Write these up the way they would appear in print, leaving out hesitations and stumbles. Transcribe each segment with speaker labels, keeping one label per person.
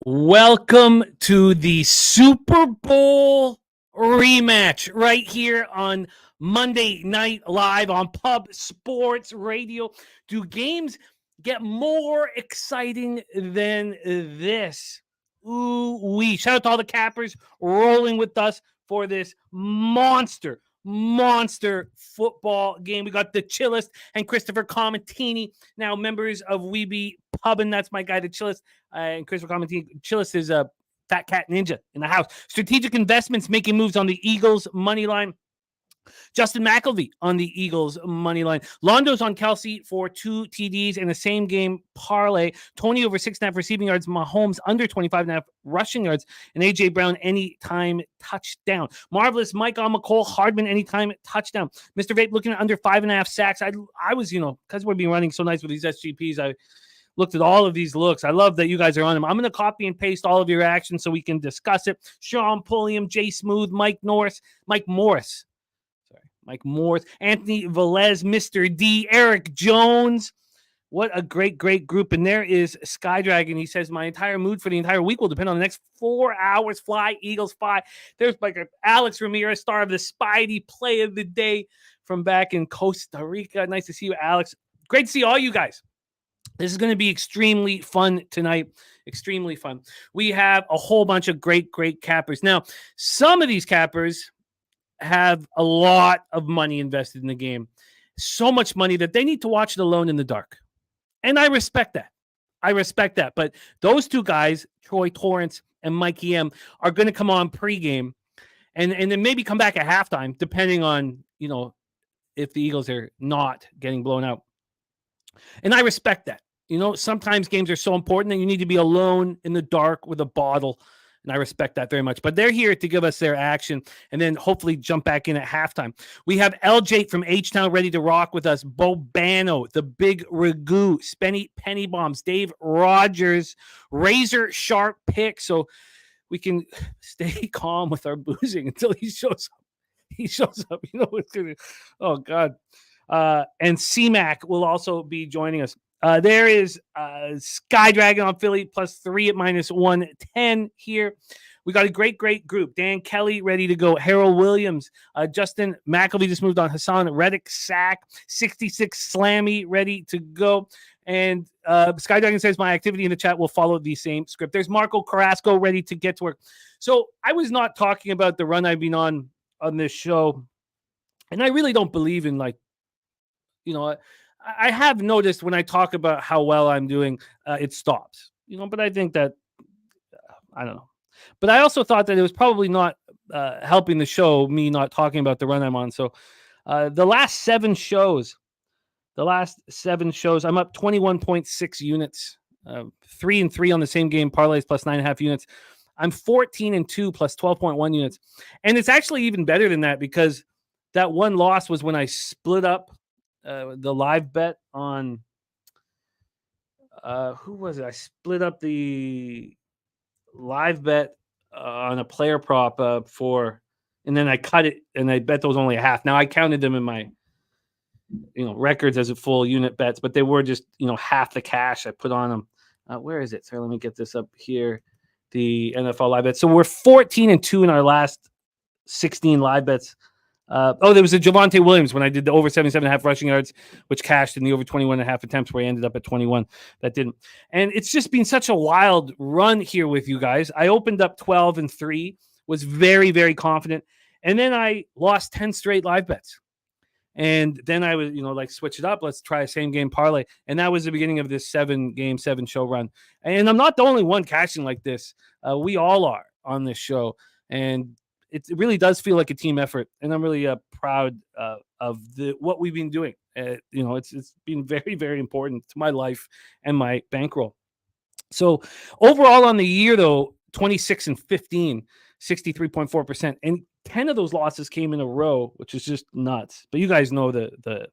Speaker 1: Welcome to the Super Bowl rematch right here on Monday Night Live on Pub Sports Radio. Do games get more exciting than this? Ooh-wee. Shout out to all the cappers rolling with us for this monster football game. We got the Chillest and Christopher Comentini, now members of Weeby Pubbin. That's my guy, the Chillest. And Christopher Comentini. Chillest is a Fat Cat Ninja in the house. Strategic investments, making moves on the Eagles money line. Justin McElvey on the Eagles money line. Londo's on Kelsey for 2 TDs in the same game parlay. Tony over 6.5 receiving yards. Mahomes under 25.5 rushing yards. And A.J. Brown anytime touchdown. Marvelous Mike on McCole. Hardman anytime touchdown. Mr. Vape looking at under 5.5 sacks. I was, because we've been running so nice with these SGPs, I looked at all of these looks. I love that you guys are on them. I'm going to copy and paste all of your actions so we can discuss it. Sean Pulliam, Jay Smooth, Mike Morris, Anthony Velez, Mr. D, Eric Jones. What a great group. And there is Skydragon. He says, my entire mood for the entire week will depend on the next 4 hours. Fly, Eagles, fly. There's like Alex Ramirez, star of the Spidey play of the day from back in Costa Rica. Nice to see you, Alex. Great to see all you guys. This is going to be extremely fun tonight. Extremely fun. We have a whole bunch of great cappers. Now, some of these cappers have a lot of money invested in the game. So much money that they need to watch it alone in the dark. And I respect that. But those two guys, Troy Torrance and Mikey M, are going to come on pregame and then maybe come back at halftime, depending on, if the Eagles are not getting blown out. And I respect that. Sometimes games are so important that you need to be alone in the dark with a bottle. And I respect that very much. But they're here to give us their action and then hopefully jump back in at halftime. We have LJ from H-Town ready to rock with us. Bobano, the Big Ragu, Spenny Penny Bombs, Dave Rogers, Razer Sharp Pick. So we can stay calm with our boozing until he shows up. It's gonna. Oh, God. And C-Mac will also be joining us. There is Sky Dragon on Philly +3 at -110 here. We got a great group. Dan Kelly ready to go. Harold Williams, Justin McElvey just moved on. Hassan Reddick, Sack, 66 Slammy ready to go. And Sky Dragon says my activity in the chat will follow the same script. There's Marco Carrasco ready to get to work. So I was not talking about the run I've been on this show, and I really don't believe in I have noticed when I talk about how well I'm doing, it stops, but I think that, I don't know. But I also thought that it was probably not helping the show, me not talking about the run I'm on. So the last 7 shows, I'm up 21.6 units, 3-3 on the same game, parlays +9.5 units. I'm 14-2 +12.1 units. And it's actually even better than that because that one loss was when I split up the live bet on who was it? I split up the live bet on a player prop and then I cut it and I bet those only a half. Now I counted them in my records as a full unit bets, but they were just half the cash I put on them. Where is it? So let me get this up here. The NFL live bet. So we're 14-2 in our last 16 live bets. There was a Javonte Williams when I did the over 77.5 rushing yards, which cashed in the over 21.5 attempts where I ended up at 21. That didn't. And it's just been such a wild run here with you guys. I opened up 12-3, was very, very confident. And then I lost 10 straight live bets. And then I was, switch it up. Let's try a same game parlay. And that was the beginning of this 7-game, 7-show run. And I'm not the only one cashing like this. We all are on this show. And it really does feel like a team effort, and I'm really proud of what we've been doing. It's been very, very important to my life and my bankroll. So overall on the year, though, 26-15, 63.4%, and 10 of those losses came in a row, which is just nuts. But you guys know the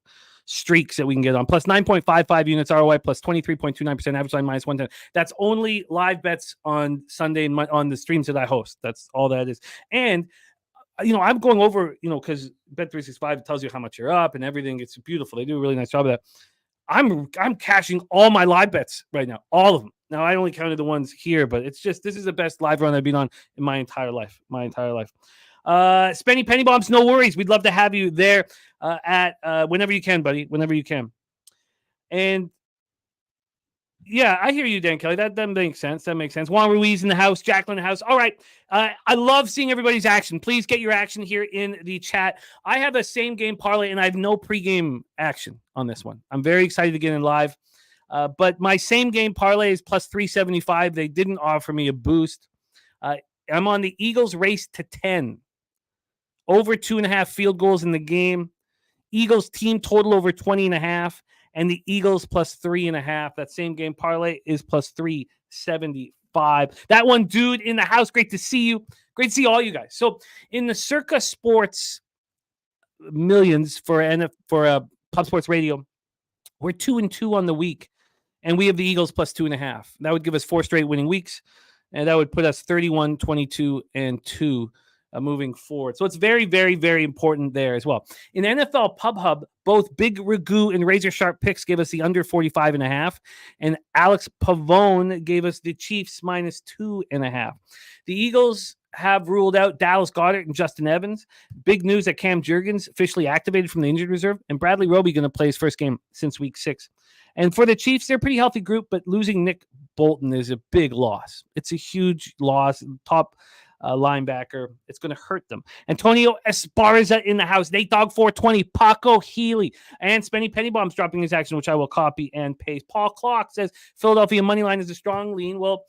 Speaker 1: streaks that we can get on. Plus 9.55 units ROI, plus 23.29% average line, -110. That's only live bets on Sunday and on the streams that I host. That's all that is. And I'm going over, because Bet365 tells you how much you're up and everything. It's beautiful. They do a really nice job of that. I'm cashing all my live bets right now, all of them. Now I only counted the ones here, but it's just this is the best live run I've been on in my entire life. Spenny Penny Bombs, no worries. We'd love to have you there at whenever you can, buddy. Whenever you can. And yeah, I hear you, Dan Kelly. That makes sense. That makes sense. Juan Ruiz in the house, Jacqueline in the house. All right. I love seeing everybody's action. Please get your action here in the chat. I have a same game parlay, and I have no pregame action on this one. I'm very excited to get in live. But my same game parlay is plus 375. They didn't offer me a boost. I'm on the Eagles race to 10. Over 2.5 field goals in the game. Eagles team total over 20.5. And the Eagles plus 3.5. That same game parlay is plus 375. That one, dude in the house. Great to see you. Great to see all you guys. So in the Circa Sports millions for Pub Sports Radio, we're 2-2 on the week, and we have the Eagles plus 2.5. That would give us 4 straight winning weeks, and that would put us 31, 22, and 2. Moving forward. So it's very, very, very important there as well. In NFL Pub Hub, both Big Ragu and Razor Sharp Picks gave us the under 45.5, and Alex Pavone gave us the Chiefs minus 2.5. The Eagles have ruled out Dallas Goedert and Justin Evans. Big news that Cam Jurgens officially activated from the injured reserve, and Bradley Roby going to play his first game since week 6. And for the Chiefs, they're a pretty healthy group, but losing Nick Bolton is a big loss. It's a huge loss. Top linebacker. It's going to hurt them. Antonio Esparza in the house. Nate Dog 420. Paco Healy. And Spenny Penny Bombs dropping his action, which I will copy and paste. Paul Clock says Philadelphia money line is a strong lean. Well,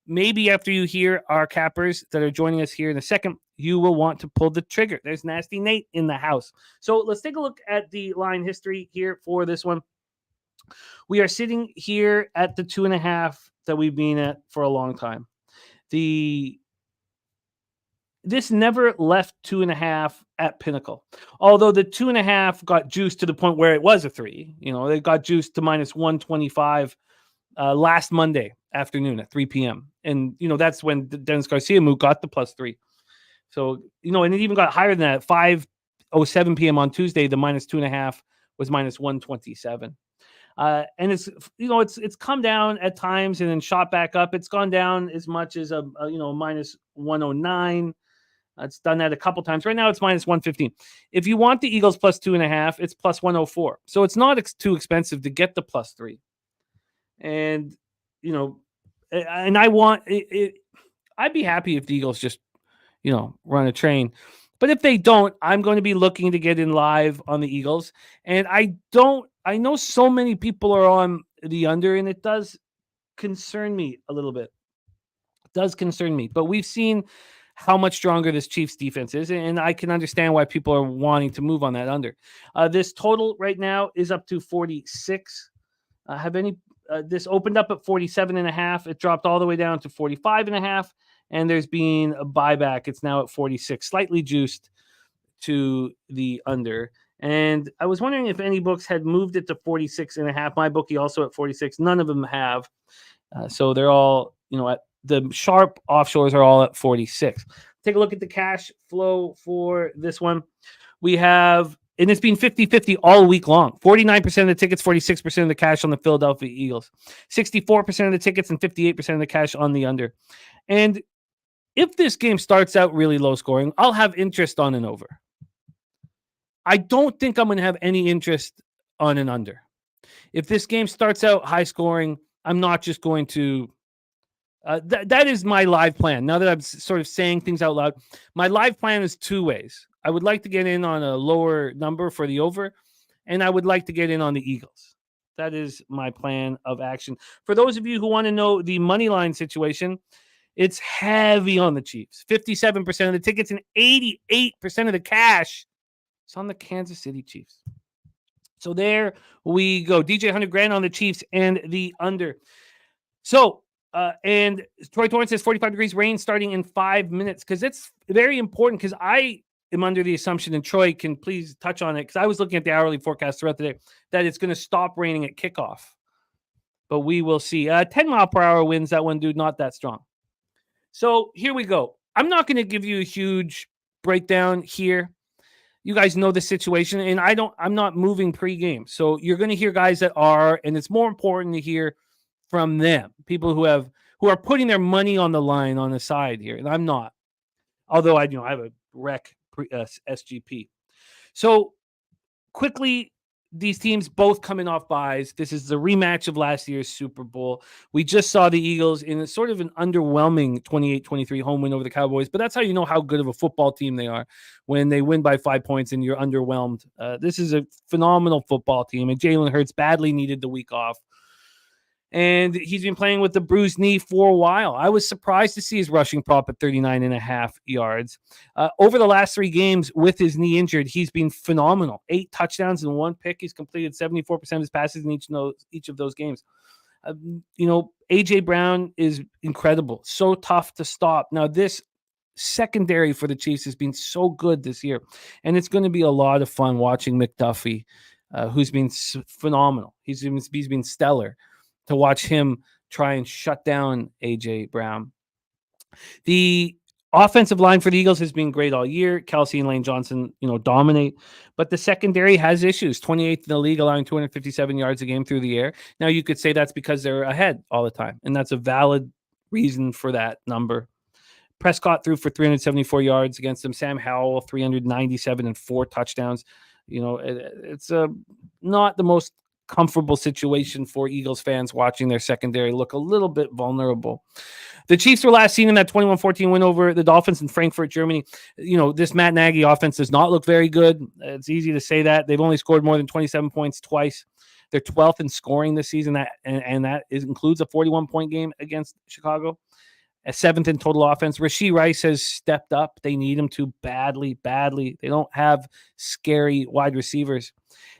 Speaker 1: maybe after you hear our cappers that are joining us here in a second, you will want to pull the trigger. There's Nasty Nate in the house. So let's take a look at the line history here for this one. We are sitting here at the 2.5 that we've been at for a long time. This never left 2.5 at Pinnacle. Although the 2.5 got juiced to the point where it was a 3. You know, they got juiced to minus 125 last Monday afternoon at 3 p.m. And, you know, that's when Dennis Garcia move got the plus 3. So, you know, and it even got higher than that. 5:07 p.m. on Tuesday, the minus 2.5 was minus 127. And it's, you know, it's come down at times and then shot back up. It's gone down as much as minus 109. It's done that a couple times. Right now, it's minus 115. If you want the Eagles plus 2.5, it's plus 104. So it's not too expensive to get the plus 3. And, you know, and I want it. I'd be happy if the Eagles just, you know, run a train. But if they don't, I'm going to be looking to get in live on the Eagles. And I know so many people are on the under, and it does concern me a little bit. It does concern me. But we've seen how much stronger this Chiefs defense is, and I can understand why people are wanting to move on that under. This total right now is up to 46. This opened up at 47.5. It dropped all the way down to 45.5, and there's been a buyback. It's now at 46, slightly juiced to the under. And I was wondering if any books had moved it to 46.5. My bookie also at 46. None of them have. So they're all, you know, at the sharp offshores are all at 46. Take a look at the cash flow for this one. We have, and it's been 50-50 all week long. 49% of the tickets, 46% of the cash on the Philadelphia Eagles. 64% of the tickets and 58% of the cash on the under. And if this game starts out really low scoring, I'll have interest on an over. I don't think I'm going to have any interest on an under. If this game starts out high scoring, I'm not just going to that is my live plan. Now that I'm sort of saying things out loud, my live plan is 2 ways. I would like to get in on a lower number for the over, and I would like to get in on the Eagles. That is my plan of action. For those of you who want to know the money line situation, it's heavy on the Chiefs. 57% of the tickets and 88% of the cash is on the Kansas City Chiefs. So there we go. DJ 100 grand on the Chiefs and the under. So, and Troy Torrance says 45 degrees rain starting in 5 minutes, because it's very important, because I am under the assumption, and Troy can please touch on it, because I was looking at the hourly forecast throughout the day, that it's going to stop raining at kickoff. But we will see. 10 mile per hour winds, that one, dude, not that strong. So here we go. I'm not going to give you a huge breakdown here. You guys know the situation, and I'm not moving pregame. So you're going to hear guys that are, and it's more important to hear from them, people who are putting their money on the line on the side here, and I'm not. Although I have a rec SGP. So quickly, these teams both coming off buys. This is the rematch of last year's Super Bowl. We just saw the Eagles in a sort of an underwhelming 28-23 home win over the Cowboys, but that's how you know how good of a football team they are, when they win by 5 points and you're underwhelmed. This is a phenomenal football team, and Jalen Hurts badly needed the week off. And he's been playing with the bruised knee for a while. I was surprised to see his rushing prop at 39.5 yards. Over the last 3 games with his knee injured, he's been phenomenal. 8 touchdowns and 1 pick. He's completed 74% of his passes in each of those games. A.J. Brown is incredible. So tough to stop. Now, this secondary for the Chiefs has been so good this year, and it's going to be a lot of fun watching McDuffie, who's been phenomenal. He's been stellar, to watch him try and shut down A.J. Brown. The offensive line for the Eagles has been great all year. Kelsey and Lane Johnson, dominate. But the secondary has issues. 28th in the league, allowing 257 yards a game through the air. Now, you could say that's because they're ahead all the time, and that's a valid reason for that number. Prescott threw for 374 yards against them. Sam Howell, 397 and 4 touchdowns. It's not the most comfortable situation for Eagles fans watching their secondary look a little bit vulnerable. The Chiefs were last seen in that 21-14 win over the Dolphins in Frankfurt, Germany. This Matt Nagy offense does not look very good. It's easy to say that. They've only scored more than 27 points twice. They're 12th in scoring this season, and that includes a 41-point game against Chicago. A 7th in total offense. Rashee Rice has stepped up. They need him to badly. They don't have scary wide receivers.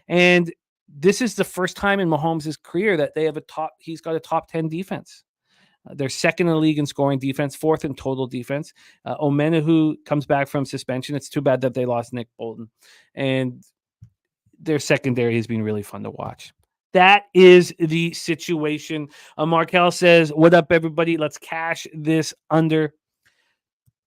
Speaker 1: And this is the first time in Mahomes' career that they have he's got a top 10 defense. They're second in the league in scoring defense, 4th in total defense. Omenahu comes back from suspension. It's too bad that they lost Nick Bolton. And their secondary has been really fun to watch. That is the situation. Markel says, what up, everybody? Let's cash this under.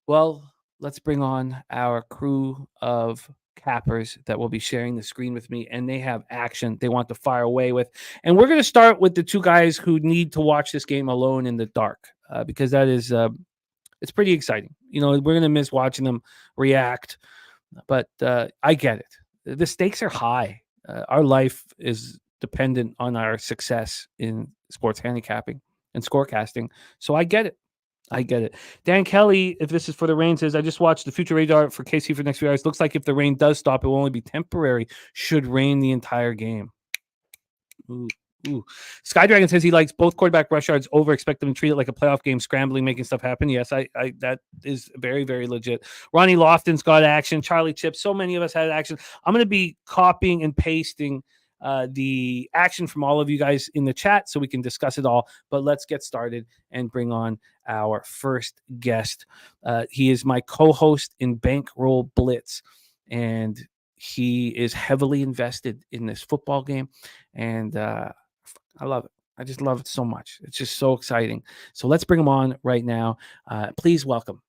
Speaker 1: Well, let's bring on our crew of cappers that will be sharing the screen with me, and they have action they want to fire away with. And we're going to start with the 2 guys who need to watch this game alone in the dark, because that is it's pretty exciting. We're going to miss watching them react, but I get it. The stakes are high. Our life is dependent on our success in sports handicapping and scorecasting, so I get it. Dan Kelly, if this is for the rain, says, I just watched the future radar for KC for the next few hours. Looks like if the rain does stop, it will only be temporary. Should rain the entire game. Ooh. Skydragon says he likes both quarterback rush yards over. Expect them to treat it like a playoff game, scrambling, making stuff happen. Yes, I that is very, very legit. Ronnie Lofton's got action. Charlie Chip. So many of us had action. I'm going to be copying and pasting the action from all of you guys in the chat so we can discuss it all. But let's get started and bring on our first guest. He is my co-host in Bankroll Blitz, and he is heavily invested in this football game, and I love it. I just love it so much. It's just so exciting. So let's bring him on right now. Please welcome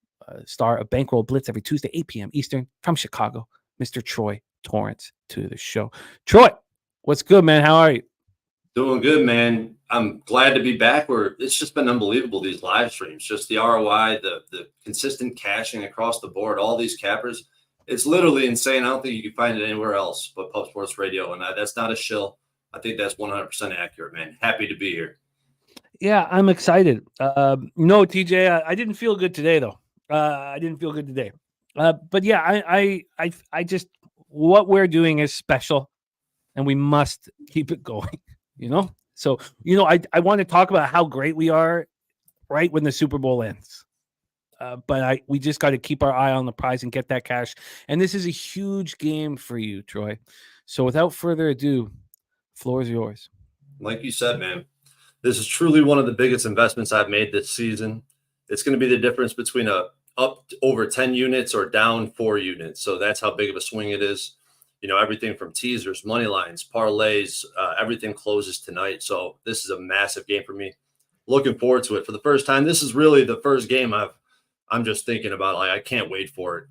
Speaker 1: star of Bankroll Blitz every Tuesday, 8 p.m. Eastern, from Chicago, Mr. Troy Torrance, to the show. Troy, what's good, man? How are you?
Speaker 2: Doing good, man. I'm glad to be back. It's just been unbelievable, these live streams. Just the ROI, the consistent cashing across the board, all these cappers. It's literally insane. I don't think you can find it anywhere else but Pub Sports Radio, and that's not a shill. I think that's 100% accurate, man. Happy to be here.
Speaker 1: Yeah, I'm excited. No, TJ, I didn't feel good today, though. I didn't feel good today. But yeah, I just, what we're doing is special, and we must keep it going, So, I want to talk about how great we are right when the Super Bowl ends. But we just got to keep our eye on the prize and get that cash. And this is a huge game for you, Troy. So without further ado, floor is yours.
Speaker 2: Like you said, man, this is truly one of the biggest investments I've made this season. It's going to be the difference between up over 10 units or down 4 units. So that's how big of a swing it is. Everything from teasers, money lines, parlays, everything closes tonight. So this is a massive game for me. Looking forward to it. For the first time, this is really the first game I'm just thinking about. Like, I can't wait for it.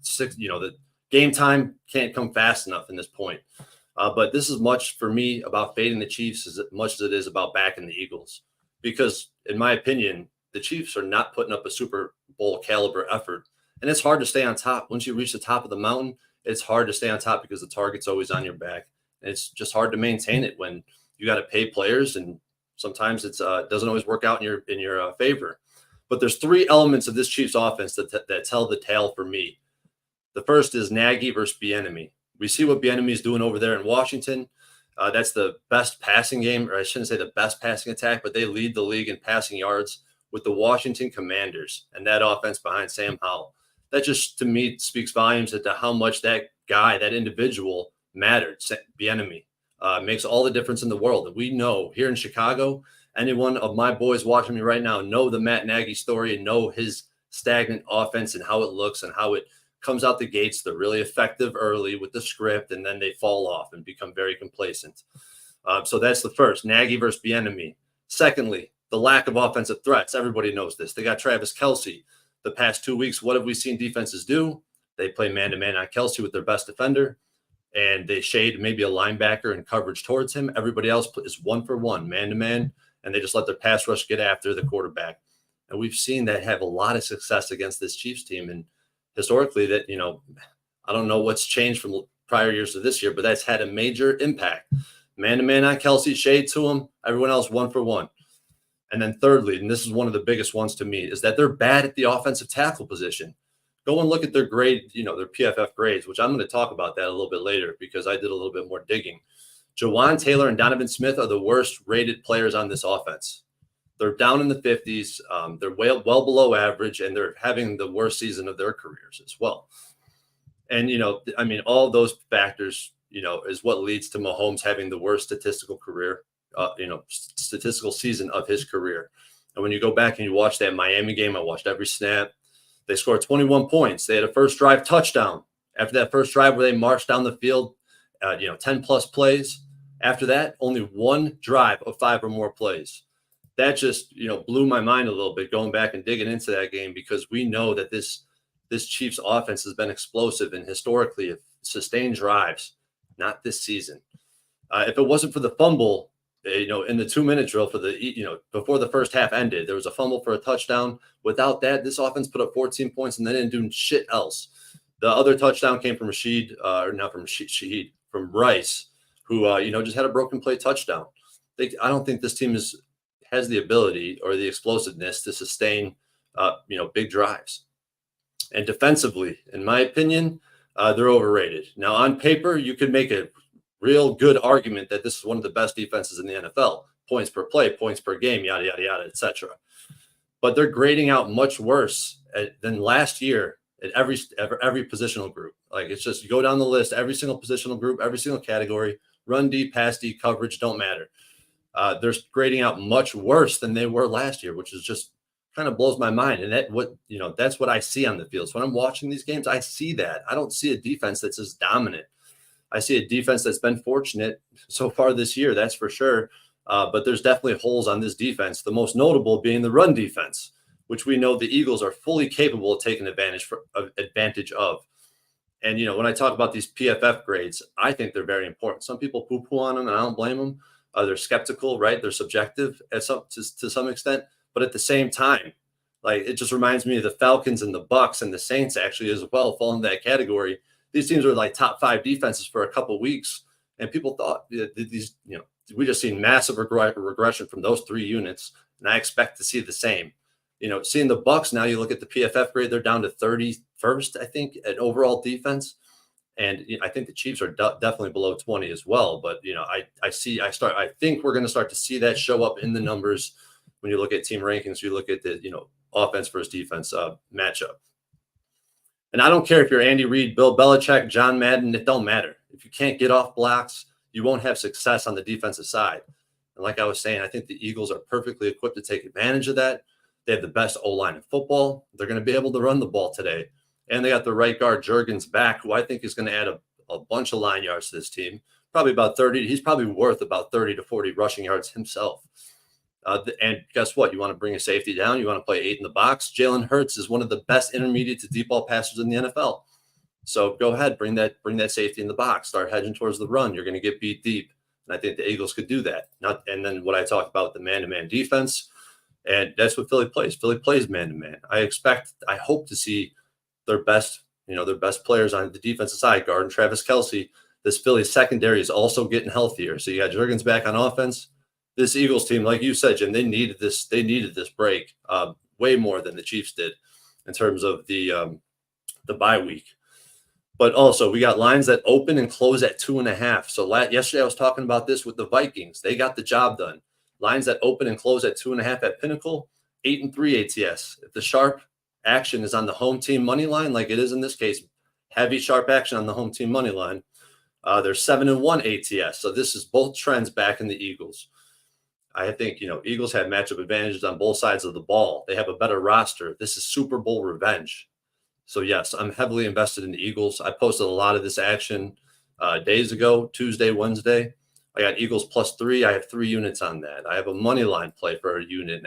Speaker 2: game time can't come fast enough in this point. But this is much for me about fading the Chiefs as much as it is about backing the Eagles. Because in my opinion, the Chiefs are not putting up a Super Bowl caliber effort. And it's hard to stay on top. Once you reach the top of the mountain, it's hard to stay on top because the target's always on your back. And it's just hard to maintain it when you got to pay players, and sometimes it doesn't always work out in your favor. But there's three elements of this Chiefs offense that tell the tale for me. The first is Nagy versus Bieniemy. We see what Bieniemy is doing over there in Washington. That's the best passing game, or I shouldn't say the best passing attack, but they lead the league in passing yards with the Washington Commanders and that offense behind Sam Howell. That just, to me, speaks volumes as to how much that guy, that individual, mattered. Bieniemy makes all the difference in the world. And we know here in Chicago, anyone of my boys watching me right now know the Matt Nagy story and know his stagnant offense and how it looks and how it comes out the gates. They're really effective early with the script, and then they fall off and become very complacent. So that's the first, Nagy versus Bieniemy. Secondly, the lack of offensive threats. Everybody knows this. They got Travis Kelce. The past 2 weeks, what have we seen defenses do? They play man-to-man on Kelce with their best defender, and they shade maybe a linebacker in coverage towards him. Everybody else is 1-for-1, man-to-man, and they just let their pass rush get after the quarterback. And we've seen that have a lot of success against this Chiefs team. And historically, that, I don't know what's changed from prior years to this year, but that's had a major impact. Man-to-man on Kelce, shade to him, everyone else 1-for-1. And then thirdly, and this is one of the biggest ones to me, is that they're bad at the offensive tackle position. Go and look at their grade, their PFF grades, which I'm going to talk about that a little bit later because I did a little bit more digging. Jawan Taylor and Donovan Smith are the worst rated players on this offense. They're down in the 50s. They're well below average, and they're having the worst season of their careers as well. And, all those factors, is what leads to Mahomes having the worst statistical season of his career. And when you go back and you watch that Miami game, I watched every snap. They scored 21 points. They had a first drive touchdown. After that first drive where they marched down the field, 10 plus plays. After that, only one drive of 5 or more plays. That just, blew my mind a little bit going back and digging into that game, because we know that this Chiefs offense has been explosive and historically sustained drives, not this season. If it wasn't for the fumble, in the 2-minute drill for before the first half ended, there was a fumble for a touchdown. Without that, this offense put up 14 points and they didn't do shit else. The other touchdown came from from Rice, who, just had a broken play touchdown. I don't think this team has the ability or the explosiveness to sustain, big drives. And defensively, in my opinion, they're overrated. Now, on paper, you could make a real good argument that this is one of the best defenses in the NFL. Points per play, points per game, yada, yada, yada, etc. But they're grading out much worse than last year at every positional group. Like, it's just, you go down the list, every single positional group, every single category, run D, pass D, coverage, don't matter. They're grading out much worse than they were last year, which is just kind of blows my mind. And that's what I see on the field. So when I'm watching these games, I see that. I don't see a defense that's as dominant. I see a defense that's been fortunate so far this year, that's for sure. But there's definitely holes on this defense, the most notable being the run defense, which we know the Eagles are fully capable of taking advantage of. And, when I talk about these PFF grades, I think they're very important. Some people poo-poo on them, and I don't blame them. They're skeptical, right? They're subjective to some extent. But at the same time, like, it just reminds me of the Falcons and the Bucks and the Saints actually as well fall in that category. These teams were like top 5 defenses for a couple of weeks, and people thought these, we just seen massive regression from those 3 units, and I expect to see the same. Seeing the Bucks now, you look at the PFF grade, they're down to 31st, I think, at overall defense, and I think the Chiefs are definitely below 20 as well. But I think we're going to start to see that show up in the numbers when you look at team rankings. You look at the offense versus defense matchup. And I don't care if you're Andy Reid, Bill Belichick, John Madden, it don't matter. If you can't get off blocks, you won't have success on the defensive side. And like I was saying, I think the Eagles are perfectly equipped to take advantage of that. They have the best O-line in football. They're going to be able to run the ball today. And they got the right guard, Juergens, back, who I think is going to add a bunch of line yards to this team. Probably about 30. He's probably worth about 30 to 40 rushing yards himself. And guess what? You want to bring a safety down. You want to play 8 in the box. Jalen Hurts is one of the best intermediate to deep ball passers in the NFL. So go ahead, bring that safety in the box, start hedging towards the run. You're going to get beat deep. And I think the Eagles could do that. And then what I talked about, the man-to-man defense, and that's what Philly plays. Philly plays man-to-man. I hope to see their best players on the defensive side, guarding Travis Kelce. This Philly secondary is also getting healthier. So you got Jurgens back on offense. This Eagles team, like you said, Jim, they needed this break way more than the Chiefs did in terms of the bye week. But also, we got lines that open and close at 2.5. So yesterday I was talking about this with the Vikings. They got the job done. Lines that open and close at 2.5 at Pinnacle, 8-3 ATS. If the sharp action is on the home team money line, like it is in this case, heavy sharp action on the home team money line, they're 7-1 ATS. So this is both trends back in the Eagles. I think, Eagles have matchup advantages on both sides of the ball. They have a better roster. This is Super Bowl revenge. So, yes, I'm heavily invested in the Eagles. I posted a lot of this action days ago, Tuesday, Wednesday. I got Eagles +3. I have 3 units on that. I have a money line play for 1.5 units.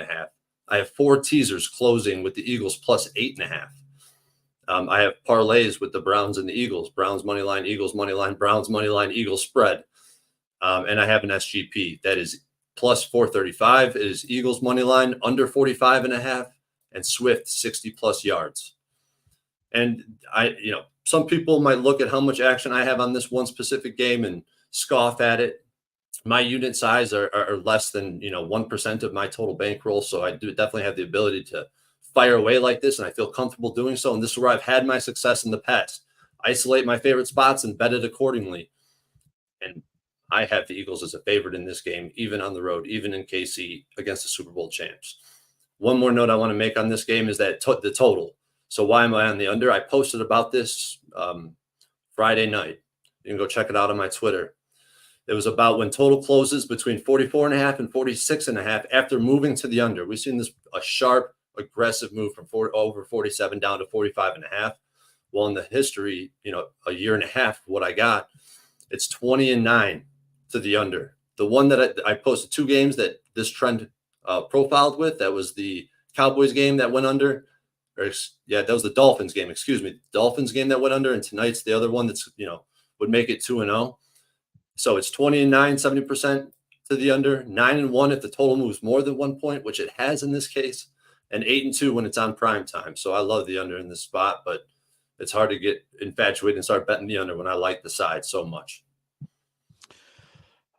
Speaker 2: I have 4 teasers closing with the Eagles +8.5. I have parlays with the Browns and the Eagles. Browns money line, Eagles money line, Browns money line, Eagles spread. And I have an SGP that is +435. It is Eagles money line under 45.5 and Swift 60+ yards. And some people might look at how much action I have on this one specific game and scoff at it. My unit size are less than 1% of my total bankroll, so I do definitely have the ability to fire away like this, and I feel comfortable doing so. And this is where I've had my success in the past. Isolate my favorite spots and bet it accordingly. And I have the Eagles as a favorite in this game, even on the road, even in KC against the Super Bowl champs. One more note I want to make on this game is that the total. So why am I on the under? I posted about this Friday night. You can go check it out on my Twitter. It was about when total closes between 44.5 and 46.5 after moving to the under. We've seen a sharp, aggressive move from over 47 down to 45.5. Well, in the history, a year and a half, what I got, it's 20-9 to the under. The one that I posted 2 games that this trend profiled with, that was the Cowboys game that went under. That was the Dolphins game. Excuse me, Dolphins game that went under, and tonight's the other one that's would make it 2-0. So it's 20-9, 70% to the under, 9-1 if the total moves more than 1 point, which it has in this case, and 8-2 when it's on prime time. So I love the under in this spot, but it's hard to get infatuated and start betting the under when I like the side so much.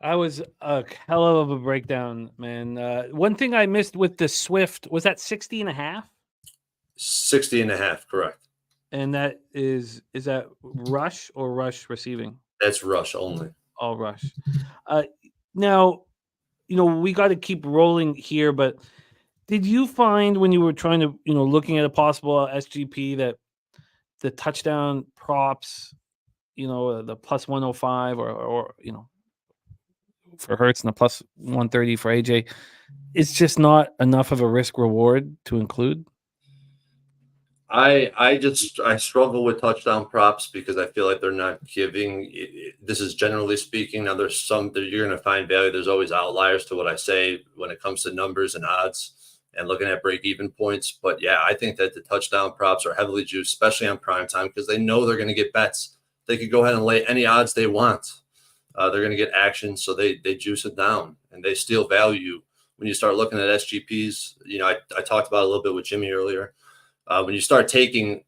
Speaker 1: I was a hell of a breakdown, man. One thing I missed with the Swift, was that 60.5?
Speaker 2: 60.5, correct.
Speaker 1: And that is that rush or rush receiving?
Speaker 2: That's rush only.
Speaker 1: All rush. Now, we got to keep rolling here, but did you find when you were trying to, looking at a possible SGP that the touchdown props, the +105 or for Hurts and the +130 for AJ, it's just not enough of a risk reward to include?
Speaker 2: I struggle with touchdown props because I feel like they're not giving. This is generally speaking. Now there's some that you're going to find value. There's always outliers to what I say when it comes to numbers and odds and looking at break-even points. But yeah, I think that the touchdown props are heavily juiced, especially on prime time, because they know they're going to get bets. They could go ahead and lay any odds they want. They're going to get action, so they juice it down and they steal value. When you start looking at SGPs, I talked about it a little bit with Jimmy earlier. When you start taking,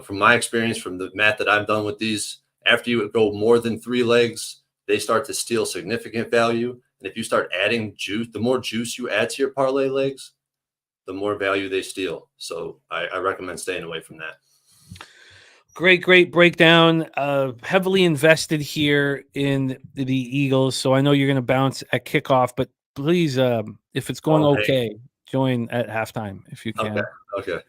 Speaker 2: from my experience, from the math that I've done with these, after you go more than 3 legs, they start to steal significant value. And if you start adding juice, the more juice you add to your parlay legs, the more value they steal. So I recommend staying away from that.
Speaker 1: Great breakdown. Heavily invested here in the Eagles. So I know you're going to bounce at kickoff, but please, if it's going okay, join at halftime if you can.
Speaker 2: Okay.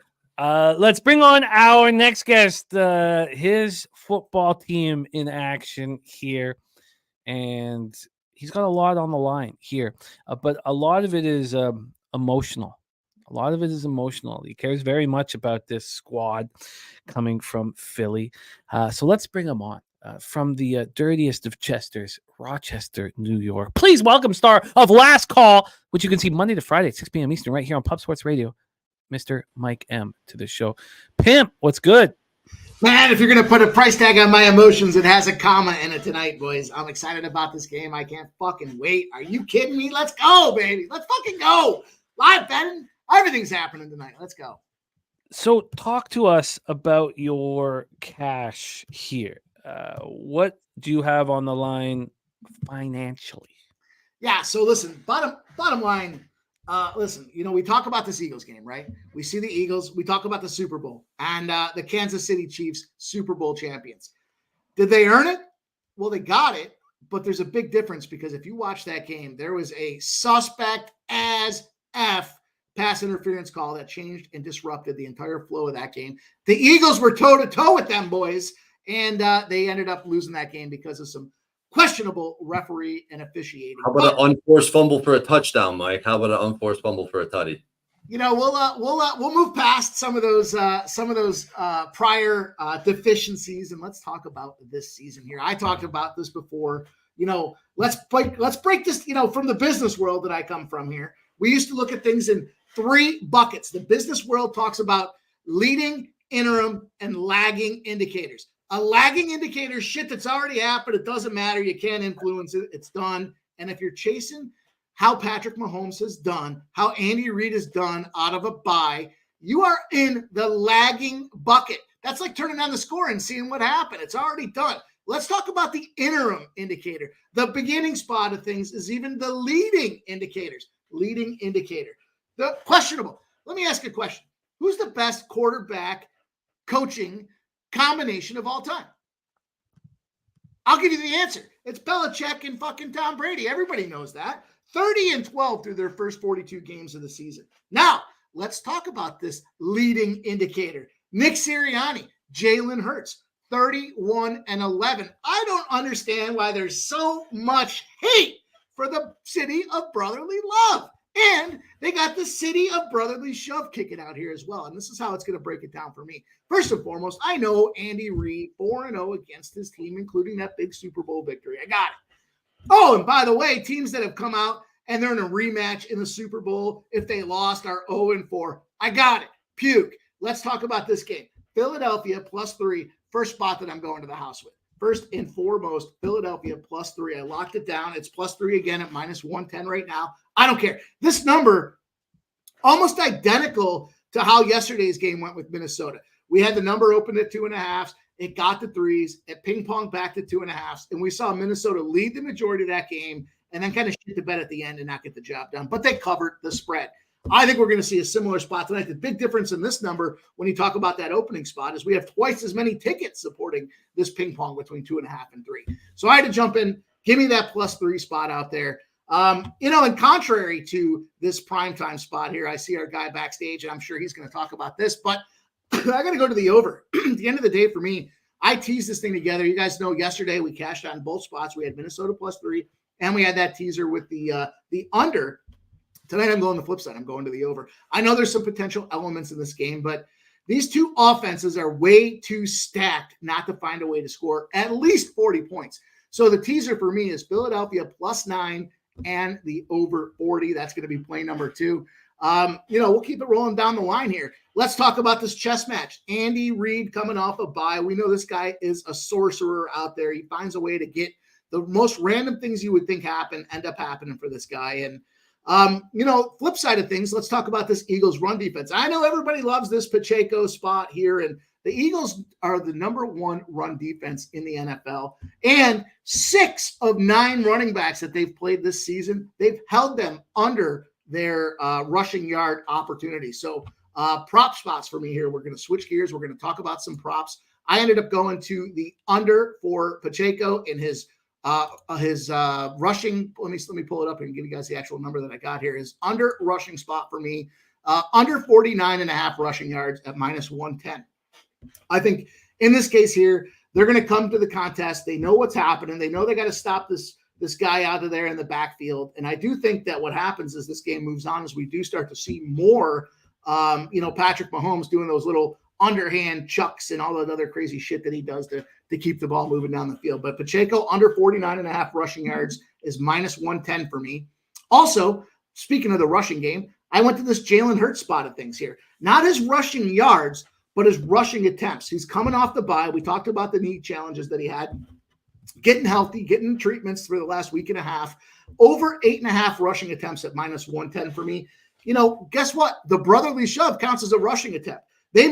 Speaker 1: Let's bring on our next guest, his football team in action here. And he's got a lot on the line here, but a lot of it is emotional. He cares very much about this squad coming from Philly. So let's bring him on from the dirtiest of Chesters, Rochester, New York. Please welcome star of Last Call, which you can see Monday to Friday at 6 p.m. Eastern right here on Pub Sports Radio, Mr. Mike M, to the show. Pimp, what's good?
Speaker 3: Man, if you're going to put a price tag on my emotions, it has a comma in it tonight, boys. I'm excited about this game. I can't fucking wait. Are you kidding me? Let's go, baby. Let's fucking go. Live betting. Everything's happening tonight. Let's go.
Speaker 1: So talk to us about your cash here. What do you have on the line financially?
Speaker 3: Yeah, so listen, bottom line, listen, we talk about this Eagles game, right? We see the Eagles. We talk about the Super Bowl and the Kansas City Chiefs Super Bowl champions. Did they earn it? Well, they got it, but there's a big difference because if you watch that game, there was a suspect as F pass interference call that changed and disrupted the entire flow of that game. The Eagles were toe-to-toe with them, boys, and they ended up losing that game because of some questionable referee and officiating.
Speaker 2: How about an unforced fumble for a touchdown, Mike? How about an unforced fumble for a tutty?
Speaker 3: We'll move past some of those prior deficiencies, and let's talk about this season here. I talked about this before. Let's break this. From the business world that I come from here, we used to look at things in 3 buckets. The business world talks about leading, interim, and lagging indicators. A lagging indicator, shit that's already happened. It doesn't matter. You can't influence it. It's done. And if you're chasing how Patrick Mahomes has done, how Andy Reid has done out of a bye, you are in the lagging bucket. That's like turning on the score and seeing what happened. It's already done. Let's talk about the interim indicator. The beginning spot of things is even the leading indicators. Leading indicator. The questionable. Let me ask you a question. Who's the best quarterback coaching combination of all time? I'll give you the answer. It's Belichick and fucking Tom Brady. Everybody knows that. 30-12 through their first 42 games of the season. Now, let's talk about this leading indicator. Nick Sirianni, Jalen Hurts, 31-11. I don't understand why there's so much hate for the city of brotherly love. And they got the city of brotherly shove kicking out here as well. And this is how it's going to break it down for me. First and foremost, I know Andy Reid 4-0 against his team, including that big Super Bowl victory. I got it. Oh, and by the way, teams that have come out and they're in a rematch in the Super Bowl, if they lost, are 0-4. I got it. Puke. Let's talk about this game. Philadelphia +3, first spot that I'm going to the house with. First and foremost, Philadelphia +3. I locked it down. It's +3 again at -110 right now. I don't care. This number, almost identical to how yesterday's game went with Minnesota. We had the number open at 2.5. It got to 3s. It ping-ponged back to 2.5. And we saw Minnesota lead the majority of that game and then kind of shit the bed at the end and not get the job done. But they covered the spread. I think we're going to see a similar spot tonight. The big difference in this number when you talk about that opening spot is we have twice as many tickets supporting this ping pong between 2.5 and 3. So I had to jump in, give me that +3 spot out there. And contrary to this primetime spot here, I see our guy backstage, and I'm sure he's going to talk about this, but I got to go to the over. At the end of the day, for me, I teased this thing together. You guys know yesterday we cashed on both spots. We had Minnesota +3, and we had that teaser with the under. Tonight, I'm going the flip side. I'm going to the over. I know there's some potential elements in this game, but these two offenses are way too stacked not to find a way to score at least 40 points. So the teaser for me is Philadelphia +9 and the over 40. That's going to be play number 2. We'll keep it rolling down the line here. Let's talk about this chess match. Andy Reid coming off a bye. We know this guy is a sorcerer out there. He finds a way to get the most random things you would think end up happening for this guy. And flip side of things, let's talk about this Eagles run defense. I know everybody loves this Pacheco spot here, and the Eagles are the number 1 run defense in the NFL. And 6 of 9 running backs that they've played this season, they've held them under their rushing yard opportunity. So prop spots for me here. We're going to switch gears. We're going to talk about some props. I ended up going to the under for Pacheco in his rushing. Let me pull it up and give you guys the actual number that I got here. His under rushing spot for me, under 49.5 rushing yards at -110. I think in this case here, they're going to come to the contest. They know what's happening. They know they got to stop this guy out of there in the backfield. And I do think that what happens as this game moves on is we do start to see more, Patrick Mahomes doing those little underhand chucks and all that other crazy shit that he does to keep the ball moving down the field. But Pacheco under 49.5 rushing yards is -110 for me. Also, speaking of the rushing game, I went to this Jalen Hurts spot of things here. Not his rushing yards, but his rushing attempts. He's coming off the bye. We talked about the knee challenges that he had, getting healthy, getting treatments for the last week and a half. Over 8.5 rushing attempts at -110 for me. Guess what? The brotherly shove counts as a rushing attempt. They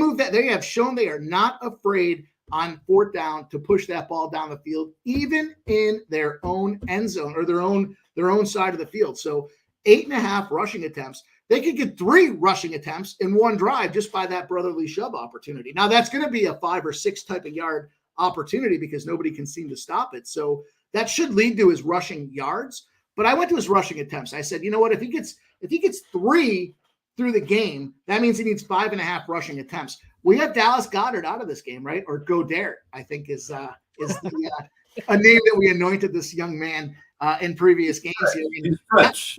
Speaker 3: have shown they are not afraid on 4th down to push that ball down the field, even in their own end zone or their own side of the field. So 8.5 rushing attempts. They could get 3 rushing attempts in one drive just by that brotherly shove opportunity. Now that's going to be a 5 or 6 type of yard opportunity because nobody can seem to stop it. So that should lead to his rushing yards. But I went to his rushing attempts. I said, you know what? If he gets 3 through the game, that means he needs 5.5 rushing attempts. We have Dallas Goedert out of this game, right? Or Godert, I think is a name that we anointed this young man in previous games.
Speaker 2: He's French.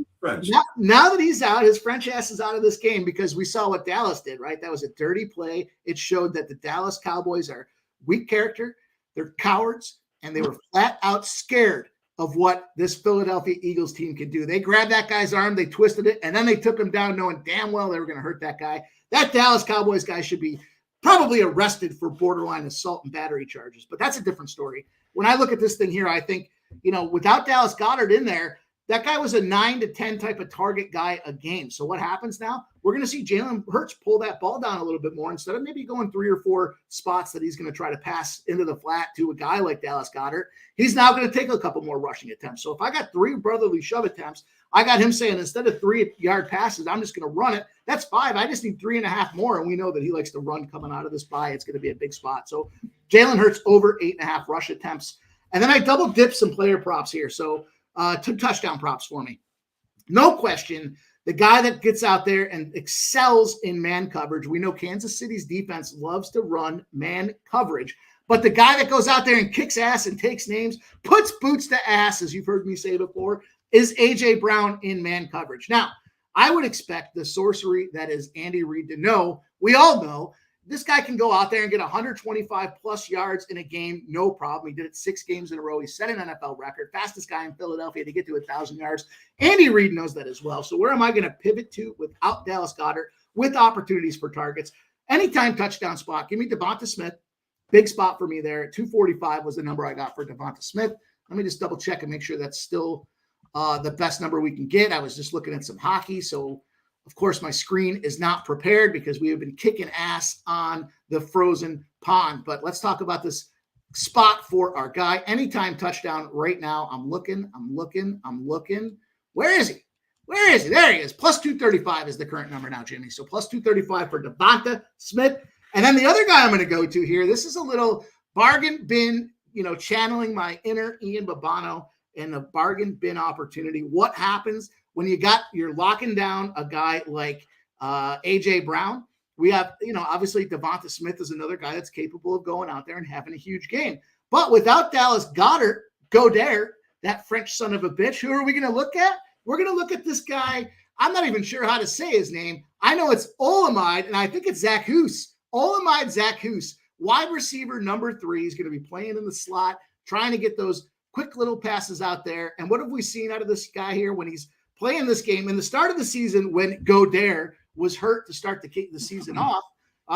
Speaker 3: Now that he's out, his French ass is out of this game because we saw what Dallas did, right? That was a dirty play. It showed that the Dallas Cowboys are weak character, they're cowards, and they were flat out scared of what this Philadelphia Eagles team could do. They grabbed that guy's arm, they twisted it, and then they took him down knowing damn well they were going to hurt that guy. That Dallas Cowboys guy should be probably arrested for borderline assault and battery charges, but that's a different story. When I look at this thing here, I think, without Dallas Goedert in there, that guy was a 9 to 10 type of target guy a game. So what happens now? We're going to see Jalen Hurts pull that ball down a little bit more instead of maybe going 3 or 4 spots that he's going to try to pass into the flat to a guy like Dallas Goedert. He's now going to take a couple more rushing attempts. So if I got 3 brotherly shove attempts, I got him saying instead of 3-yard passes, I'm just going to run it. That's 5. I just need 3.5 more. And we know that he likes to run coming out of this bye. It's going to be a big spot. So Jalen Hurts over 8.5 rush attempts. And then I double dip some player props here. So 2 touchdown props for me. No question, the guy that gets out there and excels in man coverage. We know Kansas City's defense loves to run man coverage, but the guy that goes out there and kicks ass and takes names, puts boots to ass, as you've heard me say before, is A.J. Brown in man coverage. Now, I would expect the sorcery that is Andy Reid to know. We all know this guy can go out there and get 125 plus yards in a game, no problem. He did it 6 games in a row. He set an NFL record, fastest guy in Philadelphia to get to 1,000 yards. Andy Reid knows that as well. So where am I going to pivot to without Dallas Goedert with opportunities for targets? Anytime touchdown spot. Give me Devonta Smith. Big spot for me there. 245 was the number I got for Devonta Smith. Let me just double check and make sure that's still the best number we can get. I was just looking at some hockey, so of course, my screen is not prepared because we have been kicking ass on the frozen pond. But let's talk about this spot for our guy. Anytime touchdown right now. I'm looking. Where is he? There he is. Plus 235 is the current number now, Jimmy. So plus 235 for Devonta Smith. And then the other guy I'm going to go to here, this is a little bargain bin, channeling my inner Ian Babano and the bargain bin opportunity. What happens when you're locking down a guy like A.J. Brown? We have, obviously Devonta Smith is another guy that's capable of going out there and having a huge game. But without Dallas Goedert, that French son of a bitch, who are we going to look at? We're going to look at this guy. I'm not even sure how to say his name. I know it's Olamide, and I think it's Zach Hoos. Olamide Zach Hoos, wide receiver number 3. He's going to be playing in the slot, trying to get those quick little passes out there. And what have we seen out of this guy here when he's playing this game? In the start of the season, when Godert was hurt to start the season off,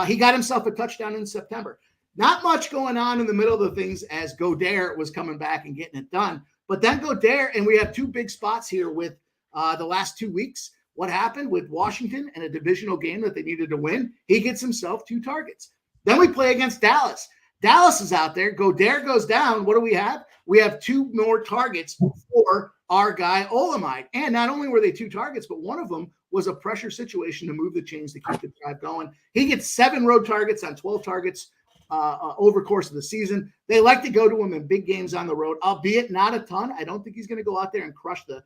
Speaker 3: he got himself a touchdown in September. Not much going on in the middle of the things as Godert was coming back and getting it done. But then Godert, and we have 2 big spots here with the last 2 weeks. What happened with Washington and a divisional game that they needed to win? He gets himself 2 targets. Then we play against Dallas. Dallas is out there. Godert goes down. What do we have? We have 2 more targets for our guy Olamide. And not only were they 2 targets, but one of them was a pressure situation to move the chains to keep the drive going. He gets 7 road targets on 12 targets over the course of the season. They like to go to him in big games on the road, albeit not a ton. I don't think he's going to go out there and crush the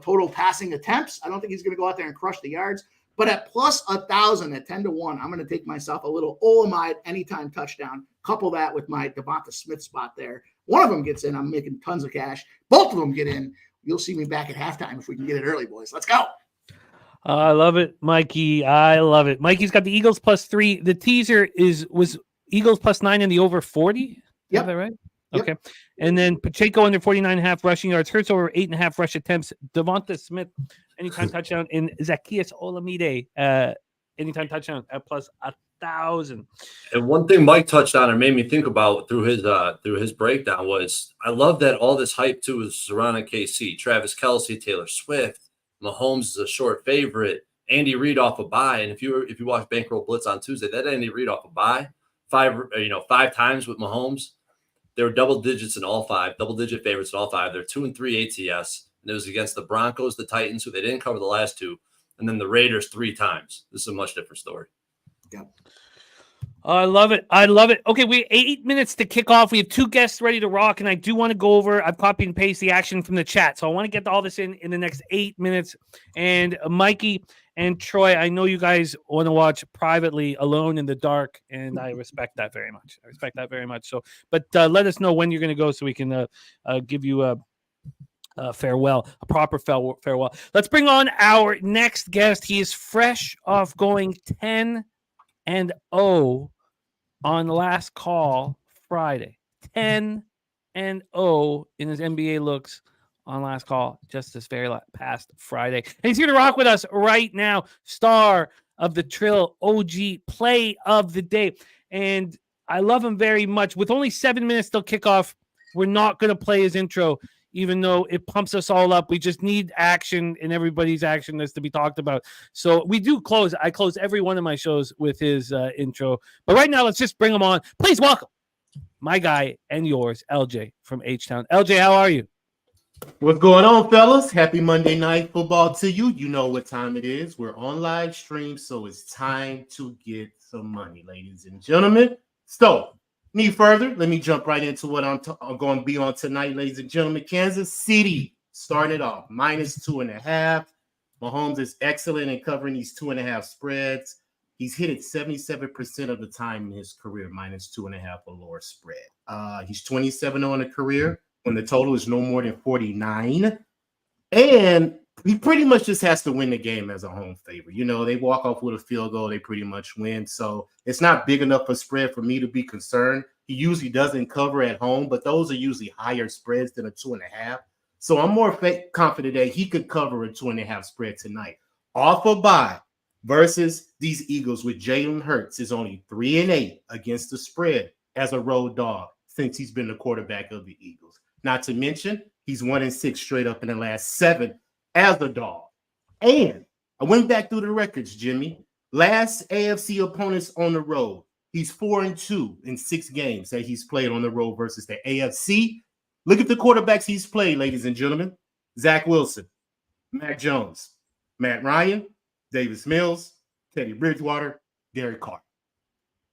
Speaker 3: total passing attempts. I don't think he's going to go out there and crush the yards. But at plus 1,000 at 10 to 1, I'm going to take myself a little Olamide anytime touchdown. Couple that with my Devonta Smith spot there. One of them gets in. I'm making tons of cash. Both of them get in. You'll see me back at halftime if we can get it early, boys. Let's go.
Speaker 1: I love it, Mikey. I love it. Mikey's got the Eagles plus 3. The teaser was Eagles plus 9 in the over 40.
Speaker 3: Yep.
Speaker 1: Is that right?
Speaker 3: Yep.
Speaker 1: Okay. And then Pacheco under 49.5 rushing yards. Hurts over 8.5 rush attempts. Devonta Smith, anytime touchdown. And Zacchaeus Olamide, anytime touchdown at plus 1,000.
Speaker 2: And one thing Mike touched on or made me think about through his breakdown was I love that all this hype too is surrounding KC. Travis Kelce, Taylor Swift, Mahomes is a short favorite. Andy Reid off a bye, and if you watch Bankroll Blitz on Tuesday, that Andy Reid off a bye, 5 times with Mahomes, they were double digits in all 5, double-digit favorites in all 5. They're 2-3 ATS, and it was against the Broncos, the Titans, who they didn't cover the last 2, and then the Raiders 3 times. This is a much different story.
Speaker 3: Yep.
Speaker 1: I love it. I love it. Okay, we have 8 minutes to kick off. We have 2 guests ready to rock, and I do want to go over. I've copied and pasted the action from the chat, so I want to get all this in the next 8 minutes. And Mikey and Troy, I know you guys want to watch privately, alone in the dark, and I respect that very much. So, but let us know when you're going to go, so we can give you a farewell, a proper farewell. Let's bring on our next guest. He is fresh off going 10-0 on last call Friday. 10-0 in his NBA looks on last call just this very past Friday. And he's here to rock with us right now. Star of the Trill, OG play of the day. And I love him very much. With only 7 minutes till kickoff, we're not going to play his intro, even though it pumps us all up. We just need action, and everybody's action is to be talked about. So we do close. I close every one of my shows with his intro. But right now, let's just bring him on. Please welcome my guy and yours, LJ from H-Town. LJ, how are you?
Speaker 4: What's going on, fellas? Happy Monday Night Football to you. You know what time it is. We're on live stream, so it's time to get some money, ladies and gentlemen. So, need further, let me jump right into what I'm going to be on tonight, ladies and gentlemen. Kansas City started off -2.5. Mahomes is excellent in covering these 2.5 spreads. He's hit it 77% of the time in his career, -2.5 or lower spread. He's 27-0 in a career when the total is no more than 49. And he pretty much just has to win the game as a home favorite. You know, they walk off with a field goal, they pretty much win. So it's not big enough a spread for me to be concerned. He usually doesn't cover at home, but those are usually higher spreads than a 2.5. So I'm more confident that he could cover a 2.5 spread tonight. Off a bye versus these Eagles with Jalen Hurts is only 3-8 against the spread as a road dog since he's been the quarterback of the Eagles. Not to mention, he's 1-6 straight up in the last 7 as a dog. And I went back through the records, Jimmy. Last AFC opponents on the road, he's 4-2 in 6 games that he's played on the road versus the AFC. Look at the quarterbacks he's played, ladies and gentlemen. Zach Wilson, Mac Jones, Matt Ryan, Davis Mills, Teddy Bridgewater, Derek Carr.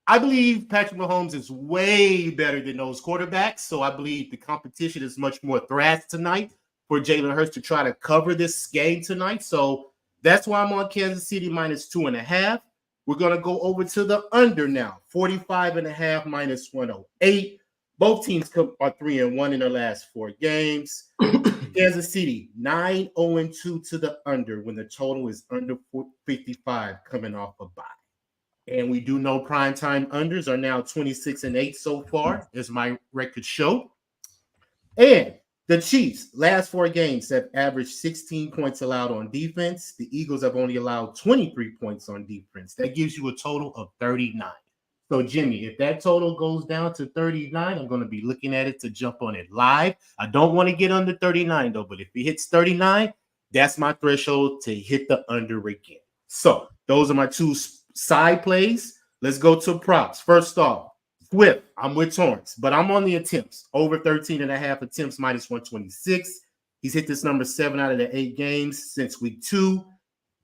Speaker 4: I believe Patrick Mahomes is way better than those quarterbacks, so I believe the competition is much more thrashed tonight for Jalen Hurts to try to cover this game tonight. So that's why I'm on Kansas City -2.5. We're going to go over to the under now, 45.5 -108. Both teams are 3-1 in their last 4 games. Kansas City 9-0-2 to the under when the total is under 55 coming off a bye. And we do know primetime unders are now 26-8 so far, as my records show. And the Chiefs, last 4 games, have averaged 16 points allowed on defense. The Eagles have only allowed 23 points on defense. That gives you a total of 39. So, Jimmy, if that total goes down to 39, I'm going to be looking at it to jump on it live. I don't want to get under 39, though, but if it hits 39, that's my threshold to hit the under again. So, those are my 2 side plays. Let's go to props. First off, Swift, I'm with Torrance, but I'm on the attempts. Over 13.5 attempts, -126. He's hit this number 7 out of the 8 games since week 2.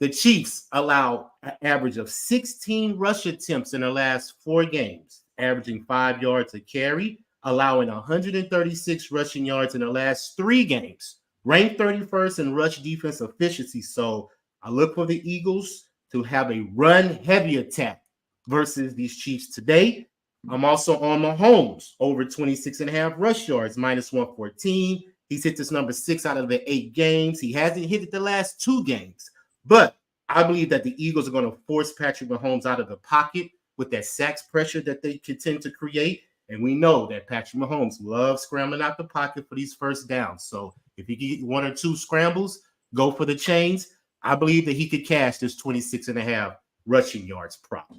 Speaker 4: The Chiefs allow an average of 16 rush attempts in the last 4 games, averaging 5 yards a carry, allowing 136 rushing yards in the last 3 games, ranked 31st in rush defense efficiency. So I look for the Eagles to have a run-heavy attack versus these Chiefs today. I'm also on Mahomes, over 26.5 rush yards, -114. He's hit this number 6 out of the 8 games. He hasn't hit it the last 2 games. But I believe that the Eagles are going to force Patrick Mahomes out of the pocket with that sacks pressure that they can tend to create. And we know that Patrick Mahomes loves scrambling out the pocket for these first downs. So if he can get 1 or 2 scrambles, go for the chains. I believe that he could cash this 26.5 rushing yards prop.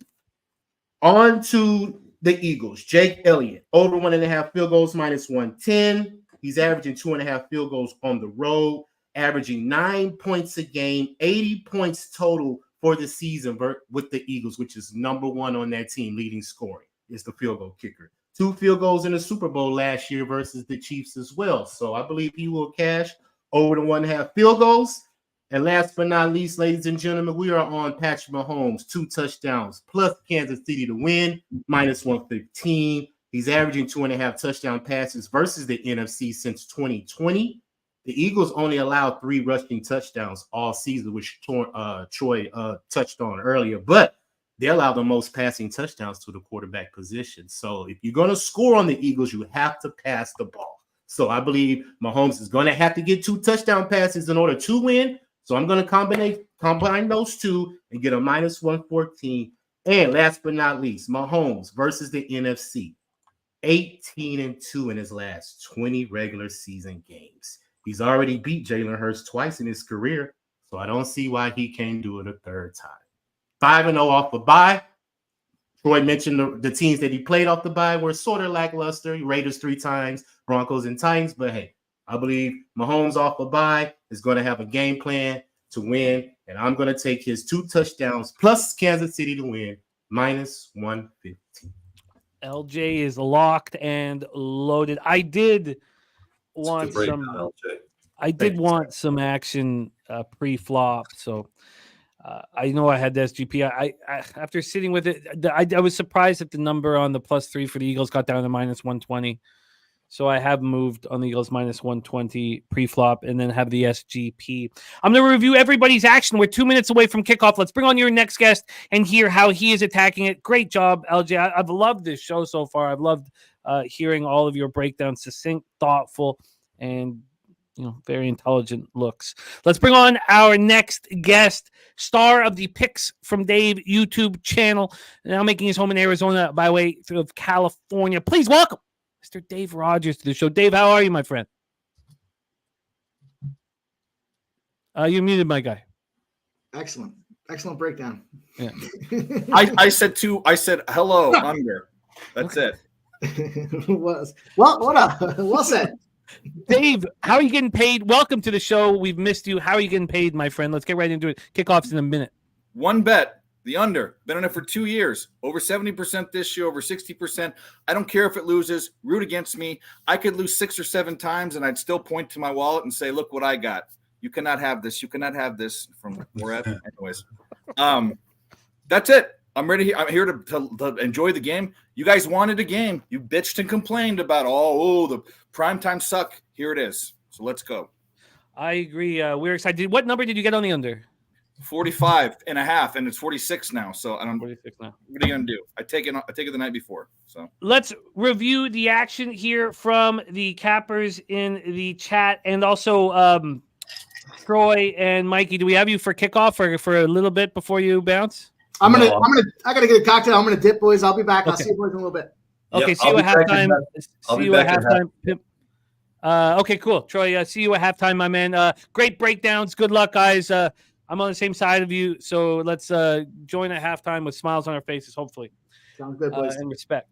Speaker 4: On to the Eagles. Jake Elliott, over 1.5 field goals, -110. He's averaging 2.5 field goals on the road, averaging 9 points a game, 80 points total for the season with the Eagles, which is number one on that team, leading scoring, is the field goal kicker. 2 field goals in the Super Bowl last year versus the Chiefs as well. So I believe he will cash over the 1.5 field goals. And last but not least, ladies and gentlemen, we are on Patrick Mahomes, 2 touchdowns, plus Kansas City to win, -115. He's averaging 2.5 touchdown passes versus the NFC since 2020. The Eagles only allowed 3 rushing touchdowns all season, which Troy touched on earlier, but they allow the most passing touchdowns to the quarterback position. So if you're going to score on the Eagles, you have to pass the ball. So I believe Mahomes is going to have to get 2 touchdown passes in order to win. So I'm going to combine those two and get a -114. And last but not least, Mahomes versus the NFC, 18-2 in his last 20 regular season games. He's already beat Jalen Hurts twice in his career, so I don't see why he can't do it a third time. 5-0 off the bye. Troy mentioned the teams that he played off the bye were sort of lackluster. Raiders 3 times, Broncos and Titans, but hey, I believe Mahomes off the bye is going to have a game plan to win, and I'm going to take his 2 touchdowns plus Kansas City to win, -115.
Speaker 1: LJ is locked and loaded. I did want some action pre-flop, so I know I had the SGP. I after sitting with it, I was surprised that the number on the +3 for the Eagles got down to -120. So I have moved on the Eagles -120 pre-flop and then have the SGP. I'm going to review everybody's action. We're 2 minutes away from kickoff. Let's bring on your next guest and hear how he is attacking it. Great job, LJ. I've loved this show so far. I've loved hearing all of your breakdowns, succinct, thoughtful, and very intelligent looks. Let's bring on our next guest, star of the Picks from Dave YouTube channel, now making his home in Arizona by way of California. Please welcome Mr. Dave Rogers to the show. Dave, how are you, my friend? You're muted, my guy.
Speaker 3: Excellent breakdown.
Speaker 1: Yeah.
Speaker 5: I said hello under. That's it.
Speaker 3: Well said.
Speaker 1: Dave, how are you getting paid? Welcome to the show. We've missed you. How are you getting paid, my friend? Let's get right into it. Kickoff's in a minute.
Speaker 5: One bet, the under. Been on it for 2 years. Over 70% this year, over 60%. I don't care if it loses. Root against me. I could lose 6 or 7 times, and I'd still point to my wallet and say, look what I got. You cannot have this. You cannot have this from wherever. Anyways, that's it. I'm ready. I'm here to enjoy the game. You guys wanted a game. You bitched and complained about, the primetime suck. Here it is. So let's go.
Speaker 1: I agree. We're excited. What number did you get on the under?
Speaker 5: 45.5, and it's 46 now. So I don't.
Speaker 1: 46 now.
Speaker 5: What are you gonna do? I take it the night before. So
Speaker 1: let's review the action here from the cappers in the chat, and also Troy and Mikey. Do we have you for kickoff for a little bit before you bounce?
Speaker 3: I gotta get a cocktail. I'm gonna dip, boys. I'll be back. I'll see you boys in a little bit.
Speaker 1: Okay,
Speaker 2: yep,
Speaker 1: see you at halftime. See you at halftime. Okay, cool. Troy, see you at halftime, my man. Great breakdowns. Good luck, guys. I'm on the same side of you, so let's join at halftime with smiles on our faces, hopefully.
Speaker 3: Sounds good, boys.
Speaker 1: And respect.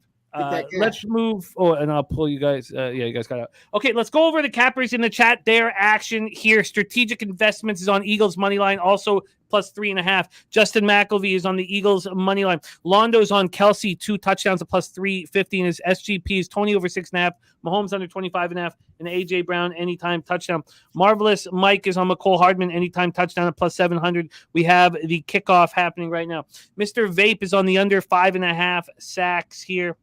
Speaker 1: Let's move. Oh, and I'll pull you guys. You guys got out. Okay, let's go over the cappers in the chat. Their action here. Strategic Investments is on Eagles money line, also +3.5. Justin McElvey is on the Eagles money line. Londo's on Kelsey, 2 touchdowns at +350. And his SGP is Tony over 6.5. Mahomes under 25.5. And AJ Brown anytime touchdown. Marvelous Mike is on McCole Hardman anytime touchdown at +700. We have the kickoff happening right now. Mr. Vape is on the under 5.5 sacks here.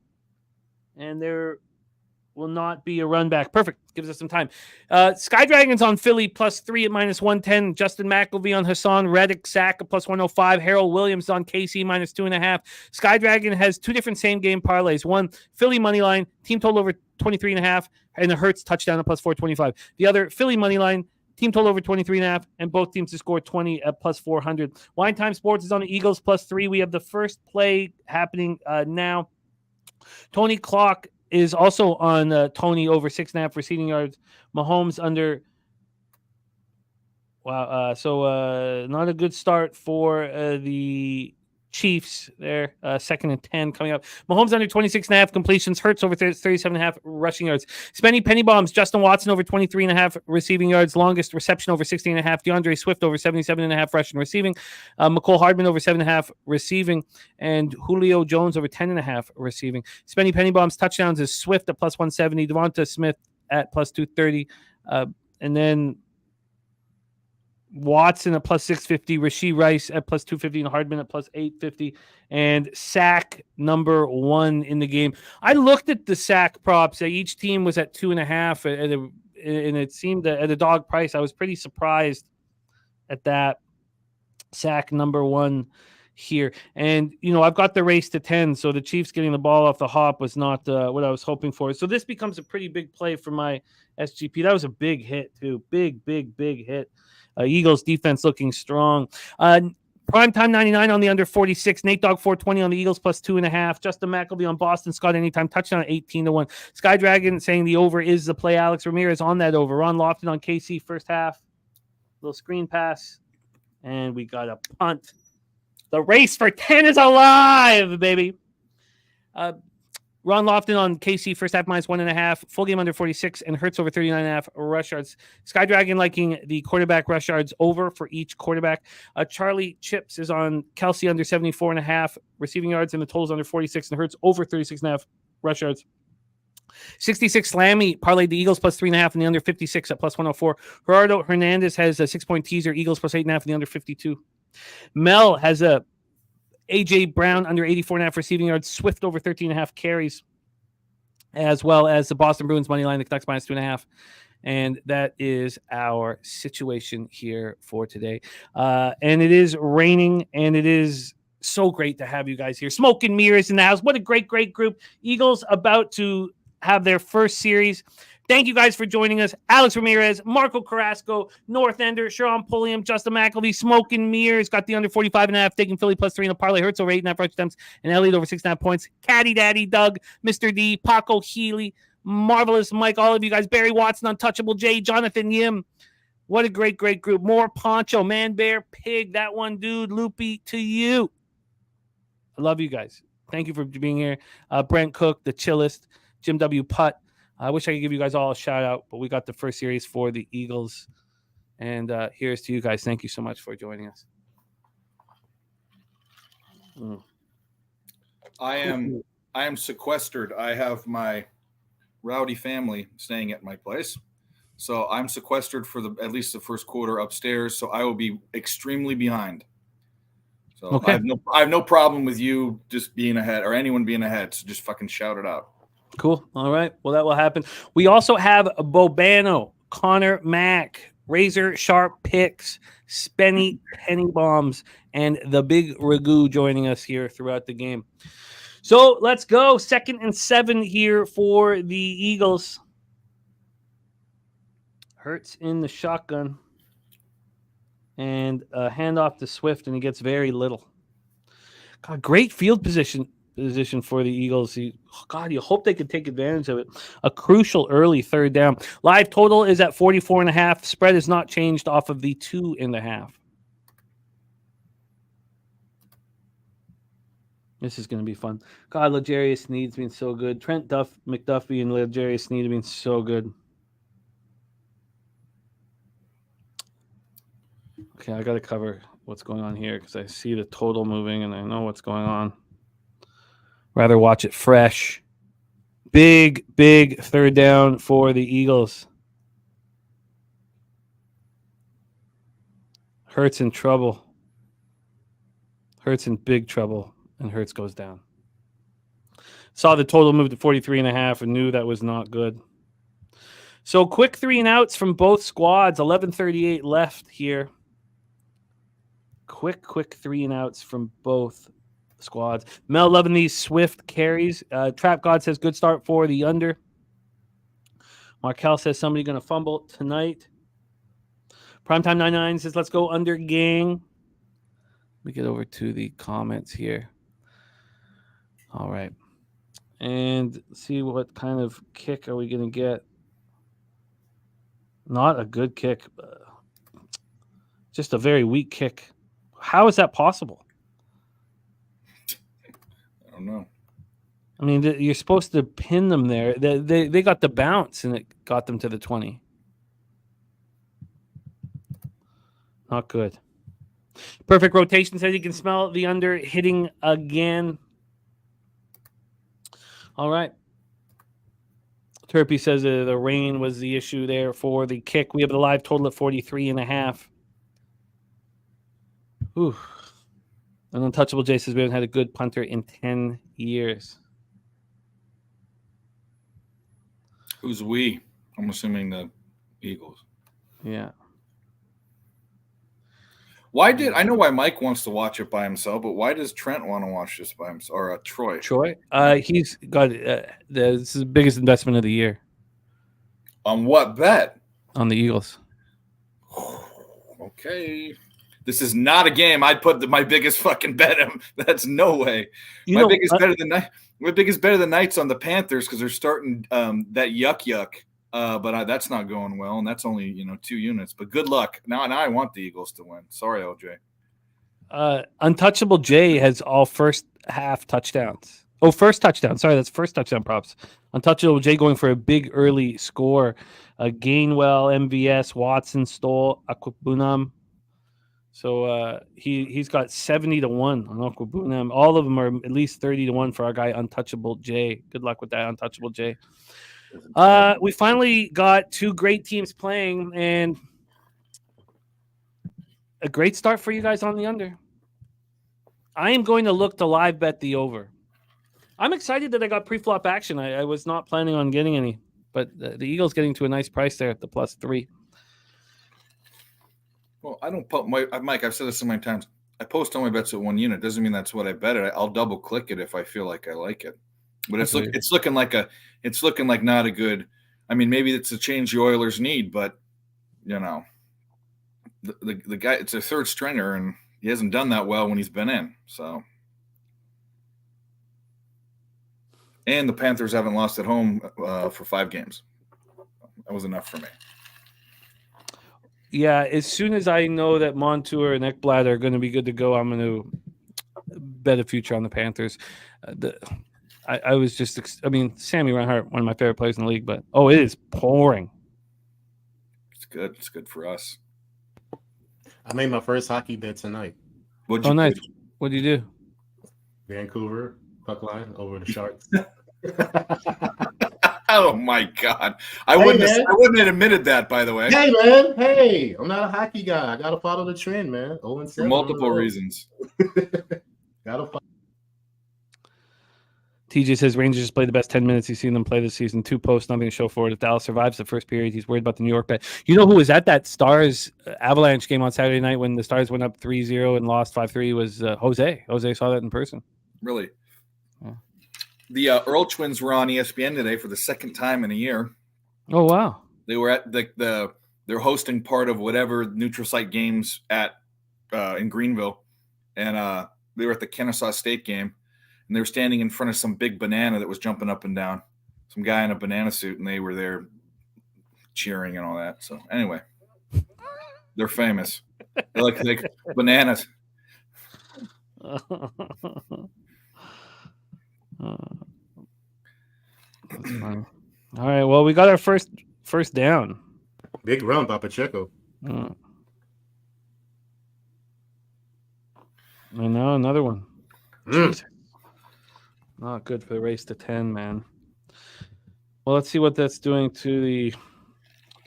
Speaker 1: And there will not be a run back. Perfect. Gives us some time. Sky Dragons on Philly +3 at -110. Justin McElvey on Hassan Reddick sack at +105. Harold Williams on KC -2.5. Sky Dragon has 2 different same game parlays. One, Philly money line, team total over 23.5, and the Hurts touchdown at +425. The other, Philly money line, team total over 23.5, and both teams to score 20 at +400. Wine Time Sports is on the Eagles +3. We have the first play happening now. Tony Clock is also on Tony over 6.5 receiving yards. Mahomes under. Wow. So not a good start for the Chiefs there, 2nd and 10 coming up. Mahomes under 26.5 completions. Hurts over 37.5 rushing yards. Spenny penny bombs. Justin Watson over 23.5 receiving yards. Longest reception over 16.5. DeAndre Swift over 77.5 rushing receiving. McCole Hardman over 7.5 receiving. And Julio Jones over 10.5 receiving. Spenny penny bombs touchdowns is Swift at plus 170. Devonta Smith at plus 230. And then Watson at plus 650, Rashee Rice at plus 250, and Hardman at plus 850, and sack number 1 in the game. I looked at the sack props. Each team was at 2.5, and it seemed that at a dog price. I was pretty surprised at that sack number 1 here. And, I've got the race to 10, so the Chiefs getting the ball off the hop was not what I was hoping for. So this becomes a pretty big play for my SGP. That was a big hit, too. Big hit. Eagles defense looking strong. Primetime 99 on the under 46. Nate Dogg 420 on the Eagles plus 2.5. Justin McElvey on Boston Scott anytime touchdown 18-1. Sky Dragon saying the over is the play. Alex Ramirez on that over. Ron Lofton on KC first half. Little screen pass. And we got a punt. The race for 10 is alive, baby. Ron Lofton on KC first half minus 1.5, full game under 46, and Hurts over 39.5 rush yards. Sky Dragon liking the quarterback rush yards over for each quarterback. Charlie Chips is on Kelsey under 74.5 receiving yards, and the total's under 46, and Hurts over 36.5 rush yards. 66 Slammy parlayed the Eagles plus 3.5 and the under 56 at plus 104. Gerardo Hernandez has a 6-point teaser, Eagles plus 8.5 and the under 52. Mel has a AJ Brown under 84.5 receiving yards, Swift over 13.5 carries, as well as the Boston Bruins money line, the Canucks minus 2.5. And that is our situation here for today. And it is raining, and it is so great to have you guys here. Smoke and Mirrors in the house. What a great group. Eagles about to have their first series. Thank you guys for joining us. Alex Ramirez, Marco Carrasco, North Ender, Sharon Pulliam, Justin McElvey, Smoke and Mirrors got the under 45.5, taking Philly plus 3 in the parlay. Hurts over 8.5 rush attempts, and Elliott over 6.5 points. Caddy Daddy, Doug, Mr. D, Paco Healy, Marvelous Mike, all of you guys. Barry Watson, Untouchable J, Jonathan Yim. What a great group. More Poncho, Man Bear, Pig, that one dude, Loopy, to you. I love you guys. Thank you for being here. Brent Cook, the chillest, Jim W. Putt. I wish I could give you guys all a shout out, but we got the first series for the Eagles. And here's to you guys. Thank you so much for joining us.
Speaker 5: I am sequestered. I have my rowdy family staying at my place. So I'm sequestered for at least the first quarter upstairs. So I will be extremely behind. So okay. I have no problem with you just being ahead or anyone being ahead. So just fucking shout it out.
Speaker 1: Cool. All right. Well, that will happen. We also have Bobano, Connor Mack, Razer Sharp Picks, Spenny Penny Bombs, and the Big Ragu joining us here throughout the game. So let's go. 2nd and 7 here for the Eagles. Hurts in the shotgun. And a handoff to Swift, and he gets very little. God, great field position for the Eagles. You hope they could take advantage of it. A crucial early 3rd down. Live total is at 44.5. Spread is not changed off of the 2.5. This is going to be fun. God, L'Jarius Sneed's been so good. Trent McDuffie and L'Jarius Sneed have been so good. Okay, I got to cover what's going on here because I see the total moving and I know what's going on. Rather watch it fresh. Big 3rd down for the Eagles. Hurts in trouble. Hurts in big trouble, and Hurts goes down. Saw the total move to 43.5 and knew that was not good. So quick 3 and outs from both squads. 11:38 left here. Quick 3 and outs from both squads. Mel loving these Swift carries. Trap God says good start for the under. Markel says somebody going to fumble tonight. Primetime 99 says let's go under gang. Let me get over to the comments here. All right. And see what kind of kick are we going to get. Not a good kick. Just a very weak kick. How is that possible?
Speaker 5: know.
Speaker 1: I mean, you're supposed to pin them there. They got the bounce, and it got them to the 20. Not good. Perfect rotation says you can smell the under hitting again. All right. Turpy says the rain was the issue there for the kick. We have the live total at 43.5. Ooh. And Untouchable Jay says we haven't had a good punter in 10 years.
Speaker 5: Who's we? I'm assuming the Eagles.
Speaker 1: Yeah.
Speaker 5: I know why Mike wants to watch it by himself, but why does Trent want to watch this by himself? Or Troy?
Speaker 1: He's got this is the biggest investment of the year.
Speaker 5: On what bet?
Speaker 1: On the Eagles.
Speaker 5: Okay. This is not a game I'd put my biggest fucking bet in. That's no way. My biggest bet of the night's on the Panthers because they're starting that yuck. But that's not going well, and that's only 2 units. But good luck. Now I want the Eagles to win. Sorry, OJ.
Speaker 1: Untouchable Jay has all first half touchdowns. Oh, first touchdown. Sorry, that's first touchdown props. Untouchable Jay going for a big early score. Gainwell, MVS, Watson, Stoll, Akwabunam. So he's got 70-1 on Akwabunam. All of them are at least 30-1 for our guy Untouchable Jay. Good luck with that, Untouchable Jay. We finally got 2 great teams playing, and a great start for you guys on the under. I am going to look to live bet the over. I'm excited that I got pre-flop action. I was not planning on getting any, but the Eagles getting to a nice price there at the +3.
Speaker 5: Well, I don't put Mike. I've said this so many times. I post all my bets at 1 unit. Doesn't mean that's what I bet it. I'll double click it if I feel like I like it. But it's looking like not a good. I mean, maybe it's a change the Oilers need, but the guy, it's a third stringer, and he hasn't done that well when he's been in. So, and the Panthers haven't lost at home for 5 games. That was enough for me.
Speaker 1: Yeah, as soon as I know that Montour and Ekblad are going to be good to go, I'm going to bet a future on the Panthers. I was just, Sammy Reinhart, one of my favorite players in the league, but it is pouring.
Speaker 5: It's good. It's good for us.
Speaker 4: I made my first hockey bet tonight.
Speaker 1: Nice. What'd you do?
Speaker 4: Vancouver, puck line over the Sharks.
Speaker 5: Oh my God! I wouldn't have admitted that. By the way,
Speaker 4: hey man, hey, I'm not a hockey guy. I gotta follow the trend, man. 0-7
Speaker 5: for multiple reasons.
Speaker 4: Gotta follow.
Speaker 1: TJ says Rangers just played the best 10 minutes he's seen them play this season. 2 posts, nothing to show for it. If Dallas survives the first period, he's worried about the New York bet. You know who was at that Stars Avalanche game on Saturday night when the Stars went up 3-0 and lost 5-3 was Jose. Jose saw that in person.
Speaker 5: Really?
Speaker 1: Yeah.
Speaker 5: The Earl Twins were on ESPN today for the second time in a year.
Speaker 1: Oh, wow.
Speaker 5: They were at they're hosting part of whatever neutral site games at in Greenville, and they were at the Kennesaw State game, and they were standing in front of some big banana that was jumping up and down, some guy in a banana suit, and they were there cheering and all that. So anyway, they're famous. They're like bananas.
Speaker 1: That's funny. All right. Well, we got our first down.
Speaker 4: Big run by Pacheco.
Speaker 1: And now another one. Jesus. Not good for the race to 10, man. Well, let's see what that's doing to the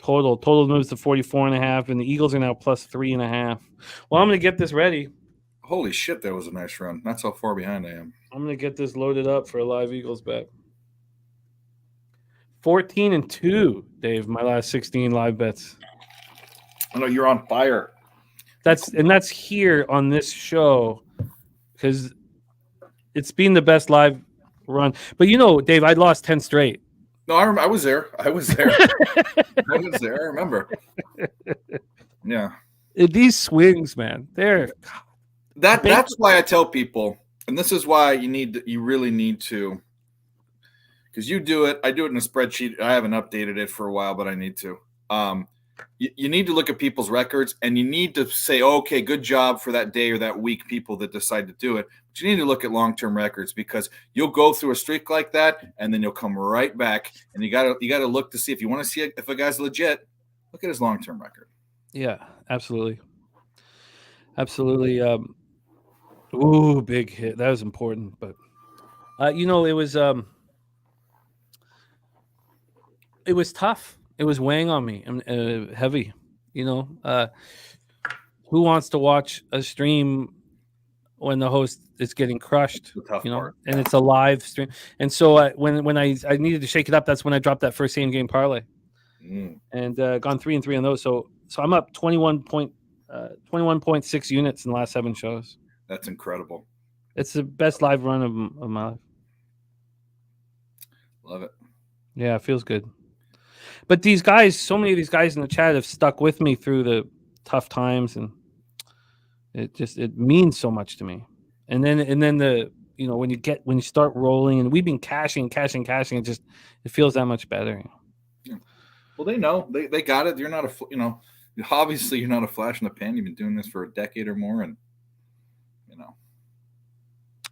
Speaker 1: total. Total moves to 44.5, and the Eagles are now +3.5. Well, I'm going to get this ready.
Speaker 5: Holy shit, that was a nice run. That's how far behind I am.
Speaker 1: I'm going to get this loaded up for a live Eagles bet. 14-2, Dave, my last 16 live bets.
Speaker 5: I know you're on fire.
Speaker 1: That's here on this show because it's been the best live run. But Dave, I lost 10 straight.
Speaker 5: No, I was there. I was there. I remember. Yeah.
Speaker 1: These swings, man,
Speaker 5: that's why I tell people, and this is why you really need to, because you do it. I do it in a spreadsheet. I haven't updated it for a while, but I need to. you need to look at people's records, and you need to say, okay, good job for that day or that week, people that decide to do it. But you need to look at long-term records, because you'll go through a streak like that, and then you'll come right back, and you gotta look to see if you want to see if a guy's legit. Look at his long-term record.
Speaker 1: Yeah, absolutely. Absolutely. Ooh, big hit. That was important. But it was tough. It was weighing on me and heavy. Who wants to watch a stream when the host is getting crushed?
Speaker 5: The tough part.
Speaker 1: And it's a live stream. And so when I needed to shake it up, that's when I dropped that first same game parlay, and gone 3-3 on those. So I'm up 21.6 units in the last 7 shows.
Speaker 5: That's incredible.
Speaker 1: It's the best live run of my life.
Speaker 5: Love it.
Speaker 1: Yeah, it feels good. But these guys, so many of these guys in the chat have stuck with me through the tough times, and it means so much to me. And then when you start rolling, and we've been cashing, it feels that much better.
Speaker 5: Yeah. Well, they know they got it. You're not obviously you're not a flash in the pan. You've been doing this for a decade or more, and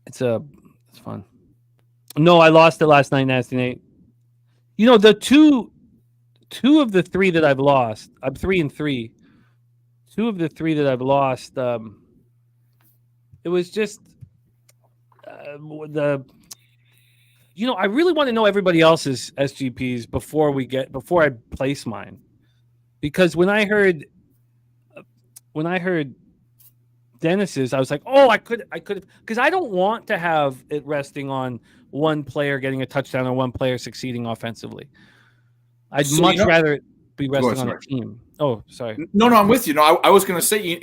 Speaker 1: it's fun. No, I lost it last night, Nasty Nate. The two of the 3 that I've lost, I'm 3-3. 2 of the 3 that I've lost, it was just I really want to know everybody else's SGPs before I place mine, because when I heard Dennis's, I was like, oh, I could have, because I don't want to have it resting on one player getting a touchdown or one player succeeding offensively. I'd much rather it be resting on a team. Oh, sorry.
Speaker 5: No, I'm with you. No, I was going to say,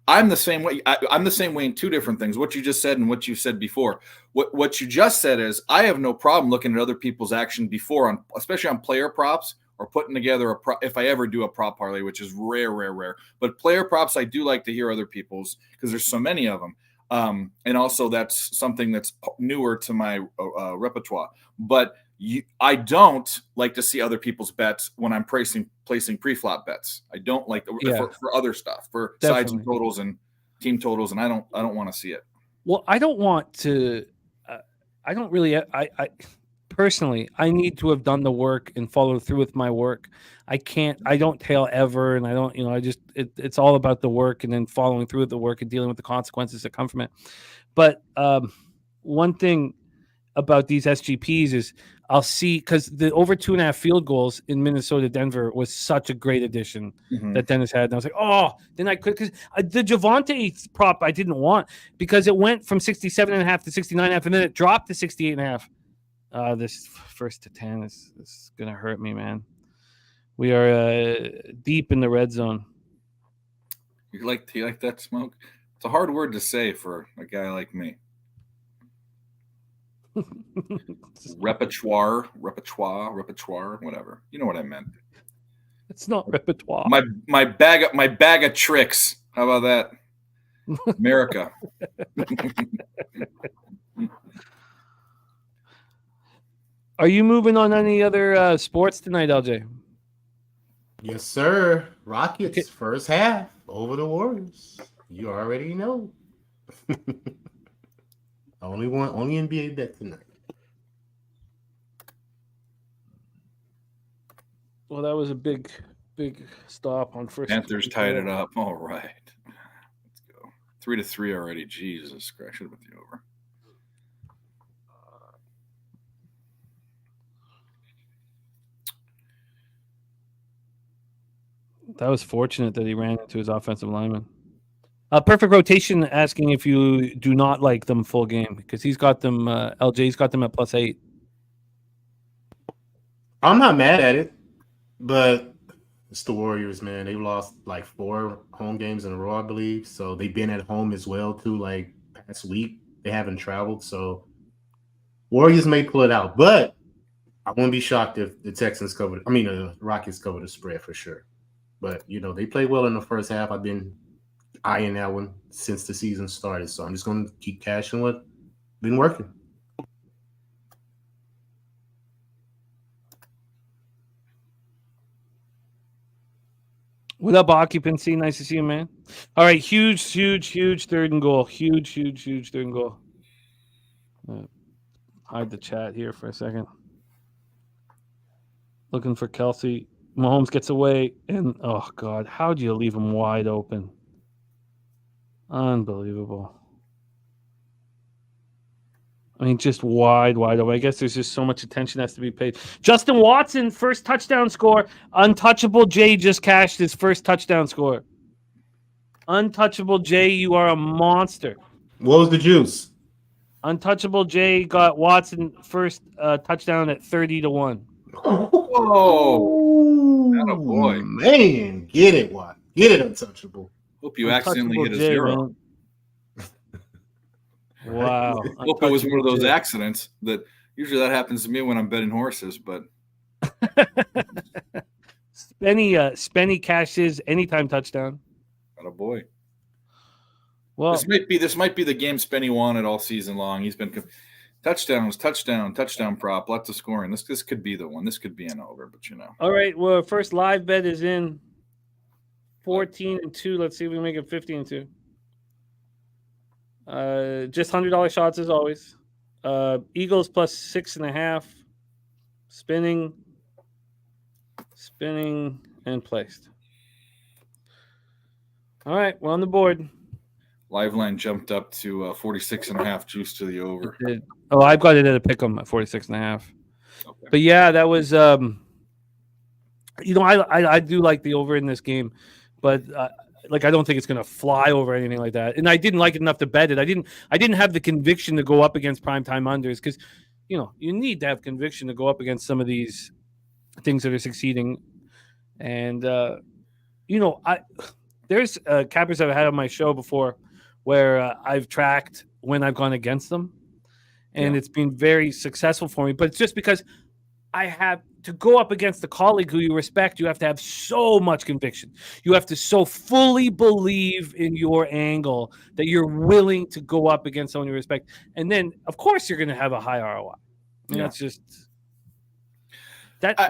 Speaker 5: I'm the same way. I'm the same way in 2 different things, what you just said and what you said before. What you just said is I have no problem looking at other people's action before, especially on player props, or putting together if I ever do a prop parlay, which is rare. But player props, I do like to hear other people's, because there's so many of them. And also that's something that's newer to my repertoire. But I don't like to see other people's bets when I'm placing pre-flop bets. I don't like for other stuff, for sides and totals and team totals, and I don't want to see it.
Speaker 1: Well, I don't want to. I don't really. I personally, I need to have done the work and followed through with my work. I don't tail ever, and I don't. It's all about the work and then following through with the work and dealing with the consequences that come from it. But one thing about these SGPs is I'll see, because the over 2.5 field goals in Minnesota, Denver was such a great addition that Dennis had. And I was like, oh, then I could, because the Javonte prop I didn't want, because it went from 67.5 to 69.5, and then it dropped to 68.5. This 1st to 10 is going to hurt me, man. We are deep in the red zone.
Speaker 5: You like that, Smoke? It's a hard word to say for a guy like me. repertoire, whatever. You know what I meant.
Speaker 1: It's not repertoire.
Speaker 5: My bag of tricks. How about that? America.
Speaker 1: Are you moving on any other sports tonight, LJ?
Speaker 4: Yes, sir. Rockets first half over the Warriors. You already know. Only NBA bet tonight.
Speaker 1: Well, that was a big stop on first.
Speaker 5: Panthers tied it up. All right. Let's go. 3-3 already. Jesus Christ. Should have been the over.
Speaker 1: That was fortunate that he ran into his offensive lineman. Perfect rotation, asking if you do not like them full game, because he's got them. LJ's got them at +8.
Speaker 4: I'm not mad at it, but it's the Warriors, man. They lost like 4 home games in a row, I believe. So they've been at home as well too. Like past week, they haven't traveled. So Warriors may pull it out, but I wouldn't be shocked if the Rockets cover the spread for sure. But they played well in the first half. I've been eyeing that one since the season started. So I'm just going to keep cashing what been working.
Speaker 1: What up, occupancy? Nice to see you, man. All right, huge third and goal. Huge third and goal. Hide the chat here for a second. Looking for Kelsey. Mahomes gets away, and oh god, how do you leave him wide open? Unbelievable. I mean, just wide open. I guess there's just so much attention has to be paid. Justin Watson, first touchdown score. Untouchable Jay just cashed his first touchdown score. Untouchable Jay, you are a monster.
Speaker 4: What was the juice?
Speaker 1: Untouchable Jay got Watson first touchdown at 30-1.
Speaker 5: Whoa. Attaboy.
Speaker 4: Man, get it, Watt. Get it, Untouchable.
Speaker 5: Hope you accidentally hit a
Speaker 1: Jay,
Speaker 5: zero.
Speaker 1: man. Wow.
Speaker 5: Hope it was one of those accidents that usually that happens to me when I'm betting horses, but
Speaker 1: Spenny cashes anytime touchdown.
Speaker 5: attaboy.
Speaker 1: Well,
Speaker 5: This might be the game Spenny wanted all season long. He's been touchdown prop, lots of scoring. This could be the one. This could be an over, but
Speaker 1: all right. Well, first live bet is in 14-2. Let's see if we can make it 15-2. Just $100 shots as always. Eagles plus 6.5. Spinning, and placed. All right, we're on the board.
Speaker 5: Live line jumped up to 46.5 juice to the over.
Speaker 1: Oh, I've got it at a pick'em at 46.5.
Speaker 5: Okay.
Speaker 1: But yeah, that was I do like the over in this game, but I don't think it's going to fly over or anything like that. And I didn't like it enough to bet it. I didn't have the conviction to go up against primetime unders because, you need to have conviction to go up against some of these things that are succeeding. And, there's cappers I've had on my show before where I've tracked when I've gone against them. And it's been very successful for me. But it's just because I have to go up against a colleague who you respect. You have to have so much conviction. You have to so fully believe in your angle that you're willing to go up against someone you respect. And then, of course, you're going to have a high ROI. That's just that.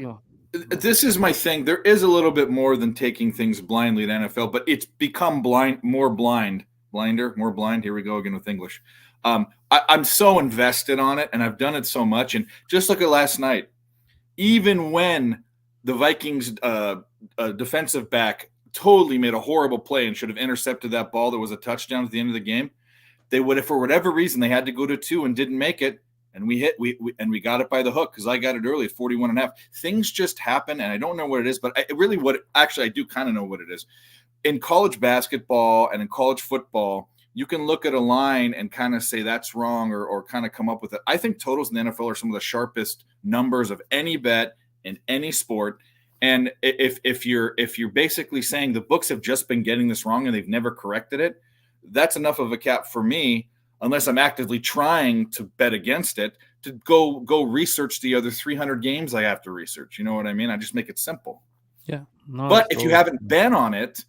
Speaker 5: This is my thing. There is a little bit more than taking things blindly in NFL, but it's become more blind. Here we go again with English. I'm so invested on it, and I've done it so much. And just look at last night. Even when the Vikings defensive back totally made a horrible play and should have intercepted that ball that was a touchdown at the end of the game, they would have, for whatever reason, they had to go to 2 and didn't make it. And we got it by the hook because I got it early at 41.5. Things just happen, and I don't know what it is, but I do kind of know what it is. In college basketball and in college football, you can look at a line and kind of say that's wrong or kind of come up with it. I think totals in the NFL are some of the sharpest numbers of any bet in any sport. And if you're basically saying the books have just been getting this wrong and they've never corrected it, that's enough of a cap for me, unless I'm actively trying to bet against it, to go research the other 300 games I have to research. You know what I mean? I just make it simple.
Speaker 1: Yeah. No,
Speaker 5: but if you haven't been on it,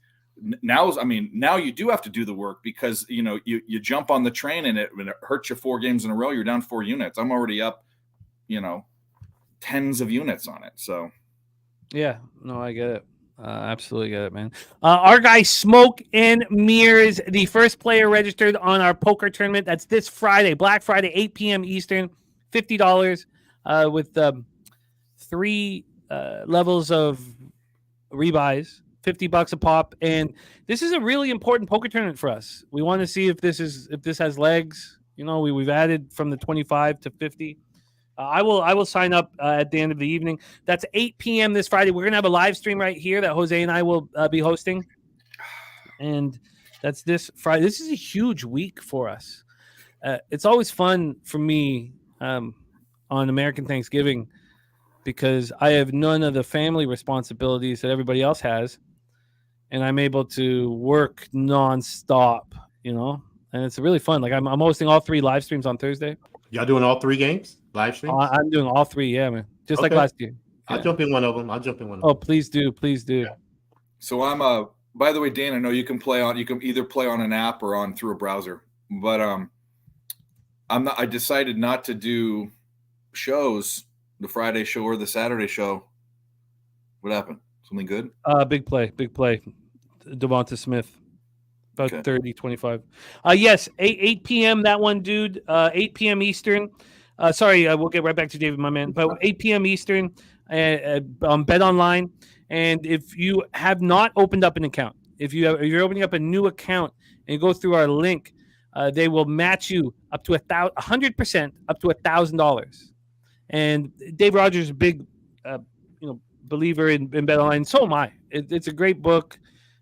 Speaker 5: now you do have to do the work because, you jump on the train and it hurts you 4 games in a row. You're down 4 units. I'm already up, tens of units on it. So. Yeah,
Speaker 1: no, I get it. Absolutely get it, man. Our guy Smoke and Mirrors, the first player registered on our poker tournament. That's this Friday, Black Friday, 8 p.m. Eastern, $50 with 3 levels of rebuys, $50 a pop. And this is a really important poker tournament for us. We want to see if this has legs. We've added from the 25 to 50. I will sign up at the end of the evening. That's 8 p.m. this Friday. We're going to have a live stream right here that Jose and I will be hosting. And that's this Friday. This is a huge week for us. It's always fun for me on American Thanksgiving because I have none of the family responsibilities that everybody else has. And I'm able to work nonstop, and it's really fun. Like I'm hosting all 3 live streams on Thursday.
Speaker 4: Y'all doing all 3 games? Live streams?
Speaker 1: I'm doing all 3, yeah, man. Just like last year. Yeah.
Speaker 4: I'll jump in one of them.
Speaker 1: Oh, please do. Yeah.
Speaker 5: So I'm by the way, Dan, I know you can either play on an app or through a browser. But I decided not to do shows, the Friday show or the Saturday show. What happened? Something good?
Speaker 1: Big play. Devonta Smith. About
Speaker 5: Okay.
Speaker 1: 30, 25. Yes, 8 p.m. that one, dude. 8 p.m. Eastern. Sorry, we'll get right back to David, my man. But 8 p.m. Eastern on Bet Online. And if you have not opened up an account, if you're opening up a new account and you go through our link, they will match you up to 100% up to $1,000. And Dave Rogers is a big, believer in Bet Online. So am I. It's a great book.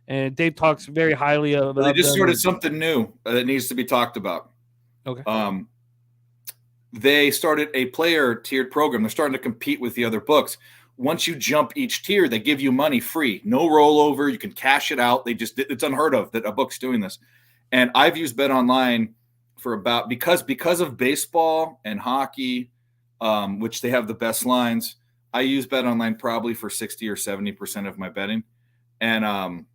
Speaker 1: And Dave talks very highly of.
Speaker 5: They just started something new that needs to be talked about.
Speaker 1: Okay.
Speaker 5: They started a player tiered program. They're starting to compete with the other books. Once you jump each tier, they give you money free, no rollover. You can cash it out. It's unheard of that a book's doing this. And I've used Bet Online for about because of baseball and hockey, which they have the best lines. I use Bet Online probably for 60 or 70% of my betting, and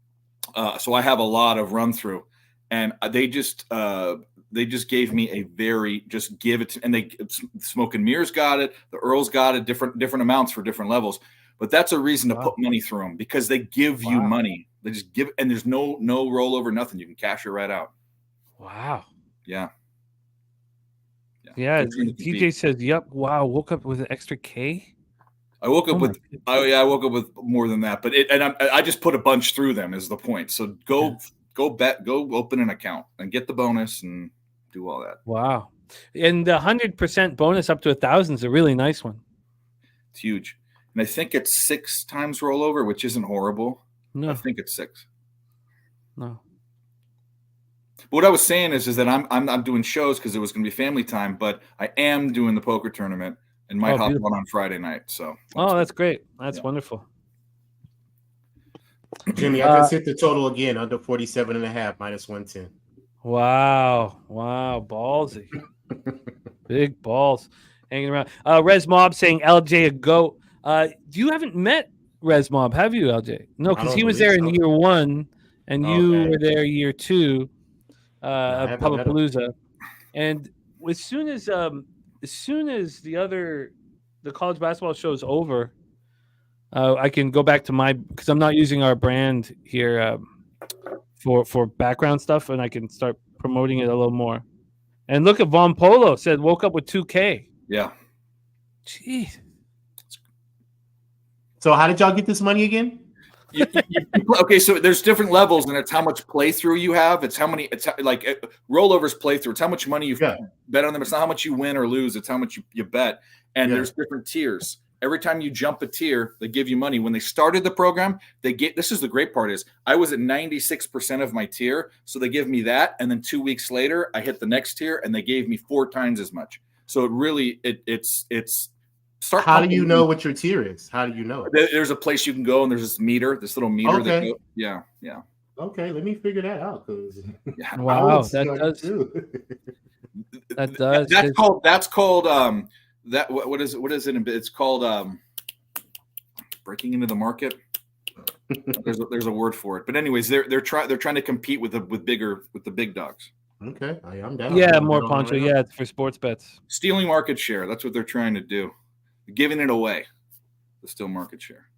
Speaker 5: so I have a lot of run through, and they just gave me a very just give it to, and they Smoke and Mirrors got it, the Earls got it, different amounts for different levels, but that's a reason to put money through them because they give you money. They just give, and there's no rollover, nothing. You can cash it right out.
Speaker 1: Wow.
Speaker 5: Yeah.
Speaker 1: TJ says, "Yep, wow, woke up with an extra K."
Speaker 5: I woke up I woke up with more than that, but I just put a bunch through them is the point. So go bet, go open an account and get the bonus and do all that.
Speaker 1: Wow. And the 100% bonus up to 1,000 is a really nice one.
Speaker 5: It's huge. And I think it's 6 times rollover, which isn't horrible.
Speaker 1: No.
Speaker 5: I think it's 6.
Speaker 1: No.
Speaker 5: But what I was saying is that I'm doing shows because it was going to be family time, but I am doing the poker tournament and might hop on Friday night. So
Speaker 1: that's great. That's wonderful.
Speaker 4: Jimmy, I just hit the total again under 47.5 minus 110.
Speaker 1: Wow. Ballsy. Big balls hanging around. Res Mob saying LJ a goat. You haven't met Res Mob, have you, LJ? No, because he was there in year 1 and you were there year 2 of Pubapalooza. And as soon as the college basketball show is over, I can go back to because I'm not using our brand here for background stuff, and I can start promoting it a little more. And look at Von Polo said woke up with 2K.
Speaker 5: Yeah.
Speaker 1: Jeez.
Speaker 4: So how did y'all get this money again?
Speaker 5: Okay, so there's different levels, and it's how much playthrough you have. It's like rollovers playthrough. It's how much money you bet on them. It's not how much you win or lose. It's how much you bet. And there's different tiers. Every time you jump a tier, they give you money. When they started the program, this is the great part is I was at 96% of my tier, so they give me that, and then 2 weeks later, I hit the next tier, and they gave me 4 times as much. So it really it's.
Speaker 4: How do you know what your tier is? How do you know?
Speaker 5: There's a place you can go, and there's this little meter.
Speaker 4: Okay.
Speaker 5: Yeah.
Speaker 4: Okay, let me figure that out.
Speaker 1: Wow, that does. That does.
Speaker 5: That's called. What is it? It's called breaking into the market. There's a word for it, but anyways, they're trying to compete with the big dogs.
Speaker 4: Okay, I'm down.
Speaker 1: Yeah, more Poncho. Yeah, it's for sports bets.
Speaker 5: Stealing market share. That's what they're trying to do. Giving it away. To steal market share.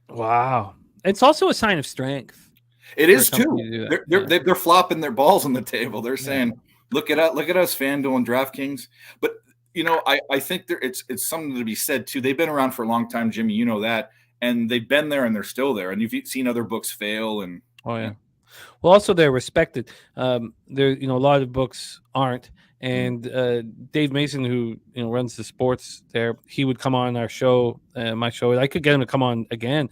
Speaker 1: Wow, it's also a sign of strength.
Speaker 5: It is too. They're flopping their balls on the table. They're saying, "Look at us, FanDuel and DraftKings." But I think it's something to be said too. They've been around for a long time, Jimmy. You know that, and they've been there and they're still there. And you've seen other books fail. And
Speaker 1: well, also they're respected. A lot of books aren't. And Dave Mason, who runs the sports there, he would come on our show, my show. I could get him to come on again,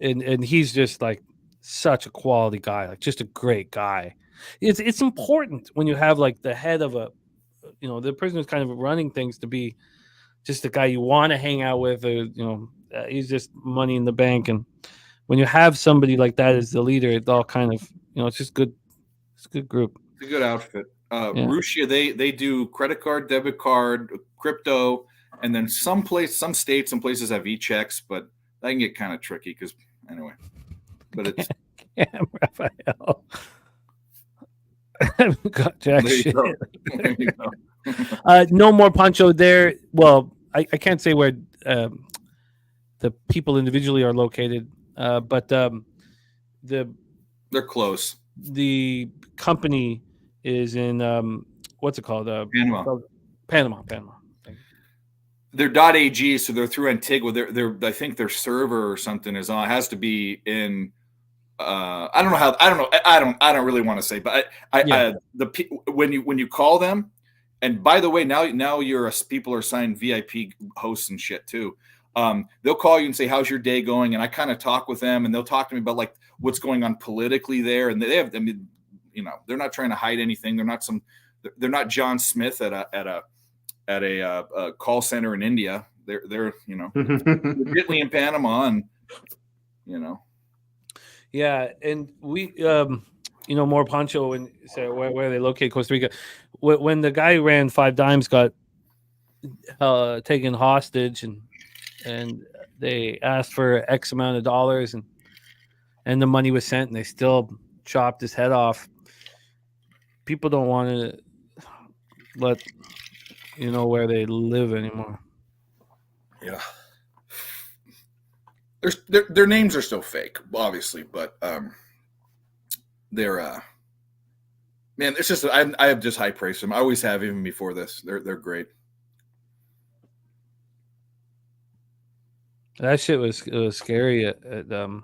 Speaker 1: and he's just like such a quality guy, like just a great guy. It's important when you have like the head of the person who's kind of running things to be just the guy you want to hang out with. He's just money in the bank, and when you have somebody like that as the leader, it all kind of it's just good. It's a good group.
Speaker 5: It's a good outfit. Russia, they do credit card, debit card, crypto, and then some states, some places have e-checks, but that can get kind of tricky because anyway. But it's
Speaker 1: Raphael. Got jack shit.
Speaker 5: There you go.
Speaker 1: No more Poncho there. Well, I can't say where the people individually are located, but
Speaker 5: They're close.
Speaker 1: the company is in what's it called?
Speaker 5: Panama.
Speaker 1: Panama.
Speaker 5: They're .ag, so they're through Antigua. They're I think their server or something is on. It has to be in. I don't know how. I don't know. I don't really want to say, but when you call them, and by the way, now people are assigned VIP hosts and shit too. They'll call you and say, "How's your day going?" And I kind of talk with them, and they'll talk to me about like what's going on politically there. And they have, I mean, you know, they're not trying to hide anything. They're not John Smith at a call center in India. They're you know, legitimately in Panama, and you know.
Speaker 1: Yeah, and we, more Pancho and say where they locate Costa Rica. When the guy who ran Five Dimes got taken hostage, and they asked for X amount of dollars, and the money was sent, and they still chopped his head off. People don't want to let where they live anymore.
Speaker 5: Yeah. Their names are still fake, obviously, but they're man. It's just I have just high praise them. I always have, even before this. They're great.
Speaker 1: That shit was scary at because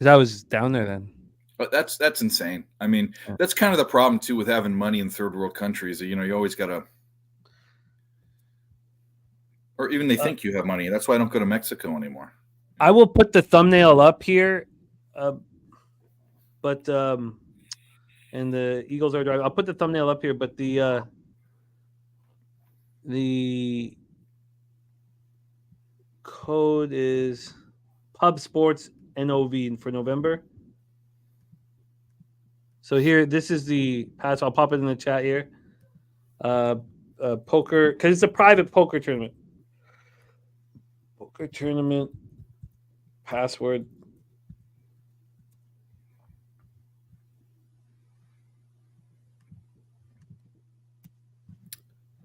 Speaker 1: I was down there then.
Speaker 5: But that's insane. I mean, that's kind of the problem too with having money in third world countries. You know, you always gotta, or even they think you have money. That's why I don't go to Mexico anymore.
Speaker 1: I will put the thumbnail up here, but and the Eagles are driving. I'll put the thumbnail up here, but the code is Pub Sports NOV for November. So here, this is the pass. I'll pop it in the chat here. Poker, because it's a private poker tournament. Poker tournament. Password.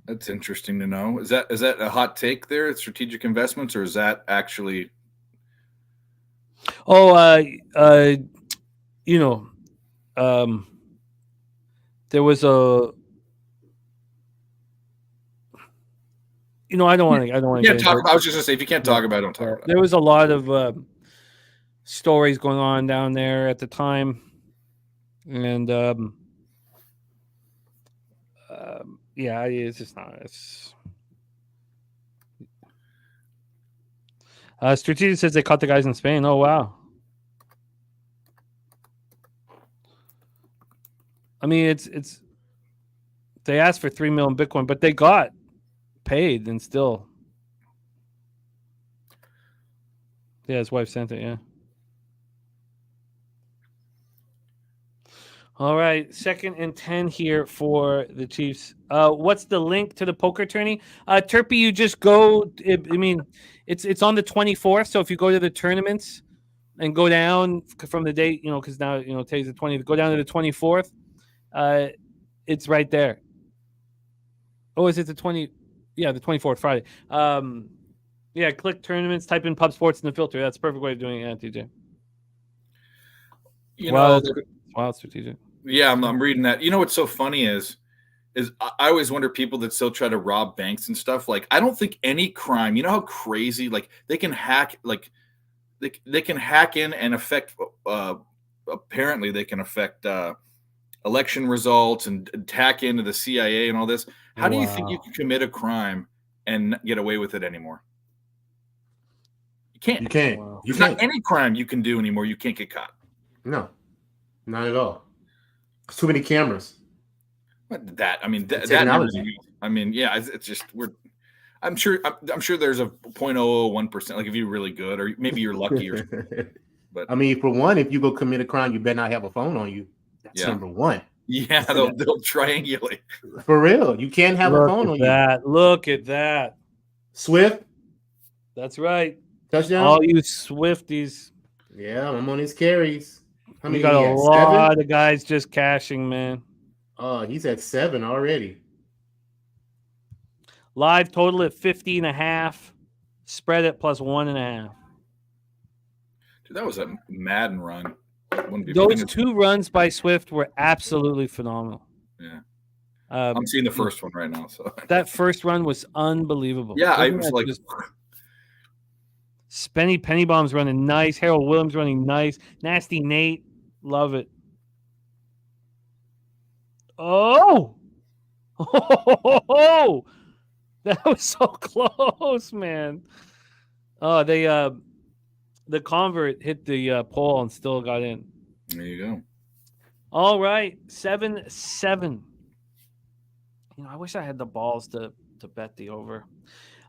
Speaker 5: That's interesting to know. Is that a hot take there? Strategic investments, or is that actually?
Speaker 1: Oh, there was a. I don't want to.
Speaker 5: You can't talk about. I was just gonna say, if you can't talk about it, don't talk about it.
Speaker 1: There was a lot of stories going on down there at the time, and yeah, it's just not. It's Strategic says they caught the guys in Spain. Oh wow! I mean, it's they asked for 3 million Bitcoin, but they got paid and still. Yeah, his wife sent it. Yeah. All right, 2nd and 10 here for the Chiefs. What's the link to the poker tourney? Turpy, you just go. I mean, it's on the 24th. So if you go to the tournaments and go down from the date, because now today's the 20th. Go down to the 24th. It's right there. Oh, is it the 20? Yeah, the 24th, Friday. Yeah, click tournaments, type in Pub Sports in the filter. That's a perfect way of doing it, TJ. Wow, strategic.
Speaker 5: Yeah, I'm reading that. You know what's so funny is I always wonder people that still try to rob banks and stuff. Like, I don't think any crime. You know how crazy they can hack, they can hack in and affect. Apparently, they can affect election results and hack into the CIA and all this. How do you think you can commit a crime and get away with it anymore? You can't.
Speaker 4: You can't.
Speaker 1: Wow.
Speaker 4: You
Speaker 5: There's
Speaker 4: can't.
Speaker 5: not any crime you can do anymore. You can't get caught.
Speaker 4: No, not at all. There's too many cameras.
Speaker 5: What that? I mean,
Speaker 4: technology.
Speaker 5: I mean, yeah, it's just I'm sure there's a 0.001%. Like if you're really good, or maybe you're lucky, or something. But
Speaker 4: I mean, for one, if you go commit a crime, you better not have a phone on you. That's number one.
Speaker 5: Yeah, they'll triangulate.
Speaker 4: For real, you can't have a phone on you.
Speaker 1: Look at that.
Speaker 4: Swift.
Speaker 1: That's right.
Speaker 4: Touchdown.
Speaker 1: All you Swifties.
Speaker 4: Yeah, I'm on his carries. How many?
Speaker 1: We got a lot of guys just cashing, man.
Speaker 4: Oh, he's at 7 already.
Speaker 1: Live total at 50.5. Spread at +1.5.
Speaker 5: Dude, that was a Madden run. Wouldn't be
Speaker 1: Those
Speaker 5: funny.
Speaker 1: 2 runs by Swift were absolutely phenomenal.
Speaker 5: Yeah.
Speaker 1: Um,
Speaker 5: I'm seeing the first one right now. So
Speaker 1: that first run was unbelievable.
Speaker 5: yeah, I
Speaker 1: Wasn't
Speaker 5: was
Speaker 1: that
Speaker 5: like,
Speaker 1: just- Spenny Pennybaum's running nice. Harold Williams running nice. Nasty Nate, love it. Oh, oh, that was so close, man. Oh, they the convert hit the pole and still got in.
Speaker 5: there you go.
Speaker 1: All right, 7-7. You know, I wish I had the balls to bet the over.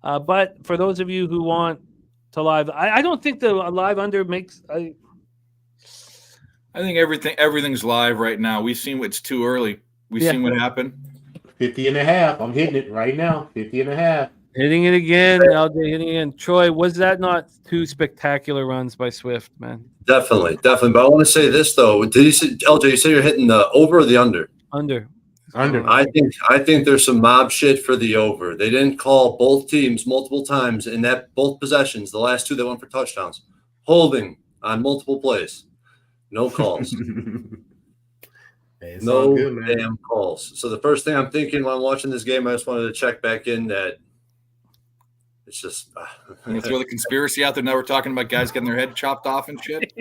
Speaker 1: But for those of you who want to live, I don't think the live under makes.
Speaker 5: I think everything's live right now. We've seen it's too early. We've seen what happened.
Speaker 4: 50.5. I'm hitting it right now. 50.5.
Speaker 1: Hitting it again. LJ hitting it again. Troy, was that not 2 spectacular runs by Swift, man?
Speaker 2: Definitely. But I want to say this though. Did you say, LJ? You say you're hitting the over or the under?
Speaker 1: Under.
Speaker 2: I think there's some mob shit for the over. They didn't call both teams multiple times in that both possessions. The last 2 they went for touchdowns, holding on multiple plays, no calls.
Speaker 4: It's all
Speaker 2: No
Speaker 4: good, man.
Speaker 2: damn calls. So the first thing I'm thinking when I'm watching this game, I just wanted to check back in that it's just
Speaker 5: You throw the conspiracy out there. Now we're talking about guys getting their head chopped off and shit.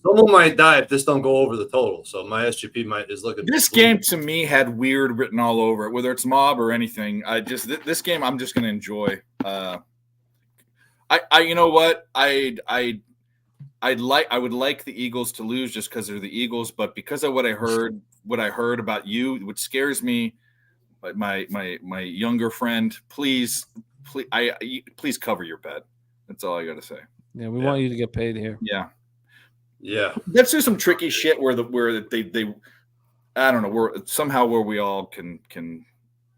Speaker 2: someone might die if this don't go over the total. So my SGP is looking.
Speaker 5: This game to me had weird written all over it, whether it's mob or anything. This game I'm just going to enjoy. You know what? I would like the Eagles to lose just because they're the Eagles, but because of what I heard about you, which scares me. My younger friend, please cover your bet. That's all I got to say.
Speaker 1: Yeah, we want you to get paid here.
Speaker 2: Yeah.
Speaker 5: Let's do some tricky shit where they I don't know, where we all can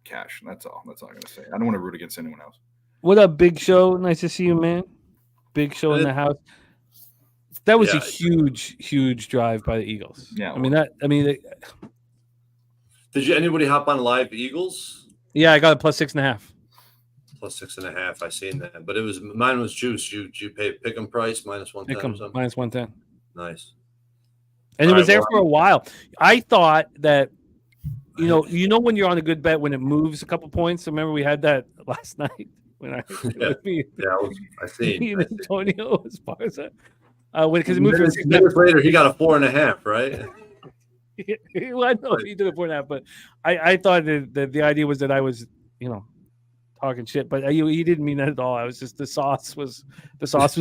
Speaker 5: cash. That's all. That's all I'm gonna say. I don't want to root against anyone else.
Speaker 1: What up, Big Show? Nice to see you, man. Big Show in the house. That was a huge drive by the Eagles.
Speaker 5: Yeah.
Speaker 2: Did anybody hop on live Eagles?
Speaker 1: Yeah, I got a +6.5.
Speaker 2: +6.5. I seen that, but mine was juice. You pay pick 'em price -110
Speaker 1: Pick 'em,
Speaker 2: or something.
Speaker 1: -110.
Speaker 2: Nice.
Speaker 1: And
Speaker 2: All
Speaker 1: it was
Speaker 2: right,
Speaker 1: there
Speaker 2: well,
Speaker 1: for a while. I thought that, you know when you're on a good bet when it moves a couple points. Remember we had that last night when I
Speaker 2: I seen.
Speaker 1: Antonio Esparza. Because it moved
Speaker 2: Minutes,
Speaker 1: from
Speaker 2: minutes later, he got a 4.5, right?
Speaker 1: well, I know he did it for that, but I thought that the idea was that I was, talking shit, but he didn't mean that at all. I was just the sauce was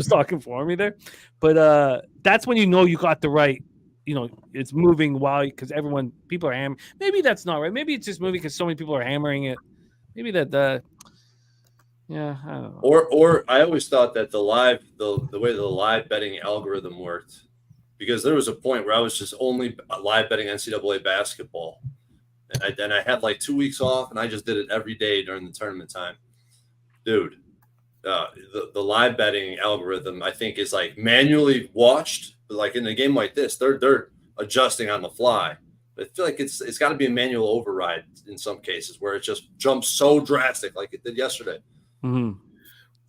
Speaker 1: talking for me there. But that's when you got the right. It's moving because people are hammering. Maybe that's not right. Maybe it's just moving because so many people are hammering it. Maybe that. Yeah, I don't know.
Speaker 2: Or I always thought that the way the live betting algorithm worked. Because there was a point where I was just only live betting NCAA basketball. And I had like 2 weeks off, and I just did it every day during the tournament time. Dude, the live betting algorithm, I think, is like manually watched. But like in a game like this, they're adjusting on the fly. I feel like it's got to be a manual override in some cases where it just jumps so drastic like it did yesterday.
Speaker 1: Mm-hmm.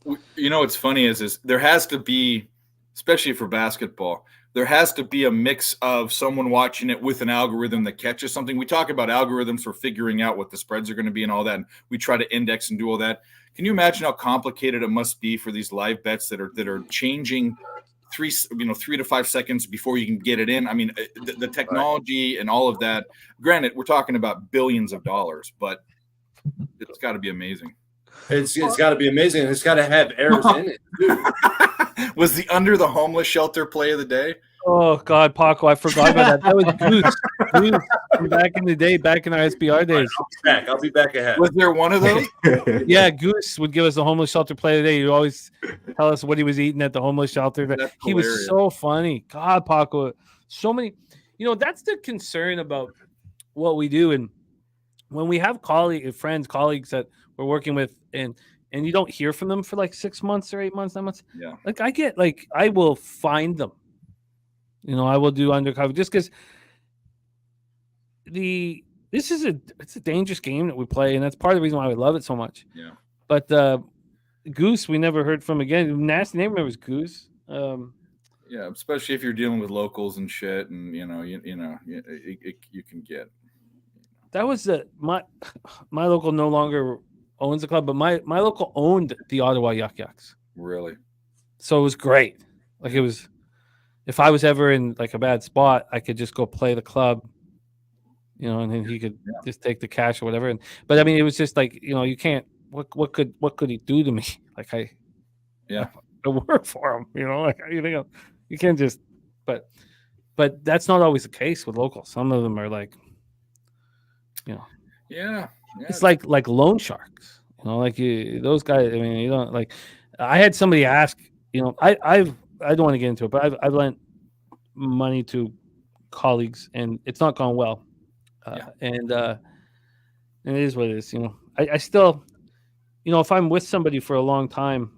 Speaker 5: What's funny is there has to be, especially for basketball, there has to be a mix of someone watching it with an algorithm that catches something. We talk about algorithms for figuring out what the spreads are going to be and all that, and we try to index and do all that. Can you imagine how complicated it must be for these live bets that are changing 3 to 5 seconds before you can get it in? I mean, the technology and all of that. Granted, we're talking about billions of dollars, but it's got to be amazing.
Speaker 2: It's got to be amazing. And it's got to have errors in it, too.
Speaker 5: Was the under the homeless shelter play of the day?
Speaker 1: Oh God, Paco, I forgot about that. That was Goose from back in the day, back in our SBR days.
Speaker 2: I'll be back ahead.
Speaker 5: Was there one of those?
Speaker 1: Yeah, Goose would give us the homeless shelter play of the day. He'd always tell us what he was eating at the homeless shelter. He was so funny. God, Paco, so many. That's the concern about what we do, and when we have colleagues that we're working with, and you don't hear from them for like 6 months or 8 months, 9 months.
Speaker 5: Yeah.
Speaker 1: I will find them. I will do undercover just because it's a dangerous game that we play, and that's part of the reason why we love it so much.
Speaker 5: Yeah.
Speaker 1: But Goose, we never heard from again. Nasty name remembers Goose.
Speaker 5: Yeah, especially if you're dealing with locals and shit, and you can get.
Speaker 1: That was my local no longer owns the club, but my local owned the Ottawa Yuck Yucks.
Speaker 5: Really?
Speaker 1: So it was great. Like it was, if I was ever in like a bad spot, I could just go play the club, and then he could just take the cash or whatever. But I mean, it was just like, you can't. What could he do to me? Like I work for him. Like you can't just. But that's not always the case with locals. Some of them are like,
Speaker 5: Yeah.
Speaker 1: It's like loan sharks. Like those guys. I mean, you don't like. I had somebody ask. I don't want to get into it, but I've lent money to colleagues, and it's not gone well. And it is what it is. I still, if I'm with somebody for a long time,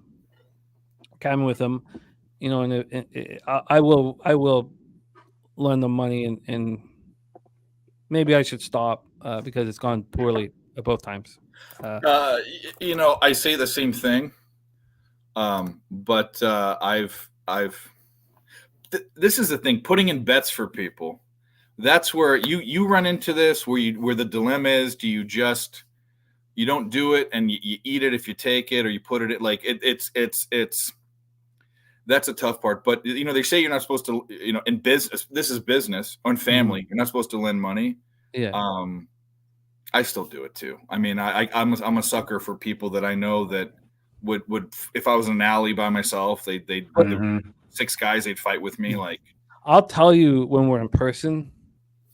Speaker 1: camming with them, and I will lend them money, and maybe I should stop because it's gone poorly at both times.
Speaker 5: I say the same thing, but this is the thing, putting in bets for people. That's where you run into this, where the dilemma is: do you just you don't do it and you eat it if you take it, or you put it like it's that's a tough part. But they say you're not supposed to, in business, this is business, on family, you're not supposed to lend money.
Speaker 1: Yeah.
Speaker 5: I still do it too. I mean, I'm a sucker for people that I know that would if I was in an alley by myself, they'd 6 guys, they'd fight with me. Like,
Speaker 1: I'll tell you when we're in person,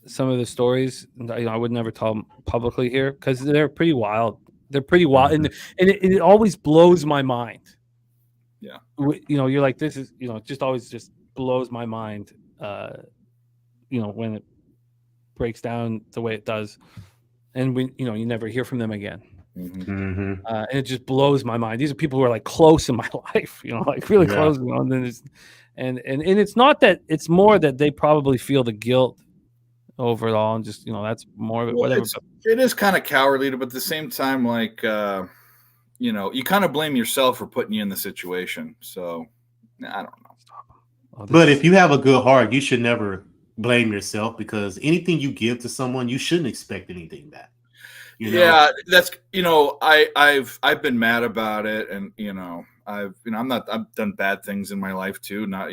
Speaker 1: some of the stories I would never tell them publicly here because they're pretty wild. They're pretty wild, and it always blows my mind.
Speaker 5: Yeah,
Speaker 1: you're like, this is it just always just blows my mind. When it breaks down the way it does, and you never hear from them again. And it just blows my mind. These are people who are like close in my life, like really close. And it's not that, it's more that they probably feel the guilt over it all, and just that's more of it. Whatever.
Speaker 5: It is kind of cowardly, but at the same time, like you kind of blame yourself for putting you in the situation. So I don't know.
Speaker 4: But if you have a good heart, you should never blame yourself, because anything you give to someone, you shouldn't expect anything back.
Speaker 5: Yeah, that's I've been mad about it, and I've done bad things in my life too. Not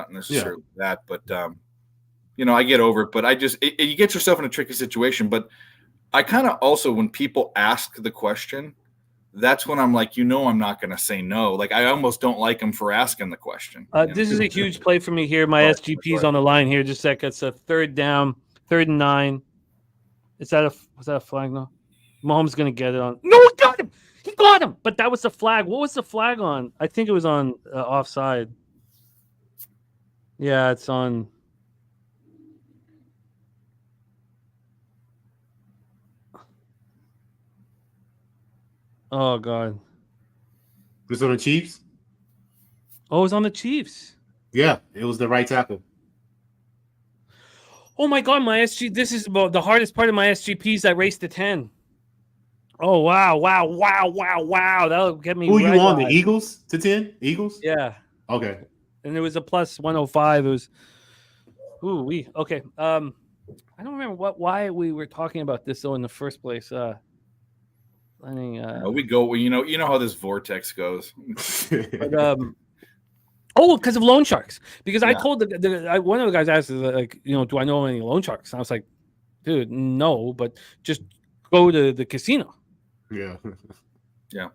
Speaker 5: necessarily that, but I get over it. But you get yourself in a tricky situation. But I kind of also, when people ask the question, that's when I'm like, I'm not going to say no. Like, I almost don't like them for asking the question.
Speaker 1: This is a huge play for me here. My SGP's on the line here. Just a sec. It's a 3rd down, 3rd and 9. Was that a flag? No. Mahomes going to get it on. No, he got him. He got him. But that was the flag. What was the flag on? I think it was on offside. Yeah, it's on. Oh, God.
Speaker 4: Was it on the Chiefs?
Speaker 1: Oh, it was on the Chiefs.
Speaker 4: Yeah, it was the right tackle.
Speaker 1: Oh, my God, this is about the hardest part of my SGPs that race to 10. Oh, wow. That'll get me.
Speaker 4: Who you on, the Eagles to 10? Eagles?
Speaker 1: Yeah.
Speaker 4: Okay.
Speaker 1: And it was a plus 105. It was, okay. I don't remember why we were talking about this, though, in the first place.
Speaker 5: We go. You know how this vortex goes.
Speaker 1: But, because of loan sharks. Because I told one of the guys asked, like, do I know any loan sharks? And I was like, dude, no, but just go to the casino.
Speaker 4: Yeah.
Speaker 5: Yeah.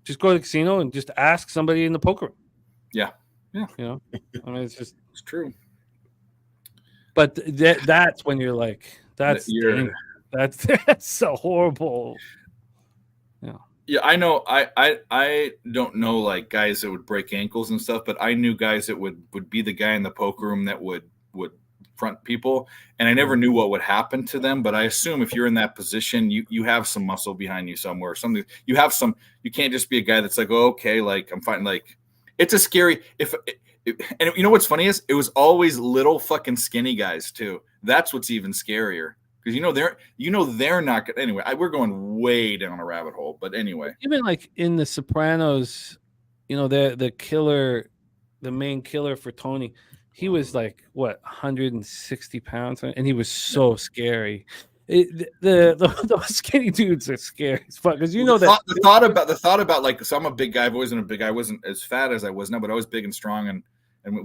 Speaker 1: Just go to the casino and just ask somebody in the poker room.
Speaker 5: Yeah. Yeah.
Speaker 1: I mean, it's
Speaker 5: true.
Speaker 1: But that's when you're like, that's a horrible.
Speaker 5: Yeah, I know. I don't know, like, guys that would break ankles and stuff, but I knew guys that would be the guy in the poker room that would front people, and I never knew what would happen to them. But I assume if you're in that position, you have some muscle behind you somewhere. Something you have some. You can't just be a guy that's like, oh, okay, like I'm fine. Like, it's a scary. And what's funny is it was always little fucking skinny guys too. That's what's even scarier. because they're not good. Anyway, we're going way down a rabbit hole. But anyway,
Speaker 1: even like in The Sopranos, the killer, the main killer for Tony, he was like what 160 pounds, and he was so scary. The skinny dudes are scary as fuck because
Speaker 5: the thought about like, so I'm a big guy. I've always been a big guy. I wasn't as fat as I was now, but I was big and strong and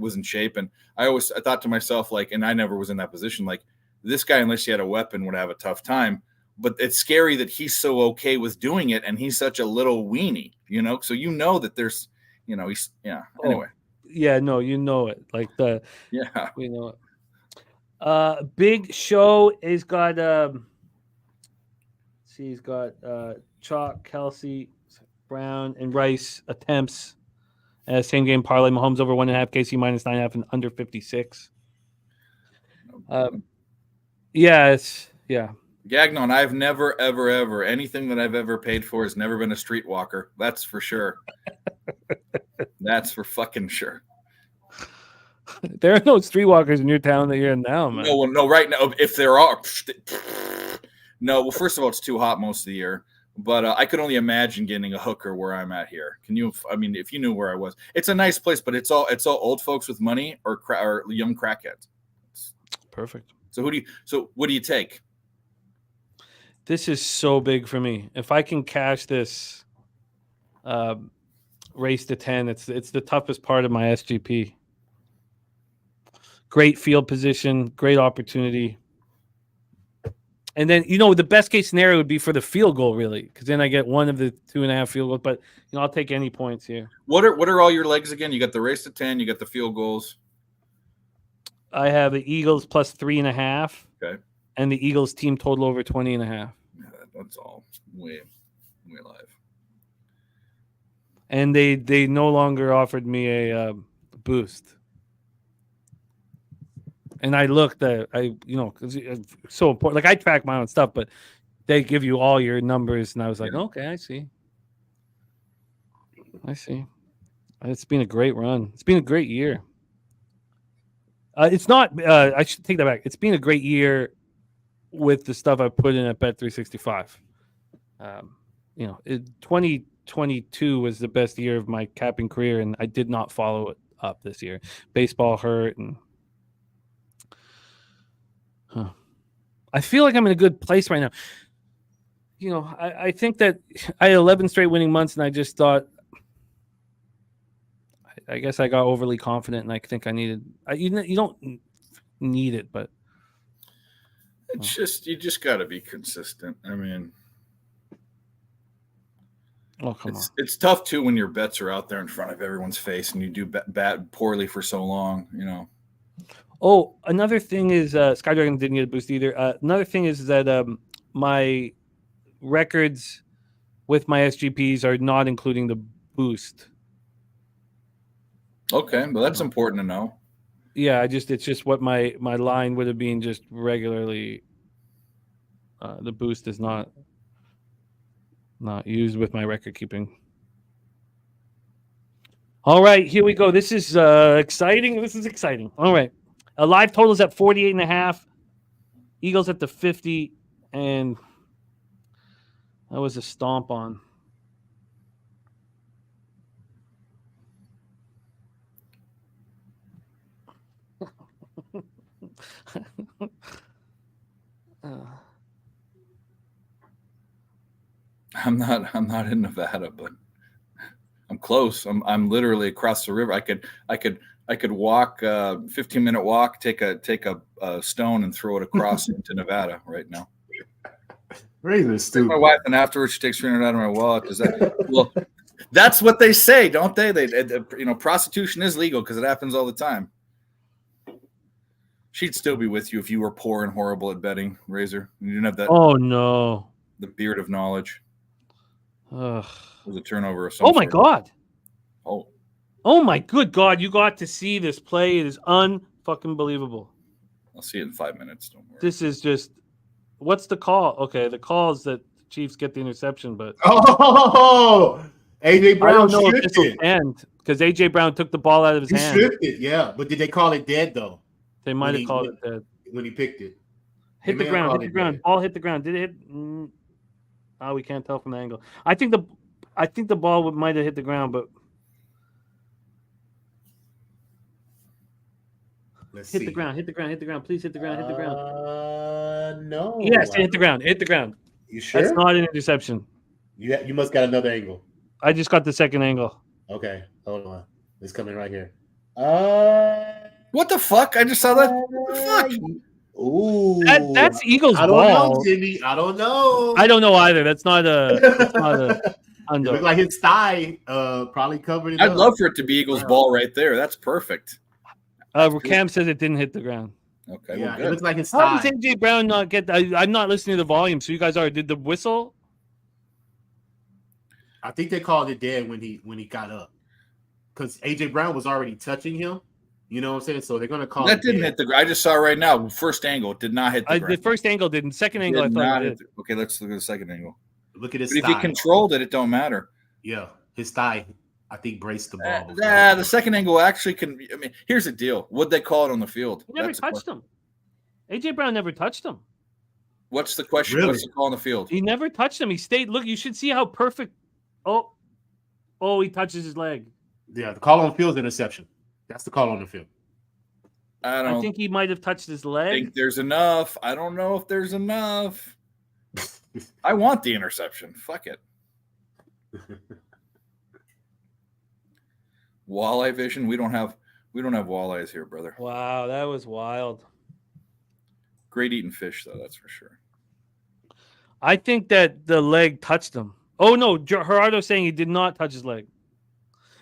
Speaker 5: was in shape. And I thought to myself, like, and I never was in that position. Like, this guy, unless he had a weapon, would have a tough time. But it's scary that he's so okay with doing it, and he's such a little weenie, So that there's, he's Anyway.
Speaker 1: Yeah, no, it. Like we know it. Big Show has got he's got Chalk, Kelsey, Brown, and Rice attempts. Same game parlay. Mahomes over 1.5, KC minus 9.5, and under 56. Yeah.
Speaker 5: Gagnon, I've never, ever, anything that I've ever paid for has never been a streetwalker. That's for sure. That's for fucking sure.
Speaker 1: There are no streetwalkers in your town that you're in now, man.
Speaker 5: No, right now, if there are, no. Well, first of all, it's too hot most of the year. But I could only imagine getting a hooker where I'm at here. Can you? I mean, if you knew where I was, it's a nice place, but it's all old folks with money or young crackheads.
Speaker 1: Perfect.
Speaker 5: So what do you take?
Speaker 1: This is so big for me. If I can cash this race to 10, it's the toughest part of my SGP. Great field position, great opportunity. And then, the best case scenario would be for the field goal, really, because then I get one of the 2.5 field goals. But, I'll take any points here.
Speaker 5: What are all your legs again? You got the race to 10, you got the field goals.
Speaker 1: I have the Eagles plus 3.5.
Speaker 5: Okay.
Speaker 1: And the Eagles team total over 20.5.
Speaker 5: Yeah, that's all way live.
Speaker 1: And they no longer offered me a boost. And I looked at, because it's so important. Like, I track my own stuff, but they give you all your numbers. And I was like, okay, I see. It's been a great run. It's been a great year. It's not, I should take that back. It's been a great year with the stuff I put in at Bet365. 2022 was the best year of my capping career, and I did not follow it up this year. Baseball hurt, and I feel like I'm in a good place right now. I think that I had 11 straight winning months, and I just thought, I guess I got overly confident, and I think I needed. You don't need it, but
Speaker 5: it's just you just got to be consistent. I mean,
Speaker 1: come on.
Speaker 5: It's tough too when your bets are out there in front of everyone's face, and you do bat poorly for so long.
Speaker 1: Oh, another thing is Skydragon didn't get a boost either. Another thing is that my records with my SGPs are not including the boost.
Speaker 5: Okay, well that's important to know.
Speaker 1: Yeah, it's just what my line would have been just regularly. The boost is not used with my record keeping. All right, here we go. This is exciting. All right. Live totals at 48.5. Eagles at the 50, and that was a stomp on.
Speaker 5: I'm not in Nevada, but I'm close. I'm literally across the river. I could walk 15-minute walk, take a stone and throw it across into Nevada right now.
Speaker 4: Razer stupid.
Speaker 5: My wife, and afterwards she takes $300 out of my wallet. Well, that's what they say, don't they? Prostitution is legal because it happens all the time. She'd still be with you if you were poor and horrible at betting, Razer. You didn't have that.
Speaker 1: Oh no,
Speaker 5: the beard of knowledge.
Speaker 1: Ugh.
Speaker 5: It was a turnover of some
Speaker 1: Oh my God.
Speaker 5: Oh
Speaker 1: my good God. You got to see this play. It is unfucking believable.
Speaker 5: I'll see it in 5 minutes. Don't worry.
Speaker 1: This is just, what's the call? Okay. The call is that the Chiefs get the interception, but
Speaker 4: AJ Brown
Speaker 1: I don't know if
Speaker 4: stripped
Speaker 1: this will
Speaker 4: it.
Speaker 1: end because AJ Brown took the ball out of his
Speaker 4: He
Speaker 1: hand.
Speaker 4: stripped it, yeah. But did they call it dead though?
Speaker 1: They might have called it dead.
Speaker 4: When he picked it.
Speaker 1: Hit the ground. Hit the ground. Ball hit the ground. Did it hit? Oh, we can't tell from the angle. I think the ball might have hit the ground, but
Speaker 4: Let's
Speaker 1: hit
Speaker 4: see.
Speaker 1: the ground. Hit the ground. Hit the ground. Please hit the ground. Hit the ground.
Speaker 4: No.
Speaker 1: Yes, it hit the ground. Hit the ground.
Speaker 4: You sure?
Speaker 1: That's not an interception.
Speaker 4: You must got another angle.
Speaker 1: I just got the second angle.
Speaker 4: Okay, hold on. It's coming right here.
Speaker 5: What the fuck? I just saw that. What the fuck?
Speaker 4: Ooh,
Speaker 1: That's Eagles
Speaker 4: I
Speaker 1: ball.
Speaker 4: don't know, Jimmy. I don't know.
Speaker 1: I don't know either. That's not a.
Speaker 4: It
Speaker 1: Under.
Speaker 4: looked like his thigh probably covered it.
Speaker 5: I'd
Speaker 4: up.
Speaker 5: love for it to be Eagles ball right there. That's perfect.
Speaker 1: Cam says it didn't hit the ground.
Speaker 5: Okay,
Speaker 4: Yeah,
Speaker 5: well,
Speaker 4: it
Speaker 5: good.
Speaker 4: looks like his
Speaker 1: How
Speaker 4: thigh.
Speaker 1: does AJ Brown not get? I'm not listening to the volume, so you guys are. Did the whistle?
Speaker 4: I think they called it dead when he got up, because AJ Brown was already touching him. You know what I'm saying? So they're gonna call
Speaker 5: That
Speaker 4: it
Speaker 5: didn't
Speaker 4: dead.
Speaker 5: hit the ground. I just saw it right now. First angle. It did not hit the
Speaker 1: The
Speaker 5: ground.
Speaker 1: first angle didn't. Second angle, I
Speaker 5: Did
Speaker 1: thought
Speaker 5: not
Speaker 1: it
Speaker 5: hit
Speaker 1: did.
Speaker 5: okay, let's look at the second angle.
Speaker 4: Look at his
Speaker 5: But if
Speaker 4: thigh.
Speaker 5: he controlled it, it don't matter.
Speaker 4: Yeah, his thigh. I think braced the ball. before.
Speaker 5: The second angle actually can. I mean, here's the deal. What'd they call it on the field?
Speaker 1: He never
Speaker 5: That's the
Speaker 1: touched him. AJ Brown never touched him.
Speaker 5: What's the question?
Speaker 4: Really?
Speaker 5: What's the call on the field?
Speaker 1: He never touched him. He stayed. Look, you should see how perfect. Oh, he touches his leg.
Speaker 4: Yeah, the call on the field is interception. That's the call on the field.
Speaker 5: I
Speaker 1: I
Speaker 5: don't
Speaker 1: think he might have touched his leg.
Speaker 5: think there's enough. I don't know if there's enough. I want the interception. Fuck it. Walleye vision. We don't have walleyes here, brother.
Speaker 1: Wow, that was wild.
Speaker 5: Great eating fish, though. That's for sure.
Speaker 1: I think that the leg touched him. Oh no, Gerardo's saying he did not touch his leg.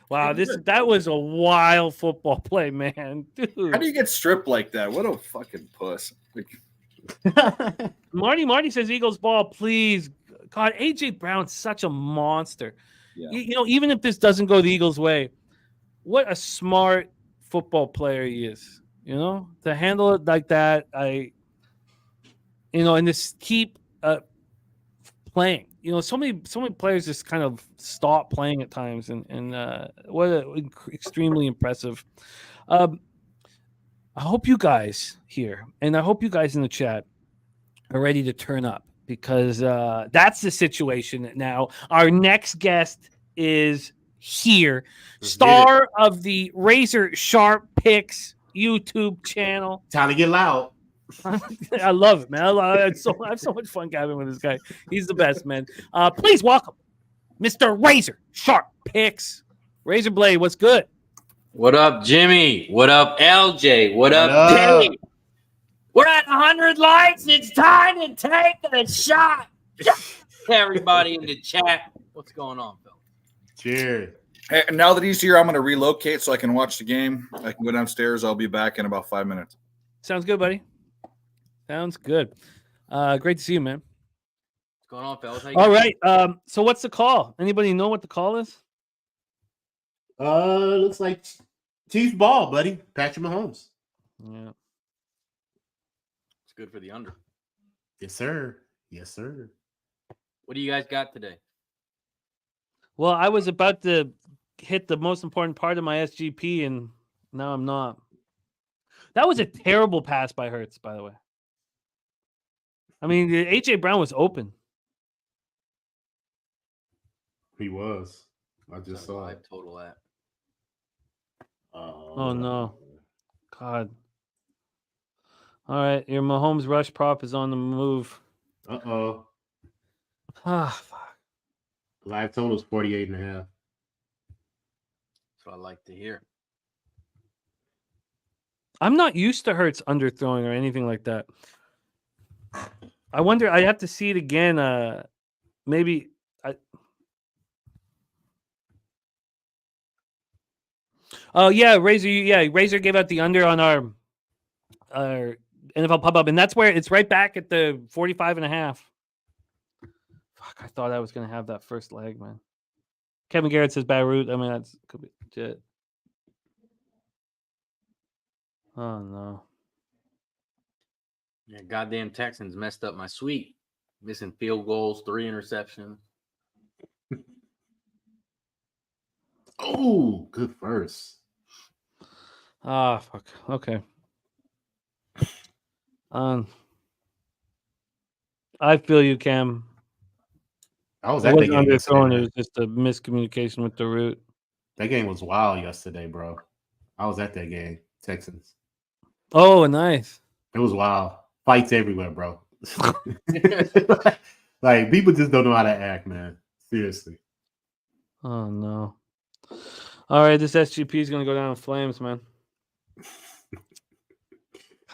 Speaker 1: Wow, that was a wild football play, man. Dude.
Speaker 5: How do you get stripped like that? What a fucking puss.
Speaker 1: Marty says Eagles ball, please. God, AJ Brown's such a monster.
Speaker 5: Yeah.
Speaker 1: You know, even if this doesn't go the Eagles' way, what a smart football player he is. You know, to handle it like that, and just keep playing. You know, so many players just kind of stop playing at times, and extremely impressive. I hope you guys here, and I hope you guys in the chat are ready to turn up, because that's the situation now. Our next guest is here, star of the Razer Sharp Picks YouTube channel.
Speaker 4: Time to get loud.
Speaker 1: I love it, man. I have so much fun gabbing with this guy. He's the best, man. Please welcome Mr. Razer Sharp Picks. Razor Blade, what's good?
Speaker 6: What up, Jimmy? What up, LJ? What up, Dave? We're at 100 likes. It's time to take a shot. Everybody in the chat, what's going on, Phil?
Speaker 4: Cheers.
Speaker 5: Hey, now that he's here, I'm going to relocate so I can watch the game. I can go downstairs. I'll be back in about 5 minutes.
Speaker 1: Sounds good, buddy. Sounds good. Great to see you, man.
Speaker 6: What's going on, fellas?
Speaker 1: All right. So what's the call? Anybody know what the call is?
Speaker 4: Looks like Chiefs ball, buddy. Patrick Mahomes.
Speaker 1: Yeah.
Speaker 6: It's good for the under.
Speaker 4: Yes, sir. Yes, sir.
Speaker 6: What do you guys got today?
Speaker 1: Well, I was about to hit the most important part of my SGP, and now I'm not. That was a terrible pass by Hurts, by the way. I mean, AJ Brown was open.
Speaker 4: He was. I just saw it.
Speaker 6: Total at.
Speaker 1: Oh no. God. All right, your Mahomes rush prop is on the move.
Speaker 4: Uh-oh.
Speaker 1: Ah, fuck.
Speaker 4: Live total is 48.5.
Speaker 6: That's what I like to hear.
Speaker 1: I'm not used to Hurts underthrowing or anything like that. I wonder. I have to see it again. Maybe. Oh yeah, Razor. Yeah, Razor gave out the under on our NFL pub up, and that's where it's right back at the 45.5. Fuck! I thought I was gonna have that first leg, man. Kevin Garrett says bad route. I mean, that's could be legit. Oh no.
Speaker 6: Yeah, goddamn Texans messed up my sweep. Missing field goals, 3 interceptions.
Speaker 4: Oh, good first.
Speaker 1: Ah, fuck. Okay. I feel you, Cam.
Speaker 4: I was
Speaker 1: It
Speaker 4: at that
Speaker 1: wasn't
Speaker 4: game yesterday.
Speaker 1: underthrown. It
Speaker 4: Man.
Speaker 1: was just a miscommunication with the route.
Speaker 4: That game was wild yesterday, bro. I was at that game, Texans.
Speaker 1: Oh, nice.
Speaker 4: It was wild. Fights everywhere, bro. Like people just don't know how to act, man. Seriously.
Speaker 1: Oh no. All right, this SGP is gonna go down in flames, man.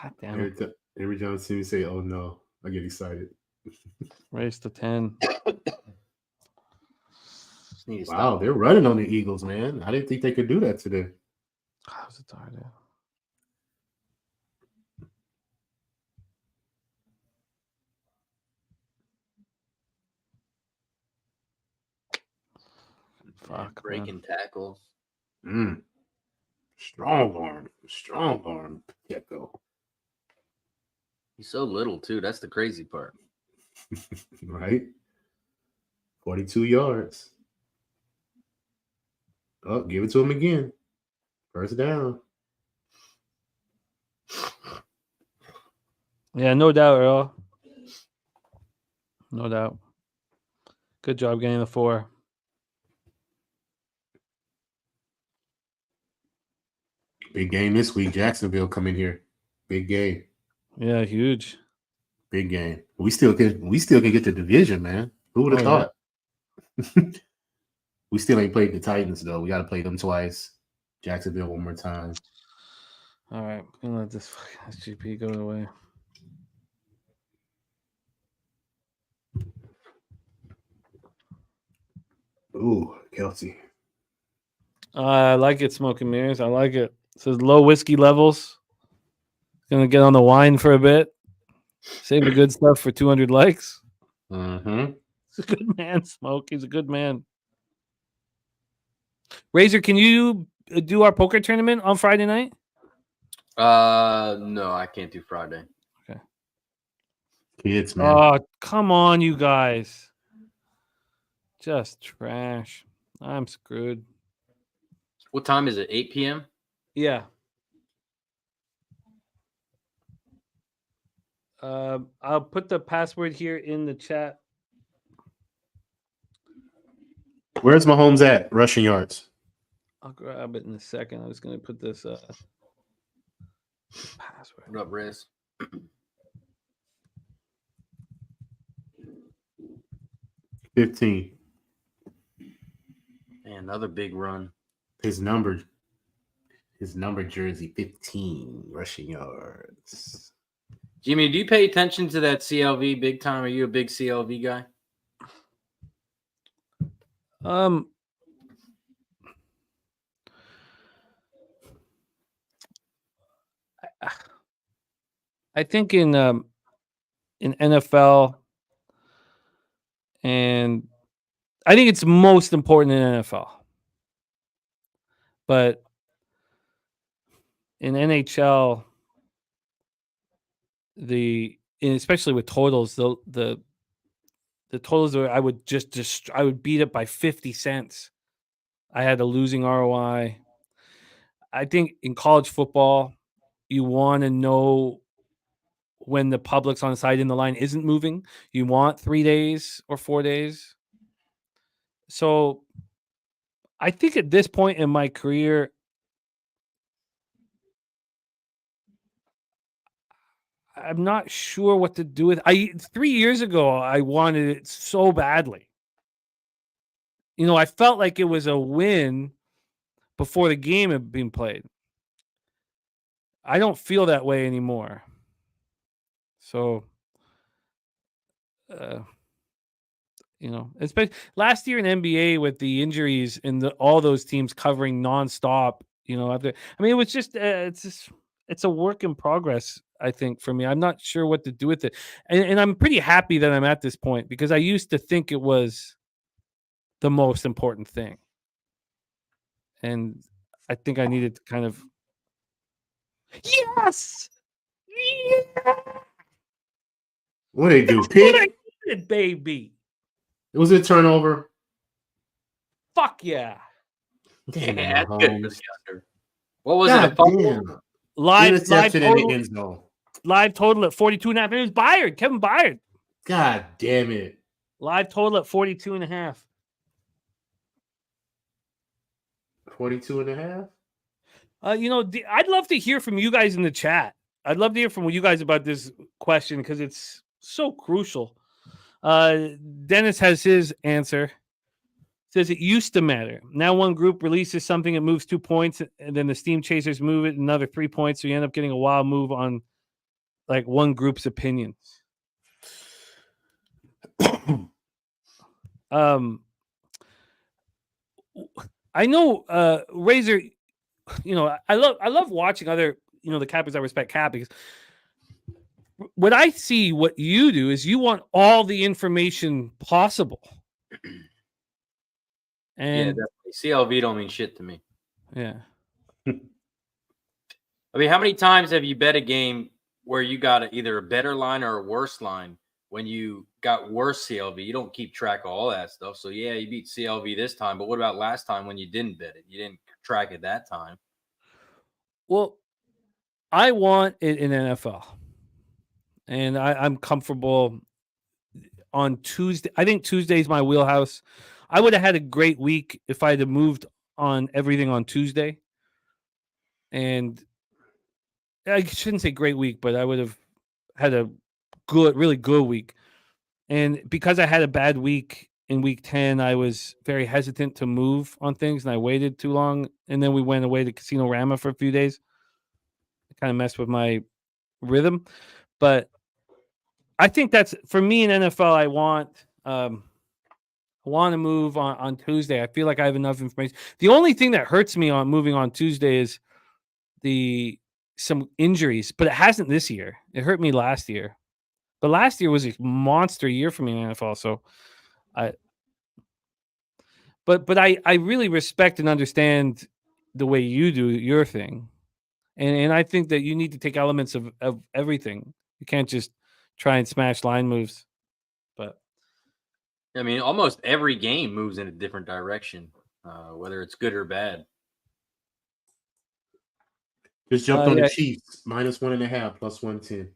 Speaker 1: God damn it.
Speaker 4: Every time I see me say, "Oh no," I get excited.
Speaker 1: Race to 10.
Speaker 4: Wow, they're running on the Eagles, man. I didn't think they could do that today.
Speaker 1: How's it started? Fuck,
Speaker 6: breaking tackles.
Speaker 4: Strong arm, Gecko.
Speaker 6: He's so little too. That's the crazy part.
Speaker 4: Right? 42 yards. Oh, give it to him again. First down.
Speaker 1: Yeah, no doubt, Earl. No doubt. Good job getting the 4.
Speaker 4: Big game this week. Jacksonville come in here. Big game.
Speaker 1: Yeah, huge.
Speaker 4: Big game. We still can get the division, man. Who would have thought? We still ain't played the Titans though. We got to play them twice. Jacksonville one more time.
Speaker 1: All right, I'm gonna let this fucking SGP go away.
Speaker 4: Ooh, Kelsey.
Speaker 1: I like it, Smoke and Mirrors. I like it. It says low whiskey levels. Gonna get on the wine for a bit. Save the good stuff for 200 likes.
Speaker 4: Mm-hmm.
Speaker 1: He's a good man, Smoke. He's a good man. Razer, can you do our poker tournament on Friday night?
Speaker 6: No, I can't do Friday.
Speaker 1: Okay.
Speaker 4: Kids, man.
Speaker 1: Oh, come on, you guys. Just trash. I'm screwed.
Speaker 6: What time is it? 8 p.m.?
Speaker 1: Yeah. I'll put the password here in the chat.
Speaker 4: Where's Mahomes at? Rushing yards.
Speaker 1: I'll grab it in a second. I was going to put this password.
Speaker 6: What up, Riz?
Speaker 4: 15.
Speaker 6: Man, another big run.
Speaker 4: His number jersey, 15 rushing yards.
Speaker 6: Jimmy, do you pay attention to that CLV big time? Are you a big CLV guy?
Speaker 1: I think in NFL, and I think it's most important in NFL. But in NHL, especially with totals, the totals were I would I would beat it by 50 cents. I had a losing ROI. I think in college football, you want to know when the public's on the side and the line isn't moving. You want 3 days or 4 days. So I think at this point in my career, I'm not sure what to do with. 3 years ago, I wanted it so badly. I felt like it was a win before the game had been played. I don't feel that way anymore. So, especially last year in NBA with the injuries and all those teams covering nonstop. It was just it's a work in progress. I think for me, I'm not sure what to do with it, and I'm pretty happy that I'm at this point because I used to think it was the most important thing, and I think I needed to kind of yes.
Speaker 4: What did they do?
Speaker 1: Pick? Baby.
Speaker 4: It was a turnover.
Speaker 1: Fuck yeah.
Speaker 4: Damn,
Speaker 6: Yeah,
Speaker 4: Mahomes.
Speaker 6: good for the under. What was
Speaker 4: God
Speaker 6: it? A fumble?
Speaker 4: damn.
Speaker 1: Live
Speaker 4: Interception in
Speaker 1: total,
Speaker 4: the end zone.
Speaker 1: live total at 42.5. It was Byard, Kevin Byard.
Speaker 4: God damn it.
Speaker 1: Live total at 42.5.
Speaker 4: 42.5?
Speaker 1: I'd love to hear from you guys in the chat. I'd love to hear from you guys about this question because it's so crucial. Dennis has his answer. Says it used to matter. Now one group releases something, it moves 2 points, and then the Steam Chasers move it another 3 points, so you end up getting a wild move on like one group's opinions. I know Razer, I love watching other, the cappers that respect cap, because what I see what you do is you want all the information possible. And
Speaker 6: CLV don't mean shit to me.
Speaker 1: Yeah.
Speaker 6: I mean, how many times have you bet a game where you got either a better line or a worse line when you got worse CLV? You don't keep track of all that stuff. So, yeah, you beat CLV this time. But what about last time when you didn't bet it? You didn't track it that time.
Speaker 1: Well, I want it in NFL. And I'm comfortable on Tuesday. I think Tuesday's my wheelhouse. I would have had a great week if I had moved on everything on Tuesday. And I shouldn't say great week, but I would have had a really good week. And because I had a bad week in week 10, I was very hesitant to move on things, and I waited too long. And then we went away to Casino Rama for a few days. It kind of messed with my rhythm. But I think that's, for me in NFL, I want to move on Tuesday. I feel like I have enough information. The only thing that hurts me on moving on Tuesday is some injuries, but it hasn't this year. It hurt me last year. But last year was a monster year for me in NFL. So I really respect and understand the way you do your thing. And I think that you need to take elements of everything. You can't just try and smash line moves. But
Speaker 6: I mean, almost every game moves in a different direction, whether it's good or bad.
Speaker 4: Just jumped on the Chiefs, -1.5, +110.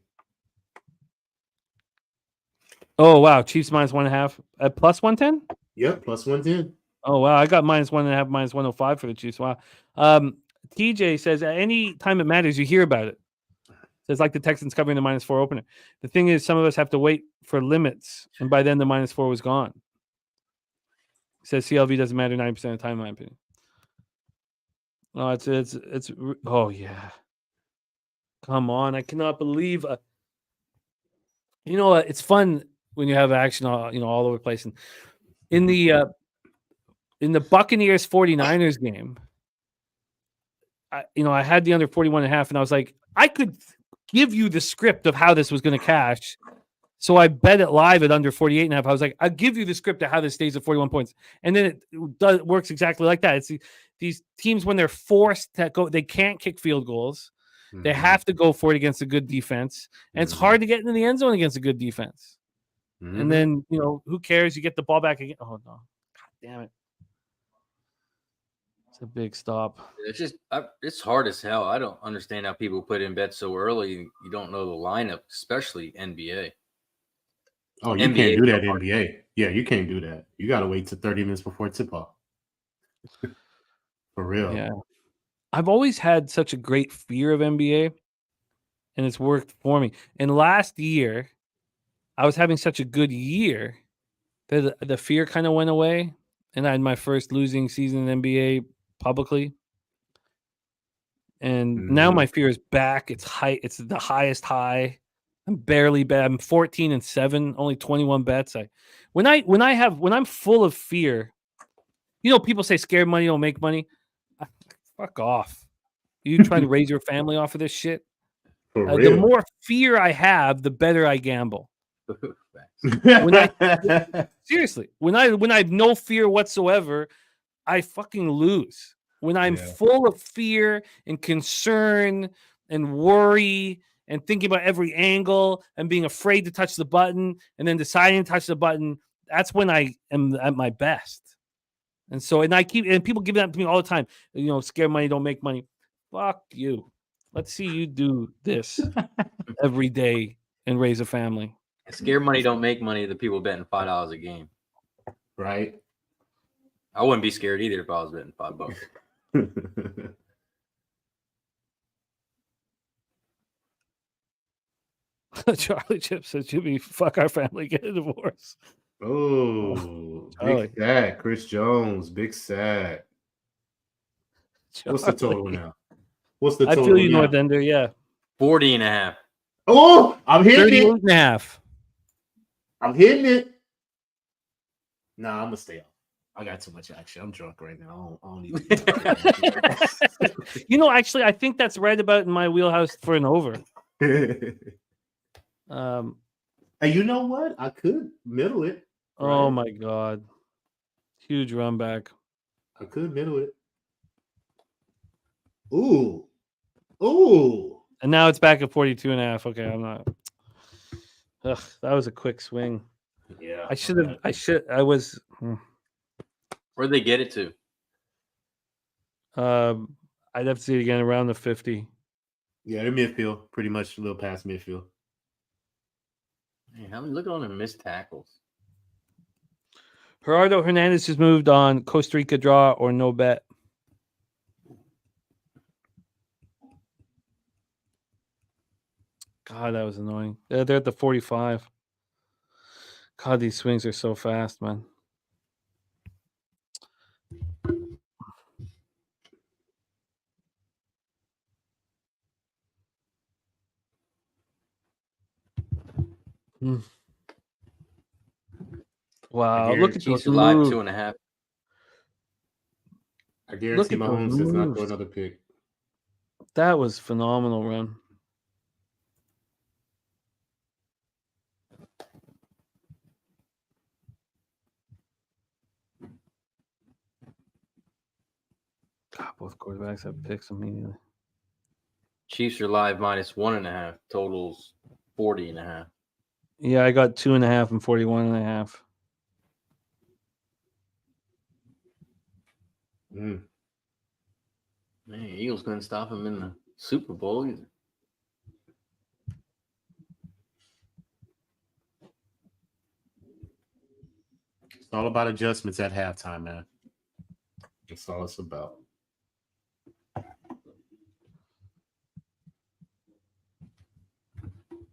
Speaker 1: Oh, wow. Chiefs -1.5 at +110?
Speaker 4: Yep, +110.
Speaker 1: Oh, wow. I got -1.5, -105 for the Chiefs. Wow. TJ says, at any time it matters, you hear about it. Says, like the Texans covering the -4 opener. The thing is, some of us have to wait for limits, and by then the -4 was gone. Says CLV doesn't matter 90% of the time, in my opinion. Oh, it's oh yeah. Come on, I cannot believe. It's fun when you have action all over the place. And in the Buccaneers 49ers game, I had the under 41.5, and I was like, I could give you the script of how this was going to cash. So I bet it live at under 48.5. I was like, I'll give you the script of how this stays at 41 points. And then it works exactly like that. It's these teams, when they're forced to go, they can't kick field goals. Mm-hmm. They have to go for it against a good defense. And it's hard to get into the end zone against a good defense. Mm-hmm. And then, who cares? You get the ball back again. Oh, no. God damn it. It's a big stop.
Speaker 6: It's just, it's hard as hell. I don't understand how people put in bets so early. You don't know the lineup, especially NBA.
Speaker 4: Oh, you can't do that, NBA. Yeah, you can't do that. You got to wait till 30 minutes before tip-off. For real.
Speaker 1: Yeah. I've always had such a great fear of NBA, and it's worked for me. And last year, I was having such a good year that the fear kind of went away, and I had my first losing season in NBA publicly. And now my fear is back. It's high. It's the highest high. I'm barely bad. I'm 14-7, only 21 bets. When I'm full of fear, people say scared money don't make money. Fuck off. You trying to raise your family off of this shit? The more fear I have, the better I gamble. Seriously, when I have no fear whatsoever, I fucking lose. When I'm full of fear and concern and worry and thinking about every angle and being afraid to touch the button and then deciding to touch the button, that's when I am at my best. And so, and people give that to me all the time. Scared money don't make money. Fuck you. Let's see you do this every day and raise a family.
Speaker 6: Scare money don't make money. The people betting $5 a game.
Speaker 4: Right.
Speaker 6: I wouldn't be scared either if I was betting $5.
Speaker 1: Charlie Chip says, Jimmy, fuck our family, get a divorce.
Speaker 4: Oh,
Speaker 1: Charlie.
Speaker 4: big sad. Chris Jones, big sad. What's the total
Speaker 1: Charlie.
Speaker 4: now? What's the
Speaker 1: I
Speaker 4: total
Speaker 1: feel you,
Speaker 4: now?
Speaker 1: North Ender, yeah.
Speaker 6: 40.5.
Speaker 4: Oh, I'm hitting
Speaker 1: 38
Speaker 4: it.
Speaker 1: and a half.
Speaker 4: I'm hitting it. Nah, I'm gonna stay up. I got too much action. I'm drunk right now. I don't even.
Speaker 1: You know, actually, I think that's right about in my wheelhouse for an over.
Speaker 4: And you know what? I could middle it.
Speaker 1: Oh
Speaker 4: Right.
Speaker 1: my God. Huge run back.
Speaker 4: I could middle it. Ooh. Ooh.
Speaker 1: And now it's back at 42 and a half. Okay, I'm not. Ugh, that was a quick swing.
Speaker 4: Yeah.
Speaker 1: I was.
Speaker 6: Where'd they get it to?
Speaker 1: I'd have to see it again around the 50.
Speaker 4: Yeah, they're midfield, pretty much a little past midfield.
Speaker 6: Man, look at all the missed tackles.
Speaker 1: Gerardo Hernandez just moved on Costa Rica draw or no bet. God, that was annoying. They're at the 45. God, these swings are so fast, man. Wow, look at
Speaker 6: Chiefs
Speaker 1: those
Speaker 6: are live
Speaker 1: moves.
Speaker 6: 2.5.
Speaker 4: I guarantee
Speaker 1: at those
Speaker 4: Mahomes does not throw
Speaker 1: moves.
Speaker 4: another pick.
Speaker 1: That was phenomenal run. God, both quarterbacks have picks immediately.
Speaker 6: Chiefs are live -1.5. Totals 40.5.
Speaker 1: Yeah, I got 2.5 and 41.5.
Speaker 4: Mm.
Speaker 6: Man, Eagles couldn't stop him in the Super Bowl either.
Speaker 4: It's all about adjustments at halftime, man. That's all it's about.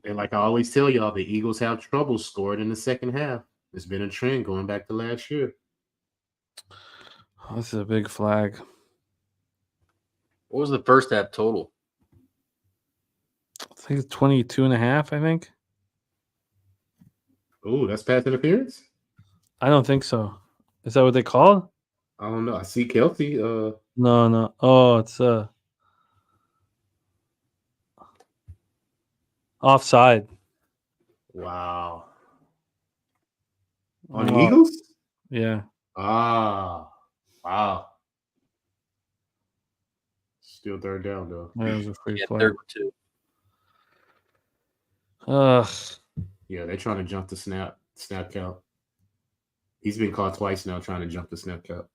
Speaker 4: And like I always tell y'all, the Eagles have trouble scoring in the second half. It's been a trend going back to last year.
Speaker 1: Oh, this is a big flag.
Speaker 6: What was the first half total?
Speaker 1: I think it's 22.5, I think.
Speaker 4: Oh, that's pass interference?
Speaker 1: I don't think so. Is that what they call it?
Speaker 4: I don't know. I see Kelsey.
Speaker 1: No. Oh, it's offside.
Speaker 4: Wow. On the
Speaker 1: Oh,
Speaker 4: Eagles?
Speaker 1: yeah.
Speaker 4: Ah. Wow. Still third down, though.
Speaker 1: That was a free
Speaker 6: Yeah,
Speaker 1: flag.
Speaker 6: 32.
Speaker 1: Ugh.
Speaker 4: Yeah, they're trying to jump the snap count. He's been caught twice now trying to jump the snap count.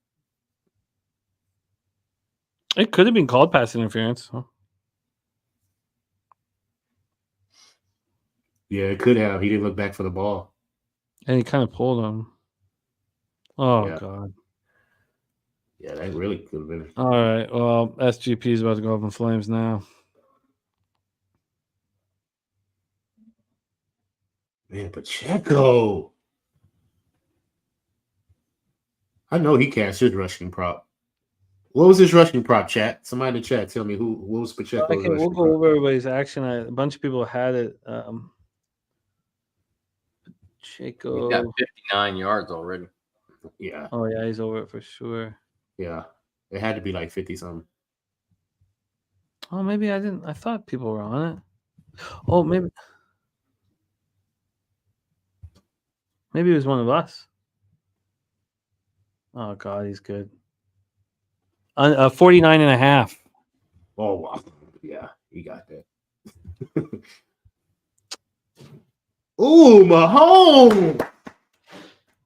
Speaker 1: It could have been called pass interference. Huh?
Speaker 4: Yeah, it could have. He didn't look back for the ball.
Speaker 1: And he kind of pulled him. Oh,
Speaker 4: Yeah.
Speaker 1: God.
Speaker 4: Yeah, that really could have been.
Speaker 1: All right. Well, SGP is about to go up in flames now.
Speaker 4: Man, Pacheco. I know he cashed his rushing prop. What was his rushing prop, chat? Somebody in the chat tell me what was Pacheco's
Speaker 1: Okay, we'll
Speaker 4: rushing
Speaker 1: go
Speaker 4: prop?
Speaker 1: over everybody's action. A bunch of people had it.
Speaker 6: He's
Speaker 1: Pacheco.
Speaker 6: got 59 yards already.
Speaker 4: Yeah,
Speaker 1: Oh, yeah, he's over it for sure.
Speaker 4: yeah. It had to be like 50-something.
Speaker 1: Oh, maybe I didn't. I thought people were on it. Oh, maybe it was one of us. Oh, God, he's good. 49.5.
Speaker 4: Oh, wow. Yeah, he got that. Ooh, Mahomes.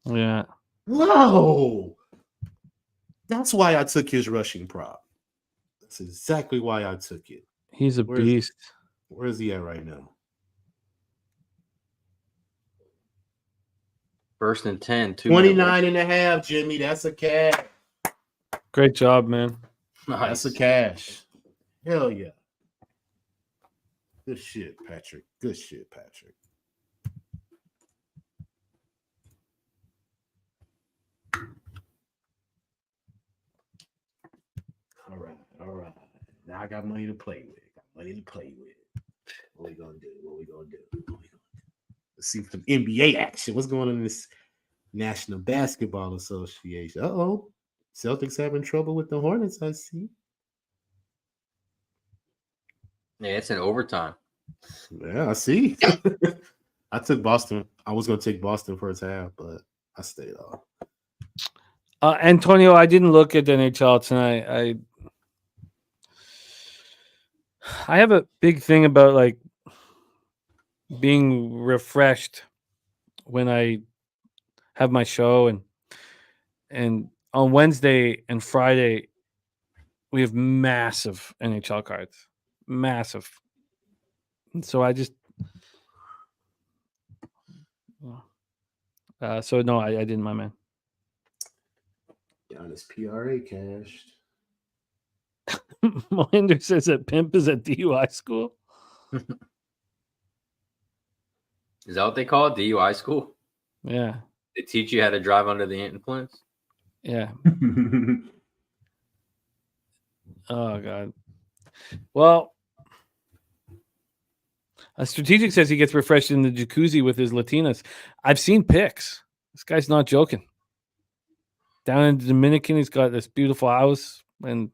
Speaker 1: Yeah.
Speaker 4: Whoa. That's why I took his rushing prop. That's exactly why I took it.
Speaker 1: He's a
Speaker 4: Where's-
Speaker 1: beast.
Speaker 4: Where is he at right now?
Speaker 6: First and 10.
Speaker 4: 29 and a half, Jimmy. That's a cash.
Speaker 1: Great job, man.
Speaker 6: Nice.
Speaker 4: That's a cash. Hell yeah. Good shit, Patrick. Good shit, Patrick. All right, all right. Now I got money to play with. What we gonna do? Let's see some NBA action. What's going on in this National Basketball Association? Uh-oh. Celtics having trouble with the Hornets, I see.
Speaker 6: Yeah, it's in overtime.
Speaker 4: Yeah, I see. I took Boston. I was going to take Boston first half, but I stayed off.
Speaker 1: Antonio, I didn't look at the NHL tonight. I have a big thing about like being refreshed when I have my show, and on Wednesday and Friday we have massive NHL cards, massive. And so I just so no, I didn't, my man.
Speaker 4: Giannis PRA cashed.
Speaker 1: Mohinder says that pimp is at DUI school.
Speaker 6: Is that what they call it? DUI school?
Speaker 1: Yeah,
Speaker 6: They teach you how to drive under the influence?
Speaker 1: yeah. Oh God. Well, a strategic says he gets refreshed in the jacuzzi with his Latinas. I've seen pics. This guy's not joking. Down in the Dominican, he's got this beautiful house, and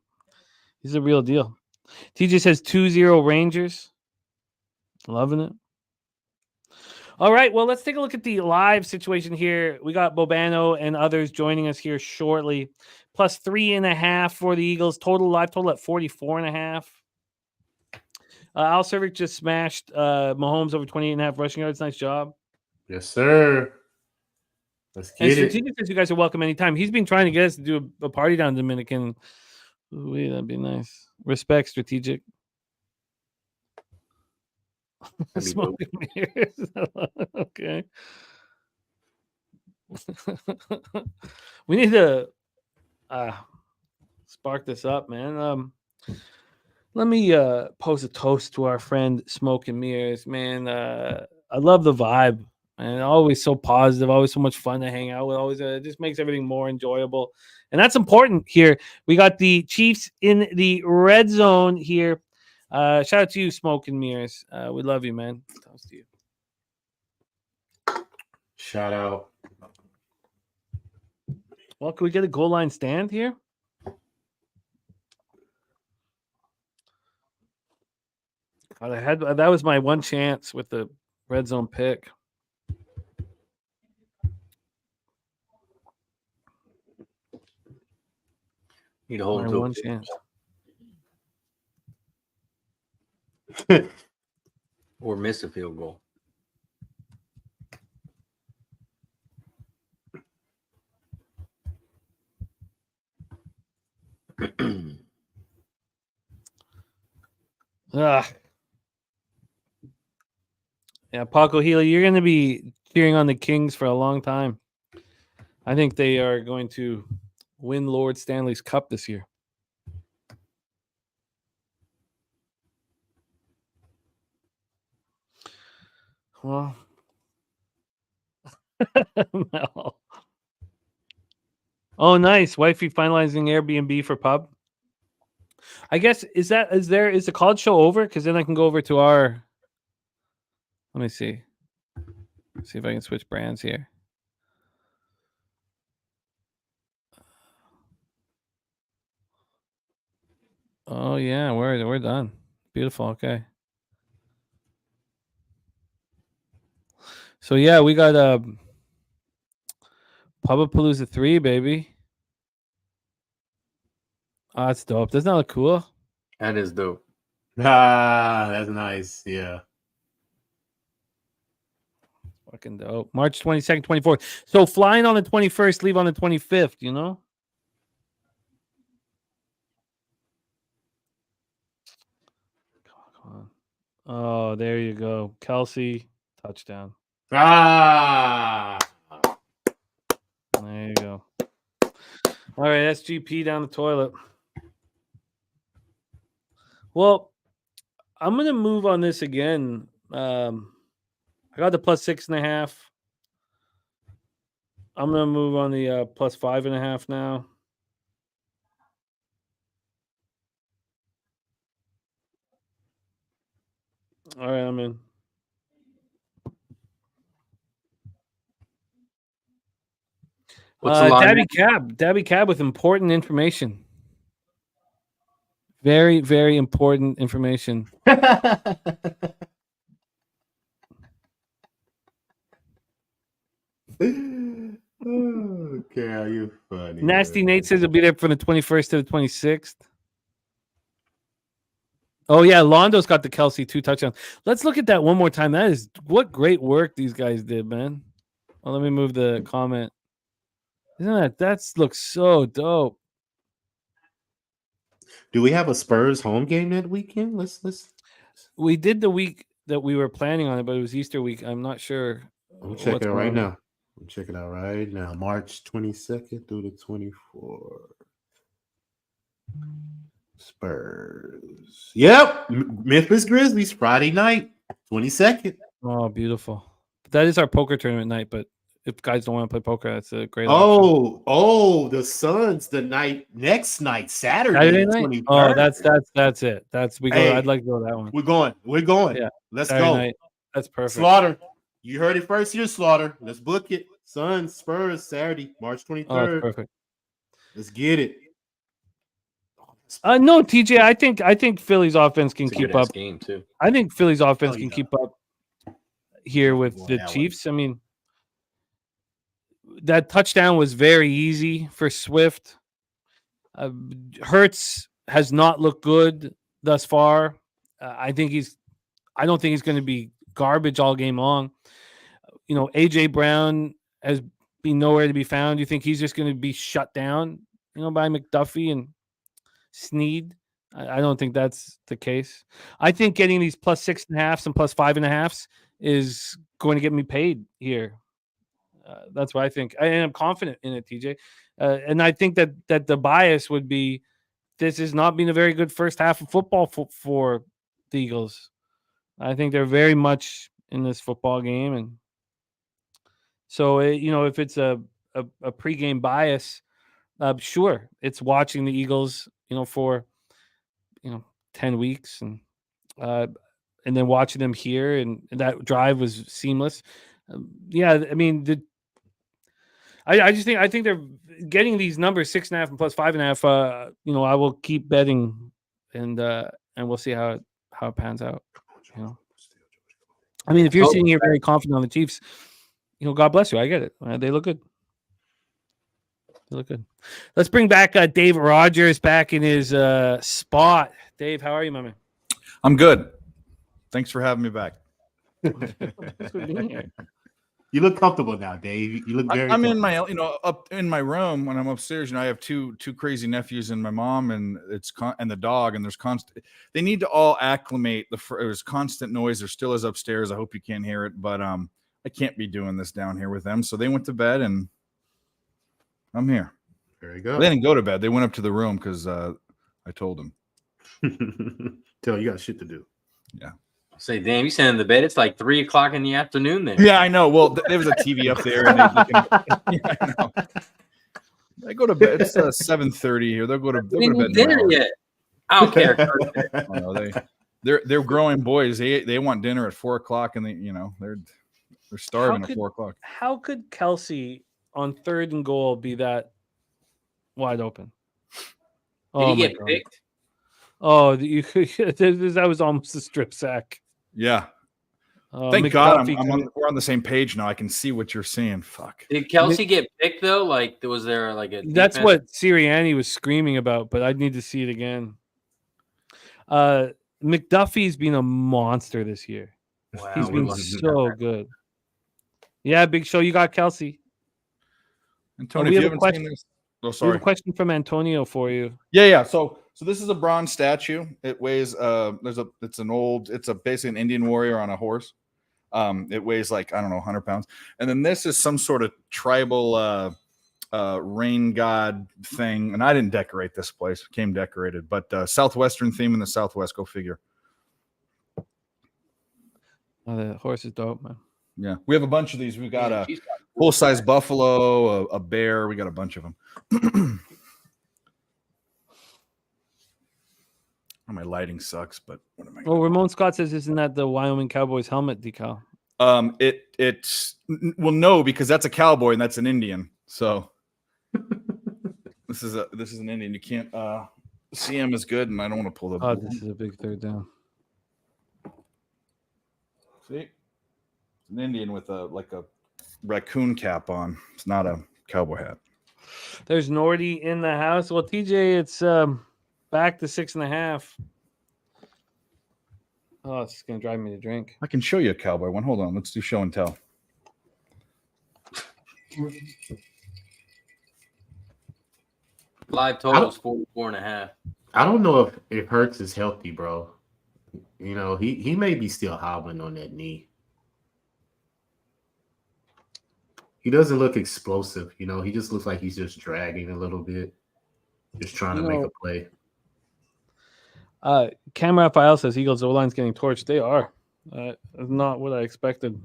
Speaker 1: he's a real deal. TJ says 2-0 Rangers. Loving it. All right, well, let's take a look at the live situation here. We got Bobano and others joining us here shortly. Plus 3.5 for the Eagles. Live total at 44.5. Al Cervic just smashed Mahomes over 28.5 rushing yards. Nice job.
Speaker 4: Yes, sir. Let's
Speaker 1: And
Speaker 4: get it.
Speaker 1: Strategic says you guys are welcome anytime. He's been trying to get us to do a party down in Dominican. Ooh, that'd be nice. Respect, Strategic. Smoking mirrors. Okay. We need to spark this up, man. Let me pose a toast to our friend Smoke and Mirrors, man. I love the vibe, and always so positive, always so much fun to hang out with. Always just makes everything more enjoyable, and that's important here. We got the Chiefs in the red zone here. Shout out to you, Smoke and Mirrors. We love you, man. Toast to you.
Speaker 4: Shout out.
Speaker 1: Well, can we get a goal line stand here? God, that was my one chance with the red zone pick.
Speaker 6: Need to hold
Speaker 1: My
Speaker 6: to
Speaker 1: one
Speaker 6: it.
Speaker 1: chance.
Speaker 6: Or miss a field goal.
Speaker 1: Ugh. Yeah, Paco Healy, you're going to be cheering on the Kings for a long time. I think they are going to win Lord Stanley's Cup this year. Well, no. Oh, nice. Wifey finalizing Airbnb for pub. I guess is the college show over? Because then I can go over to our. Let me see. See if I can switch brands here. Oh yeah, we're done. Beautiful. Okay. So yeah, we got Pubapalooza 3, baby. Oh, that's dope. Doesn't that look cool?
Speaker 6: That is dope.
Speaker 4: Ah, that's nice. Yeah.
Speaker 1: Fucking dope. March 22nd, 24th. So flying on the 21st, leave on the 25th, you know? Come on. Oh, there you go. Kelsey, touchdown.
Speaker 4: Ah.
Speaker 1: All right, SGP down the toilet. Well, I'm gonna move on this again. I got the +6.5. I'm gonna move on the +5.5 now. All right, I'm in.
Speaker 6: What's the line?
Speaker 1: Dabby Cab with important information. Very, very important information.
Speaker 4: Okay, are you funny?
Speaker 1: Nasty Nate says he'll be there from the 21st to the 26th. Oh yeah, Londo's got the Kelsey 2 touchdowns. Let's look at that one more time. That is what great work these guys did, man. Well, let me move the comment. Isn't that looks so dope?
Speaker 4: Do we have a Spurs home game that weekend? Let's.
Speaker 1: We did the week that we were planning on it, but it was Easter week. I'm not sure.
Speaker 4: I'm checking it right now. I'm checking it out right now. March 22nd through the 24th. Spurs. Yep. Memphis Grizzlies Friday night, 22nd.
Speaker 1: Oh, beautiful. That is our poker tournament night, but if guys don't want to play poker, that's a great option.
Speaker 4: Oh, the Suns next night, Saturday
Speaker 1: night.
Speaker 4: 23rd.
Speaker 1: Oh, that's it.
Speaker 4: Hey,
Speaker 1: I'd like to go to that one.
Speaker 4: We're going.
Speaker 1: Yeah.
Speaker 4: Let's
Speaker 1: Saturday
Speaker 4: go.
Speaker 1: Night. That's perfect.
Speaker 4: Slaughter. You heard it first here, Slaughter. Let's book it. Suns, Spurs, Saturday, March 23rd.
Speaker 1: Oh, that's perfect.
Speaker 4: Let's get it.
Speaker 1: No, TJ, I think Philly's offense can
Speaker 6: It's a
Speaker 1: keep
Speaker 6: good-ass
Speaker 1: up.
Speaker 6: game too.
Speaker 1: I think Philly's offense can
Speaker 4: yeah.
Speaker 1: keep up here with
Speaker 4: Well,
Speaker 1: the
Speaker 4: that
Speaker 1: Chiefs. I mean, that touchdown was very easy for Swift. Hurts has not looked good thus far. I don't think he's going to be garbage all game long. You know, AJ Brown has been nowhere to be found. You think he's just going to be shut down, by McDuffie and Snead? I don't think that's the case. I think getting these +6.5s and +5.5s is going to get me paid here. That's what I think. I am confident in it, TJ. And I think that the bias would be this has not been a very good first half of football for the Eagles. I think they're very much in this football game. And so, if it's a pregame bias, sure, it's watching the Eagles, for 10 weeks and then watching them here, and that drive was seamless. I mean, I think they're getting these numbers 6.5 and +5.5. I will keep betting, and we'll see how it pans out. I mean, if you're sitting here very confident on the Chiefs, God bless you. I get it. They look good. Let's bring back Dave Rogers back in his spot. Dave, how are you, my man?
Speaker 5: I'm good. Thanks for having me back.
Speaker 1: Thanks for being here.
Speaker 4: You look comfortable now, Dave. You look very.
Speaker 5: I'm in my, up in my room when I'm upstairs. I have two crazy nephews and my mom, and and the dog, and there's constant. They need to all acclimate. There's constant noise. There still is upstairs. I hope you can't hear it, but I can't be doing this down here with them. So they went to bed, and I'm here.
Speaker 4: Very good.
Speaker 5: They didn't go to bed. They went up to the room because I told them.
Speaker 4: Tell you got shit to do.
Speaker 6: Yeah. Say, damn, you sitting in the bed. It's like 3:00 in the afternoon there.
Speaker 5: Yeah, I know. Well, there was a TV up there. And I know. They go to bed. It's 7:30 here. They'll go to bed
Speaker 6: dinner yet. I don't care.
Speaker 5: They're growing boys. They want dinner at 4:00, and they're starving at 4:00.
Speaker 1: How could Kelsey on 3rd and goal be that wide open?
Speaker 6: Did he get picked?
Speaker 1: Oh, that was almost a strip sack.
Speaker 5: Yeah. Thank God we're on the same page now. I can see what you're seeing. Fuck.
Speaker 6: Did Kelsey get picked though? Like, was there like a?
Speaker 1: That's what Sirianni was screaming about, but I'd need to see it again. McDuffie's been a monster this year.
Speaker 6: Wow,
Speaker 1: he's been so good. Yeah, Big Show. You got Kelsey.
Speaker 5: And Tony, if you haven't seen this, sorry.
Speaker 1: We have a question from Antonio for you.
Speaker 5: Yeah. So this is a bronze statue. It weighs it's basically an Indian warrior on a horse. It weighs like, I don't know, 100 pounds. And then this is some sort of tribal rain god thing, and I didn't decorate this place. It came decorated, but Southwestern theme in the Southwest. Go figure.
Speaker 1: Oh, the horse is dope, man.
Speaker 5: Yeah, we have a bunch of these. We got a
Speaker 6: She's got
Speaker 5: full-size buffalo, a bear. We got a bunch of them. My lighting sucks, but what am I?
Speaker 1: Well, Ramon Scott says, "Isn't that the Wyoming Cowboys helmet decal?"
Speaker 5: It's well, no, because that's a cowboy and that's an Indian. So this is an Indian. You can't see him as good, and I don't want to pull the.
Speaker 1: Oh, this is a big third down.
Speaker 5: See, it's an Indian with a raccoon cap on. It's not a cowboy hat.
Speaker 1: There's Nordy in the house. Well, TJ, it's back to 6.5. Oh, it's gonna drive me to drink.
Speaker 5: I can show you a cowboy one. Hold on, let's do show and tell.
Speaker 6: live total is 44.5.
Speaker 4: I don't know if Hurts is healthy, bro. You know, he may be still hobbling on that knee. He doesn't look explosive, you know. He just looks like he's just dragging a little bit, just trying to make a play.
Speaker 1: Cam Raphael says Eagles O-line's getting torched. They are. Not what I expected.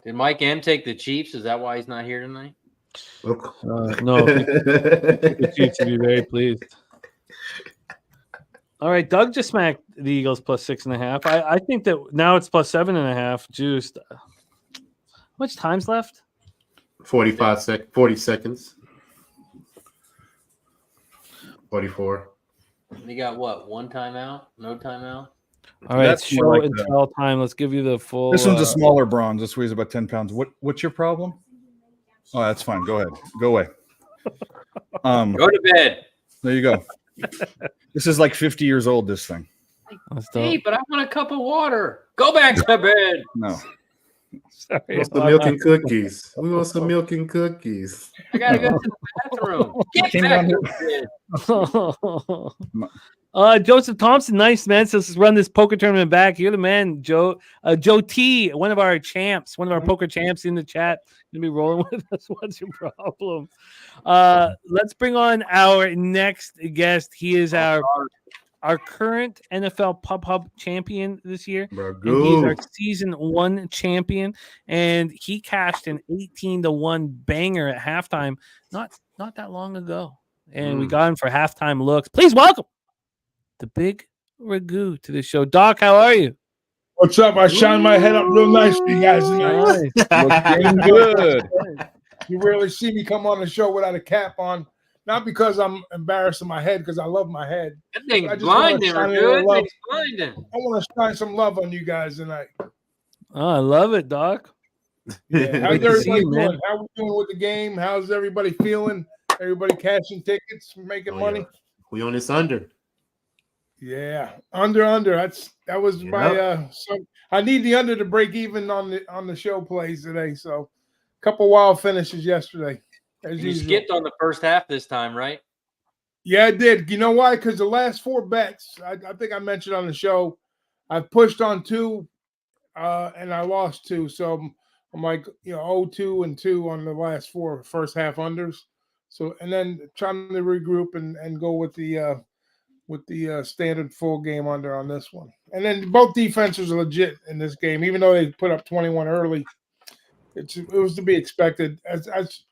Speaker 6: Did Mike M take the Chiefs? Is that why he's not here tonight?
Speaker 1: No, the Chiefs would be very pleased. All right, Doug just smacked the Eagles plus 6.5. I think that now it's plus 7.5. Juiced. How much time's left?
Speaker 4: 40 seconds. 44.
Speaker 6: You got what? One timeout? No timeout?
Speaker 1: All right,
Speaker 5: That's more
Speaker 1: show
Speaker 5: like
Speaker 1: and tell time. Let's give you the full.
Speaker 5: This one's a smaller bronze. This weighs about 10 pounds. What's your problem? Oh, that's fine. Go ahead. Go away.
Speaker 6: Go to bed.
Speaker 5: There you go. This is like 50 years old, this thing.
Speaker 6: Hey, but I want a cup of water. Go back to bed.
Speaker 5: No.
Speaker 1: Sorry,
Speaker 4: We want some milk and cookies. We want some milk and cookies.
Speaker 6: I gotta go to the bathroom. Get back to bed.
Speaker 1: Joseph Thompson, nice man. So let's run this poker tournament back. You're the man, Joe. Joe T, one of our champs, one of our poker champs in the chat. Gonna be rolling with us. What's your problem? Let's bring on our next guest. He is our current NFL Pub Hub champion this year. And he's our season 1 champion, and he cashed an 18-1 banger at halftime not that long ago. And we got him for halftime looks. Please welcome the big Ragu to the show. Doc, how are you?
Speaker 7: What's up? I shined my head up real nice for you guys tonight.
Speaker 5: Looking good.
Speaker 7: You rarely see me come on the show without a cap on. Not because I'm embarrassed in my head, because I love my head.
Speaker 6: That thing's
Speaker 7: I just wanna
Speaker 6: blinding,
Speaker 7: shine a
Speaker 6: Ragu.
Speaker 7: little
Speaker 6: That
Speaker 7: love.
Speaker 6: thing's blinding.
Speaker 7: I want to shine some love on you guys tonight.
Speaker 1: Oh, I love it, Doc.
Speaker 7: Yeah. How's
Speaker 1: Good to see
Speaker 7: everybody
Speaker 1: you, man.
Speaker 7: doing? How we doing with the game? How's everybody feeling? Everybody cashing tickets, making money?
Speaker 4: Yeah. We on this under.
Speaker 7: Yeah, under. That was my. I need the under to break even on the show plays today. So, a couple wild finishes yesterday. As
Speaker 6: You
Speaker 7: usual.
Speaker 6: skipped on the first half this time, right?
Speaker 7: Yeah, I did. You know why? Because the last 4 bets, I think I mentioned on the show, I pushed on 2, and I lost 2. So I'm like, 0-2 and 2 on the last 4 first half unders. So, and then trying to regroup and go with the standard full game under on this one. And then both defenses are legit in this game, even though they put up 21 early. It was to be expected.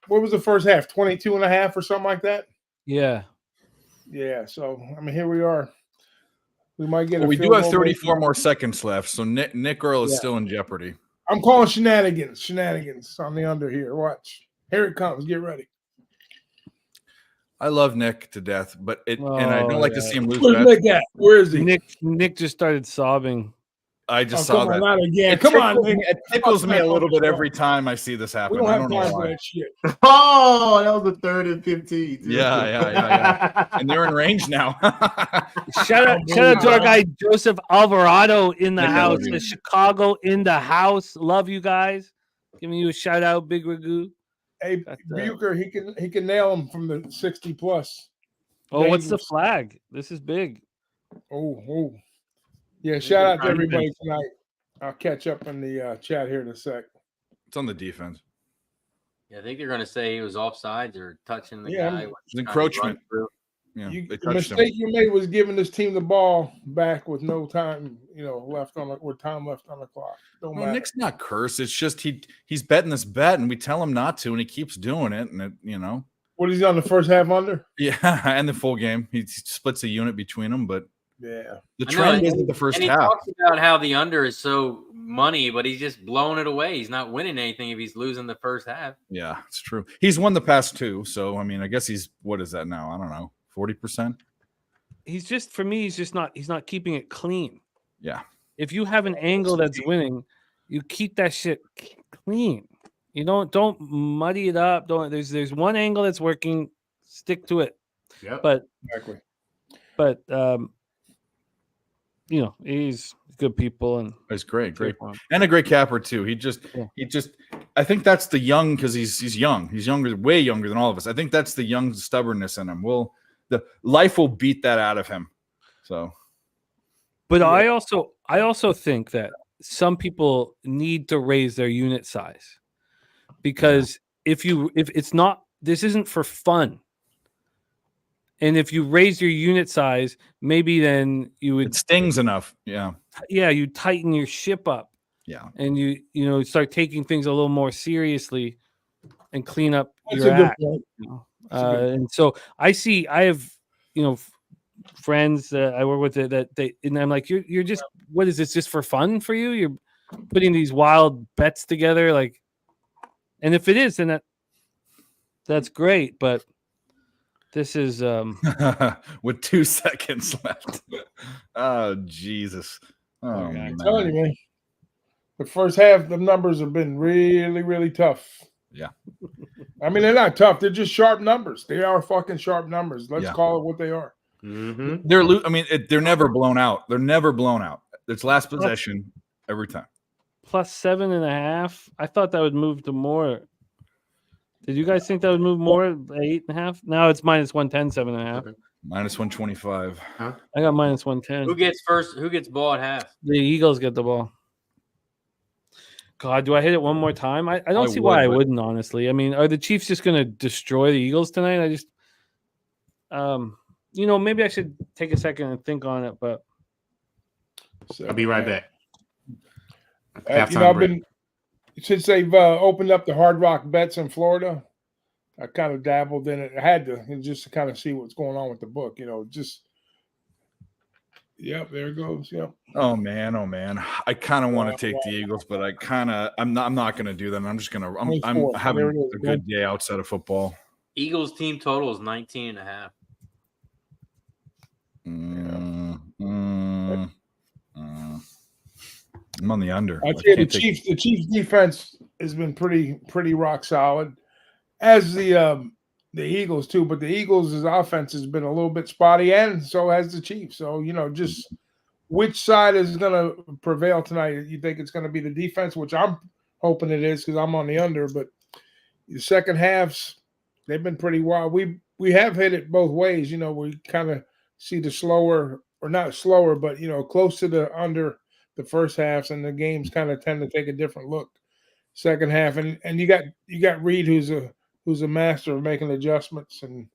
Speaker 7: What was the first half? 22.5 or something like that?
Speaker 1: Yeah.
Speaker 7: Yeah, so I mean, here we are. We might get.
Speaker 5: We do have 34 more seconds left, so Nick Earl is still in jeopardy.
Speaker 7: I'm calling shenanigans on the under here. Watch, here it comes. Get ready.
Speaker 5: I love Nick to death, and I don't like to see him lose.
Speaker 7: Where's Nick at? Where is he?
Speaker 1: Nick just started sobbing.
Speaker 5: I just saw that.
Speaker 7: Not again.
Speaker 5: It tickles me a little bit every time I see this happen.
Speaker 7: We don't
Speaker 5: I
Speaker 7: have
Speaker 5: don't know
Speaker 7: time for
Speaker 5: why.
Speaker 7: that shit.
Speaker 4: Oh, that was the 3rd and 15.
Speaker 5: Yeah. And they're in range now.
Speaker 1: Shout out to our guy Joseph Alvarado in the
Speaker 5: I
Speaker 1: house.
Speaker 5: love you.
Speaker 1: The Chicago in the house. Love you guys. Giving you a shout out, Big Ragu.
Speaker 7: Hey, Bucher, he can nail him from the 60 plus.
Speaker 1: Oh, what's the
Speaker 7: Dangerous.
Speaker 1: flag? This is big.
Speaker 7: Oh. Yeah, shout out to everybody tonight. I'll catch up in the chat here in a sec.
Speaker 5: It's on the defense.
Speaker 6: Yeah, I think they're going to say he was offsides or touching the
Speaker 7: Yeah,
Speaker 6: guy.
Speaker 7: it
Speaker 6: when
Speaker 5: was
Speaker 6: he
Speaker 5: encroachment.
Speaker 6: run through.
Speaker 5: Yeah,
Speaker 7: You,
Speaker 5: they
Speaker 7: the
Speaker 5: touched him.
Speaker 7: mistake you made was giving this team the ball back with no time, left on with time left on the clock. Don't
Speaker 5: Well,
Speaker 7: matter.
Speaker 5: Nick's not cursed. It's just he's betting this bet, and we tell him not to, and he keeps doing it. And it.
Speaker 7: What is he on the first half under?
Speaker 5: Yeah, and the full game. He splits a unit between them, but
Speaker 7: Yeah.
Speaker 5: the
Speaker 6: I know,
Speaker 5: trend
Speaker 6: and-
Speaker 5: isn't the first
Speaker 6: And he
Speaker 5: half.
Speaker 6: talks about how the under is so money, but he's just blowing it away. He's not winning anything if he's losing the first half.
Speaker 5: Yeah, it's true. He's won the past 2, so I mean, I guess he's what is that now? I don't know, 40%.
Speaker 1: He's just for me. He's not keeping it clean.
Speaker 5: Yeah.
Speaker 1: If you have an angle that's winning, you keep that shit clean. You don't muddy it up. There's one angle that's working. Stick to it.
Speaker 4: Yep.
Speaker 1: But
Speaker 7: Exactly.
Speaker 1: he's good people and
Speaker 5: It's great,
Speaker 1: cheer for him.
Speaker 5: and a great capper too. He just, I think that's the young because he's young. He's younger, way younger than all of us. I think that's the young stubbornness in him. The life will beat that out of him. So,
Speaker 1: But yeah. I also think that some people need to raise their unit size because if it's not, this isn't for fun. And if you raise your unit size, maybe then you would
Speaker 5: it stings enough. Yeah.
Speaker 1: Yeah, you tighten your ship up.
Speaker 5: Yeah.
Speaker 1: And you start taking things a little more seriously and clean up
Speaker 7: That's
Speaker 1: your
Speaker 7: a good
Speaker 1: act.
Speaker 7: point.
Speaker 1: And so I have friends that I work with and I'm like, you're just, what is this, just for fun for you? You're putting these wild bets together, like, and if it is, then that's great, but this is
Speaker 5: with 2 seconds left. Oh Jesus! Oh,
Speaker 7: I'm telling you, man. The first half, the numbers have been really, really tough.
Speaker 5: Yeah.
Speaker 7: I mean, they're not tough. They're just sharp numbers. They are fucking sharp numbers. Let's
Speaker 5: Yeah.
Speaker 7: call it what they are.
Speaker 4: Mm-hmm.
Speaker 5: They're never blown out. They're never blown out. It's last possession every time.
Speaker 1: plus 7.5. I thought that would move to more. Did you guys think that would move more? 8.5. Now it's minus 110, 7.5.
Speaker 5: Minus 125.
Speaker 1: I got minus 110.
Speaker 6: Who gets first? Who gets ball at half?
Speaker 1: The Eagles get the ball. God, do I hit it one more time? I don't see why I wouldn't, honestly. I mean, are the Chiefs just going to destroy the Eagles tonight? I just, maybe I should take a second and think on it, but
Speaker 7: So,
Speaker 4: I'll be right back.
Speaker 7: I've been since they've opened up the Hard Rock bets in Florida. I kind of dabbled in it. I had to just to kind of see what's going on with the book. Yep, there it goes. Yep.
Speaker 5: Oh man. I kind of want to take the Eagles, but I'm not going to do that. I'm just going to. I'm having a good day outside of football.
Speaker 6: Eagles team total is 19.5.
Speaker 5: I'm on the under.
Speaker 7: I'd say the Chiefs defense has been pretty rock solid, as the Eagles too. But the Eagles' offense has been a little bit spotty, and so has the Chiefs. So just which side is going to prevail tonight? You think it's going to be the defense, which I'm hoping it is because I'm on the under. But the second halves, they've been pretty wild. We have hit it both ways. We kind of see the slower, or not slower, but close to the under the first halves, and the games kind of tend to take a different look second half. And you got Reed, who's a master of making adjustments. And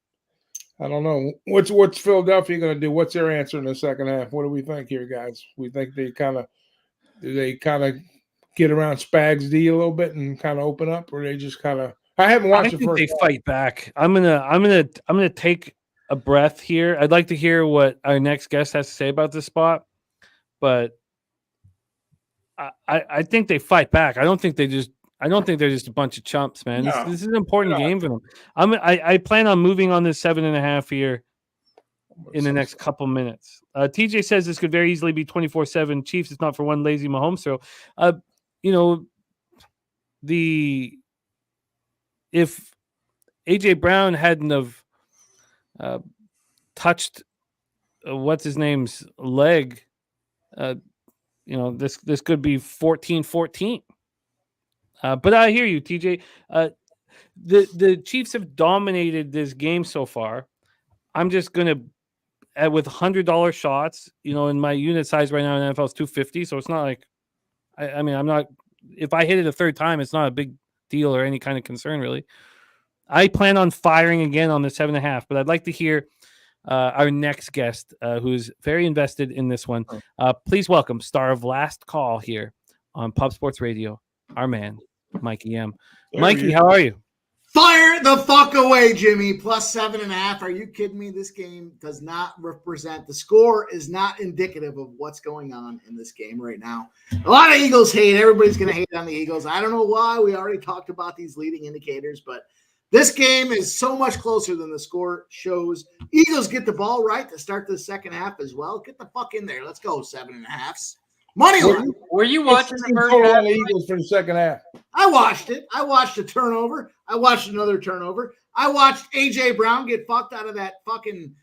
Speaker 7: I don't know what's Philadelphia going to do. What's their answer in the second half? What do we think here, guys? We think they kind of get around Spags D a little bit and kind of open up, or they just kind of. I haven't watched the first.
Speaker 1: They fight back. I'm gonna take a breath here. I'd like to hear what our next guest has to say about this spot, but I think they fight back. I don't think they're just a bunch of chumps, man.
Speaker 7: No.
Speaker 1: This is an important game for them. I plan on moving on this 7.5 here in the next couple minutes. TJ says this could very easily be 24-7 Chiefs. It's not for one lazy Mahomes throw. If AJ Brown hadn't have touched what's his name's leg, this could be 14-14. But I hear you, TJ. The Chiefs have dominated this game so far. I'm just gonna with $100 shots. In my unit size right now in NFL is 250, so it's not like I'm not. If I hit it a third time, it's not a big deal or any kind of concern, really. I plan on firing again on the 7.5, but I'd like to hear our next guest, who's very invested in this one. Please welcome star of Last Call here on Pub Sports Radio, our man, Mikey M. Mikey, how are you?
Speaker 3: Fire the fuck away, Jimmy. Plus 7.5. Are you kidding me? This game does not represent. The score is not indicative of what's going on in this game right now. A lot of Eagles hate. Everybody's going to hate on the Eagles. I don't know why. We already talked about these leading indicators, but this game is so much closer than the score shows. Eagles get the ball right to start the second half as well. Get the fuck in there. Let's go, 7.5. Money line.
Speaker 6: Were you watching the first
Speaker 7: total
Speaker 6: half?
Speaker 7: on the Eagles for the second half?
Speaker 3: I watched it. I watched a turnover. I watched another turnover. I watched A.J. Brown get fucked out of that fucking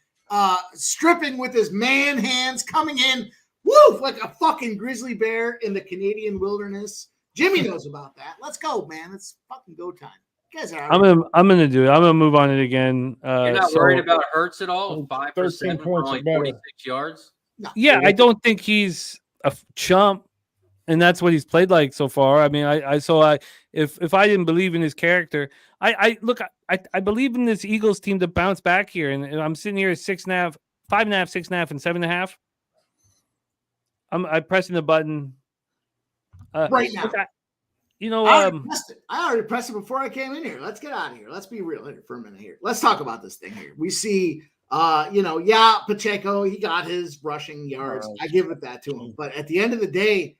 Speaker 3: stripping with his man hands coming in, woof, like a fucking grizzly bear in the Canadian wilderness. Jimmy knows about that. Let's go, man. It's fucking go time. You guys are
Speaker 1: I'm gonna do it. I'm gonna move on it again.
Speaker 6: You're not worried about Hurts at all? 5 for
Speaker 7: 13
Speaker 6: 7 for
Speaker 7: points
Speaker 6: only
Speaker 7: or better.
Speaker 6: 46 yards?
Speaker 3: No.
Speaker 1: Yeah, I don't think he's a chump, and that's what he's played like so far. I mean, if I didn't believe in his character, I believe in this Eagles team to bounce back here, and I'm sitting here at 6.5, 5.5, 6.5, and 7.5. I'm pressing the button
Speaker 3: right now.
Speaker 1: look,
Speaker 3: I already pressed it before I came in here. Let's get out of here. Let's be real here for a minute here. Let's talk about this thing here. We see, Pacheco, he got his rushing yards. I give it that to him. But at the end of the day,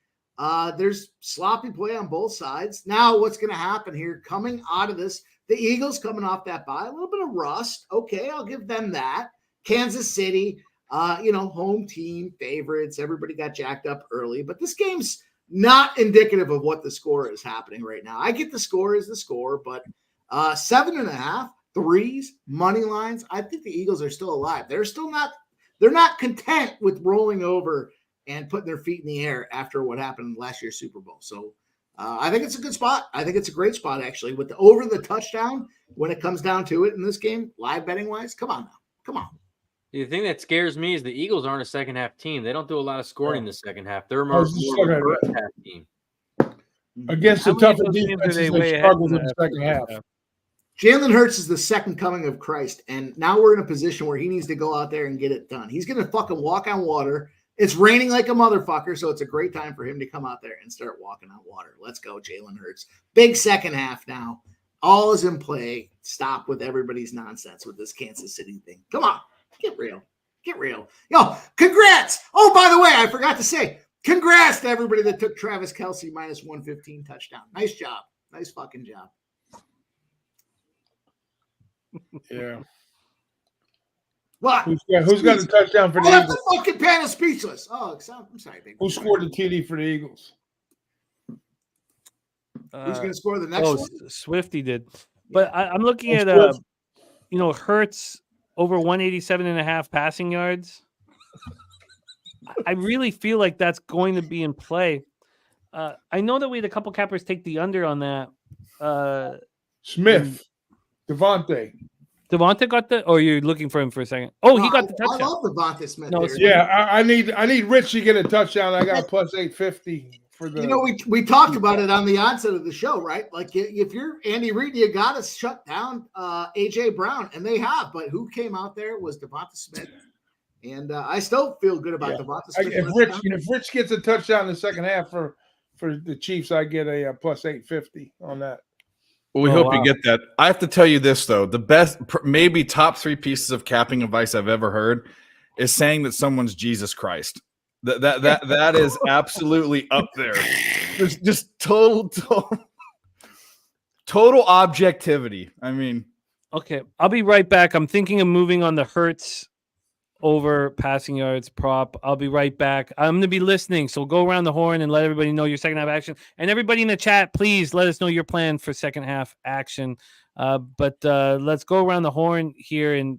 Speaker 3: there's sloppy play on both sides. Now, what's going to happen here coming out of this? The Eagles coming off that bye, a little bit of rust. Okay, I'll give them that. Kansas City, home team favorites. Everybody got jacked up early. But this game's not indicative of what the score is happening right now. I get the score is the score, but 7.5, threes, money lines. I think the Eagles are still alive. They're not content with rolling over and putting their feet in the air after what happened last year's Super Bowl. So I think it's a good spot. I think it's a great spot, actually, with the over the touchdown when it comes down to it in this game, live betting wise. Come on now. Come on.
Speaker 6: The thing that scares me is the Eagles aren't a second half team. They don't do a lot of scoring in the second half. They're more of a first half team.
Speaker 7: Against the
Speaker 1: How many
Speaker 7: tougher
Speaker 1: of those games are
Speaker 7: defenses,
Speaker 1: they
Speaker 7: they
Speaker 1: way ahead
Speaker 7: struggled
Speaker 1: in
Speaker 7: in the
Speaker 1: the
Speaker 7: second half.
Speaker 3: Jalen Hurts is the second coming of Christ, and now we're in a position where he needs to go out there and get it done. He's going to fucking walk on water. It's raining like a motherfucker, so it's a great time for him to come out there and start walking on water. Let's go, Jalen Hurts. Big second half now. All is in play. Stop with everybody's nonsense with this Kansas City thing. Come on. Get real. Get real. Yo, congrats. Oh, by the way, I forgot to say, congrats to everybody that took Travis Kelce minus 115 touchdown. Nice job. Nice fucking job.
Speaker 7: Yeah.
Speaker 3: What?
Speaker 7: Who's got the touchdown for the
Speaker 3: That's
Speaker 7: Eagles?
Speaker 3: the fucking panel speechless. Oh, I'm sorry, baby.
Speaker 7: Who scored the TD for the Eagles?
Speaker 3: Who's going to score the next one?
Speaker 1: Swifty did. But I'm looking at Hurts over 187.5 passing yards. I really feel like that's going to be in play. I know that we had a couple cappers take the under on that.
Speaker 7: Smith, Devontae
Speaker 1: got the. Oh, you're looking for him for a second. Oh, he got the touchdown.
Speaker 3: I love Devontae Smith.
Speaker 1: No,
Speaker 3: there.
Speaker 7: Yeah, I need Rich to get a touchdown. I got plus 850 for the.
Speaker 3: We talked about it on the onset of the show, right? Like if you're Andy Reid, you got to shut down AJ Brown, and they have. But who came out there was Devonta Smith, and I still feel good about Devonta Smith.
Speaker 7: If Rich gets a touchdown in the second half for the Chiefs, I get a plus 850 on that.
Speaker 8: Well, we hope you get that. I have to tell you this, though. The best, maybe top 3 pieces of capping advice I've ever heard is saying that someone's Jesus Christ. That is absolutely up there. There's just total objectivity. I mean.
Speaker 1: Okay, I'll be right back. I'm thinking of moving on the Hurts over passing yards prop. I'll be right back. I'm going to be listening, so go around the horn and let everybody know your second half action. And everybody in the chat, please let us know your plan for second half action. But let's go around the horn here, and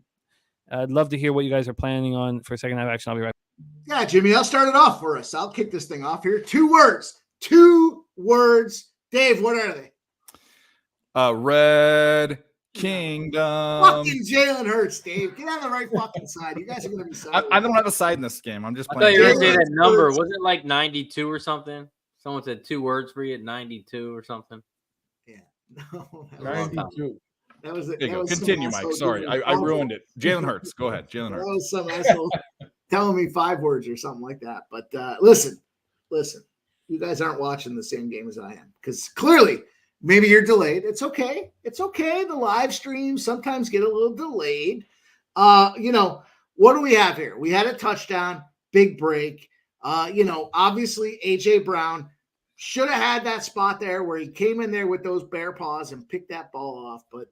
Speaker 1: I'd love to hear what you guys are planning on for second half action. I'll be right back.
Speaker 3: Yeah, Jimmy, I'll start it off for us. I'll kick this thing off here. 2 words. 2 words. Dave, what are they?
Speaker 8: Red Kingdom.
Speaker 3: Fucking Jalen Hurts, Dave. Get on the right fucking side. You guys are going to be sorry.
Speaker 8: I don't have a side in this game. I'm just
Speaker 6: I thought
Speaker 8: playing.
Speaker 6: you were going to say that number. Was it like 92 or something? Someone said 2 words for you at 92 or something.
Speaker 3: Yeah. No, that was,
Speaker 7: 92.
Speaker 3: that was,
Speaker 8: There you
Speaker 3: that
Speaker 8: go.
Speaker 3: was some
Speaker 8: Continue, Mike.
Speaker 3: asshole
Speaker 8: Sorry,
Speaker 3: giving me
Speaker 8: I
Speaker 3: five
Speaker 8: ruined
Speaker 3: words.
Speaker 8: it. Jalen Hurts. Go ahead. Jalen
Speaker 3: That
Speaker 8: Hurts.
Speaker 3: was some asshole telling me 5 words or something like that. But listen, you guys aren't watching the same game as I am because clearly maybe you're delayed. It's okay. It's okay. The live streams sometimes get a little delayed. What do we have here? We had a touchdown, big break. Obviously AJ Brown should have had that spot there where he came in there with those bare paws and picked that ball off. But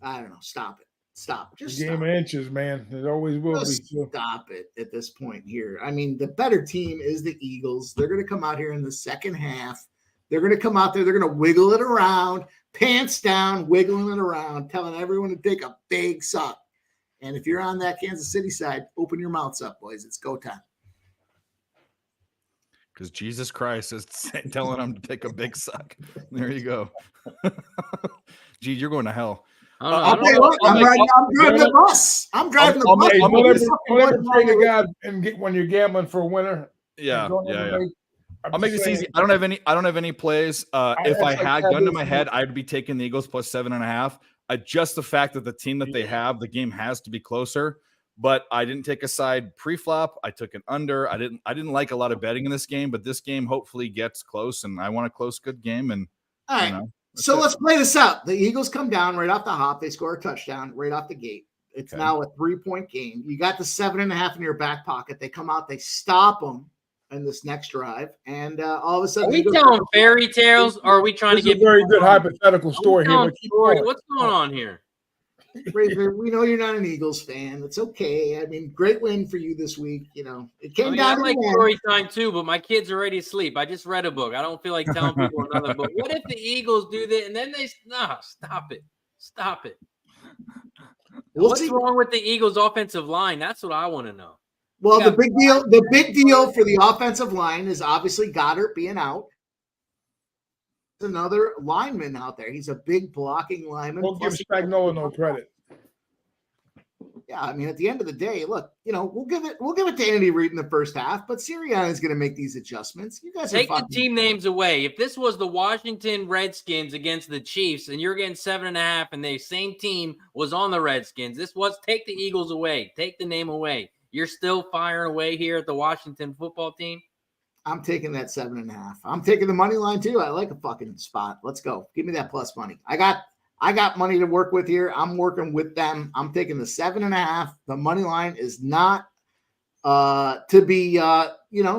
Speaker 3: I don't know. Stop it. Stop. Just
Speaker 7: Game
Speaker 3: stop.
Speaker 7: of inches, man. It always will be.
Speaker 3: Just stop it at this point here. I mean, the better team is the Eagles. They're going to come out here in the second half. They're going to come out there. They're going to wiggle it around, pants down, wiggling it around, telling everyone to take a big suck. And if you're on that Kansas City side, open your mouths up, boys. It's go time.
Speaker 8: Because Jesus Christ is telling them to take a big suck. There you go. Gee, you're going to hell.
Speaker 3: I'm driving the bus. I'm driving the bus.
Speaker 7: Don't ever pray to God and get when you're gambling for a winner.
Speaker 8: Yeah. I'll make this
Speaker 7: saying,
Speaker 8: easy. I don't have any plays. If I had gun to my head,
Speaker 7: Cowboys.
Speaker 8: I'd be taking the Eagles plus 7.5. Just the fact that the team that they have, the game has to be closer. But I didn't take a side pre-flop. I took an under. I didn't like a lot of betting in this game, but this game hopefully gets close, and I want a close, good game. And
Speaker 3: all right. So let's play this out. The Eagles come down right off the hop. They score a touchdown right off the gate. It's now a 3-point game. You got the 7.5 in your back pocket. They come out, they stop them in this next drive, and all of a sudden,
Speaker 6: are we telling fairy tales, or are we trying to get
Speaker 7: a very good hypothetical story here?
Speaker 6: What's going on here?
Speaker 3: Razer, we know you're not an Eagles fan. It's okay. I mean, great win for you this week. It came down.
Speaker 6: I like story time too, but my kids are already asleep. I just read a book. I don't feel like telling people another book. What if the Eagles do that and then stop it. What's wrong with the Eagles' offensive line? That's what I want to know.
Speaker 3: Well, the big deal for the offensive line is obviously Goddard being out. Another lineman out there. He's a big blocking lineman.
Speaker 7: Don't give Spagnuolo no credit.
Speaker 3: Yeah, I mean, at the end of the day, look, we'll give it to Andy Reid in the first half, but Sirianni is going to make these adjustments. You guys
Speaker 6: take the team names away. If this was the Washington Redskins against the Chiefs, and you're getting 7.5, and the same team was on the Redskins, take the Eagles away. Take the name away. You're still firing away here at the Washington football team.
Speaker 3: I'm taking that 7.5. I'm taking the money line too. I like a fucking spot. Let's go. Give me that plus money. I got money to work with here. I'm working with them. I'm taking the 7.5. The money line is not to be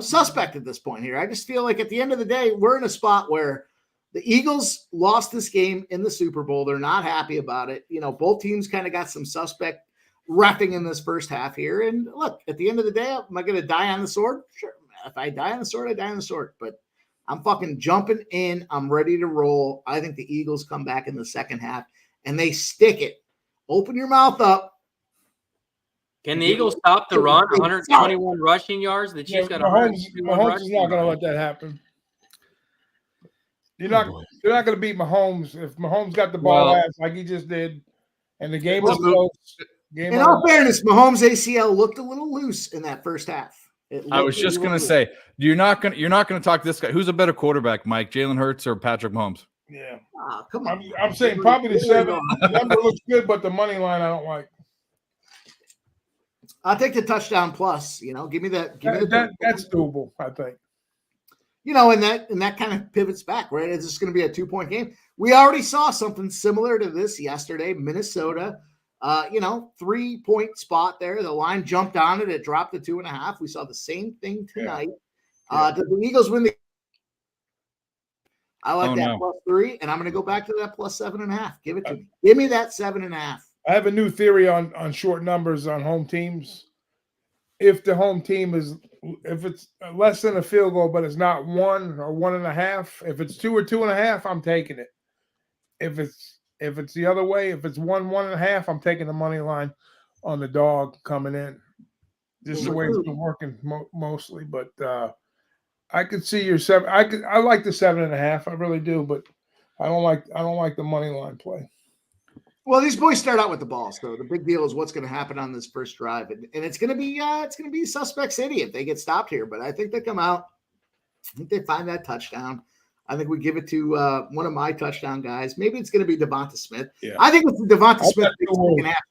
Speaker 3: suspect at this point here. I just feel like at the end of the day, we're in a spot where the Eagles lost this game in the Super Bowl. They're not happy about it. Both teams kind of got some suspect reffing in this first half here. And look, at the end of the day, am I going to die on the sword? Sure. If I die on the sword, I die on the sword. But I'm fucking jumping in. I'm ready to roll. I think the Eagles come back in the second half and they stick it. Open your mouth up.
Speaker 6: Can the Eagles stop the run? 121 rushing yards. The Chiefs got
Speaker 7: Mahomes is not going to let that happen. They're not going to beat Mahomes if Mahomes got the ball last like he just did, and the game was close.
Speaker 3: In all fairness, Mahomes' ACL looked a little loose in that first half.
Speaker 8: I was just going to say, you're not going to talk this guy. Who's a better quarterback, Mike? Jalen Hurts or Patrick Mahomes?
Speaker 7: Yeah.
Speaker 3: Come on.
Speaker 7: I'm saying probably the 7. The number looks good, but the money line I don't like.
Speaker 3: I'll take the touchdown plus. Give me that.
Speaker 7: That's doable, I think.
Speaker 3: And that kind of pivots back, right? It's just going to be a 2-point game. We already saw something similar to this yesterday. Minnesota. 3-point spot there. The line jumped on it. It dropped to 2.5. We saw the same thing tonight. Did the Eagles win the? I like that plus 3, and I'm going to go back to that plus 7.5. Give it to me. Give me that 7.5.
Speaker 7: I have a new theory on short numbers on home teams. If the home team if it's less than a field goal, but it's not 1 or 1.5, if it's 2 or 2.5, I'm taking it. If it's the other way, if it's 1.5, I'm taking the money line on the dog coming in. Just the way it's been working mostly. But I could see your 7. I like the 7.5. I really do, but I don't like the money line play.
Speaker 3: Well, these boys start out with the ball, so the big deal is what's going to happen on this first drive, and it's going to be suspect city if they get stopped here. But I think they come out. I think they find that touchdown. I think we give it to one of my touchdown guys. Maybe it's going to be Devonta Smith.
Speaker 7: Yeah.
Speaker 3: I think it's the Devonta Smith second half.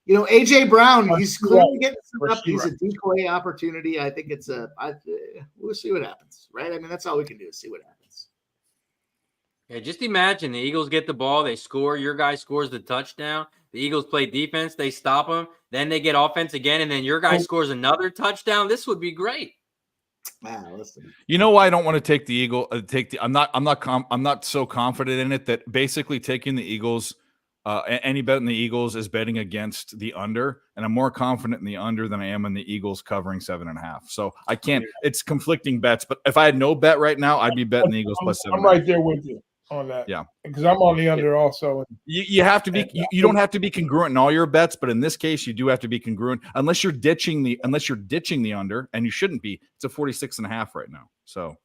Speaker 3: You know, AJ Brown, he's clearly getting set up. He's a decoy opportunity. I think it's we'll see what happens, right? I mean, that's all we can do is see what happens.
Speaker 6: Yeah, just imagine the Eagles get the ball, they score, your guy scores the touchdown. The Eagles play defense, they stop them, then they get offense again, and then your guy scores another touchdown. This would be great.
Speaker 3: Wow, listen.
Speaker 8: You know why I don't want to take the Eagle? I'm not so confident in it that basically taking the Eagles, any bet in the Eagles is betting against the under, and I'm more confident in the under than I am in the Eagles covering 7.5. So I can't. It's conflicting bets, but if I had no bet right now, I'd be betting the Eagles plus 7.5.
Speaker 7: I'm right there with you on that.
Speaker 8: Yeah,
Speaker 7: because I'm on the under also.
Speaker 8: You have to be. You don't have to be congruent in all your bets, but in this case, you do have to be congruent. Unless you're ditching the under, and you shouldn't be. It's a 46.5 right now. So.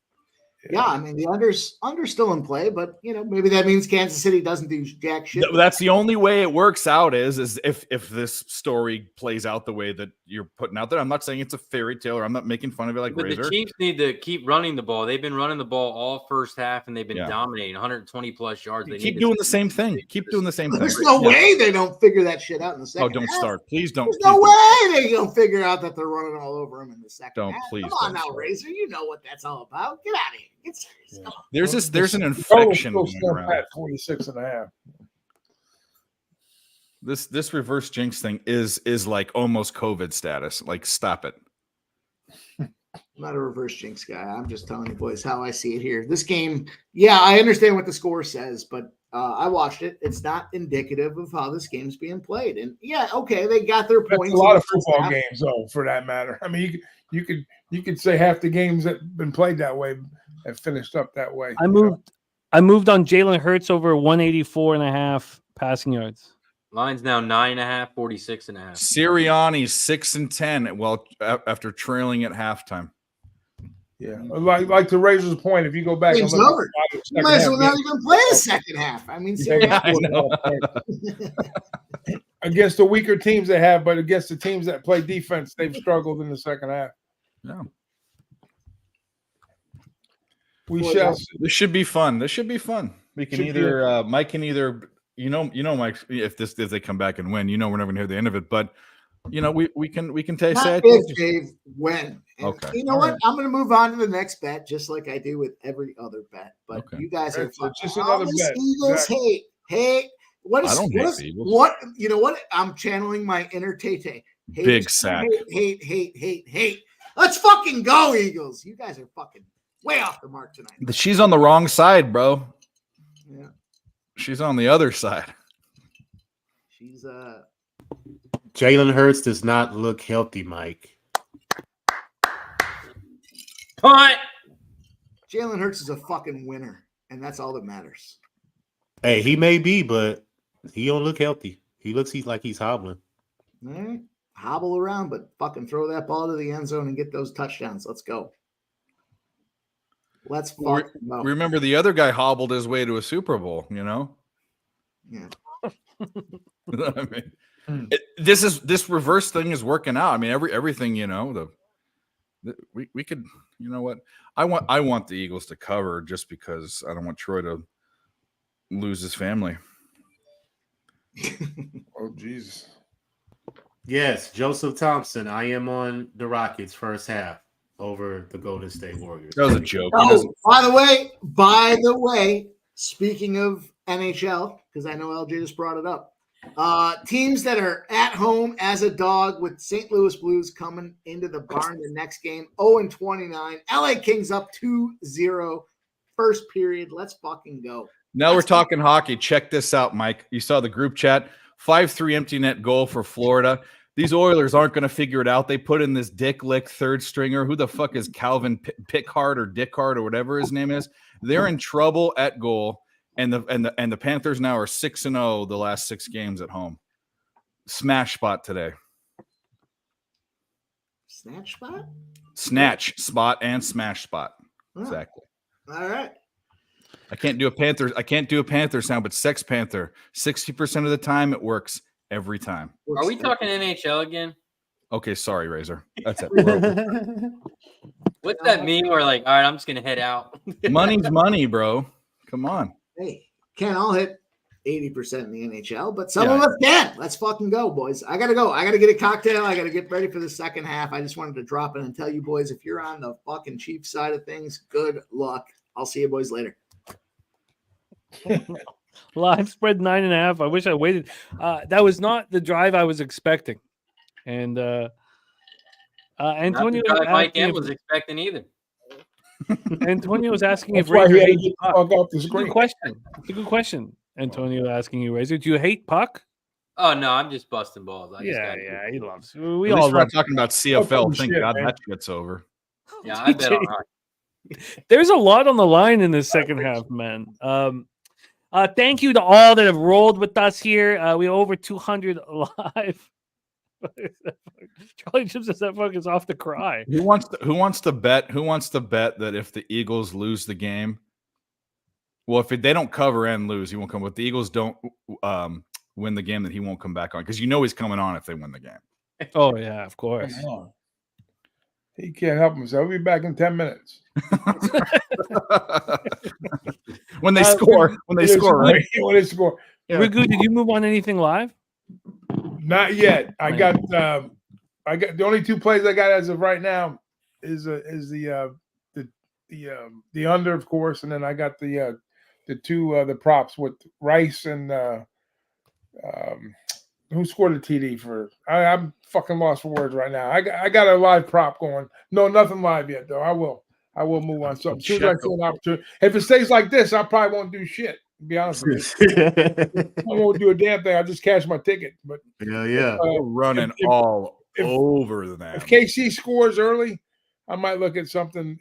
Speaker 3: Yeah, I mean the under's still in play, but you know maybe that means Kansas City doesn't do jack shit.
Speaker 8: That's the only way it works out is if this story plays out the way that you're putting out there. I'm not saying it's a fairy tale, or I'm not making fun of it like
Speaker 6: But
Speaker 8: Razer.
Speaker 6: the Chiefs need to keep running the ball. They've been running the ball all first half, and they've been dominating 120 plus yards. They
Speaker 8: keep doing the same thing. Keep doing the same thing.
Speaker 3: There's no way they don't figure that shit out in the second.
Speaker 8: Oh, don't
Speaker 3: half.
Speaker 8: start. Please don't.
Speaker 3: There's no way they don't figure out that they're running all over them in the second
Speaker 8: Don't
Speaker 3: half.
Speaker 8: please.
Speaker 3: Come on now, Razer. You know what that's all about. Get out of here. Get serious. Come on.
Speaker 8: There's an infection
Speaker 7: Still
Speaker 8: going around.
Speaker 7: at 46.5.
Speaker 8: This reverse jinx thing is like almost COVID status. Like, stop it.
Speaker 3: I'm not a reverse jinx guy. I'm just telling you boys how I see it here. This game, yeah, I understand what the score says, but I watched it. It's not indicative of how this game's being played. And yeah, okay, they got their points.
Speaker 7: That's a lot of football games, though, for that matter. I mean, you could say half the games that have been played that way have finished up that way.
Speaker 1: I moved on Jalen Hurts over 184.5 passing yards.
Speaker 6: Line's now 9.5, 46.5.
Speaker 8: Sirianni's 6-10. Well, after trailing at halftime.
Speaker 7: Yeah, like to Razor's point, if you go back,
Speaker 3: Game's over. You might as well not even play the second half. I mean,
Speaker 8: I know.
Speaker 7: Against the weaker teams they have, but against the teams that play defense, they've struggled in the second half.
Speaker 8: Yeah. This should be fun. We can either Mike can either Mike, if they come back and win, we're never gonna hear the end of it. But we can say
Speaker 3: Dave, when. And
Speaker 8: okay.
Speaker 3: You know what? Right. I'm going to move on to the next bet, just like I do with every other bet. But you guys are
Speaker 7: just another bet.
Speaker 3: Eagles hate. What is?
Speaker 8: I don't hate the Eagles.
Speaker 3: What? You know what? I'm channeling my inner Tay.
Speaker 8: Big sack.
Speaker 3: Hate. Let's fucking go, Eagles. You guys are fucking way off the mark tonight.
Speaker 8: She's on the wrong side, bro.
Speaker 3: Yeah.
Speaker 8: She's on the other side.
Speaker 3: She's
Speaker 4: Jalen Hurts does not look healthy, Mike.
Speaker 6: Punt.
Speaker 3: Jalen Hurts is a fucking winner, and that's all that matters.
Speaker 4: Hey, he may be, but he don't look healthy. He looks like he's hobbling.
Speaker 3: All right. Hobble around, but fucking throw that ball to the end zone and get those touchdowns. Let's go. Let's fucking go.
Speaker 8: Remember, the other guy hobbled his way to a Super Bowl, Yeah. I mean, this reverse thing is working out. I mean, everything, we could, you know what? I want the Eagles to cover just because I don't want Troy to lose his family.
Speaker 7: Oh, Jesus.
Speaker 4: Yes, Joseph Thompson. I am on the Rockets first half over the Golden State Warriors.
Speaker 8: That was a joke.
Speaker 3: Oh, by the way, speaking of NHL, because I know LJ just brought it up, teams that are at home as a dog with St. Louis Blues coming into the barn the next game, 0-29. LA Kings up 2-0. First period. Let's fucking go.
Speaker 8: Now we're talking hockey. Check this out, Mike. You saw the group chat. 5-3 empty net goal for Florida. These Oilers aren't going to figure it out. They put in this Dick Lick third stringer. Who the fuck is Calvin Pickard or Dickard or whatever his name is? They're in trouble at goal. And the Panthers now are 6-0 the last 6 games at home. Smash spot today.
Speaker 3: Snatch spot?
Speaker 8: Snatch spot and smash spot.
Speaker 3: Oh.
Speaker 8: Exactly.
Speaker 3: All right.
Speaker 8: I can't do a Panther sound, but Sex Panther. 60% of the time it works every time.
Speaker 6: Are we talking NHL again?
Speaker 8: Okay, sorry, Razer. That's it.
Speaker 6: What's that meme where like, all right, I'm just gonna head out.
Speaker 8: Money's money, bro. Come on.
Speaker 3: Hey, can't all hit 80% in the NHL, but some of us can. Let's fucking go, boys. I gotta go. I gotta get a cocktail. I gotta get ready for the second half. I just wanted to drop in and tell you boys, if you're on the fucking Chiefs side of things, good luck. I'll see you boys later.
Speaker 1: Live spread 9.5. I wish I waited. That was not the drive I was expecting. And Antonio
Speaker 6: Mike M was expecting either.
Speaker 1: Antonio was asking if
Speaker 7: That's why he
Speaker 1: Razer
Speaker 7: had to
Speaker 1: hates
Speaker 7: get the
Speaker 1: puck.
Speaker 7: fuck off the
Speaker 1: It's a
Speaker 7: screen.
Speaker 1: good question. It's a good question. Antonio asking you, Razer, do you hate puck?
Speaker 6: Oh no, I'm just busting balls. I just
Speaker 1: Yeah,
Speaker 6: gotta-
Speaker 1: yeah, he loves. We
Speaker 8: At
Speaker 1: all
Speaker 8: least we're
Speaker 1: love.
Speaker 8: not talking about CFL. Thank
Speaker 7: shit,
Speaker 8: God
Speaker 7: man.
Speaker 8: that shit's over.
Speaker 6: Yeah, I bet on hockey.
Speaker 1: There's a lot on the line in this second half, man. Thank you to all that have rolled with us here. We have over 200 live. Charlie Jim says that fuck is off to cry.
Speaker 8: Who wants to bet that if the Eagles lose the game, well, if they don't cover and lose, he won't come. But the Eagles don't win the game, that he won't come back on, because he's coming on if they win the game.
Speaker 1: Oh yeah, of course.
Speaker 7: Come on. He can't help himself. He'll be back in 10 minutes.
Speaker 8: When they score, right?
Speaker 7: When they score.
Speaker 8: Yeah.
Speaker 1: Rigu, did you move on anything live?
Speaker 7: Not yet. I got the only two plays I got as of right now is the under, of course, and then I got the two props with Rice and who scored a TD for. I'm fucking lost for words right now. I got a live prop going. No, nothing live yet though. I will move on something. As soon as I see an opportunity. If it stays like this, I probably won't do shit. To be honest with you, I won't do a damn thing. I'll just cash my ticket. But
Speaker 4: Yeah.
Speaker 8: We're running all over them.
Speaker 7: if KC scores early, I might look at something,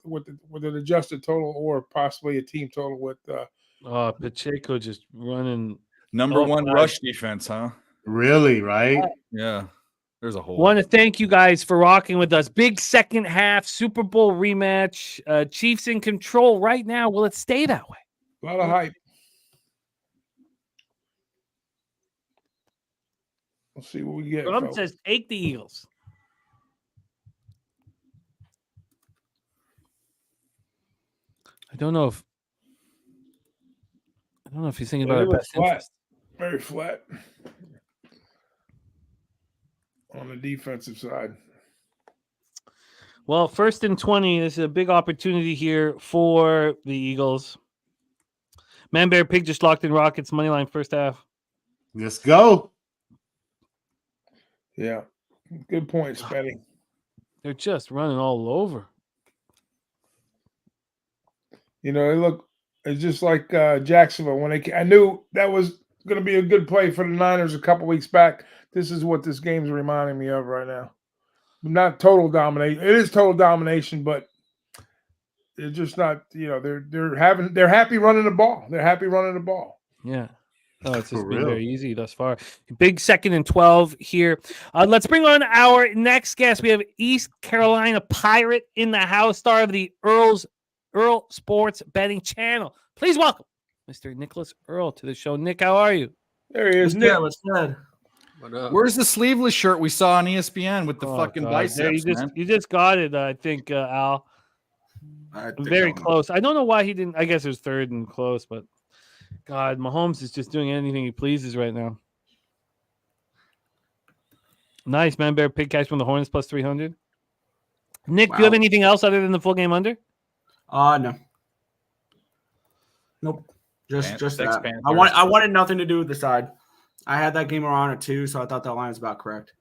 Speaker 7: with an adjusted total or possibly a team total with.
Speaker 1: Pacheco just running.
Speaker 8: Number
Speaker 1: Oh,
Speaker 8: one
Speaker 1: God.
Speaker 8: rush defense, huh?
Speaker 4: Really, right?
Speaker 8: Yeah. There's a whole.
Speaker 1: Want to thank you guys for rocking with us. Big second half Super Bowl rematch. Chiefs in control right now. Will it stay that way?
Speaker 7: A lot of hype. We'll see what we get.
Speaker 1: Trump
Speaker 7: folks.
Speaker 1: says take the Eagles. I don't know if he's thinking
Speaker 7: Yeah,
Speaker 1: about
Speaker 7: they
Speaker 1: our
Speaker 7: look
Speaker 1: best
Speaker 7: flat.
Speaker 1: interest.
Speaker 7: Very flat on the defensive side.
Speaker 1: Well, 1st and 20. This is a big opportunity here for the Eagles. Man Bear Pig just locked in Rockets money line first half.
Speaker 4: Let's go.
Speaker 7: Yeah, good point, Spenny.
Speaker 1: They're just running all over.
Speaker 7: It's just like Jacksonville when I knew that was going to be a good play for the Niners a couple weeks back. This is what this game's reminding me of right now. Not total domination. It is total domination, but they're just not. They're happy running the ball. They're happy running the ball.
Speaker 1: Yeah. Oh, it's just
Speaker 4: For
Speaker 1: been
Speaker 4: real.
Speaker 1: very easy thus far. Big 2nd and 12 here. Let's bring on our next guest. We have East Carolina Pirate in the house, star of the Earl Sports Betting Channel. Please welcome Mr. Nicholas Earl to the show. Nick, how are you?
Speaker 7: There he is. Nick.
Speaker 9: What's good?
Speaker 6: What up?
Speaker 8: Where's the sleeveless shirt we saw on ESPN with the fucking
Speaker 1: God.
Speaker 8: biceps,
Speaker 1: There,
Speaker 8: man?
Speaker 1: you just got it, I think, Al.
Speaker 5: I think
Speaker 1: Very
Speaker 5: I'll-
Speaker 1: close. I don't know why he didn't. I guess it was 3rd and close, but God, Mahomes is just doing anything he pleases right now. Nice, man. Bear Pig cash from the Hornets plus 300. Nick, do you have
Speaker 9: Wow.
Speaker 1: anything else other than the full game under?
Speaker 9: No. Nope. Just
Speaker 8: Six
Speaker 9: that.
Speaker 8: Panthers.
Speaker 9: I wanted nothing to do with the side. I had that game around at 2, so I thought that line was about correct.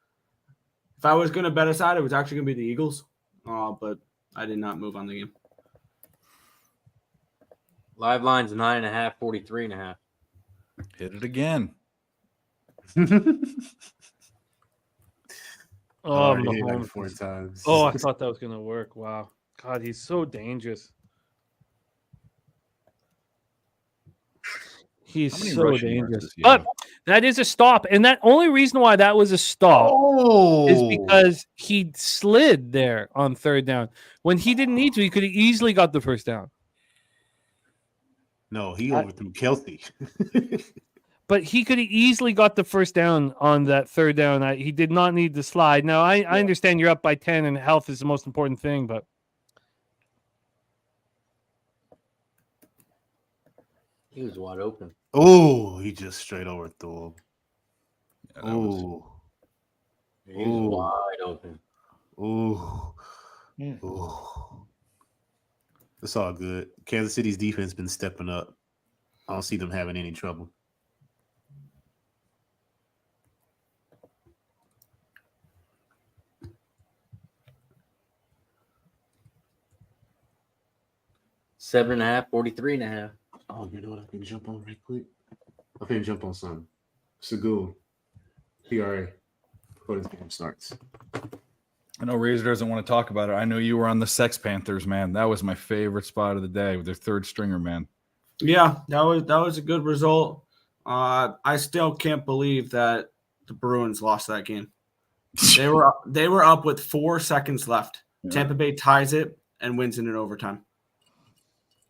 Speaker 9: If I was going to bet a side, it was actually going to be the Eagles, but I did not move on the game.
Speaker 6: Live lines 9.5, 43.5.
Speaker 8: Hit it again.
Speaker 1: Oh,
Speaker 4: Already hit like
Speaker 1: Mahomes.
Speaker 4: 4 times.
Speaker 1: Oh, I thought that was going to work. Wow. God, he's so dangerous. He's
Speaker 8: How many
Speaker 1: so
Speaker 8: rushing yards
Speaker 1: dangerous.
Speaker 8: does he
Speaker 1: But
Speaker 8: have?
Speaker 1: that is a stop. And that only reason why that was a stop is because he slid there on 3rd down. When he didn't need to, he could have easily got the 1st down.
Speaker 4: No, he overthrew Kelsey.
Speaker 1: But he could have easily got the 1st down on that 3rd down. He did not need the slide. Now, I understand you're up by 10 and health is the most important thing, but
Speaker 6: He was wide open.
Speaker 4: Oh, he just straight overthrew him.
Speaker 8: Yeah, that was-
Speaker 4: Oh,
Speaker 6: He was wide open.
Speaker 4: oh,
Speaker 7: Mm.
Speaker 4: oh. It's all good. Kansas City's defense been stepping up. I don't see them having any trouble.
Speaker 6: Seven and a half, 43.5.
Speaker 4: Oh, you know what I can jump on right quick? I can jump on something. Segul. PRA. Before this game starts.
Speaker 8: I know Razer doesn't want to talk about it. I know you were on the Sex Panthers, man. That was my favorite spot of the day with their third stringer, man.
Speaker 9: Yeah, that was a good result. I still can't believe that the Bruins lost that game. They were up with 4 seconds left.
Speaker 8: Yeah.
Speaker 9: Tampa Bay ties it and wins in an overtime,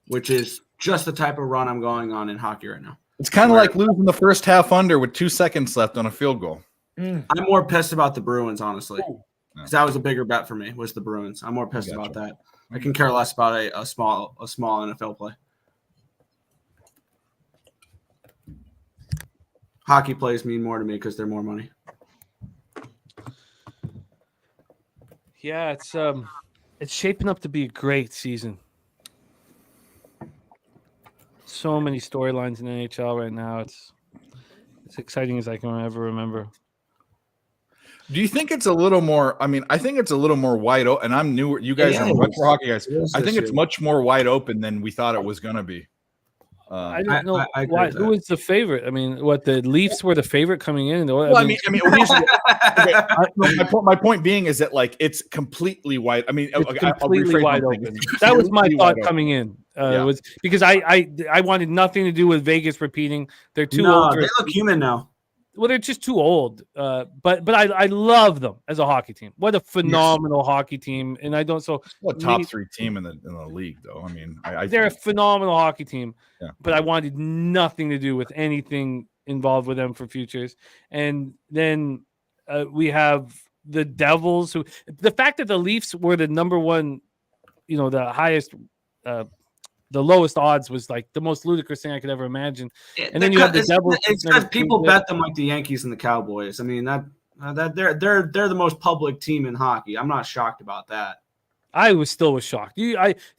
Speaker 9: which is just the type of run I'm going on in hockey right now.
Speaker 8: It's kind of like losing the first half under with 2 seconds left on a field goal.
Speaker 9: I'm more pissed about the Bruins, honestly, because that was a bigger bet for me. Was the Bruins? I'm more pissed about that. I can care less about a small NFL play. Hockey plays mean more to me because they're more money.
Speaker 1: Yeah, it's shaping up to be a great season. So many storylines in the NHL right now. It's exciting as I can ever remember.
Speaker 8: Do you think it's a little more? I mean, I think it's a little more wide open. And I'm new. You guys are much more hockey guys. I think it's much more wide open than we thought it was going to be.
Speaker 1: I don't know
Speaker 9: I agree
Speaker 1: why.
Speaker 9: with
Speaker 1: Who is the favorite? I mean, what the Leafs were the favorite coming in.
Speaker 8: Well, I mean, my point being is that like it's completely wide. I mean,
Speaker 1: it's
Speaker 8: I'll
Speaker 1: completely
Speaker 8: rephrase
Speaker 1: wide
Speaker 8: my thing.
Speaker 1: open.
Speaker 8: It's
Speaker 1: That was my
Speaker 8: completely
Speaker 1: thought
Speaker 8: wide
Speaker 1: coming in.
Speaker 8: Yeah.
Speaker 1: Was because I wanted nothing to do with Vegas repeating. They're too old.
Speaker 9: They look human now.
Speaker 1: Well, they're just too old. But I love them as a hockey team. What a phenomenal hockey team! And I don't so
Speaker 8: Well, top 3 team in the league, though. I mean,
Speaker 1: they're a phenomenal hockey team.
Speaker 8: Yeah.
Speaker 1: But I wanted nothing to do with anything involved with them for futures. And then we have the Devils, who the fact that the Leafs were the number one, the highest. The lowest odds was like the most ludicrous thing I could ever imagine. And then you have the Devils.
Speaker 9: It's because people bet them like the Yankees and the Cowboys. I mean that they're the most public team in hockey. I'm not shocked about that.
Speaker 1: I was shocked. They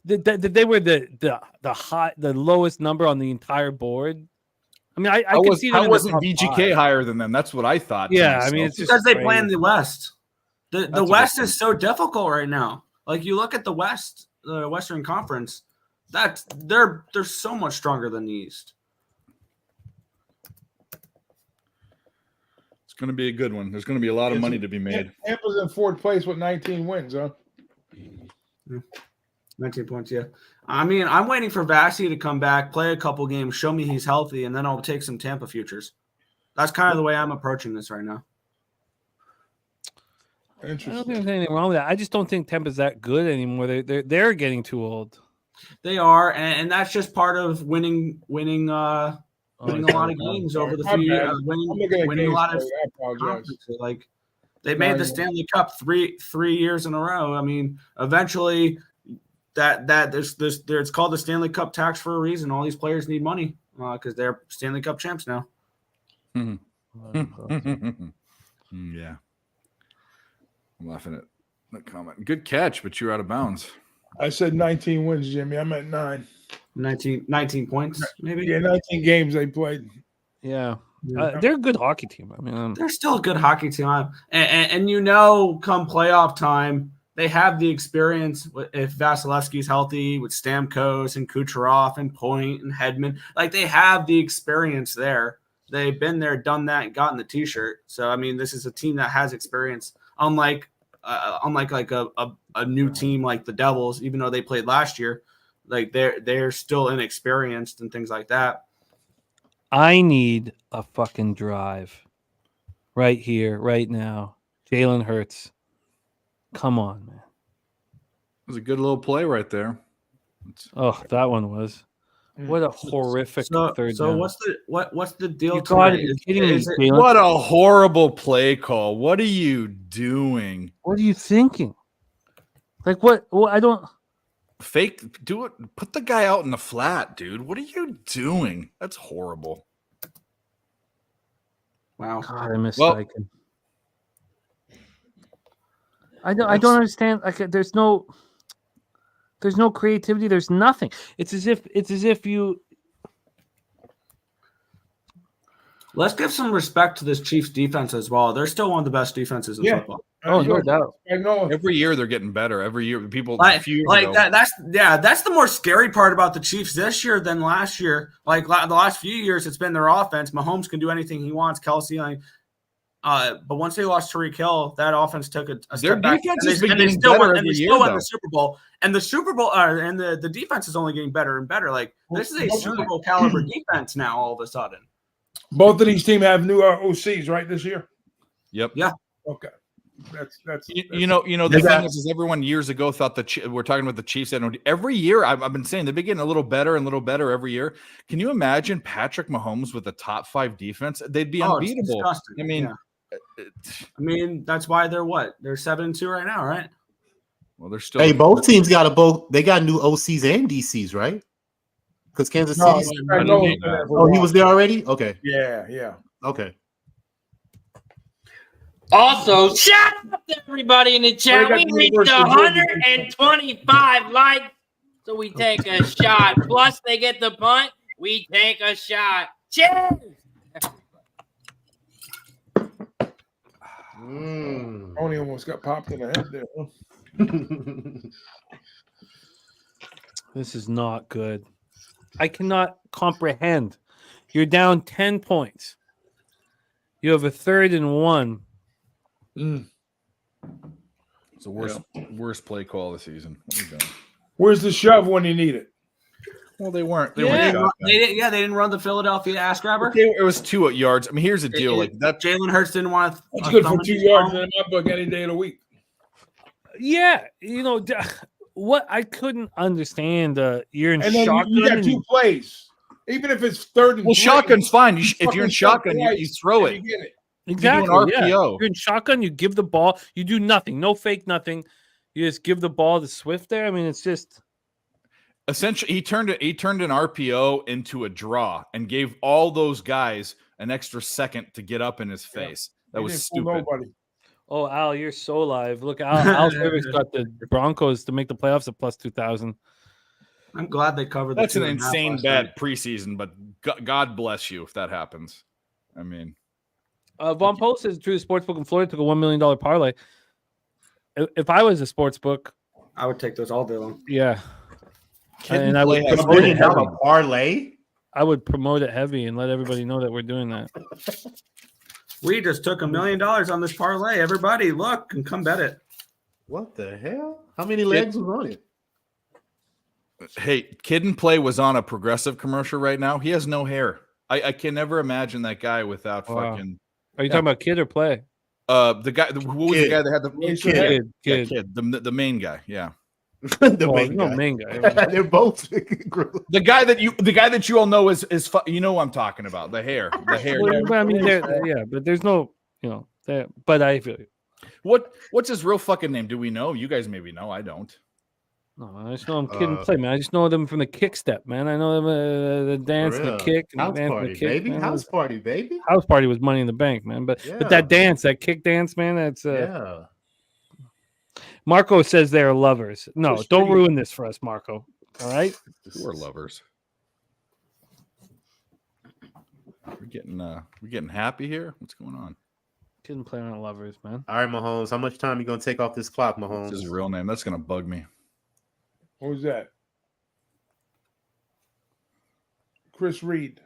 Speaker 1: were the lowest number on the entire board. I mean, I could see them.
Speaker 8: How wasn't VGK higher than them? That's what I thought.
Speaker 1: Yeah, I mean, it's just
Speaker 9: because they
Speaker 1: crazy.
Speaker 9: play in the West. The West is so difficult right now. Like you look at the West, the Western Conference. They're so much stronger than the East.
Speaker 8: It's going to be a good one. There's going to be a lot of money to be made.
Speaker 7: Tampa's in 4th place with 19 wins, huh?
Speaker 9: 19 points, yeah. I mean, I'm waiting for Vasi to come back, play a couple games, show me he's healthy, and then I'll take some Tampa futures. That's kind of the way I'm approaching this right now.
Speaker 1: I don't think there's anything wrong with that. I just don't think Tampa's that good anymore. They're getting too old.
Speaker 9: They are, and that's just part of winning a lot of games over the few years. Winning a lot of conferences. Like they made the Stanley Cup three years in a row. I mean, eventually it's called the Stanley Cup tax for a reason. All these players need money because they're Stanley Cup champs now.
Speaker 8: Yeah, I'm laughing at that comment. Good catch, but you're out of bounds.
Speaker 7: I said 19 wins, Jimmy. I'm at 9.
Speaker 9: 19 points, maybe.
Speaker 7: Yeah, 19 games they played.
Speaker 1: Yeah. They're a good hockey team. I mean,
Speaker 9: they're still a good hockey team. And come playoff time, they have the experience. If Vasilevsky's healthy, with Stamkos and Kucherov and Point and Hedman, like they have the experience there. They've been there, done that, and gotten the T-shirt. So I mean, this is a team that has experience. Unlike like a new team like the Devils, even though they played last year, like they're still inexperienced and things like that.
Speaker 1: I need a fucking drive right here, right now. Jalen Hurts. Come on, man.
Speaker 8: It was a good little play right there.
Speaker 1: Oh, that one was. What a horrific third
Speaker 9: down. What's the deal?
Speaker 1: You got it. Kidding me, Jalen?
Speaker 8: What a horrible play call. What are you doing?
Speaker 1: What are you thinking? Like what? Well, I don't.
Speaker 8: fake. Do it. Put the guy out in the flat, dude. What are you doing? That's horrible.
Speaker 9: Wow.
Speaker 1: God, I miss
Speaker 8: Well-
Speaker 1: Steichen. I don't understand. Like, there's no creativity. There's nothing. It's as if you.
Speaker 9: Let's give some respect to this Chiefs defense as well. They're still one of the best defenses in football.
Speaker 1: Oh, no doubt.
Speaker 7: I know.
Speaker 8: Every year they're getting better. Every year, people.
Speaker 9: Like,
Speaker 8: a few years
Speaker 9: like
Speaker 8: ago,
Speaker 9: that. That's the more scary part about the Chiefs this year than last year. Like the last few years, it's been their offense. Mahomes can do anything he wants. Kelsey, but once they lost Tyreek Hill, that offense took a
Speaker 8: their
Speaker 9: step back.
Speaker 8: defense
Speaker 9: And
Speaker 8: has been
Speaker 9: they
Speaker 8: getting
Speaker 9: still
Speaker 8: better
Speaker 9: won, and
Speaker 8: every
Speaker 9: they
Speaker 8: year,
Speaker 9: still won
Speaker 8: though.
Speaker 9: the Super Bowl. And the Super Bowl, and the defense is only getting better and better. Like this is a Super Bowl caliber defense now. All of a sudden,
Speaker 7: Both of these teams have new OCs, right, this year?
Speaker 8: Yep.
Speaker 9: Yeah.
Speaker 7: Okay. That's
Speaker 8: You know. The thing is everyone years ago thought we're talking about the Chiefs. Every year, I've been saying they've been getting a little better every year. Can you imagine Patrick Mahomes with a top 5 defense? They'd be
Speaker 9: it's
Speaker 8: unbeatable.
Speaker 9: disgusting.
Speaker 8: I mean,
Speaker 9: yeah. That's why they're what? They're 7-2 right now, right?
Speaker 8: well, they're still.
Speaker 4: Hey, both teams got they got new OCs and DCs, right? Because Kansas
Speaker 7: No,
Speaker 4: City.
Speaker 7: I know.
Speaker 4: Oh, he was there already. Okay.
Speaker 7: Yeah.
Speaker 4: Okay.
Speaker 6: Also, shout out to everybody in the chat.
Speaker 7: Well,
Speaker 6: We
Speaker 7: they got
Speaker 6: reached
Speaker 7: University
Speaker 6: 125 likes, so we take a shot. Plus, they get the punt. We take a shot. Cheers!
Speaker 7: Tony almost got popped in the head there.
Speaker 1: This is not good. I cannot comprehend. You're down 10 points. You have a 3rd and 1.
Speaker 8: It's the worst play call of the season. What are you doing?
Speaker 7: Where's the shove when you need it?
Speaker 8: Well, they weren't. They
Speaker 9: They
Speaker 8: weren't.
Speaker 9: didn't run the Philadelphia ass grabber.
Speaker 8: It was 2 yards. I mean, here's the deal. Like that.
Speaker 9: Jalen Hurts didn't want to.
Speaker 7: That's good for 2 yards in my book any day of the week.
Speaker 1: Yeah, what I couldn't understand. You're in
Speaker 7: And then
Speaker 1: shotgun.
Speaker 7: you got 2 plays. Even if it's 3rd and
Speaker 8: Well,
Speaker 7: 3,
Speaker 8: shotgun's fine. If you're in
Speaker 7: fucking
Speaker 8: shotgun,
Speaker 7: shove
Speaker 8: you throw
Speaker 7: twice
Speaker 8: it.
Speaker 7: and you get it.
Speaker 1: Exactly.
Speaker 8: You do an
Speaker 1: Yeah.
Speaker 8: RPO.
Speaker 1: You're in shotgun. You give the ball. You do nothing. No fake nothing. You just give the ball to Swift there. I mean, it's just
Speaker 8: Essentially, he turned an RPO into a draw and gave all those guys an extra second to get up in his face. That
Speaker 7: He
Speaker 8: was
Speaker 7: didn't fool
Speaker 8: stupid.
Speaker 7: Nobody.
Speaker 1: Oh, Al, you're so live. Look, Al Rivers got the Broncos to make the playoffs at plus 2,000.
Speaker 9: I'm glad they covered.
Speaker 8: That's
Speaker 9: the
Speaker 8: an
Speaker 9: 2.5
Speaker 8: insane
Speaker 9: last
Speaker 8: bet
Speaker 9: night.
Speaker 8: preseason, but God bless you if that happens. I mean,
Speaker 1: Von Post says True Sportsbook in Florida took a $1 million parlay. If I was a sportsbook,
Speaker 9: I would take those all day long.
Speaker 1: yeah.
Speaker 8: Kid
Speaker 1: And I would
Speaker 8: play has
Speaker 4: $1
Speaker 1: promote
Speaker 4: million
Speaker 1: it heavy.
Speaker 4: parlay.
Speaker 1: I would promote it heavy and let everybody know that we're doing that.
Speaker 9: We just took $1 million on this parlay. Everybody, look and come bet it.
Speaker 4: What the hell? How many legs was on it?
Speaker 8: hey, Kid and Play was on a Progressive commercial right now. He has no hair. I can never imagine that guy without
Speaker 1: Wow.
Speaker 8: fucking.
Speaker 1: Are you talking about Kid or Play?
Speaker 8: The guy. Who was the
Speaker 4: Kid.
Speaker 8: guy that had the
Speaker 4: Kid.
Speaker 8: Yeah, Kid, the main guy. Yeah,
Speaker 4: The
Speaker 1: Well,
Speaker 4: main
Speaker 1: no
Speaker 4: guy.
Speaker 1: main guy.
Speaker 4: They're both.
Speaker 8: the guy that you all know is you know who I'm talking about. The hair.
Speaker 1: Well, but I mean, yeah, but there's no, but I feel you.
Speaker 8: What's his real fucking name? Do we know? You guys maybe know. I don't.
Speaker 1: No, I just know them Kid and Play, man. I just know them from the kick step, man. I know them the dance,
Speaker 4: For
Speaker 1: the
Speaker 4: real.
Speaker 1: kick, and
Speaker 4: House
Speaker 1: the dance,
Speaker 4: party,
Speaker 1: the kick.
Speaker 4: baby.
Speaker 1: Man.
Speaker 4: House party, baby.
Speaker 1: House party was Money in the Bank, man. But
Speaker 4: Yeah.
Speaker 1: that dance, that kick dance, man. That's
Speaker 4: Yeah.
Speaker 1: Marco says they're lovers. No,
Speaker 7: Push
Speaker 1: don't
Speaker 7: three.
Speaker 1: ruin this for us, Marco. All right.
Speaker 8: We're lovers. We're getting happy here. What's going on?
Speaker 1: Kid and Play aren't lovers, man.
Speaker 4: All right, Mahomes. How much time you gonna take off this clock,
Speaker 8: What's
Speaker 4: Mahomes?
Speaker 8: his real name? That's gonna bug me.
Speaker 7: Who's that? Chris Reed.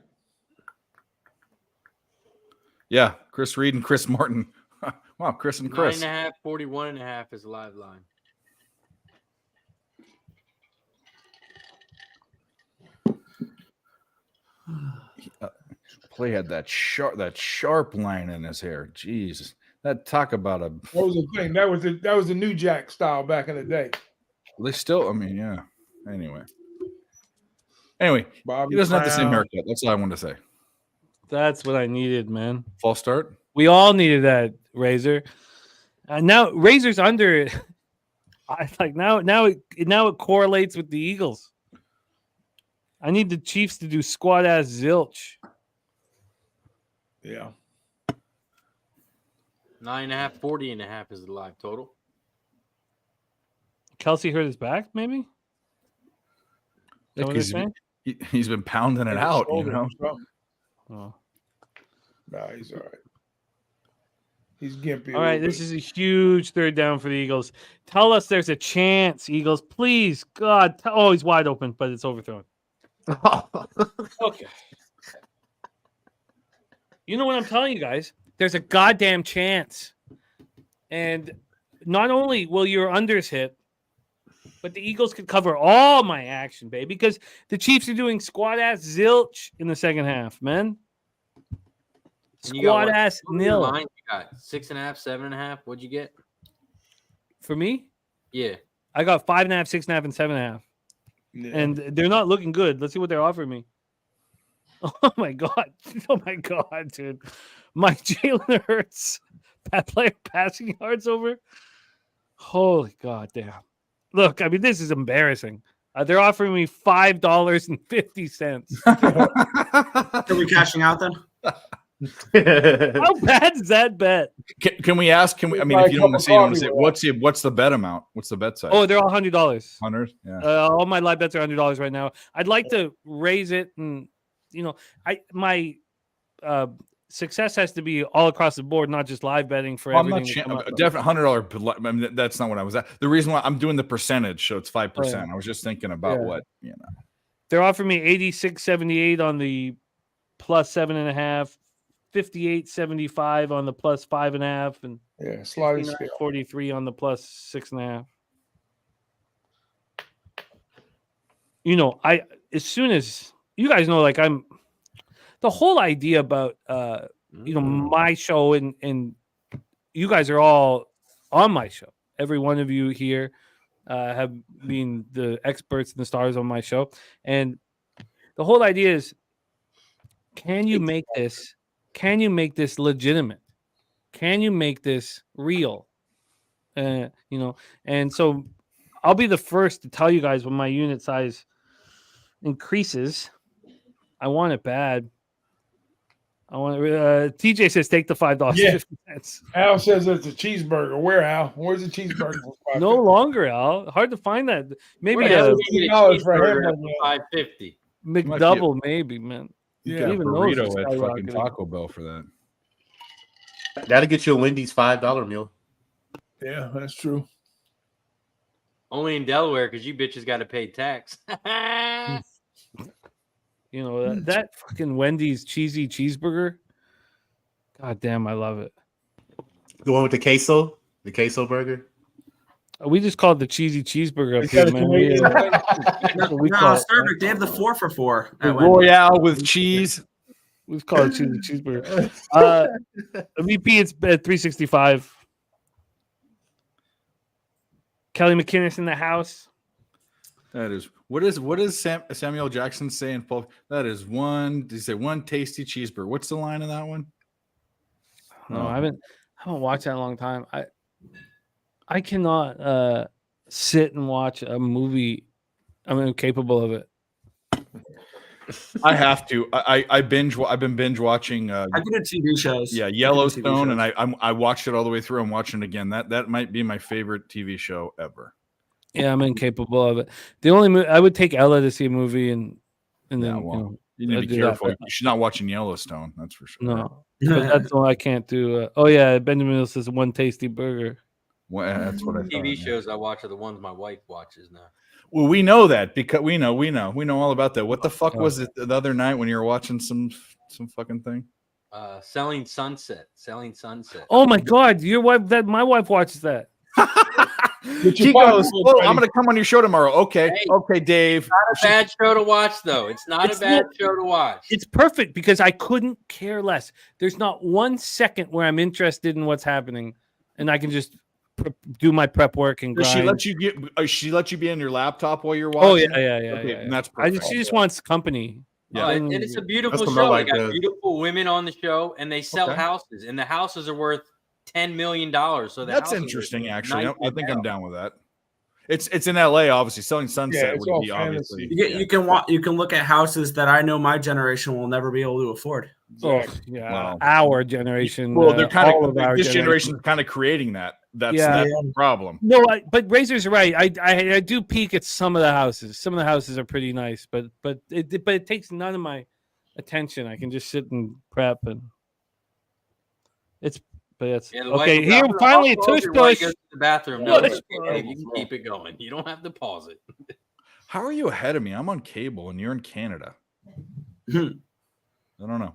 Speaker 8: Yeah, Chris Reed and Chris Martin. Wow, Chris and Chris.
Speaker 6: 9.5, 41.5 is a live line.
Speaker 8: Play had that sharp line in his hair. Jeez, that talk about a.
Speaker 7: What was the thing? That was the New Jack style back in the day.
Speaker 8: They still. I mean, yeah. Anyway,
Speaker 7: Bobby
Speaker 8: he doesn't have the same
Speaker 7: Brown.
Speaker 8: haircut. That's all I wanted to say.
Speaker 1: That's what I needed, man.
Speaker 8: False start.
Speaker 1: We all needed that, Razer. Now Razor's under I like now it correlates with the Eagles. I need the Chiefs to do squad ass zilch.
Speaker 7: Yeah.
Speaker 6: 9.5, 40.5 is the live total.
Speaker 1: Kelsey hurt his back, maybe? Is that what they're saying?
Speaker 8: He's been pounding it out, you know.
Speaker 1: Oh.
Speaker 7: Nah, he's all right. He's gimpy.
Speaker 1: All right, this is a huge third down for the Eagles. Tell us there's a chance, Eagles. Please, God. Oh, he's wide open, but it's overthrown. Okay. You know what I'm telling you guys? There's a goddamn chance. And not only will your unders hit, but the Eagles could cover all my action, baby, because the Chiefs are doing squad ass zilch in the second half, man. Squad ass nil.
Speaker 6: Line you got 6.5, 7.5. What'd you get?
Speaker 1: For me?
Speaker 6: Yeah.
Speaker 1: I got 5.5, 6.5, and 7.5.
Speaker 7: Yeah.
Speaker 1: And they're not looking good. Let's see what they're offering me. Oh my god! Oh my god, dude! My Jalen Hurts player passing yards over. Holy goddamn! Look, I mean, this is embarrassing. They're offering me $5.50.
Speaker 9: Are we cashing out then?
Speaker 1: How bad is that bet?
Speaker 8: Can we ask? Can we? I mean, if you don't want to say, what's the bet amount? What's the bet size?
Speaker 1: Oh, they're all $100.
Speaker 8: $100. Yeah.
Speaker 1: All my live bets are $100 right now. I'd like to raise it, and my success has to be all across the board, not just live betting for everything.
Speaker 8: Definitely $100. I mean, that's not what I was at. The reason why I'm doing the percentage, so it's 5%.
Speaker 1: Oh, yeah.
Speaker 8: I was just thinking about what
Speaker 1: They're offering me 86.78 on the plus 7.5, 58.75 on the plus 5.5, and
Speaker 7: sliding
Speaker 1: 43 on the plus 6.5. As soon as you guys know, like the whole idea about my show and you guys are all on my show. Every one of you here have been the experts and the stars on my show, and the whole idea is, can you make this legitimate? Can you make this real? And so I'll be the first to tell you guys when my unit size increases. I want it bad. TJ says take the $5.50.
Speaker 7: Al says it's a cheeseburger. Where, Al? Where's the cheeseburger?
Speaker 1: No longer, Al. Hard to find that. Maybe
Speaker 7: $2 for
Speaker 6: $5.50.
Speaker 1: McDouble, maybe, man.
Speaker 8: Yeah,
Speaker 1: even
Speaker 8: burrito at fucking Taco Bell for that.
Speaker 4: That'll get you a Wendy's $5 meal.
Speaker 7: Yeah, that's true.
Speaker 6: Only in Delaware, because you bitches got to pay tax.
Speaker 1: That fucking Wendy's cheesy cheeseburger. God damn, I love it.
Speaker 4: The one with the queso burger.
Speaker 1: We just call it the cheesy cheeseburger up here, man.
Speaker 9: Starbucks, they have the 4 for $4.
Speaker 8: Royale with cheese.
Speaker 1: We call it cheesy cheeseburger. VP, it's at $3.65. Kelly McInnes in the house.
Speaker 8: That is what is Samuel Jackson saying, Paul? That is one. Did he say one tasty cheeseburger? What's the line of that one?
Speaker 1: No, I haven't watched that in a long time. I cannot sit and watch a movie. I'm incapable of it.
Speaker 8: I have to. I've been binge watching.
Speaker 9: I do TV shows.
Speaker 8: Yeah, Yellowstone, and I watched it all the way through. I'm watching it again. That might be my favorite TV show ever.
Speaker 1: Yeah, I'm incapable of it. The only I would take Ella to see a movie, and then
Speaker 8: you need to be careful. She's not watching Yellowstone. That's for sure.
Speaker 1: No, but that's all I can't do. Benjamin Hill says one tasty burger.
Speaker 8: Well, that's what I thought.
Speaker 6: TV shows I watch are the ones my wife watches now.
Speaker 8: Well, we know that because we know all about that. What the fuck was it the other night when you were watching some fucking thing?
Speaker 6: Selling Sunset.
Speaker 1: Oh my God, your wife? My wife watches that.
Speaker 8: She goes, "Oh, I'm going to come on your show tomorrow." Okay, okay, Dave.
Speaker 6: It's not a bad show to watch, though. It's not a bad show to watch.
Speaker 1: It's perfect because I couldn't care less. There's not 1 second where I'm interested in what's happening, and I can just do my prep work and grind.
Speaker 8: She let you be on your laptop while you're watching?
Speaker 1: Oh yeah.
Speaker 8: And that's perfect.
Speaker 1: She just wants company.
Speaker 6: Yeah, and it's a beautiful show. They got beautiful women on the show, and they sell houses, and the houses are worth $10 million. So
Speaker 8: that's interesting. Actually, I think I'm down with that. It's in LA, obviously. Selling Sunset
Speaker 7: it's
Speaker 8: would
Speaker 7: all
Speaker 8: be obviously.
Speaker 7: fantasy.
Speaker 9: You can look at houses that I know my generation will never be able to afford.
Speaker 1: Oh,
Speaker 7: Exactly.
Speaker 1: yeah,
Speaker 8: Well,
Speaker 1: our generation.
Speaker 8: Well, they're kind
Speaker 1: all
Speaker 8: of
Speaker 1: our
Speaker 8: this generation is kind of creating that. That's the problem.
Speaker 1: No, but Razor's right. I do peek at some of the houses. Some of the houses are pretty nice, but it takes none of my attention. I can just sit and prep, and it's okay. Here finally, tush push.
Speaker 6: The bathroom.
Speaker 1: No,
Speaker 6: No,
Speaker 1: it's fine.
Speaker 6: you can keep it going. You don't have to pause it.
Speaker 8: How are you ahead of me? I'm on cable and you're in Canada. I don't know.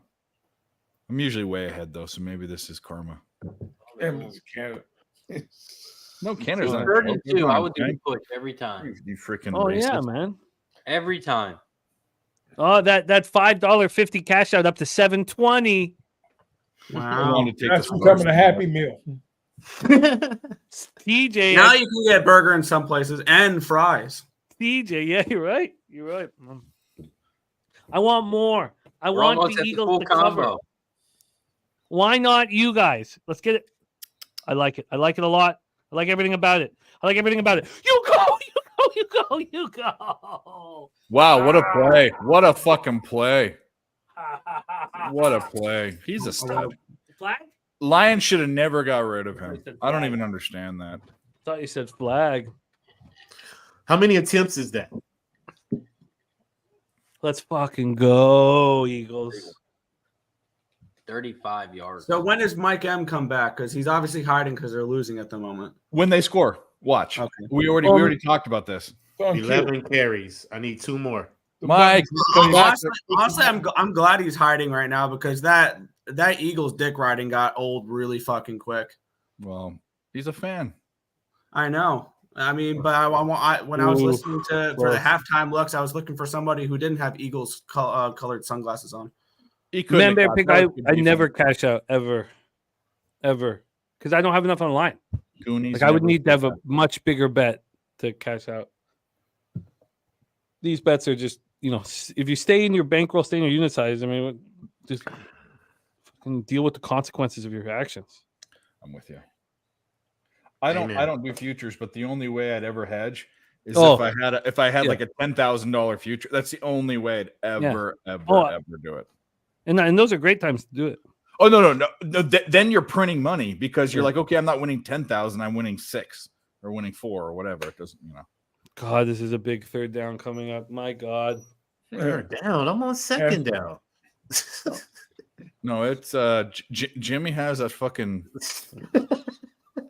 Speaker 8: I'm usually way ahead though, so maybe this is karma.
Speaker 7: It's Canada.
Speaker 8: No, Canada's not.
Speaker 6: 32. I would do the push every time.
Speaker 8: You freaking.
Speaker 1: Oh
Speaker 8: racist.
Speaker 1: yeah, man.
Speaker 6: Every time.
Speaker 1: Oh, that $5.50 cash out up to $7.20.
Speaker 9: Wow.
Speaker 7: That's becoming a Happy Meal.
Speaker 1: TJ.
Speaker 9: Now you can get burger in some places and fries.
Speaker 1: TJ, yeah, you're right. You're right. I want more. I
Speaker 6: We're
Speaker 1: want
Speaker 6: almost
Speaker 1: the
Speaker 6: at
Speaker 1: Eagles
Speaker 6: full
Speaker 1: to cover.
Speaker 6: combo.
Speaker 1: Why not you guys? Let's get it. I like it. I like it a lot. I like everything about it. I like everything about it. You go, you go, you go, you go.
Speaker 8: Wow, what a play. What a fucking play. What a play. He's a stud.
Speaker 1: Flag?
Speaker 8: Lions should have never got rid of him. I don't even understand that.
Speaker 1: Thought you said flag.
Speaker 4: How many attempts is that?
Speaker 1: Let's fucking go, Eagles.
Speaker 6: 35 yards.
Speaker 9: So when does Mike M come back? Because he's obviously hiding because they're losing at the moment.
Speaker 8: When they score, watch.
Speaker 9: Okay.
Speaker 8: We already talked about this.
Speaker 4: 11 carries. I need 2 more.
Speaker 8: Mike,
Speaker 9: Honestly, I'm glad he's hiding right now because that Eagles dick riding got old really fucking quick.
Speaker 8: well, he's a fan.
Speaker 9: I know. I mean, but when I was listening for the halftime looks, I was looking for somebody who didn't have Eagles colored sunglasses on.
Speaker 8: He couldn't
Speaker 1: Man,
Speaker 8: have
Speaker 1: pick.
Speaker 8: got-
Speaker 1: I never cash out ever, because I don't have enough on the line.
Speaker 8: Goonies
Speaker 1: Like I would
Speaker 8: never
Speaker 1: need to have
Speaker 8: did
Speaker 1: a much bigger bet to cash out. These bets are just, if you stay in your bankroll, stay in your unit size. I mean, just fucking deal with the consequences of your actions.
Speaker 8: that. I'm with you. I
Speaker 4: Amen.
Speaker 8: don't do futures, but the only way I'd ever hedge is
Speaker 1: Oh.
Speaker 8: if I had
Speaker 1: Yeah.
Speaker 8: like a $10,000 future. That's the only way I'd ever do it.
Speaker 1: And those are great times to do it.
Speaker 8: Oh no. Then you're printing money because you're like, okay, I'm not winning 10,000, I'm winning 6 or winning 4 or whatever. It doesn't,
Speaker 1: God, this is a big third down coming up. My God.
Speaker 4: Third down. I'm on second down.
Speaker 8: No, it's Jimmy has a fucking.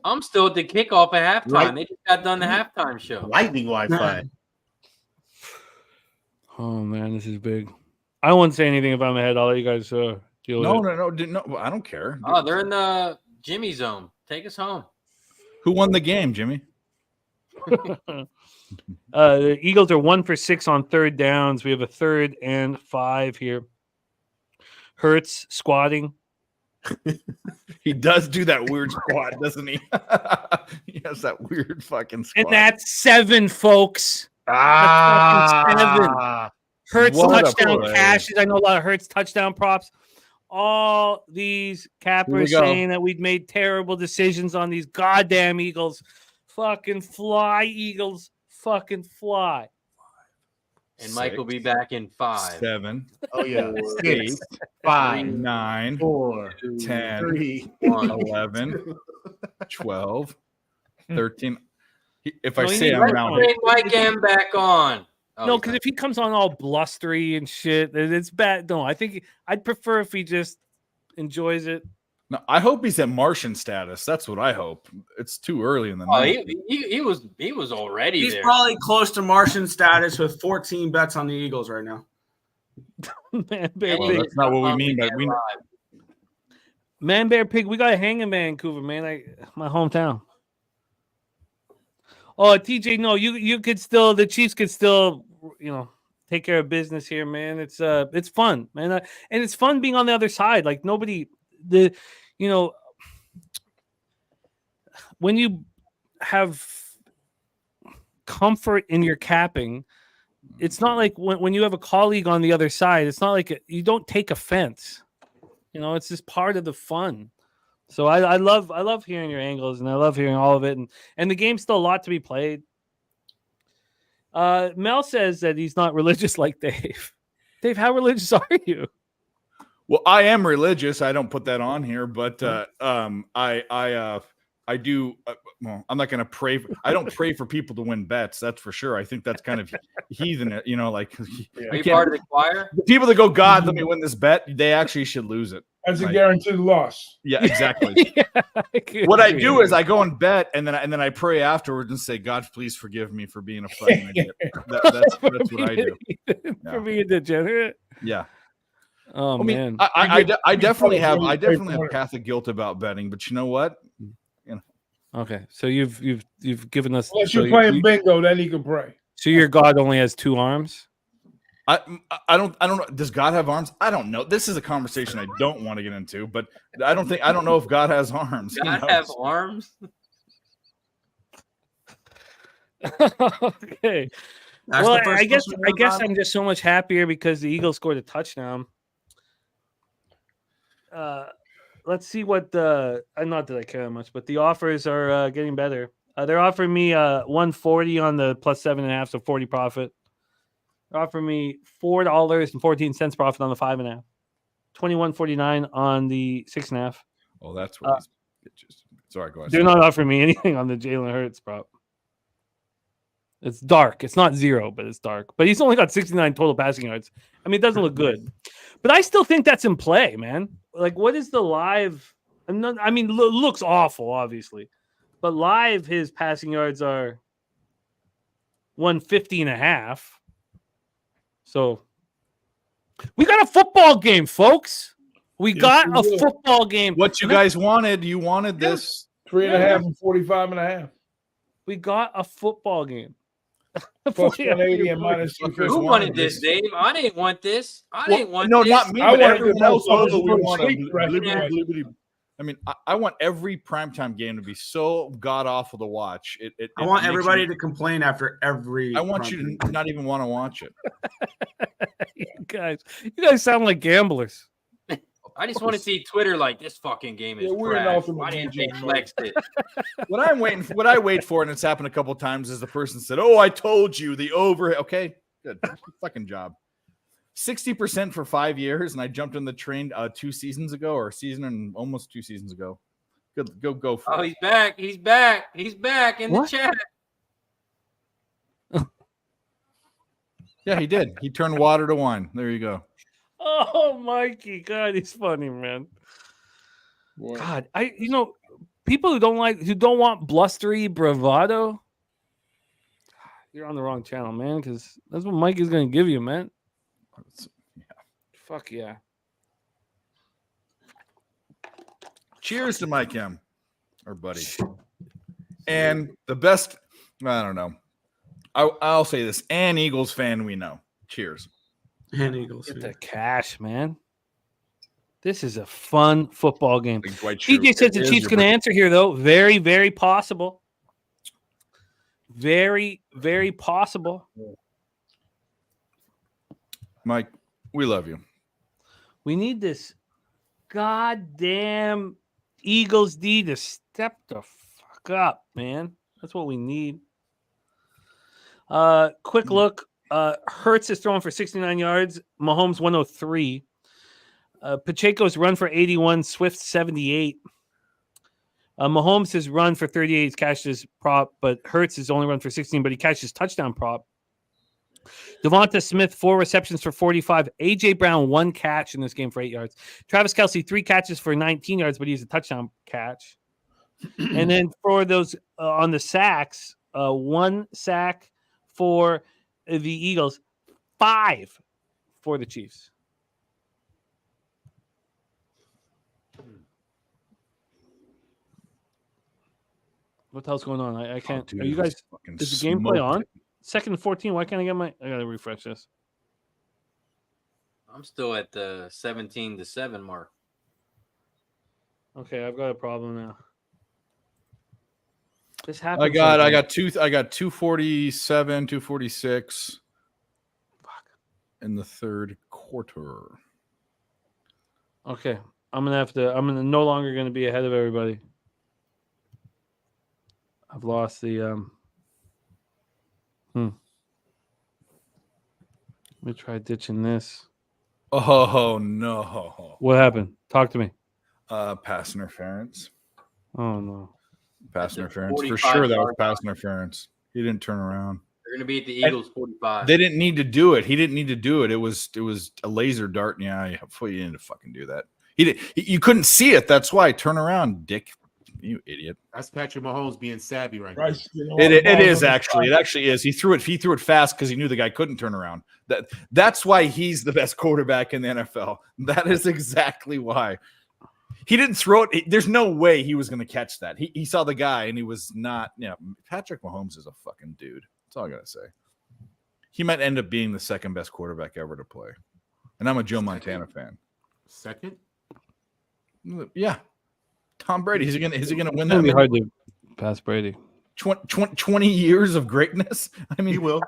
Speaker 6: I'm still at the kickoff at halftime.
Speaker 4: Right.
Speaker 6: They just got done the halftime show.
Speaker 4: Lightning Wi-Fi.
Speaker 1: Oh man, this is big. I won't say anything if I'm ahead. I'll let you guys deal with it.
Speaker 8: No, I don't care.
Speaker 6: Oh, they're in the Jimmy zone. Take us home.
Speaker 8: Who won the game, Jimmy?
Speaker 1: The Eagles are 1 for 6 on third downs. We have a 3rd and 5 here. Hurts squatting.
Speaker 8: He does do that weird squat, doesn't he? He has that weird fucking squat.
Speaker 1: And that's 7, folks.
Speaker 4: Ah,
Speaker 1: Hurts
Speaker 8: What a
Speaker 1: touchdown
Speaker 8: play.
Speaker 1: cashes. I know a lot of Hurts touchdown props. All these cappers
Speaker 8: Here we go.
Speaker 1: saying that we'd made terrible decisions on these goddamn Eagles. Fucking fly, Eagles. Fucking fly.
Speaker 6: And Mike will be back in 5.
Speaker 8: 7,
Speaker 4: oh yeah.
Speaker 8: 8,
Speaker 4: 6, 5,
Speaker 8: 9,
Speaker 4: 4,
Speaker 8: 10,
Speaker 4: 3.
Speaker 8: 11, 12, 13. If I
Speaker 1: No, he
Speaker 8: say
Speaker 1: needs
Speaker 8: I'm
Speaker 1: right
Speaker 8: rounding,
Speaker 6: Bring Mike M back on. Oh,
Speaker 1: No,
Speaker 6: he's
Speaker 1: because
Speaker 6: not.
Speaker 1: if he comes on all blustery and shit, it's bad. No, I think I'd prefer if he just enjoys it.
Speaker 8: no, I hope he's at Martian status. That's what I hope. It's too early in the
Speaker 6: Oh,
Speaker 8: night.
Speaker 6: he was already
Speaker 9: He's
Speaker 6: there.
Speaker 9: probably close to Martian status with 14 bets on the Eagles right now.
Speaker 1: Man, Bear
Speaker 6: And
Speaker 8: Well,
Speaker 1: Pig.
Speaker 8: that's not what we mean by we.
Speaker 1: Man, Bear Pig. We got to hang in Vancouver, man. My hometown. Oh, TJ, no, you could still, the Chiefs could still, take care of business here, man. It's fun, man, and it's fun being on the other side. Like when you have comfort in your capping, it's not like when you have a colleague on the other side. It's not like you don't take offense. It's just part of the fun. So I love hearing your angles, and I love hearing all of it. And the game's still a lot to be played. Mel says that he's not religious like Dave. Dave, how religious are you?
Speaker 8: Well, I am religious. I don't put that on here, but I do. Well, I'm not going to pray. I don't pray for people to win bets. That's for sure. I think that's kind of heathen. You know, like
Speaker 6: Are you part of the choir?
Speaker 8: the people that go, God, let me win this bet. They actually should lose it.
Speaker 7: That's a
Speaker 8: Like,
Speaker 7: guaranteed loss.
Speaker 8: yeah, exactly. What I do is I go and bet, and then I pray afterwards and say, God, please forgive me for being a fucking idiot. That's what I do.
Speaker 1: For being a degenerate.
Speaker 8: Yeah.
Speaker 1: Oh
Speaker 8: I mean,
Speaker 1: man.
Speaker 8: I definitely have Catholic guilt about betting, but you know what?
Speaker 1: Okay, so you've given us.
Speaker 7: Unless
Speaker 1: so
Speaker 7: you're playing bingo, then you can pray.
Speaker 1: So your God only has 2 arms.
Speaker 8: I don't know. Does God have arms? I don't know. This is a conversation I don't want to get into, but I don't know if God has arms.
Speaker 6: God have arms.
Speaker 1: Okay.
Speaker 9: That's
Speaker 1: Well,
Speaker 9: the first
Speaker 1: I guess
Speaker 9: question we got.
Speaker 1: I'm just so much happier because the Eagles scored a touchdown. Let's see what the not that I care that much, but the offers are getting better. They're offering me 140 on the plus 7.5, so 40 profit. They're offering me $4.14 profit on the 5.5, $21.49 on the 6.5.
Speaker 8: Oh, that's what he's sorry, go ahead.
Speaker 1: They're not offering me anything on the Jalen Hurts prop. It's dark. It's not 0, but it's dark. But he's only got 69 total passing yards. I mean, it doesn't look good. But I still think that's in play, man. Like, what is the live? Looks awful, obviously. But live, his passing yards are 150.5. So we got a football game, folks. We got a football game.
Speaker 8: What you guys wanted? You wanted this
Speaker 7: 3.5 and 45.5.
Speaker 1: We got a football game.
Speaker 7: Plus 180 and minus 250.
Speaker 6: Who wanted this, Dave? I didn't want this.
Speaker 8: No,
Speaker 6: this.
Speaker 8: not me.
Speaker 7: I
Speaker 8: But
Speaker 7: wanted
Speaker 8: everyone
Speaker 7: to
Speaker 8: else.
Speaker 7: know
Speaker 8: Oh, we
Speaker 7: what
Speaker 8: want
Speaker 7: sleep the rest of the night.
Speaker 8: I mean, I want every primetime game to be so god awful to watch.
Speaker 9: I want everybody to complain after every.
Speaker 8: I want you to not even want to watch it.
Speaker 1: You guys sound like gamblers.
Speaker 6: I just want to see Twitter like this fucking game is
Speaker 7: we're
Speaker 6: trash.
Speaker 7: off in the
Speaker 6: Why didn't they
Speaker 7: DJ
Speaker 6: flex it?
Speaker 8: What I wait for, and it's happened a couple of times, is the person said, "Oh, I told you the over." Okay, good, fucking job. 60% for 5 years, and I jumped on the train 2 seasons ago, or a season and almost 2 seasons ago. Good, go for it.
Speaker 6: Oh, he's back. He's back. He's back in the chat.
Speaker 8: Yeah, he did. He turned water to wine. There you go.
Speaker 1: Oh, Mikey, God, he's funny, man.
Speaker 7: What?
Speaker 1: God, people who don't want blustery bravado, you're on the wrong channel, man, because that's what Mikey's gonna give you, man.
Speaker 8: Yeah.
Speaker 1: Fuck yeah.
Speaker 8: Cheers to Mike M, our buddy. And the best, I don't know. I'll say this, an Eagles fan we know. Cheers.
Speaker 9: And Eagles.
Speaker 1: Get the cash, man. This is a fun football game.
Speaker 8: TJ
Speaker 1: TJ says the Chiefs going to answer here, though. Very, very possible. Very, very possible.
Speaker 8: Mike, we love you.
Speaker 1: We need this goddamn Eagles D to step the fuck up, man. That's what we need. Quick look. Hurts is throwing for 69 yards. Mahomes 103. Pacheco's run for 81. Swift 78. Mahomes has run for 38. He's cashed his prop, but Hurts has only run for 16, but he cashed his touchdown prop. Devonta Smith, 4 receptions for 45. A.J. Brown, 1 catch in this game for 8 yards. Travis Kelce, 3 catches for 19 yards, but he's a touchdown catch. And then for those on the sacks, 1 sack for the Eagles, 5 for the Chiefs. What the hell's going on? I can't.
Speaker 8: Dude,
Speaker 1: are you guys? Is the gameplay on? Second and 14. Why can't I get my? I gotta refresh this.
Speaker 6: I'm still at the 17-7 mark.
Speaker 1: Okay, I've got a problem now. This happened.
Speaker 8: I got 247, 246.
Speaker 1: Fuck.
Speaker 8: In the third quarter.
Speaker 1: Okay, I'm no longer gonna be ahead of everybody. I've lost the Let me try ditching this.
Speaker 8: Oh no!
Speaker 1: What happened? Talk to me.
Speaker 8: Pass interference.
Speaker 1: Oh no.
Speaker 8: Pass
Speaker 6: That's a
Speaker 8: interference for
Speaker 6: 45
Speaker 8: sure. That was
Speaker 6: yard
Speaker 8: pass interference. He didn't turn around.
Speaker 6: They're going to be at the Eagles 45.
Speaker 8: They didn't need to do it. He didn't need to do it. It was a laser dart. Yeah, you didn't fucking do that. You couldn't see it. That's why. Turn around, dick. You idiot.
Speaker 4: That's Patrick Mahomes being savvy right now.
Speaker 7: Rice,
Speaker 8: It is actually. It actually is. He threw it fast because he knew the guy couldn't turn around. That's why he's the best quarterback in the NFL. That is exactly why. He didn't throw it. There's no way he was going to catch that. He saw the guy and he was not. Patrick Mahomes is a fucking dude. That's all I got to say. He might end up being the second best quarterback ever to play. And I'm a Joe Montana fan.
Speaker 4: Second?
Speaker 8: Yeah. Tom Brady. Is he gonna win
Speaker 1: It's
Speaker 8: that?
Speaker 1: gonna be hard to pass Brady.
Speaker 8: 20 years of greatness. I mean,
Speaker 4: He will.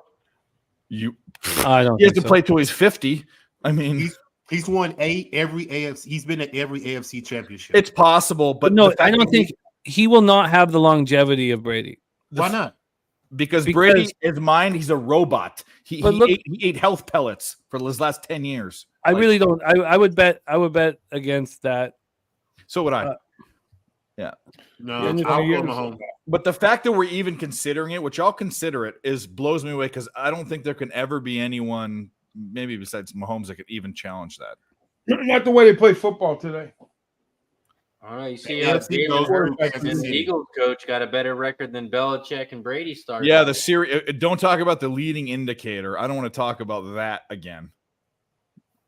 Speaker 1: I don't.
Speaker 8: He has
Speaker 1: think
Speaker 8: to
Speaker 1: so.
Speaker 8: play till he's 50. I mean,
Speaker 4: He's won every AFC. He's been at every AFC championship.
Speaker 8: it's possible, but
Speaker 1: But no,
Speaker 8: the fact
Speaker 1: I don't
Speaker 8: that
Speaker 1: think he will not have the longevity of Brady.
Speaker 4: Why not?
Speaker 8: because Brady is mine. He's a robot. He ate health pellets for his last 10 years.
Speaker 1: I really don't. I would bet against that.
Speaker 8: So would I.
Speaker 1: Yeah.
Speaker 4: No,
Speaker 1: I'll go Mahomes.
Speaker 8: But the fact that we're even considering it, which I'll consider it, blows me away because I don't think there can ever be anyone, maybe besides Mahomes, that could even challenge that.
Speaker 7: Not the way they play football today.
Speaker 6: All right, you see how the Eagles coach got a better record than Belichick and Brady started.
Speaker 8: Yeah, the series. Don't talk about the leading indicator. I don't want to talk about that again.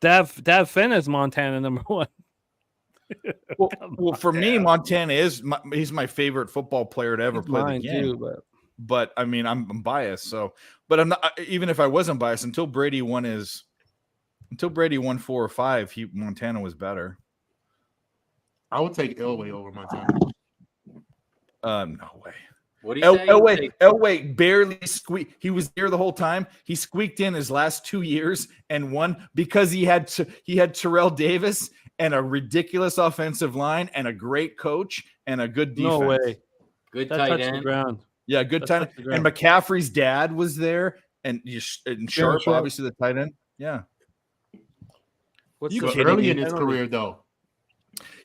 Speaker 1: Dav Fenn is Montana #1.
Speaker 8: Well, for me, Montana he's my favorite football player to ever play the game.
Speaker 1: Too,
Speaker 8: but I mean, I'm biased. So, but I'm not. Even if I wasn't biased, until Brady won 4 or 5, Montana was better.
Speaker 4: I would take Elway over Montana.
Speaker 8: No way.
Speaker 6: What do you say?
Speaker 8: Elway barely squeaked. He was there the whole time. He squeaked in his last 2 years and won because he had Terrell Davis and a ridiculous offensive line and a great coach and a good defense.
Speaker 1: No way.
Speaker 6: Good
Speaker 1: that
Speaker 6: tight
Speaker 1: end.
Speaker 6: end.
Speaker 1: Ground.
Speaker 8: Yeah, good tight end. And McCaffrey's dad was there, and Sharp, obviously the tight end. Yeah.
Speaker 4: Early in his career, though.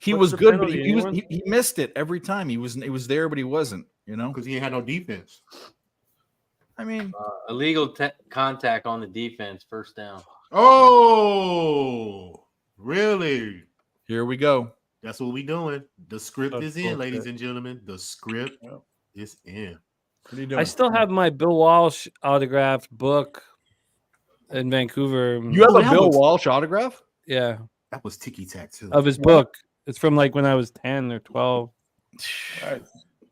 Speaker 8: He was good, but he missed it every time. He was there, but he wasn't.
Speaker 4: Because he had no defense.
Speaker 6: I mean, illegal contact on the defense, first down.
Speaker 4: Oh, really?
Speaker 8: Here we go.
Speaker 4: That's what we doing. The script is in, ladies and gentlemen. The script is in.
Speaker 8: What are you doing?
Speaker 1: I still have my Bill Walsh autographed book in Vancouver.
Speaker 8: You have a Bill Walsh autograph?
Speaker 1: Yeah.
Speaker 4: That was Tiki Tac too.
Speaker 1: Of his book. It's from like when I was 10 or 12.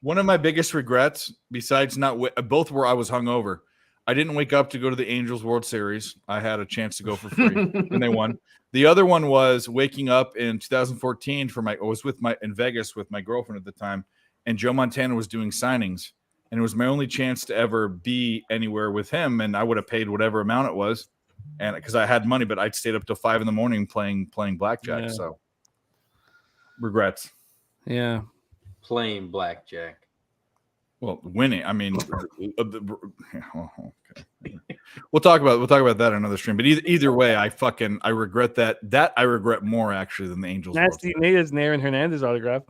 Speaker 8: One of my biggest regrets, besides both were I was hungover. I didn't wake up to go to the Angels World Series. I had a chance to go for free, and they won. The other one was waking up in 2014 I was in Vegas with my girlfriend at the time, and Joe Montana was doing signings, and it was my only chance to ever be anywhere with him, and I would have paid whatever amount it was, and because I had money, but I'd stayed up till 5 a.m. playing blackjack. Yeah. So regrets.
Speaker 1: Yeah.
Speaker 6: Playing blackjack.
Speaker 8: Well, winning. I mean, okay. We'll talk about that another stream. But either way, I regret that. That I regret more actually than the Angels.
Speaker 1: Nasty Nate is an Aaron Hernandez autograph.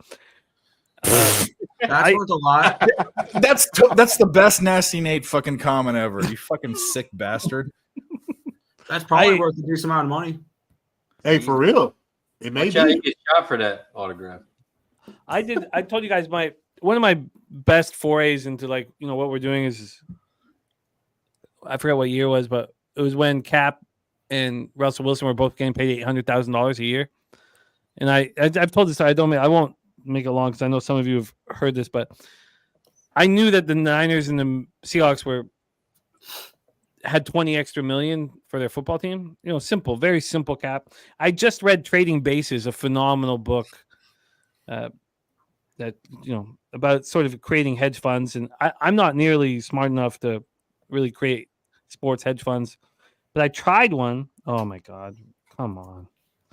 Speaker 9: That's worth a lot.
Speaker 8: That's the best Nasty Nate fucking comment ever. You fucking sick bastard.
Speaker 9: That's probably worth a decent amount of money.
Speaker 4: Hey, for real, it may be.
Speaker 6: You get shot for that autograph.
Speaker 1: I told you guys one of my best forays into what we're doing is, I forgot what year it was, but it was when Cap and Russell Wilson were both getting paid $800,000 a year. And I've told this, I won't make it long because I know some of you have heard this, but I knew that the Niners and the Seahawks had 20 extra million for their football team. Simple, very simple cap. I just read Trading Bases, a phenomenal book. That about sort of creating hedge funds, and I'm not nearly smart enough to really create sports hedge funds, but I tried one. Oh my god, come on!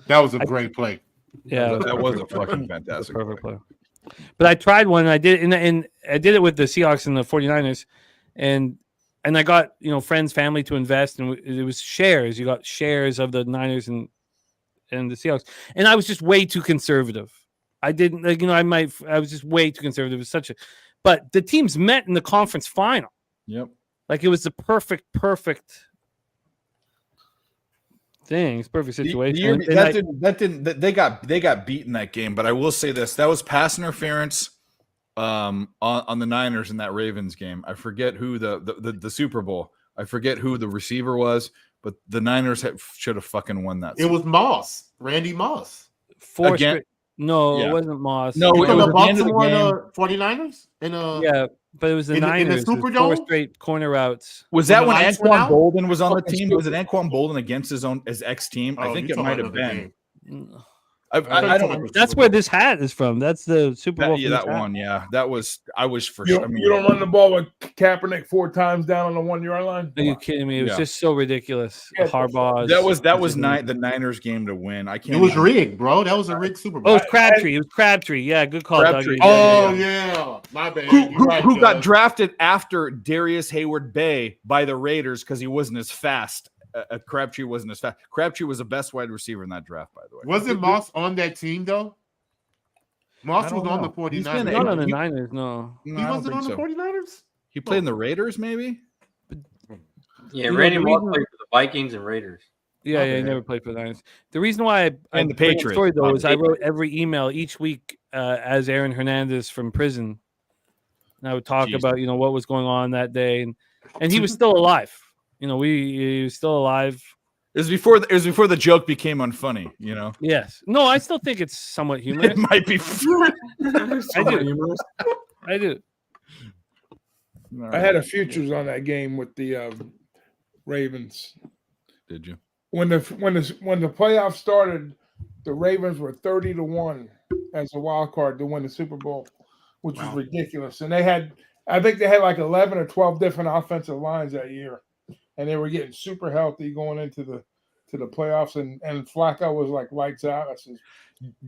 Speaker 4: That was a great play.
Speaker 1: Yeah,
Speaker 8: that was a fucking fantastic
Speaker 1: perfect play. But I tried one, and I did, and I did it with the Seahawks and the 49ers, and and I got friends, family to invest, and it was shares. You got shares of the Niners and the Seahawks, and I was just way too conservative. I didn't I was just way too conservative. It was but the teams met in the conference final.
Speaker 8: Yep.
Speaker 1: Like it was the perfect thing. It's perfect situation.
Speaker 8: They got beat in that game, but I will say this: that was pass interference on the Niners in that Ravens game. I forget who the Super Bowl. I forget who the receiver was, but the Niners should have fucking won that.
Speaker 4: It was Moss, Randy Moss.
Speaker 1: No,
Speaker 8: Yeah.
Speaker 1: It wasn't Moss.
Speaker 8: No,
Speaker 1: it
Speaker 4: You
Speaker 8: it was
Speaker 4: the
Speaker 8: at the end of the
Speaker 4: Baltimore
Speaker 8: game.
Speaker 4: 49ers?
Speaker 1: Yeah, but it was the Niners.
Speaker 4: in the
Speaker 1: It was 4
Speaker 4: Superdome?
Speaker 1: straight corner routes.
Speaker 8: Was
Speaker 4: When
Speaker 8: that
Speaker 4: the
Speaker 8: when
Speaker 4: lights went
Speaker 8: Anquan
Speaker 4: out?
Speaker 8: Bolden was on the
Speaker 7: Fucking
Speaker 8: team? Was it Anquan Bolden against his ex team? I
Speaker 4: Oh,
Speaker 8: think
Speaker 4: you
Speaker 8: it
Speaker 4: talking
Speaker 8: might have
Speaker 4: about the
Speaker 8: been.
Speaker 4: game.
Speaker 8: I don't.
Speaker 1: That's where this hat is from. That's the Super Bowl.
Speaker 8: Yeah,
Speaker 1: from this
Speaker 8: that
Speaker 1: hat.
Speaker 8: one. Yeah, that was. I was for
Speaker 7: You,
Speaker 8: sure. I mean,
Speaker 7: you don't run the ball with Kaepernick 4 times down on the 1 yard line.
Speaker 1: Are you kidding me? It was
Speaker 8: Yeah.
Speaker 1: just so ridiculous.
Speaker 7: Yeah,
Speaker 1: Harbaugh.
Speaker 8: that was the Niners game to win. I can't.
Speaker 4: It was
Speaker 8: even-
Speaker 4: rigged, bro. That was a rigged Super
Speaker 1: Oh,
Speaker 4: Bowl.
Speaker 1: it was Crabtree. It was Crabtree. Yeah, good call,
Speaker 8: Crabtree.
Speaker 1: Dougie.
Speaker 4: Oh, yeah. My bad.
Speaker 8: Who got drafted after Darius Hayward Bay by the Raiders because he wasn't as fast. Crabtree wasn't as fast. Crabtree was the best wide receiver in that draft, by the way.
Speaker 4: Wasn't Moss on that team, though? Moss was on the 49ers.
Speaker 1: Not on the Niners, no.
Speaker 8: No,
Speaker 4: He
Speaker 8: I don't
Speaker 4: wasn't
Speaker 8: think
Speaker 4: on the
Speaker 8: so.
Speaker 4: 49ers?
Speaker 8: He played in the Raiders, maybe.
Speaker 6: Yeah,
Speaker 1: know,
Speaker 6: Randy
Speaker 1: the
Speaker 6: Moss
Speaker 1: reason-
Speaker 6: played for the Vikings and Raiders.
Speaker 1: Yeah,
Speaker 4: Okay.
Speaker 1: he never played for the Niners. The reason why I
Speaker 8: And the
Speaker 1: bring up
Speaker 8: Patriots.
Speaker 1: story though is I
Speaker 6: Patriots.
Speaker 1: wrote every email each week as Aaron Hernandez from prison, and I would talk
Speaker 8: Jeez.
Speaker 1: about what was going on that day, and he was still alive. He was still alive.
Speaker 8: It was before the joke became unfunny.
Speaker 1: Yes. No, I still think it's somewhat humorous.
Speaker 8: It might be.
Speaker 1: I do.
Speaker 7: I had a futures on that game with the Ravens.
Speaker 8: Did you?
Speaker 7: When the playoffs started, the Ravens were 30-1 as a wild card to win the Super Bowl, which was ridiculous. And I think they had like 11 or 12 different offensive lines that year, and they were getting super healthy going into the playoffs. And Flacco was like lights out. I said,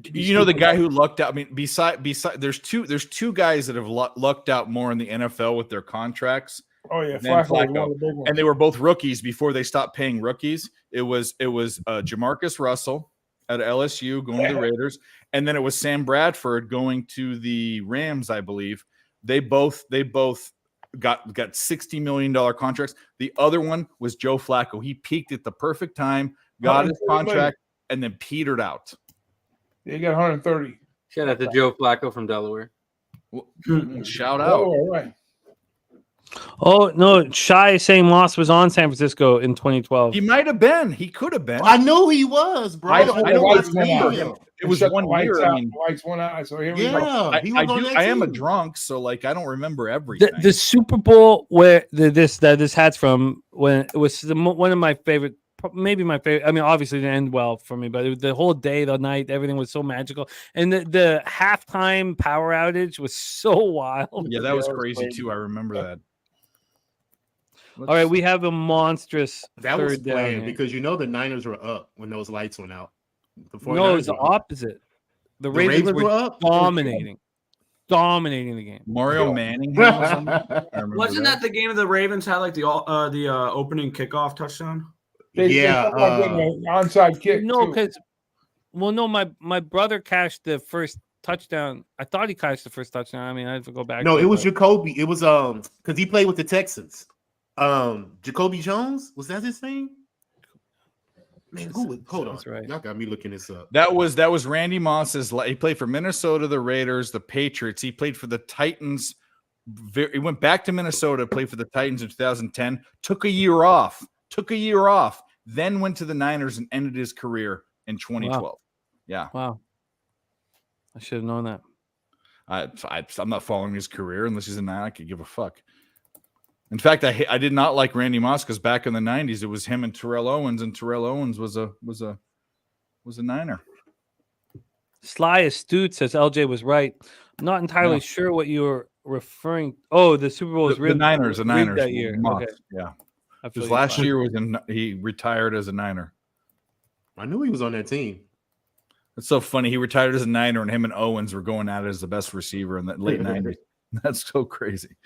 Speaker 8: The guy who lucked out. I mean, beside there's two guys that have lucked out more in the NFL with their contracts.
Speaker 7: oh yeah,
Speaker 8: Then
Speaker 7: Flacco was
Speaker 8: Flacco.
Speaker 7: one of the big ones.
Speaker 8: And they were both rookies before they stopped paying rookies. It was Jamarcus Russell at LSU going to the Raiders, and then it was Sam Bradford going to the Rams, I believe. They both got $60 million contracts. The other one was Joe Flacco. He peaked at the perfect time, got his contract, and then petered out.
Speaker 7: They got 130.
Speaker 6: Shout out to Joe Flacco from Delaware.
Speaker 8: Shout out.
Speaker 7: Oh, right.
Speaker 1: Oh no, Shy is saying Moss was on San Francisco in 2012.
Speaker 8: He might have been. He could have been.
Speaker 4: I know he was, bro.
Speaker 8: I
Speaker 7: know
Speaker 8: don't
Speaker 7: what's
Speaker 8: remember
Speaker 7: going
Speaker 8: him.
Speaker 7: on.
Speaker 8: It was
Speaker 7: Shut the
Speaker 8: 1 year.
Speaker 7: lights
Speaker 8: I
Speaker 7: out.
Speaker 8: mean,
Speaker 7: The lights went out. So here we go.
Speaker 4: Yeah, he was on that
Speaker 8: I am a
Speaker 4: team.
Speaker 8: drunk, so like I don't remember everything.
Speaker 1: The Super Bowl where this hat's from, when it was one of my favorite, maybe my favorite. I mean, obviously it didn't end well for me, but the whole day, the night, everything was so magical, and the halftime power outage was so wild.
Speaker 8: Yeah, that was crazy too. I remember that.
Speaker 1: All right, we have a monstrous
Speaker 4: That was
Speaker 1: third down
Speaker 4: planned
Speaker 1: here.
Speaker 4: because the Niners were up when those lights went out. The
Speaker 1: No, it was
Speaker 4: 49ers
Speaker 1: the
Speaker 4: were up.
Speaker 1: opposite. The Ravens were
Speaker 4: up.
Speaker 1: dominating the game.
Speaker 8: Mario Manning. was on that. I remember
Speaker 9: Wasn't that the game of the Ravens had like the opening kickoff touchdown?
Speaker 7: They onside kick.
Speaker 1: No,
Speaker 7: too.
Speaker 1: because my brother cashed the first touchdown. I thought he cashed the first touchdown. I mean, I have to go back.
Speaker 4: No,
Speaker 1: to
Speaker 4: it was
Speaker 1: but-
Speaker 4: Jacoby. It was because he played with the Texans. Jacoby Jones, was that his name? Man, hold on.
Speaker 1: That's right.
Speaker 4: Y'all got me looking this up.
Speaker 8: That was Randy Moss's. He played for Minnesota, the Raiders, the Patriots. He played for the Titans. He went back to Minnesota, played for the Titans in 2010. Took a year off. Then went to the Niners and ended his career in 2012.
Speaker 1: Wow.
Speaker 8: Yeah,
Speaker 1: Wow. I should have known that.
Speaker 8: I'm not following his career unless he's a Niner. I could give a fuck. In fact, I did not like Randy Moss because back in the 90s it was him and Terrell Owens, and Terrell Owens was a Niner.
Speaker 1: Sly Astute says LJ was right. I'm not entirely sure what you were referring. Oh, the Super Bowl was
Speaker 8: The Niners
Speaker 1: rigged that year.
Speaker 8: Moss,
Speaker 1: Okay.
Speaker 8: yeah.
Speaker 1: I feel
Speaker 8: Because
Speaker 1: you,
Speaker 8: last
Speaker 1: Sly.
Speaker 8: year he retired as a Niner.
Speaker 4: I knew he was on that team.
Speaker 8: It's so funny. He retired as a Niner, and him and Owens were going at it as the best receiver in the late 90s. That's so crazy.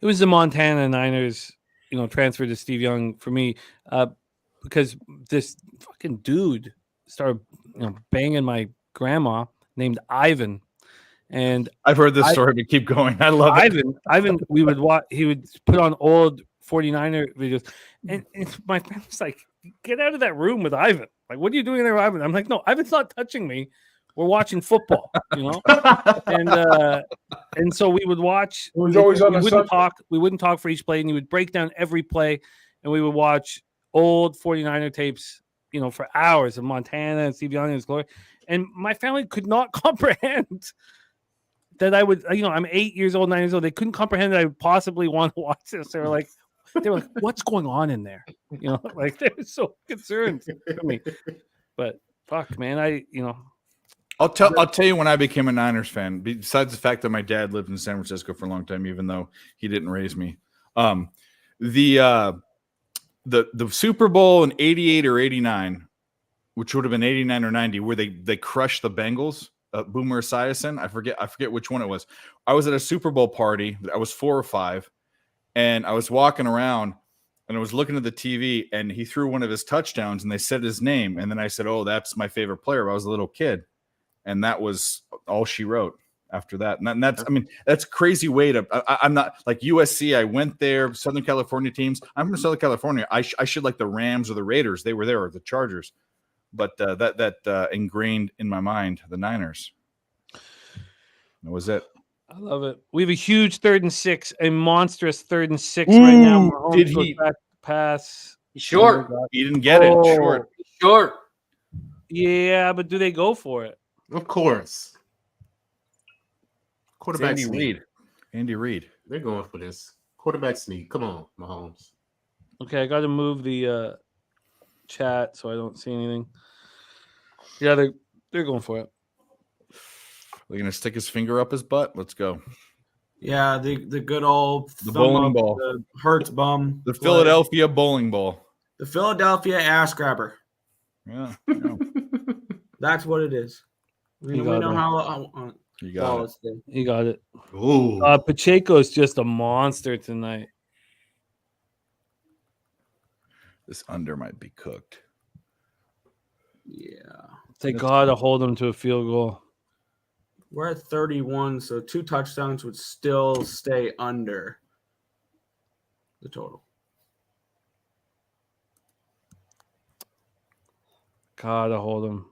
Speaker 1: It was the Montana Niners, transfer to Steve Young for me, because this fucking dude started, banging my grandma named Ivan, and
Speaker 8: I've heard this story, but keep going. I love it.
Speaker 1: Ivan, we would watch. He would put on old 49er videos, and my friend was like, "Get out of that room with Ivan! Like, what are you doing there, with Ivan?" I'm like, "No, Ivan's not touching me. We're watching football, and so we would watch.
Speaker 7: It was always on
Speaker 1: we
Speaker 7: the
Speaker 1: wouldn't
Speaker 7: Sunday.
Speaker 1: talk. We wouldn't talk for each play, and he would break down every play, and we would watch old 49er tapes, for hours of Montana and Steve Young and his glory. And my family could not comprehend that I would, I'm 8 years old, 9 years old. They couldn't comprehend that I would possibly want to watch this. They were like, what's going on in there? Like they were so concerned for me. But fuck, man,
Speaker 8: I'll tell you when I became a Niners fan. Besides the fact that my dad lived in San Francisco for a long time, even though he didn't raise me, the Super Bowl in '88 or '89, which would have been '89 or '90, where they crushed the Bengals. Boomer Esiason, I forget which one it was. I was at a Super Bowl party. I was 4 or 5, and I was walking around, and I was looking at the TV, and he threw one of his touchdowns, and they said his name, and then I said, "Oh, that's my favorite player." I was a little kid, and that was all she wrote after that. And that's a crazy way to. I'm not like USC. I went there. Southern California teams. I'm from Southern California. I should like the Rams or the Raiders. They were there, or the Chargers. But that ingrained in my mind the Niners. That was it.
Speaker 1: I love it. We have a huge 3rd and 6, a monstrous 3rd and 6 right now. Mahomes
Speaker 8: did
Speaker 1: goes
Speaker 8: he
Speaker 1: back to pass?
Speaker 6: Short.
Speaker 8: He didn't get it. Short.
Speaker 6: Short.
Speaker 1: Yeah, but do they go for it?
Speaker 4: Of course. Quarterback
Speaker 8: Andy
Speaker 4: sneak.
Speaker 8: Reid. Andy Reid.
Speaker 4: They're going for this. Quarterback sneak. Come on, Mahomes.
Speaker 1: Okay, I got to move the chat so I don't see anything. Yeah, they're going for it.
Speaker 8: We're gonna stick his finger up his butt. Let's go.
Speaker 9: Yeah, the good old
Speaker 8: The
Speaker 9: thumb
Speaker 8: bowling
Speaker 9: up,
Speaker 8: ball.
Speaker 9: the Hertz bum,
Speaker 8: The Philadelphia bowling ball.
Speaker 9: the Philadelphia ass grabber.
Speaker 8: Yeah.
Speaker 9: That's what it is. We
Speaker 1: You got
Speaker 9: know
Speaker 1: it.
Speaker 9: how.
Speaker 8: You got it.
Speaker 1: You got it.
Speaker 4: Ooh.
Speaker 1: Pacheco's just a monster tonight.
Speaker 8: This under might be cooked.
Speaker 9: Yeah,
Speaker 1: They got to hold them to a field goal.
Speaker 9: we're at 31, so 2 touchdowns would still stay under the total.
Speaker 1: Gotta hold them.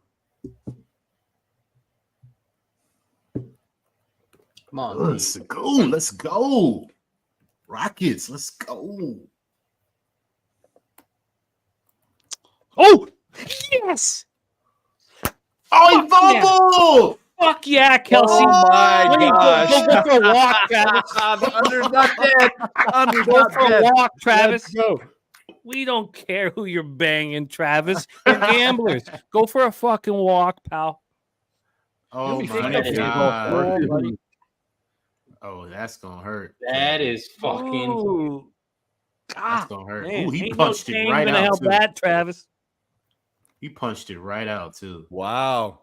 Speaker 6: Come on.
Speaker 4: Let's go. Let's go. Rockets. Let's go.
Speaker 1: Oh, yes.
Speaker 4: Oh, he fumbled.
Speaker 1: Fuck yeah, Kelsey.
Speaker 8: Oh my
Speaker 1: Go
Speaker 8: gosh.
Speaker 1: for a walk, Travis.
Speaker 8: The under's not dead. Under's
Speaker 1: Go
Speaker 8: not
Speaker 1: for a
Speaker 8: dead.
Speaker 1: walk, Travis.
Speaker 8: Let's go.
Speaker 1: We don't care who you're banging, Travis. You're gamblers. Go for a fucking walk, pal.
Speaker 4: Oh,
Speaker 1: You
Speaker 4: my
Speaker 1: think
Speaker 4: God.
Speaker 1: buddy.
Speaker 4: Oh, that's going to hurt.
Speaker 6: That is fucking.
Speaker 1: Ooh.
Speaker 4: That's going to hurt.
Speaker 1: Man,
Speaker 4: Ooh, he
Speaker 1: ain't
Speaker 4: punched
Speaker 1: no
Speaker 4: it
Speaker 1: shame
Speaker 4: right
Speaker 1: gonna
Speaker 4: out,
Speaker 1: help
Speaker 4: too.
Speaker 1: that, Travis.
Speaker 4: He punched it right out, too.
Speaker 8: Wow.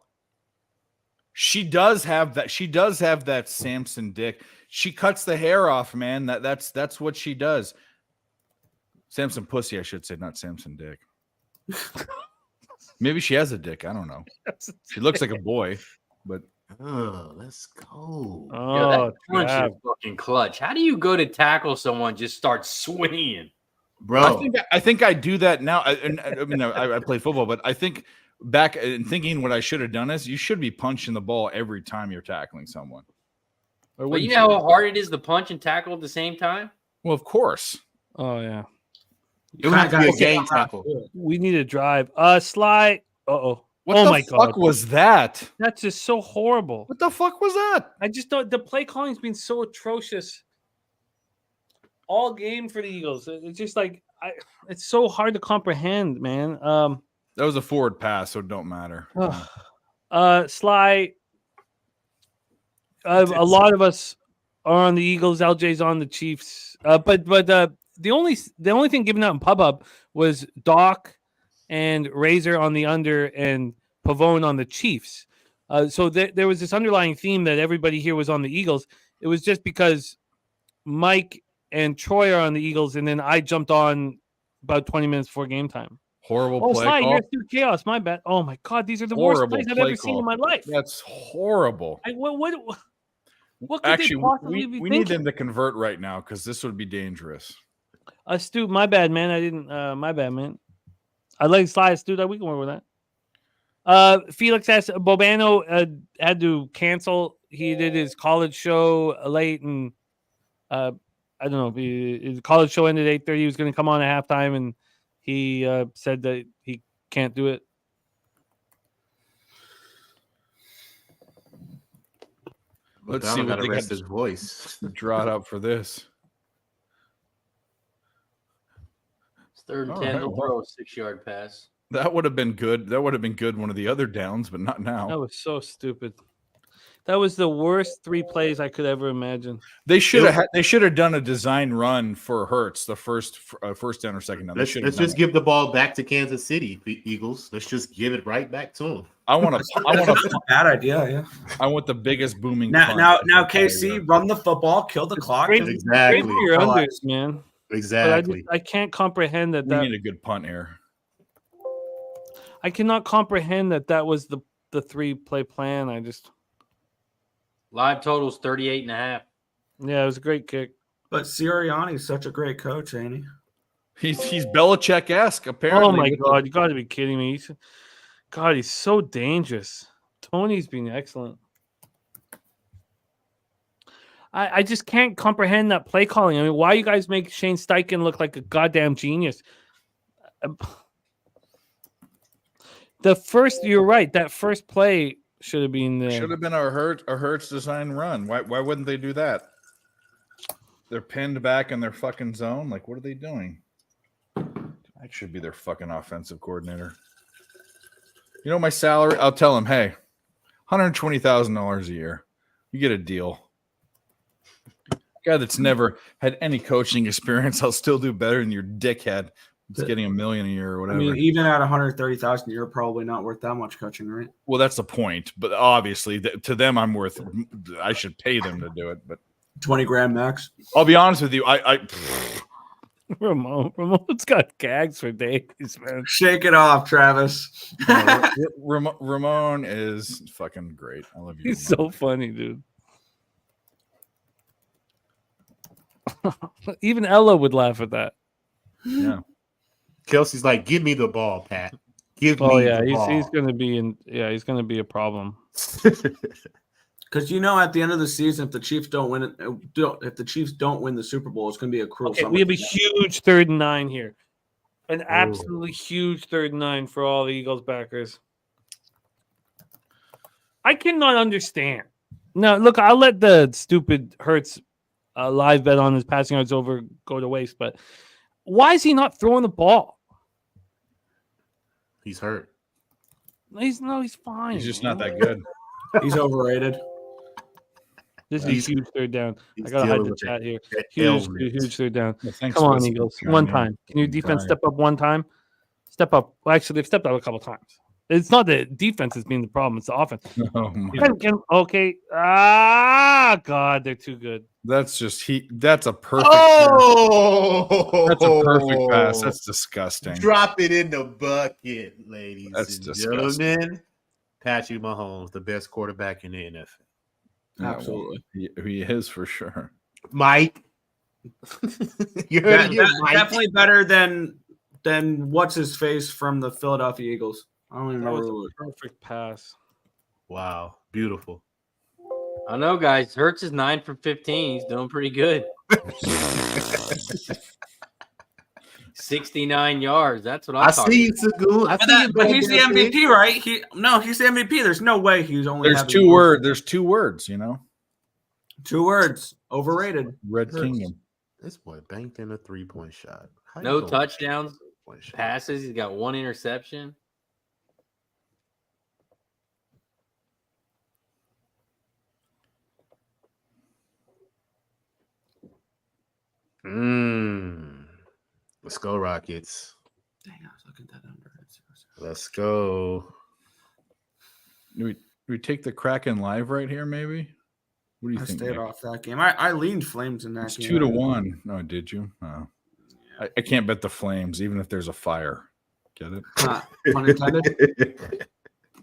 Speaker 8: She does have that. She does have that Samson dick. She cuts the hair off, man. That's what she does. Samson pussy, I should say, not Samson dick. Maybe she has a dick. I don't know. She looks like a boy, but
Speaker 4: Oh, let's go.
Speaker 6: Yo,
Speaker 1: Oh,
Speaker 6: that punch
Speaker 1: Trav.
Speaker 6: is fucking clutch. How do you go to tackle someone, just start swinging?
Speaker 4: Bro.
Speaker 8: I think I do that now. I play football, but I think back in thinking what I should have done is you should be punching the ball every time you're tackling someone. Or
Speaker 6: But you
Speaker 8: wouldn't
Speaker 6: know how hard it is to punch and tackle at the same time?
Speaker 8: Well, of course.
Speaker 1: Oh, yeah.
Speaker 4: It would have to be a game tackle.
Speaker 1: We need a drive. Sly. Uh-oh.
Speaker 8: What
Speaker 1: Oh
Speaker 8: the
Speaker 1: my
Speaker 8: fuck
Speaker 1: God.
Speaker 8: was that?
Speaker 1: That's just so horrible.
Speaker 8: What the fuck was that?
Speaker 1: I just don't. The play calling's been so atrocious all game for the Eagles. It's just like it's so hard to comprehend, man.
Speaker 8: That was a forward pass, so it don't matter.
Speaker 1: Sly. A lot of us are on the Eagles. LJ's on the Chiefs. But the only thing given out in PubHub was Doc and Razer on the under and Pavone on the Chiefs. So there was this underlying theme that everybody here was on the Eagles. It was just because Mike and Troy are on the Eagles, and then I jumped on about 20 minutes before game time.
Speaker 8: Horrible
Speaker 1: Oh,
Speaker 8: play
Speaker 1: Sly,
Speaker 8: call.
Speaker 1: you're through chaos. My bad. Oh my God, these are the
Speaker 8: Horrible
Speaker 1: worst plays I've
Speaker 8: play
Speaker 1: ever seen
Speaker 8: call.
Speaker 1: in my life.
Speaker 8: That's horrible.
Speaker 1: What could
Speaker 8: Actually,
Speaker 1: they possibly be
Speaker 8: we need
Speaker 1: thinking?
Speaker 8: them to convert right now because this would be dangerous.
Speaker 1: Astute, my bad, man. I didn't. My bad, man. I like Sly Astute. We can work with that. Felix asked Bobano had to cancel. He did his college show late, and I don't know. His college show ended at 8:30. He was going to come on at halftime, and he said that he can't do it.
Speaker 8: Let's see what they got
Speaker 4: his voice.
Speaker 8: Draw it up for this.
Speaker 6: It's 3rd and 10.
Speaker 8: right,
Speaker 6: They'll
Speaker 8: well.
Speaker 6: throw a 6-yard pass.
Speaker 8: That would have been good. That would have been good one of the other downs, but not now.
Speaker 1: That was so stupid. That was the worst 3 plays I could ever imagine.
Speaker 8: They should have done a design run for Hurts the first down or second down.
Speaker 4: Let's just give the ball back to Kansas City, Eagles. Let's just give it right back to them.
Speaker 8: I want a
Speaker 9: Bad idea. Yeah.
Speaker 8: I want the biggest booming.
Speaker 9: Now,
Speaker 8: punt.
Speaker 9: KC, run the football, kill the clock.
Speaker 1: Great,
Speaker 4: Exactly.
Speaker 1: great for your unders, man.
Speaker 4: Exactly.
Speaker 1: But I can't comprehend that.
Speaker 8: We need a good punt here.
Speaker 1: I cannot comprehend that was the 3-play plan. I just.
Speaker 6: Live totals 38.5.
Speaker 1: Yeah, it was a great kick.
Speaker 9: But Sirianni's such a great coach, ain't he?
Speaker 8: He's Belichick-esque, apparently.
Speaker 1: Oh my God, you got to be kidding me! He's so dangerous. Tony's been excellent. I just can't comprehend that play calling. I mean, why you guys make Shane Steichen look like a goddamn genius? You're right. That first play should have been
Speaker 8: Should have been a Hurts design run. Why wouldn't they do that? They're pinned back in their fucking zone. Like, what are they doing? That should be their fucking offensive coordinator. You know my salary? I'll tell him, hey, $120,000 a year. You get a deal. Guy that's never had any coaching experience, I'll still do better than your dickhead. It's getting $1 million a year or whatever.
Speaker 9: I mean, even at 130,000, you're probably not worth that much coaching, right?
Speaker 8: Well, that's the point. But obviously, to them, I'm worth. I should pay them to do it. But
Speaker 9: 20 grand max.
Speaker 8: I'll be honest with you.
Speaker 1: Ramon's got gags for days, man.
Speaker 9: Shake it off, Travis.
Speaker 8: Ramon is fucking great. I love you.
Speaker 1: He's
Speaker 8: Ramon.
Speaker 1: so funny, dude. Even Ella would laugh at that.
Speaker 8: Yeah.
Speaker 4: Kelsey's like, give me the ball, Pat. Give
Speaker 1: Oh
Speaker 4: me
Speaker 1: yeah,
Speaker 4: the ball.
Speaker 1: he's gonna be in. Yeah, he's gonna be a problem.
Speaker 9: Because at the end of the season, if the Chiefs don't win the Super Bowl, it's going to be a cruel.
Speaker 1: Okay,
Speaker 9: summer.
Speaker 1: we have a huge 3rd and 9 here. An absolutely huge 3rd and 9 for all the Eagles backers. I cannot understand. No, look, I'll let the stupid Hurts live bet on his passing yards over go to waste, but why is he not throwing the ball?
Speaker 4: He's hurt.
Speaker 1: He's fine.
Speaker 8: He's just not that good.
Speaker 9: He's overrated.
Speaker 1: This is a huge 3rd down. I gotta hide the chat here. Huge 3rd down.
Speaker 8: Well, thanks
Speaker 1: Come
Speaker 8: for
Speaker 1: on,
Speaker 8: the
Speaker 1: Eagles.
Speaker 8: sunshine,
Speaker 1: One
Speaker 8: man.
Speaker 1: time. Can your defense
Speaker 8: Trying.
Speaker 1: step up one time? Step up. Well, actually, they've stepped up a couple times. It's not the defense that's being the problem. It's the offense.
Speaker 8: Oh, my.
Speaker 1: Okay. God, they're too good.
Speaker 8: That's a perfect.
Speaker 4: Oh,
Speaker 8: That's a perfect pass. That's disgusting.
Speaker 4: Drop it in the bucket, ladies
Speaker 8: That's
Speaker 4: and
Speaker 8: disgusting.
Speaker 4: gentlemen. Patrick Mahomes, the best quarterback in the NFL.
Speaker 8: Yeah,
Speaker 9: Absolutely.
Speaker 8: well, he is for sure.
Speaker 4: Mike. You heard it, Mike.
Speaker 9: Definitely better than what's his face from the Philadelphia Eagles. I don't even
Speaker 1: That
Speaker 9: remember
Speaker 1: was
Speaker 9: who it
Speaker 1: a
Speaker 9: was.
Speaker 1: perfect pass.
Speaker 4: Wow, beautiful.
Speaker 6: I know, guys. Hurts is 9 for 15. He's doing pretty good. 69 yards. That's what I'm
Speaker 4: I
Speaker 6: talking
Speaker 4: see you, Sagoon. I
Speaker 9: But,
Speaker 4: see you.
Speaker 9: but he's the
Speaker 4: back there.
Speaker 9: MVP, right? He's the MVP. There's no way he's only.
Speaker 8: There's
Speaker 9: having
Speaker 8: two words. There's 2 words. You know,
Speaker 9: 2 words. Overrated.
Speaker 8: Red
Speaker 4: Hurts.
Speaker 8: Kingdom.
Speaker 4: This boy banked in a 3-point shot. How
Speaker 6: No
Speaker 4: you gonna
Speaker 6: touchdowns,
Speaker 4: bank a 3-point shot?
Speaker 6: passes. He's got 1 interception.
Speaker 4: Let's go, Rockets.
Speaker 9: Dang, I was looking at that under.
Speaker 4: Let's go.
Speaker 8: Do we take the Kraken live right here? Maybe. What do you
Speaker 9: I
Speaker 8: think?
Speaker 9: stayed
Speaker 8: Nick?
Speaker 9: off that game. I leaned Flames in that
Speaker 8: It's
Speaker 9: game.
Speaker 8: 2-1. No, did you? Oh. I can't bet the Flames, even if there's a fire. Get it?
Speaker 9: Pun intended.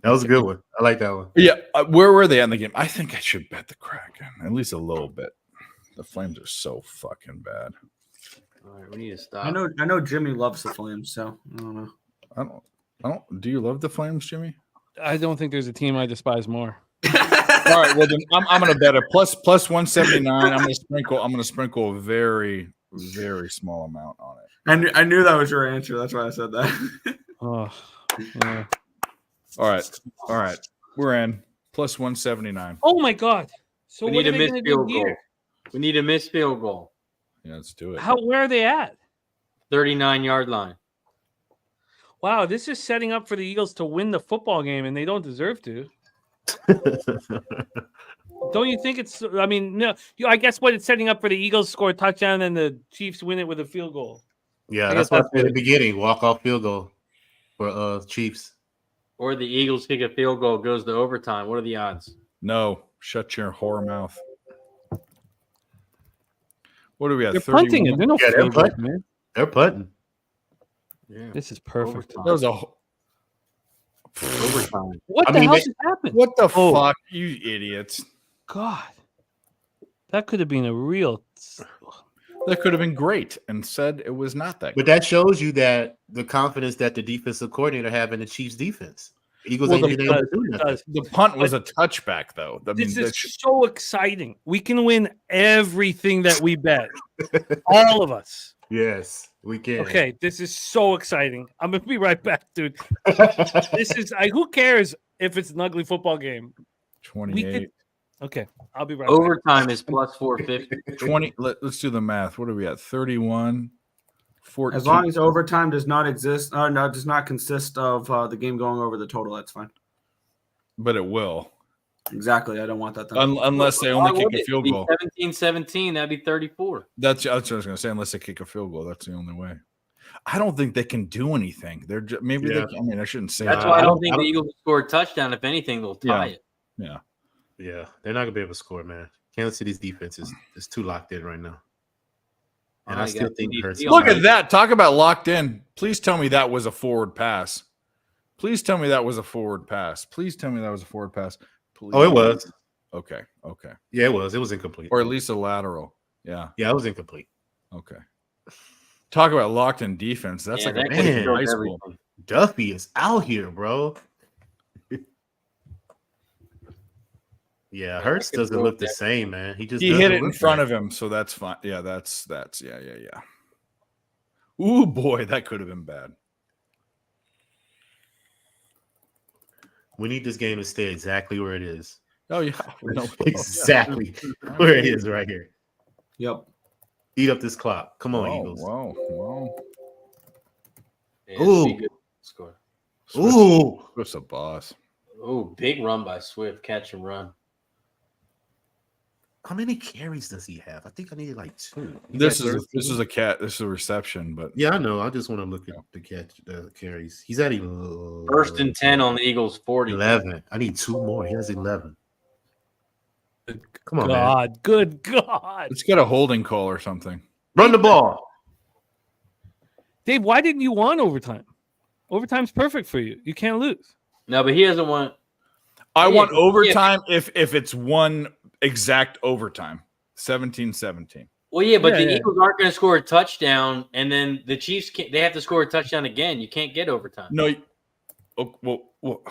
Speaker 4: That was a good one. I like that one.
Speaker 8: Yeah. Where were they in the game? I think I should bet the Kraken, at least a little bit. The Flames are so fucking bad.
Speaker 6: All right, we need to stop.
Speaker 9: I know Jimmy loves the Flames, so I don't know.
Speaker 8: I don't. Do you love the Flames, Jimmy?
Speaker 1: I don't think there's a team I despise more.
Speaker 8: All right. Well, then I'm going to bet a plus 179. I'm going to sprinkle a very, very small amount on it.
Speaker 9: I knew that was your answer. That's why I said that.
Speaker 1: Oh, yeah.
Speaker 8: All right. We're in plus 179.
Speaker 1: Oh my God! So
Speaker 6: We
Speaker 1: what
Speaker 6: need
Speaker 1: are
Speaker 6: a
Speaker 1: they
Speaker 6: missed
Speaker 1: going to do
Speaker 6: field goal.
Speaker 1: here?
Speaker 6: We need a missed field goal.
Speaker 8: Yeah, let's do it.
Speaker 1: Where are they at?
Speaker 6: 39-yard line.
Speaker 1: Wow, this is setting up for the Eagles to win the football game, and they don't deserve to. Don't you think it's? I mean, no. I guess what it's setting up for the Eagles score a touchdown, and the Chiefs win it with a field goal.
Speaker 4: Yeah,
Speaker 1: I
Speaker 4: that's
Speaker 1: guess
Speaker 4: what I
Speaker 1: that's
Speaker 4: said at the
Speaker 1: it.
Speaker 4: beginning. Walk-off field goal for Chiefs.
Speaker 6: Or the Eagles kick a field goal, goes to overtime. What are the odds?
Speaker 8: No, shut your whore mouth. What do we have?
Speaker 1: They're punting it.
Speaker 8: 31?
Speaker 1: They're no
Speaker 4: Yeah, they're
Speaker 1: field goals,
Speaker 4: punting.
Speaker 1: man.
Speaker 4: They're putting.
Speaker 6: Yeah.
Speaker 1: This is perfect.
Speaker 6: Overtime.
Speaker 8: That was a.
Speaker 6: Overtime.
Speaker 1: What
Speaker 4: I
Speaker 1: the
Speaker 4: mean,
Speaker 1: hell
Speaker 4: they-
Speaker 1: just happened?
Speaker 8: What the
Speaker 1: Oh.
Speaker 8: fuck, you idiots!
Speaker 1: God, that could have been a real.
Speaker 8: That could have been great, and said it was not that.
Speaker 4: But that shows you that the confidence that the defensive coordinator have in the Chiefs defense. Eagles
Speaker 8: Well,
Speaker 4: ain't been able to do nothing.
Speaker 8: The punt was a touchback, though. I mean,
Speaker 1: This
Speaker 8: that
Speaker 1: is so exciting. We can win everything that we bet. All of us.
Speaker 4: Yes, we can.
Speaker 1: Okay, this is so exciting. I'm gonna be right back, dude. This is who cares if it's an ugly football game?
Speaker 8: 28.
Speaker 1: Okay, I'll be right back.
Speaker 6: Overtime is plus 450.
Speaker 8: 20. Let's do the math. What are we at? 31. 14.
Speaker 9: As long as overtime does not exist, does not consist of the game going over the total, that's fine.
Speaker 8: But it will,
Speaker 9: Exactly. I don't want that.
Speaker 8: unless they
Speaker 6: Why
Speaker 8: only kick
Speaker 6: would
Speaker 8: a
Speaker 6: it
Speaker 8: field
Speaker 6: be
Speaker 8: goal.
Speaker 6: 17-17, that'd be 34.
Speaker 8: That's what I was going to say. Unless they kick a field goal, that's the only way. I don't think they can do anything. They're just, maybe they.
Speaker 4: Yeah.
Speaker 8: Can, I mean, I shouldn't say
Speaker 6: That's
Speaker 8: that.
Speaker 6: why I don't think the Eagles will score a touchdown. If anything, they'll tie it.
Speaker 8: Yeah.
Speaker 4: Yeah, they're not gonna be able to score, man. Kansas City's defense is too locked in right now. And I
Speaker 6: You
Speaker 4: still
Speaker 6: got
Speaker 4: think
Speaker 6: TD
Speaker 4: Hurts.
Speaker 6: Field.
Speaker 8: Look at that. Talk about locked in. Please tell me that was a forward pass. Please tell me that was a forward pass. Please tell me that was a forward pass. Please.
Speaker 4: Oh, it was.
Speaker 8: Okay.
Speaker 4: Yeah, it was. It was incomplete.
Speaker 8: Or at least a lateral. Yeah.
Speaker 4: Yeah, it was incomplete.
Speaker 8: Okay. Talk about locked in defense. That's
Speaker 6: Yeah,
Speaker 8: like
Speaker 6: that
Speaker 8: a
Speaker 6: could've
Speaker 4: man,
Speaker 6: killed
Speaker 8: high school.
Speaker 6: everything.
Speaker 4: Duffy is out here, bro. Yeah, Hurts
Speaker 6: could
Speaker 4: doesn't
Speaker 6: throw
Speaker 4: look the
Speaker 6: that.
Speaker 4: same, man. He just
Speaker 8: He
Speaker 4: doesn't
Speaker 8: hit it in
Speaker 4: look
Speaker 8: front
Speaker 4: right.
Speaker 8: of him, so that's fine. Yeah, that's yeah. Ooh, boy, that could have been bad.
Speaker 4: We need this game to stay exactly where it is.
Speaker 8: Oh yeah, no,
Speaker 4: Exactly where it is right here.
Speaker 9: Yep.
Speaker 4: Eat up this clock. Come on,
Speaker 8: Whoa,
Speaker 4: Eagles.
Speaker 8: whoa.
Speaker 6: Yeah, this would be
Speaker 4: Ooh.
Speaker 6: good score.
Speaker 4: Ooh.
Speaker 8: Swift's a boss.
Speaker 6: Oh, big run by Swift, catch and run.
Speaker 4: How many carries does he have? I think I needed like 2.
Speaker 8: This is a cat. This is a reception, but
Speaker 4: Yeah, I know. I just want to look at the carries. He's at 11.
Speaker 6: First and 10 on the Eagles 40.
Speaker 4: 11. I need 2 more. He has 11. Come on, man.
Speaker 1: God, good God.
Speaker 8: let's get a holding call or something.
Speaker 4: Run the ball.
Speaker 1: Dave, why didn't you want overtime? Overtime's perfect for you. You can't lose.
Speaker 6: No, but he doesn't want.
Speaker 8: I
Speaker 6: Yeah,
Speaker 8: want
Speaker 6: yeah.
Speaker 8: overtime if it's one exact overtime. 17-17.
Speaker 6: Well, yeah, but
Speaker 1: Yeah,
Speaker 6: the
Speaker 1: yeah.
Speaker 6: Eagles aren't going to score a touchdown, and then the Chiefs they have to score a touchdown again. You can't get overtime.
Speaker 8: No, well,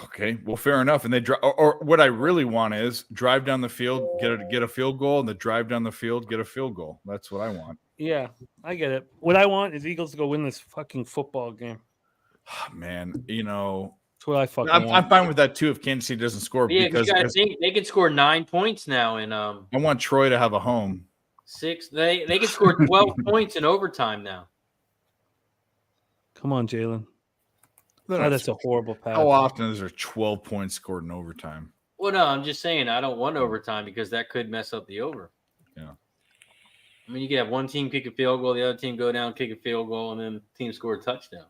Speaker 8: okay, well, fair enough. And they or what I really want is drive down the field, get a field goal, and the drive down the field, get a field goal. That's what I want.
Speaker 1: Yeah, I get it. What I want is Eagles to go win this fucking football game.
Speaker 8: Man, you know,
Speaker 1: That's what I fucking
Speaker 8: I'm
Speaker 1: want.
Speaker 8: fine with that too if Kansas City doesn't score
Speaker 6: Yeah,
Speaker 8: because
Speaker 6: you got to think they can score 9 points now in
Speaker 8: I want Troy to have a home.
Speaker 6: 6. They can score 12 points in overtime now.
Speaker 1: Come on, Jalen.
Speaker 8: They're
Speaker 1: Oh,
Speaker 8: not-
Speaker 1: that's a horrible pass.
Speaker 8: How often is there 12 points scored in overtime?
Speaker 6: Well, no, I'm just saying I don't want overtime because that could mess up the over.
Speaker 8: Yeah.
Speaker 6: I mean, you could have one team kick a field goal, the other team go down, kick a field goal, and then the team score a touchdown.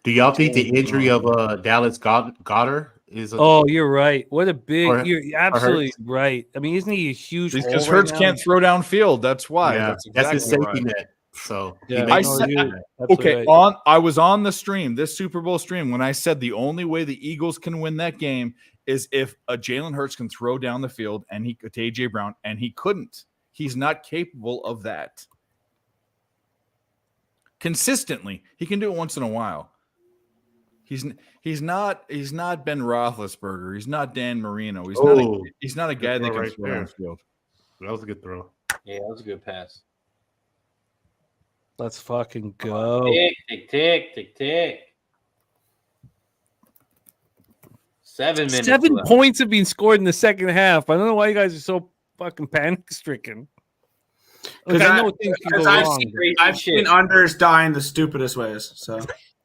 Speaker 4: Do y'all think the injury of Dallas Goddard is?
Speaker 1: Oh, you're right. What a big!
Speaker 4: Or-
Speaker 1: You're absolutely right. I mean, isn't he a huge?
Speaker 8: Because
Speaker 1: hole right
Speaker 8: Hurts
Speaker 1: now?
Speaker 8: can't throw downfield. That's why.
Speaker 4: Yeah,
Speaker 8: That's
Speaker 4: that's his
Speaker 8: exactly
Speaker 4: safety
Speaker 8: why.
Speaker 4: net. So
Speaker 1: Yeah,
Speaker 8: I
Speaker 1: no,
Speaker 8: said-
Speaker 1: you're absolutely
Speaker 8: Okay,
Speaker 1: right.
Speaker 8: I was on the stream, this Super Bowl stream, when I said the only way the Eagles can win that game is if a Jalen Hurts can throw down the field and he to AJ Brown, and he couldn't. He's not capable of that consistently. He can do it once in a while. He's not Ben Roethlisberger. He's not Dan Marino. He's not a guy that can
Speaker 4: right
Speaker 8: throw down
Speaker 4: there.
Speaker 8: the field.
Speaker 4: That was a good throw.
Speaker 6: Yeah, that was a good pass.
Speaker 1: Let's fucking go.
Speaker 6: Tick. 7 minutes.
Speaker 1: 7
Speaker 6: left.
Speaker 1: points have been scored in the second half. I don't know why you guys are so fucking panic stricken.
Speaker 9: Because
Speaker 1: I know things can go
Speaker 9: I've
Speaker 1: wrong.
Speaker 9: seen unders die in the stupidest ways. So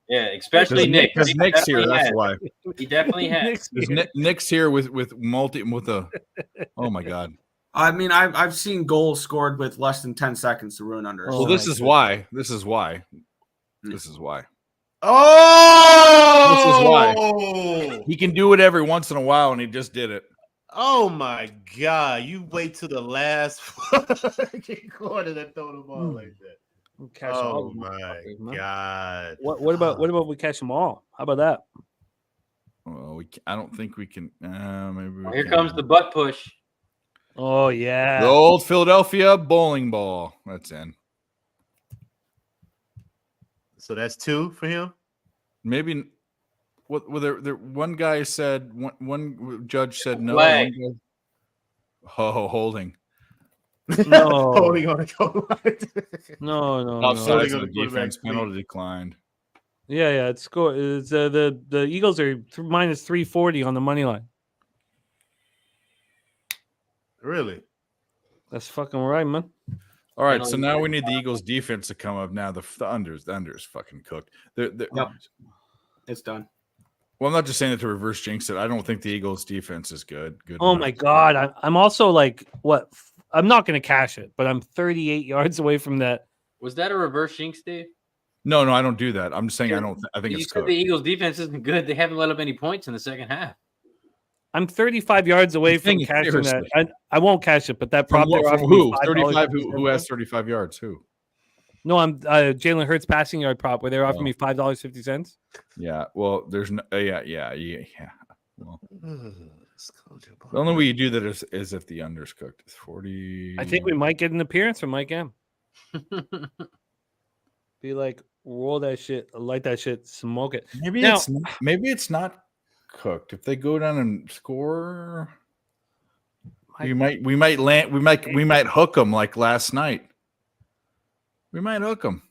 Speaker 6: Yeah, especially Nick.
Speaker 8: Because Nick's here.
Speaker 6: definitely
Speaker 8: That's
Speaker 6: has.
Speaker 8: why.
Speaker 6: He definitely has.
Speaker 8: Nick's here with a. Oh my god.
Speaker 9: I mean, I've seen goals scored with less than 10 seconds to ruin unders.
Speaker 1: Oh,
Speaker 8: Well, this
Speaker 1: my
Speaker 8: is why. This is why. This is why.
Speaker 4: Oh,
Speaker 8: He can do it every once in a while, and he just did it.
Speaker 4: Oh my God! You wait till the last quarter to throw the ball like that.
Speaker 1: Catch all
Speaker 4: Oh
Speaker 1: of them,
Speaker 4: my
Speaker 1: motherfuckers, man.
Speaker 4: God!
Speaker 1: What about we catch them all? How about that?
Speaker 8: Well, I don't think we can. Maybe we
Speaker 6: Here
Speaker 8: can.
Speaker 6: comes the butt push.
Speaker 1: Oh yeah.
Speaker 8: The old Philadelphia bowling ball. That's in.
Speaker 4: So that's 2 for him.
Speaker 8: Maybe. What? Well, there. One guy said. One judge said no.
Speaker 6: Flag.
Speaker 8: One guy- holding.
Speaker 1: No.
Speaker 4: Holding on a goal line.
Speaker 1: No.
Speaker 8: Offsides
Speaker 4: Holding on
Speaker 8: and
Speaker 4: the
Speaker 8: the defense
Speaker 4: quarterback's feet.
Speaker 8: penalty declined.
Speaker 1: Yeah. It's score. It's the Eagles are minus 340 on the money line.
Speaker 4: Really?
Speaker 1: That's fucking right, man.
Speaker 8: All right,
Speaker 6: Penalty
Speaker 8: so now we need the Eagles defense to come up. Now the under's fucking cooked.
Speaker 9: Yep. It's done.
Speaker 8: Well, I'm not just saying it to reverse jinx it. I don't think the Eagles defense is good.
Speaker 1: Oh
Speaker 8: enough.
Speaker 1: my God. I'm also like, what? I'm not going to cash it, but I'm 38 yards away from that.
Speaker 6: Was that a reverse jinx, Dave?
Speaker 8: No, I don't do that. I'm just saying I don't. I think
Speaker 6: You
Speaker 8: it's
Speaker 6: said
Speaker 8: cooked.
Speaker 6: the Eagles defense isn't good. They haven't let up any points in the second half.
Speaker 1: I'm 35 yards away from
Speaker 8: Dang,
Speaker 1: cashing
Speaker 8: seriously.
Speaker 1: that. I won't cash it, but that
Speaker 8: From,
Speaker 1: prop they're
Speaker 8: from
Speaker 1: offering me
Speaker 8: who?
Speaker 1: $5
Speaker 8: 35. Who has 35 yards? Who?
Speaker 1: No, I'm Jalen Hurts passing yard prop where they're offering me $5.50.
Speaker 8: Yeah. Well, there's no. Yeah. Well, the only way you do that is if the under's cooked. It's 40.
Speaker 1: I think we might get an appearance from Mike M. Be like, roll that shit, light that shit, smoke it.
Speaker 8: Maybe
Speaker 1: Now-
Speaker 8: it's not cooked. If they go down and score, we might hook them like last night. We might hook them.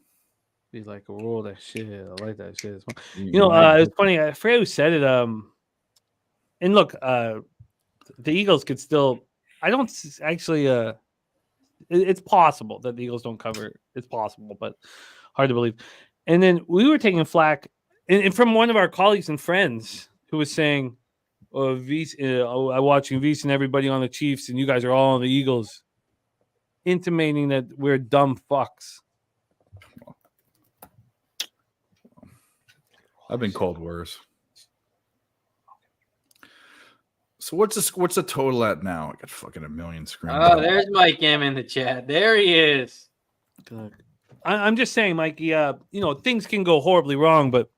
Speaker 1: Be like, roll that shit, I like that shit.
Speaker 8: You
Speaker 1: You know,
Speaker 8: might
Speaker 1: it's funny. I forget who said it. And look, the Eagles could still. I don't actually. It's possible that the Eagles don't cover. It's possible, but hard to believe. And then we were taking flack, and from one of our colleagues and friends who was saying, "Oh, I'm watching V's and everybody on the Chiefs, and you guys are all on the Eagles," intimating that we're dumb fucks.
Speaker 8: I've been called worse. So what's the total at now? I got fucking a million screens.
Speaker 6: Oh, there's Mike M in the chat. There he is.
Speaker 1: I'm just saying, Mikey. Things can go horribly wrong, but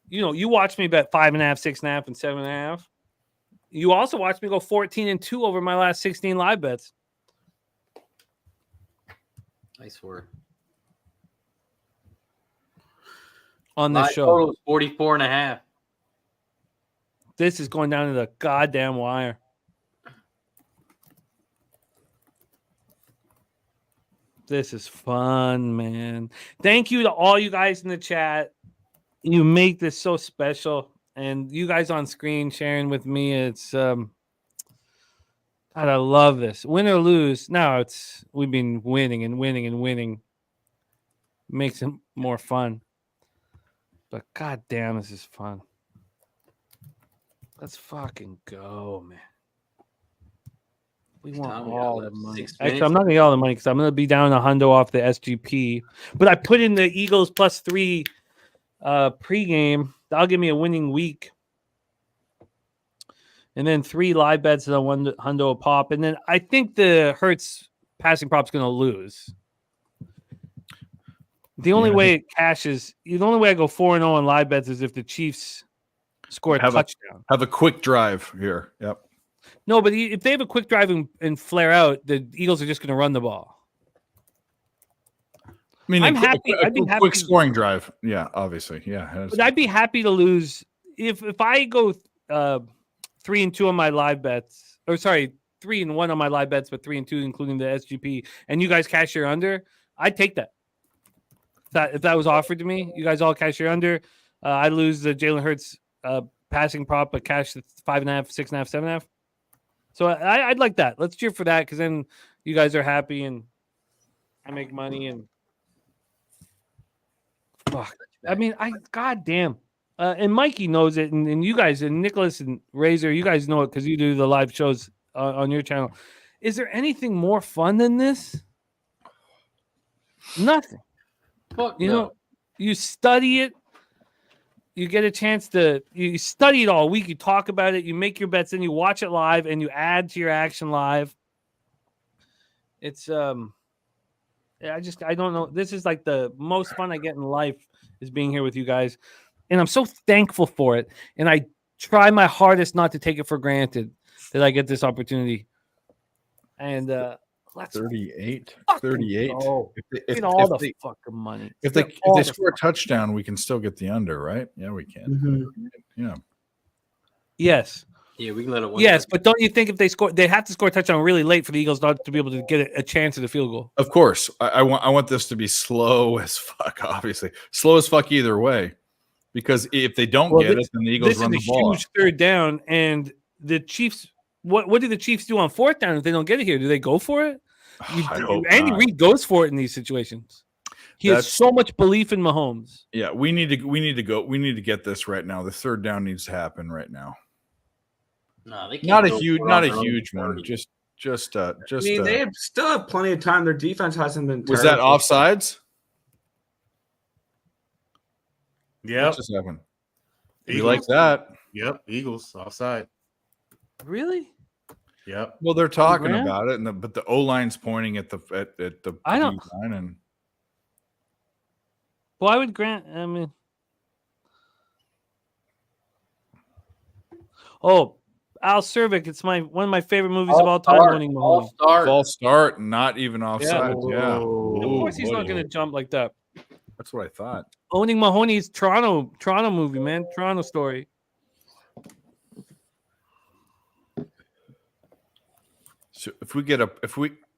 Speaker 1: you watch me bet 5.5, 6.5, and 7.5. You also watched me go 14-2 over my last 16 live bets
Speaker 6: Nice work.
Speaker 1: on this
Speaker 6: My
Speaker 1: show.
Speaker 6: total is 44.5.
Speaker 1: This is going down to the goddamn wire. This is fun, man. Thank you to all you guys in the chat. You make this so special. And you guys on screen sharing with me. It's God, I love this. Win or lose. Now we've been winning and winning and winning. Makes it more fun. But god damn, this is fun. Let's fucking go, man. We want
Speaker 6: Tom, we
Speaker 1: all
Speaker 6: got
Speaker 1: the money.
Speaker 6: 6
Speaker 1: Actually,
Speaker 6: minutes.
Speaker 1: I'm not gonna get all the money because I'm gonna be down a hundo off the SGP. But I put in the Eagles +3 pregame. That'll give me a winning week. And then 3 live bets and a $1 a pop. And then I think the Hurts passing prop's going to lose. The only way it cashes, the only way I go 4-0 on live bets is if the Chiefs score a touchdown.
Speaker 8: Have a quick drive here. Yep.
Speaker 1: No, but if they have a quick drive and flare out, the Eagles are just going to run the ball.
Speaker 8: I mean,
Speaker 1: I'm happy. I'd be happy.
Speaker 8: Quick scoring drive. Yeah, obviously. Yeah.
Speaker 1: But I'd be happy to lose if I go 3-2 on my live bets. Or sorry, 3-1 on my live bets, but 3-2 including the SGP. And you guys cash your under. I'd take that. If that was offered to me, you guys all cash your under. I lose the Jalen Hurts passing prop, but cash the 5.5, 6.5, 7.5. So I'd like that. Let's cheer for that because then you guys are happy and I make money and fuck. I mean, goddamn. And Mikey knows it, and you guys and Nicholas and Razer, you guys know it because you do the live shows on your channel. Is there anything more fun than this? Nothing. You know, you study it. You get a chance you study it all week. You talk about it. You make your bets, and you watch it live, and you add to your action live. It's I don't know. This is like the most fun I get in life is being here with you guys, and I'm so thankful for it. And I try my hardest not to take it for granted that I get this opportunity. And let's
Speaker 8: 38.
Speaker 1: Go.
Speaker 8: If
Speaker 1: all the
Speaker 8: they,
Speaker 1: fucking money.
Speaker 8: if they score a touchdown, we can still get the under, right? Yeah, we can.
Speaker 1: Mm-hmm.
Speaker 8: Yeah.
Speaker 1: Yes.
Speaker 6: Yeah, we can let it win.
Speaker 1: Yes, but don't you think if they score, they have to score a touchdown really late for the Eagles not to be able to get a chance at a field goal?
Speaker 8: Of course. I want this to be slow as fuck, obviously. Slow as fuck either way. Because if they don't get it, then the Eagles run the ball.
Speaker 1: This is a huge third down, and the Chiefs, what do the Chiefs do on fourth down if they don't get it here? Do they go for it? Andy Reid goes for it in these situations. He has so much belief in Mahomes.
Speaker 8: Yeah, we need to get this right now. The third down needs to happen right now.
Speaker 6: No, they can't
Speaker 8: not a huge one. Just.
Speaker 9: I mean, they still have plenty of time. Their defense hasn't been.
Speaker 8: Was that offsides?
Speaker 4: Yeah.
Speaker 8: What just happened? We like that.
Speaker 4: Yep. Eagles offside.
Speaker 1: Really?
Speaker 4: Yep.
Speaker 8: Well, they're talking about it, but the O line's pointing at the
Speaker 1: I don't.
Speaker 8: line and.
Speaker 1: Why would Grant? I mean. Oh, Al Cervic. It's one of my favorite movies of all time. Winning Mahoney.
Speaker 8: False start, not even offside. Yeah.
Speaker 1: Of course, he's not going to jump like that.
Speaker 8: That's what I thought.
Speaker 1: Owning Mahoney's Toronto movie, man. Toronto story.
Speaker 8: So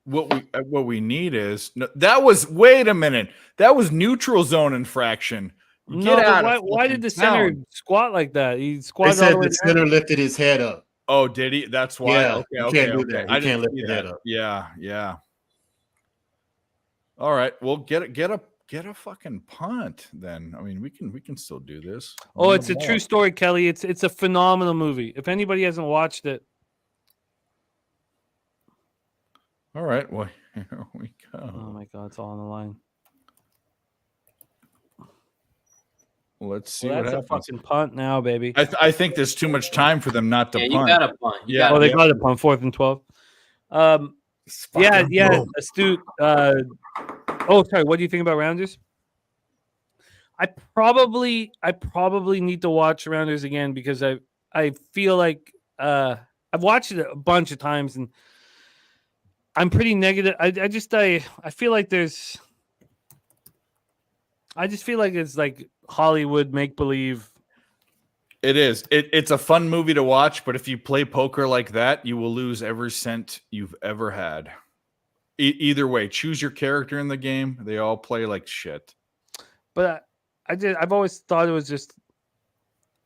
Speaker 8: what we need is that was wait a minute. That was neutral zone infraction.
Speaker 1: Why did the center squat like that? He squatted.
Speaker 4: They said the center lifted his head up.
Speaker 8: Oh, did he? That's why.
Speaker 4: Yeah,
Speaker 8: okay,
Speaker 4: you can't do that. You can't lift your head up.
Speaker 8: Yeah. All right. Well, get a fucking punt then. I mean, we can still do this.
Speaker 1: Oh, it's a true story, Kelly. It's a phenomenal movie. If anybody hasn't watched it.
Speaker 8: All right. Well, here we go.
Speaker 1: Oh my God, it's all on the line.
Speaker 8: Well, let's see
Speaker 1: what happens. That's a fucking punt now, baby.
Speaker 8: I think there's too much time for them not to punt.
Speaker 6: You got to punt.
Speaker 1: They got to punt 4th and 12. Astute. Sorry. What do you think about Rounders? I probably need to watch Rounders again because I feel like I've watched it a bunch of times and I'm pretty negative. I feel like it's like Hollywood make believe.
Speaker 8: It is. It's a fun movie to watch, but if you play poker like that, you will lose every cent you've ever had. Either way, choose your character in the game. They all play like shit.
Speaker 1: But I've always thought it was just.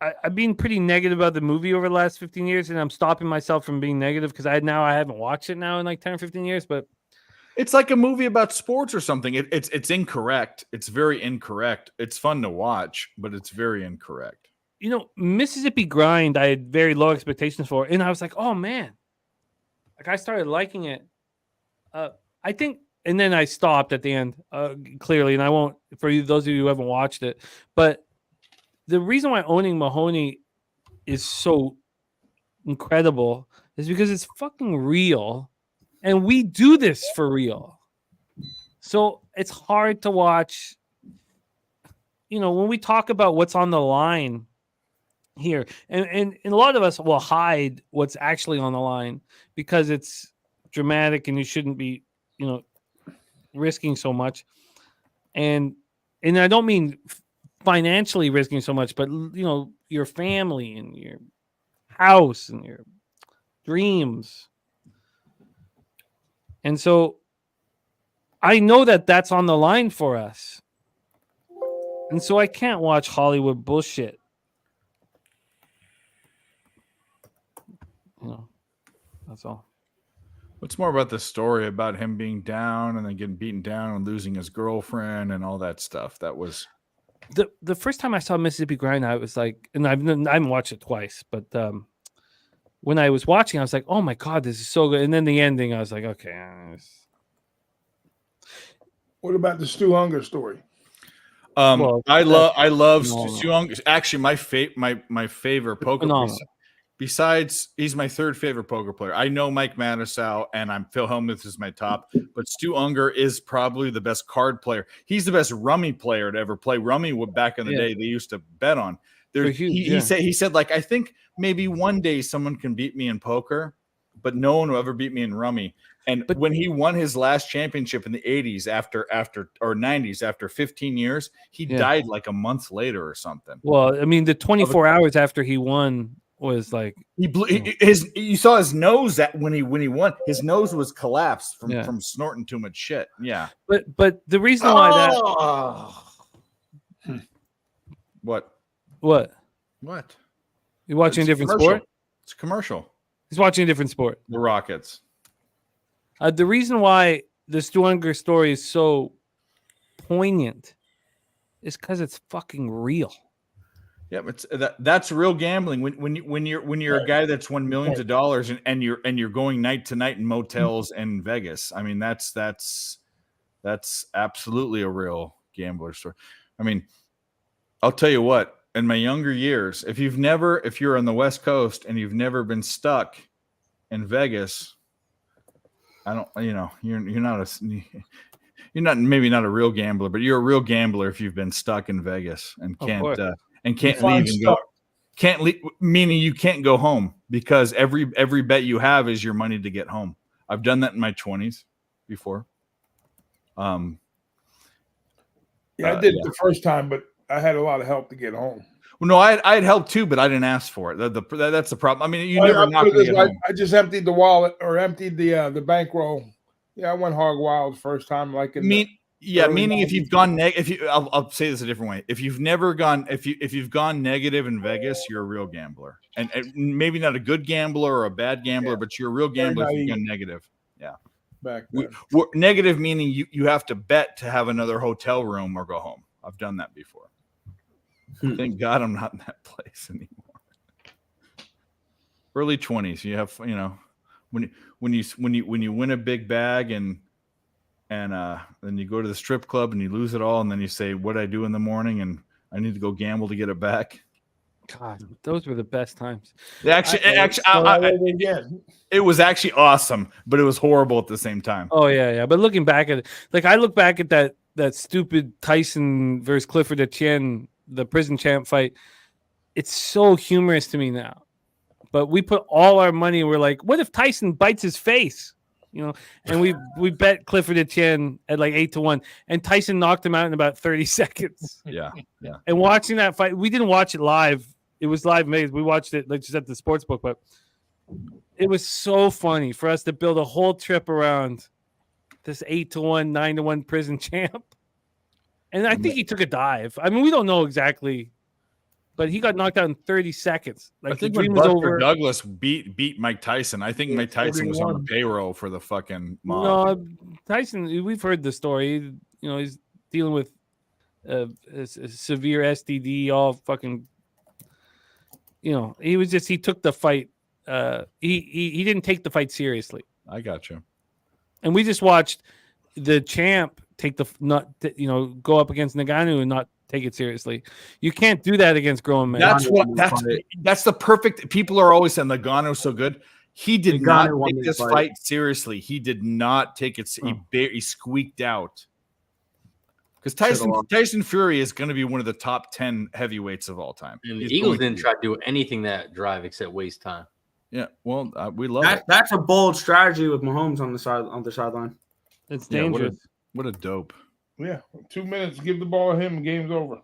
Speaker 1: I've been pretty negative about the movie over the last 15 years, and I'm stopping myself from being negative because I haven't watched it now in like 10 or 15 years. But
Speaker 8: it's like a movie about sports or something. It's incorrect. It's very incorrect. It's fun to watch, but it's very incorrect.
Speaker 1: You know, Mississippi Grind, I had very low expectations for, and I was like, oh man, like I started liking it. I think, and then I stopped at the end, clearly, and I won't for those of you who haven't watched it, but the reason why owning Mahoney is so incredible is because it's fucking real, and we do this for real. So it's hard to watch. You know, when we talk about what's on the line here, and a lot of us will hide what's actually on the line because it's dramatic and you shouldn't be, you know, risking so much. And I don't mean financially risking so much, but you know, your family and your house and your dreams. And so I know that that's on the line for us. And so I can't watch Hollywood bullshit. You know, that's all.
Speaker 8: What's more about the story about him being down and then getting beaten down and losing his girlfriend and all that stuff? That was
Speaker 1: the first time I saw Mississippi Grind. I was like, and I haven't watched it twice, but when I was watching, I was like, oh my God, this is so good. And then the ending, I was like, okay.
Speaker 7: What about the Stu Unger story?
Speaker 1: Well,
Speaker 8: I love
Speaker 1: phenomenal.
Speaker 8: Stu Unger. Actually, my favorite poker
Speaker 1: Phenomenal.
Speaker 8: besides he's my third favorite poker player. I know Mike Matusow and Phil Hellmuth is my top, but Stu Unger is probably the best card player. He's the best rummy player to ever play rummy. Back in the day, they used to bet on. He said like, I think maybe one day someone can beat me in poker, but no one will ever beat me in rummy. And when he won his last championship in the 80s after 90s after 15 years, he died like a month later or something.
Speaker 1: Well, I mean, the 24 hours after he won was like
Speaker 8: he blew you saw his nose that when he won, his nose was collapsed from snorting too much shit. Yeah.
Speaker 1: But the reason why
Speaker 8: What?
Speaker 1: You're watching a different sport?
Speaker 8: It's a commercial.
Speaker 1: He's watching a different sport.
Speaker 8: The Rockets.
Speaker 1: The reason why the Stu Unger story is so poignant is because it's fucking real.
Speaker 8: Yeah, but that's real gambling. When you're a guy that's won millions of dollars and you're going night to night in motels in Vegas. I mean, that's absolutely a real gambler story. I mean, I'll tell you what. In my younger years, if you're on the West Coast and you've never been stuck in Vegas, you're not maybe not a real gambler, but you're a real gambler if you've been stuck in Vegas and can't leave and go. Can't leave, meaning you can't go home because every bet you have is your money to get home. I've done that in my 20s before.
Speaker 7: I did it the first time, but I had a lot of help to get home.
Speaker 8: Well, no, I had help too, but I didn't ask for it. That's the problem. I mean, you never not going to get home.
Speaker 7: I just emptied the wallet or emptied the bankroll. Yeah, I went hog wild first time. Meaning
Speaker 8: if you've gone I'll say this a different way. If you've never gone, if you've gone negative in Vegas, you're a real gambler, and maybe not a good gambler or a bad gambler, but you're a real gambler if you've gone negative. Yeah,
Speaker 7: back then.
Speaker 8: Negative meaning you have to bet to have another hotel room or go home. I've done that before. Thank God I'm not in that place anymore. Early 20s, you have when you win a big bag and then you go to the strip club and you lose it all and then you say, what did I do in the morning and I need to go gamble to get it back.
Speaker 1: God, those were the best times.
Speaker 8: It was actually awesome, but it was horrible at the same time.
Speaker 1: Oh yeah. But looking back at it, like I look back at that stupid Tyson versus Clifford Etienne, the prison champ fight. It's so humorous to me now. But we put all our money. We're like, what if Tyson bites his face? And we bet Clifford Etienne at like 8-1, and Tyson knocked him out in about 30 seconds.
Speaker 8: Yeah.
Speaker 1: And watching that fight, we didn't watch it live. It was live made. We watched it like just at the sports book, but it was so funny for us to build a whole trip around this 8-1, 9-1 prison champ. And I think he took a dive. I mean, we don't know exactly, but he got knocked out in 30 seconds. Like
Speaker 8: I think
Speaker 1: the
Speaker 8: when
Speaker 1: dream was
Speaker 8: Buster
Speaker 1: over.
Speaker 8: Douglas beat Mike Tyson, I think Mike Tyson was on the payroll for the fucking mob.
Speaker 1: No, Tyson, we've heard the story. He's dealing with a severe STD, all fucking. He took the fight. He didn't take the fight seriously.
Speaker 8: I got you.
Speaker 1: And we just watched the champ go up against Ngannou and not take it seriously. You can't do that against grown men.
Speaker 8: That's the perfect. People are always saying Nagano's so good. He did not take this fight seriously. He did not take it. He squeaked out. Because Tyson Fury is going to be one of the top 10 heavyweights of all time.
Speaker 6: And the Eagles didn't try to do anything that drive except waste time.
Speaker 8: Yeah, well, we love it.
Speaker 9: That's a bold strategy with Mahomes on the sideline.
Speaker 1: It's dangerous.
Speaker 8: What a dope.
Speaker 7: Yeah, 2 minutes. Give the ball to him, and game's over.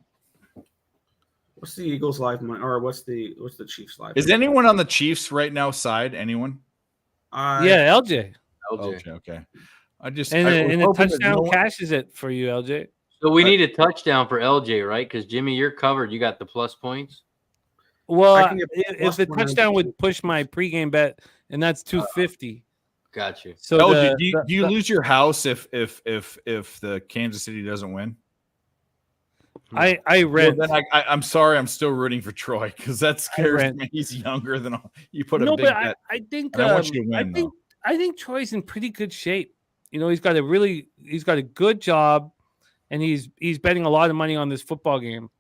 Speaker 9: What's the Eagles' live or what's the Chiefs' live?
Speaker 8: Is anyone on the Chiefs right now side? Anyone?
Speaker 1: Yeah, LJ.
Speaker 8: Okay.
Speaker 1: And the touchdown cashes it for you, LJ.
Speaker 6: So we need a touchdown for LJ, right? Because Jimmy, you're covered. You got the plus points.
Speaker 1: Well, if the touchdown would push my pregame bet, and that's 250.
Speaker 6: Got you.
Speaker 8: So do you lose your house if the Kansas City doesn't win?
Speaker 1: I read.
Speaker 8: Well, then I'm sorry. I'm still rooting for Troy because that scares me. He's younger than all. You put a big bet.
Speaker 1: I think
Speaker 8: I want you to win.
Speaker 1: I think Troy's in pretty good shape. You know, he's got a good job, and he's betting a lot of money on this football game.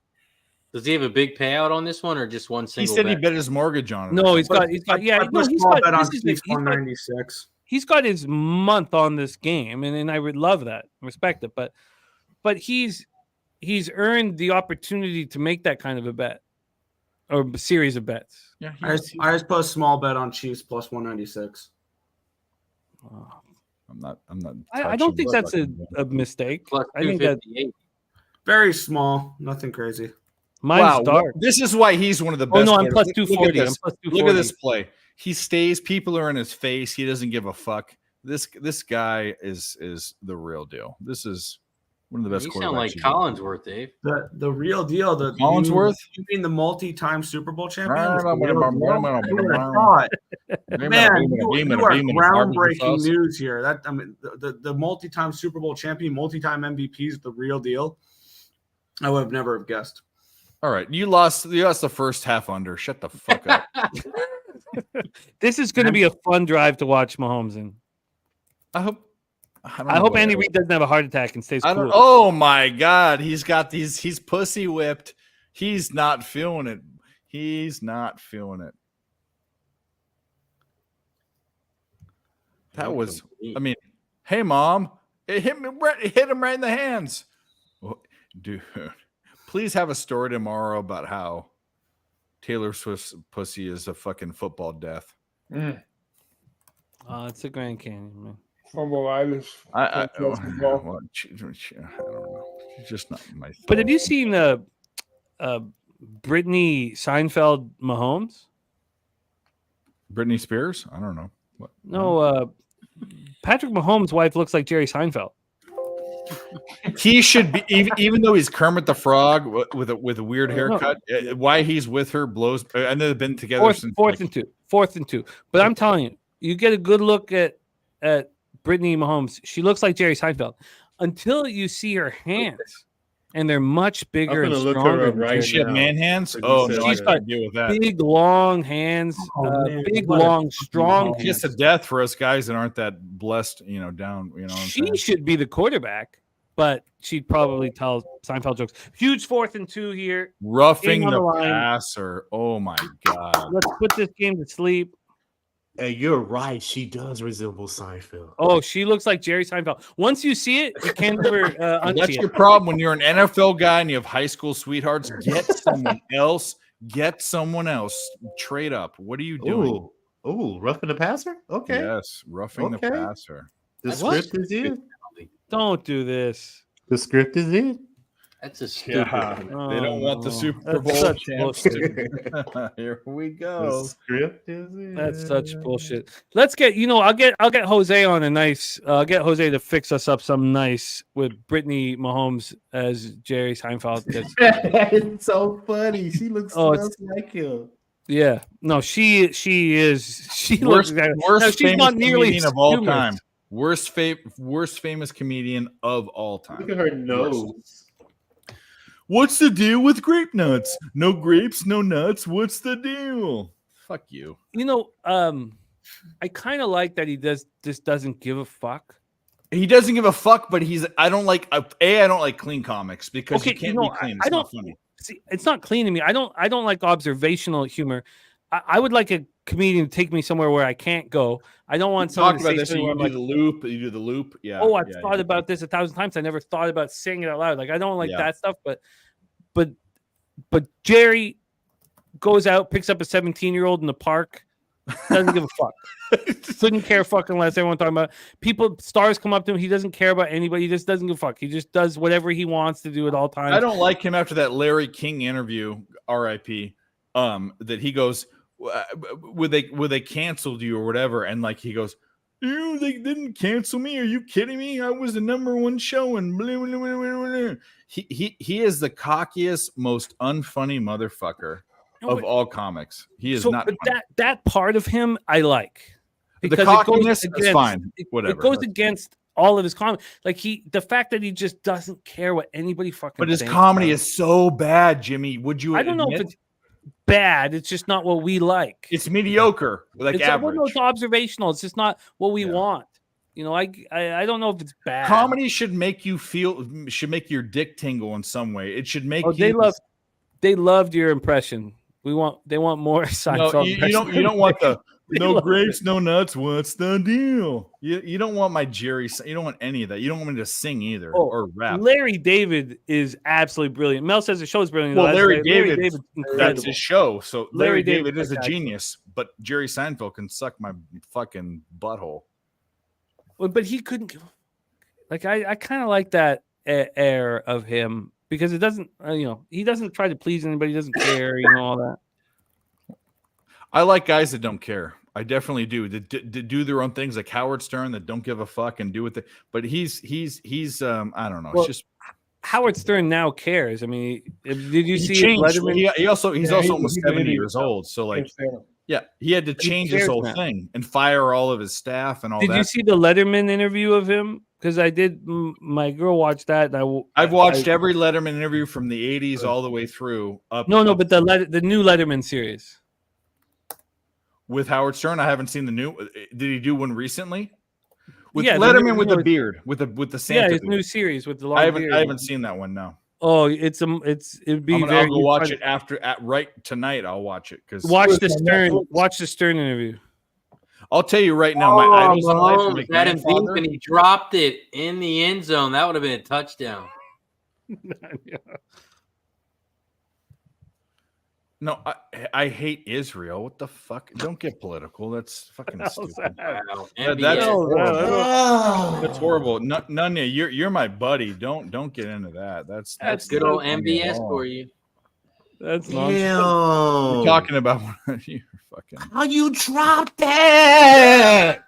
Speaker 6: Does he have a big payout on this one, or just one single?
Speaker 8: He said
Speaker 6: bet?
Speaker 8: he bet his mortgage on it.
Speaker 1: No, he's got
Speaker 9: 196.
Speaker 1: He's got his month on this game, and I would love that, respect it. But he's earned the opportunity to make that kind of a bet or a series of bets.
Speaker 9: Yeah, I just put a small bet on Chiefs plus 196.
Speaker 8: I'm not.
Speaker 1: I don't think that's a mistake.
Speaker 6: Plus
Speaker 1: I think that
Speaker 9: very small, nothing crazy.
Speaker 1: Mine's dark.
Speaker 8: This is why he's one of the best.
Speaker 1: Oh no, I'm plus 240. I'm plus 240.
Speaker 8: Look at this play. He stays. People are in his face. He doesn't give a fuck. This guy is the real deal. This is one of the best.
Speaker 6: You sound like Collinsworth, Dave.
Speaker 9: The real deal. The
Speaker 8: Collinsworth.
Speaker 9: You mean the multi-time Super Bowl champion?
Speaker 8: Man,
Speaker 9: you are groundbreaking news here. The multi-time Super Bowl champion, multi-time MVP is the real deal. I would have never have guessed.
Speaker 8: All right, you lost the first half under. Shut the fuck up.
Speaker 1: This is going to be a fun drive to watch Mahomes in.
Speaker 8: I hope
Speaker 1: Andy Reid doesn't have a heart attack and stays cool.
Speaker 8: Oh my God, he's pussy whipped. He's not feeling it. That was. I mean, hey mom, it hit him right in the hands. Dude, please have a story tomorrow about how Taylor Swift's pussy is a fucking football death.
Speaker 1: It's a Grand Canyon, man.
Speaker 8: I don't know. It's just not my thing.
Speaker 1: But have you seen Brittany Seinfeld Mahomes?
Speaker 8: Britney Spears? I don't know. What?
Speaker 1: No, Patrick Mahomes' wife looks like Jerry Seinfeld.
Speaker 8: He should be, even though he's Kermit the Frog with a weird haircut. Why he's with her blows. I know they've been together since
Speaker 1: fourth and two. But I'm telling you get a good look at Brittany Mahomes. She looks like Jerry Seinfeld until you see her hands, and they're much bigger and stronger.
Speaker 8: Right, she had man hands. Oh, no,
Speaker 1: she's got
Speaker 8: deal with that.
Speaker 1: Big long hands, long, strong hands.
Speaker 8: Kiss of death for us guys that aren't that blessed. Down.
Speaker 1: She should be the quarterback, but she'd probably tell Seinfeld jokes. Huge 4th and 2 here.
Speaker 8: Roughing the passer. Oh my God.
Speaker 1: Let's put this game to sleep.
Speaker 4: Hey, you're right. She does resemble Seinfeld.
Speaker 1: Oh, she looks like Jerry Seinfeld. Once you see it, you can't ever unsee
Speaker 8: That's your problem when you're an NFL guy and you have high school sweethearts. Get someone else. Trade up. What are you doing?
Speaker 4: Oh, roughing the passer? Okay.
Speaker 8: Yes, roughing the passer.
Speaker 4: The script is in.
Speaker 1: Don't do this.
Speaker 4: The script is in.
Speaker 6: That's a stupid.
Speaker 8: They don't want the Super Bowl champs. Here we go.
Speaker 4: The script is in.
Speaker 1: That's such bullshit. Let's get. I'll get Jose on a nice. I'll get Jose to fix us up some nice with Brittany Mahomes as Jerry Seinfeld.
Speaker 4: It's so funny. She looks just like him.
Speaker 1: Yeah. No, she is. She
Speaker 8: worst
Speaker 1: she's not nearly
Speaker 8: of all time. Worst famous comedian of all time.
Speaker 4: Look at her nose.
Speaker 8: What's the deal with grape nuts? No grapes, no nuts. What's the deal? Fuck you.
Speaker 1: I kind of like that he doesn't give a fuck.
Speaker 8: He doesn't give a fuck, but I don't like clean comics because you
Speaker 1: Okay,
Speaker 8: can't be clean. It's not funny.
Speaker 1: See, it's not clean to me. I don't like observational humor. I would like a comedian to take me somewhere where I can't go. I don't want someone
Speaker 8: Talk
Speaker 1: to
Speaker 8: about
Speaker 1: say
Speaker 8: this.
Speaker 1: something
Speaker 8: You
Speaker 1: where I'm
Speaker 8: do
Speaker 1: like,
Speaker 8: the loop. You do the loop. Yeah.
Speaker 1: oh, I've
Speaker 8: yeah,
Speaker 1: thought about this 1,000 times. I never thought about saying it out loud. Like I don't like that stuff. But Jerry goes out, picks up a 17-year-old in the park. Doesn't give a fuck. Couldn't care fucking less. Everyone talking about stars come up to him. He doesn't care about anybody. He just doesn't give a fuck. He just does whatever he wants to do at all times.
Speaker 8: I don't like him after that Larry King interview, R.I.P. That he goes, would they canceled you or whatever? And like he goes, they didn't cancel me. Are you kidding me? I was the #1 show and blah, blah, blah, blah, blah. He is the cockiest, most unfunny motherfucker of all comics. He is not.
Speaker 1: But that part of him I like.
Speaker 8: The cockiness is fine. Whatever.
Speaker 1: It goes against all of his comedy. Like the fact that he just doesn't care what anybody fucking.
Speaker 8: But his comedy is so bad, Jimmy. Would you?
Speaker 1: I don't know if it's bad. It's just not what we like.
Speaker 8: It's mediocre, like average.
Speaker 1: It's observational. It's just not what we want. You know, I don't know if it's bad.
Speaker 8: Comedy should make you make your dick tingle in some way. It should make
Speaker 1: They loved your impression. They want more Seinfeld.
Speaker 8: No, you don't want the no grapes, no nuts. What's the deal? You don't want my Jerry. You don't want any of that. You don't want me to sing either or rap.
Speaker 1: Larry David is absolutely brilliant. Mel says the show is brilliant.
Speaker 8: Well, Larry David, that's his show. So Larry David is a genius, but Jerry Seinfeld can suck my fucking butthole.
Speaker 1: Well, but he couldn't. Like I kind of like that air of him. Because it doesn't, he doesn't try to please anybody. He doesn't care, all that.
Speaker 8: I like guys that don't care. I definitely do. That do their own things, like Howard Stern, that don't give a fuck and do it. But he's I don't know.
Speaker 1: Well,
Speaker 8: it's just
Speaker 1: Howard Stern now cares. I mean, did you see
Speaker 8: Letterman? He's also almost 70 years old. So like, yeah, he had to change his whole thing and fire all of his staff and all that.
Speaker 1: Did you see the Letterman interview of him? Because I did. My girl watched that. And
Speaker 8: I've watched every Letterman interview from the 80s all the way through.
Speaker 1: But the new Letterman series
Speaker 8: with Howard Stern. I haven't seen the new. Did he do one recently? With
Speaker 1: Letterman
Speaker 8: with the beard, with the Santa.
Speaker 1: Yeah, his new series with the long beard.
Speaker 8: I haven't seen that one. No.
Speaker 1: Oh, it'd be.
Speaker 8: I'll go watch it right tonight. I'll watch it because
Speaker 1: watch the Stern interview.
Speaker 8: I'll tell you right now, my idols in life are
Speaker 6: that him deep and he dropped it in the end zone. That would have been a touchdown.
Speaker 8: No, I hate Israel. What the fuck? Don't get political. That's fucking stupid.
Speaker 6: Wow.
Speaker 8: That's horrible. Nanya, you're my buddy. Don't get into that. That's
Speaker 6: good old MBS for you.
Speaker 1: That's
Speaker 8: We're talking about you fucking.
Speaker 4: How you dropped that?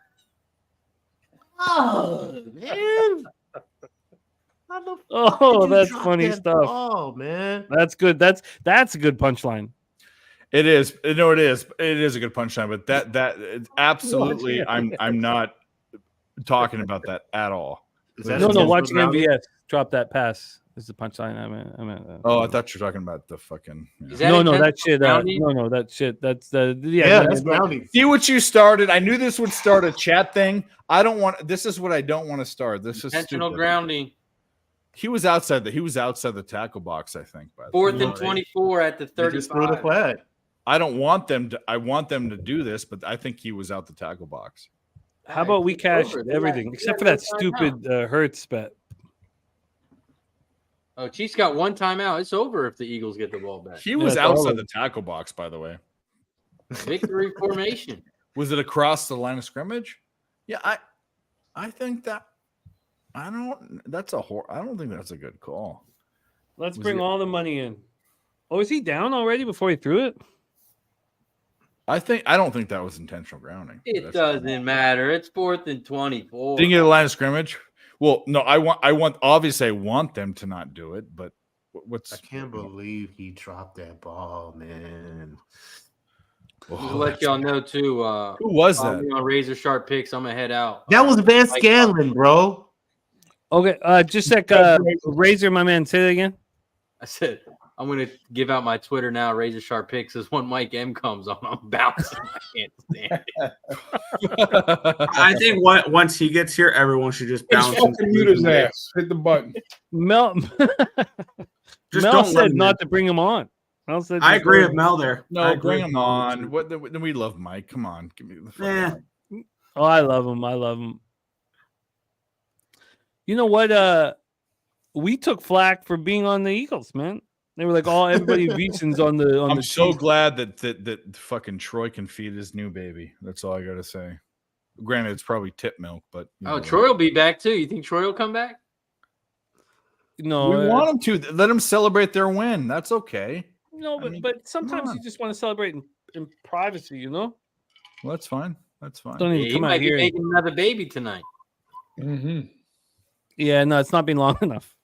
Speaker 4: Oh man.
Speaker 1: Oh, that's funny stuff.
Speaker 4: Oh man,
Speaker 1: that's good. That's a good punchline.
Speaker 8: It is. No, it is. It is a good punchline, but that absolutely, I'm not talking about that at all.
Speaker 1: No, watching MVS drop that pass is the punchline. I meant.
Speaker 8: Oh, I thought you were talking about the fucking.
Speaker 1: That shit. That shit. That's the
Speaker 4: that's grounding.
Speaker 8: See what you started. I knew this would start a chat thing. I don't want. This is what I don't want to start. This is
Speaker 6: intentional
Speaker 8: stupid.
Speaker 6: Grounding.
Speaker 8: He was outside the tackle box, I think. By
Speaker 6: 4th and 24 at the 35.
Speaker 8: I don't want them to. I want them to do this, but I think he was out the tackle box.
Speaker 1: How about we cash everything except for that stupid Hurts bet?
Speaker 6: Oh, Chiefs got one timeout. It's over if the Eagles get the ball back.
Speaker 8: He was outside the tackle box, by the way.
Speaker 6: Victory formation.
Speaker 8: Was it across the line of scrimmage? Yeah, I think that. I don't think that's a good call.
Speaker 1: Let's bring all the money in. Oh, is he down already before he threw it?
Speaker 8: I don't think that was intentional grounding.
Speaker 6: It doesn't matter. It's 4th and 24.
Speaker 8: Didn't get a line of scrimmage. Well, no, I want them to not do it, but
Speaker 4: I can't believe he dropped that ball, man.
Speaker 6: To let y'all know too.
Speaker 8: Who was that?
Speaker 6: On Razer Sharp Picks, I'm gonna head out.
Speaker 4: That was Van Scanlon, bro.
Speaker 1: Okay, just a sec. Razer, my man, say that again.
Speaker 6: I said I'm gonna give out my Twitter now. Razor Sharp Picks is when Mike M comes on. I'm bouncing. I can't stand it.
Speaker 9: I think once he gets here, everyone should just
Speaker 7: Just
Speaker 9: bounce.
Speaker 7: fucking mute his ass. Hit the button.
Speaker 1: Mel,
Speaker 9: Just
Speaker 1: Mel
Speaker 9: don't let
Speaker 1: said
Speaker 9: him
Speaker 1: not
Speaker 9: in.
Speaker 1: to bring him on. Mel said
Speaker 9: I
Speaker 1: just
Speaker 9: agree
Speaker 1: go-
Speaker 9: with Mel there. I
Speaker 8: No,
Speaker 9: agree
Speaker 8: bring
Speaker 9: with
Speaker 8: him
Speaker 9: Mel.
Speaker 8: on. What? We love Mike. Come on, give me the fuck
Speaker 9: Yeah.
Speaker 8: on.
Speaker 1: Oh, I love him. I love him. You know what? We took flack for being on the Eagles, man. They were like, "Oh, everybody Beeson's on the."
Speaker 8: I'm
Speaker 1: the
Speaker 8: so
Speaker 1: Chiefs.
Speaker 8: glad that fucking Troy can feed his new baby. That's all I gotta say. Granted, it's probably tip milk, but you
Speaker 6: Oh,
Speaker 8: know.
Speaker 6: Troy will be back too. You think Troy will come back?
Speaker 1: No,
Speaker 8: We want him to let them celebrate their win. That's okay.
Speaker 1: no,
Speaker 8: I
Speaker 1: but
Speaker 8: mean,
Speaker 1: but sometimes
Speaker 8: on.
Speaker 1: you just want to celebrate in privacy, you know.
Speaker 8: Well, that's fine. That's fine.
Speaker 1: Don't even
Speaker 6: He
Speaker 1: come out
Speaker 6: might be
Speaker 1: here.
Speaker 6: making another baby tonight.
Speaker 7: Mm-hmm.
Speaker 1: Yeah, no, it's not been long enough.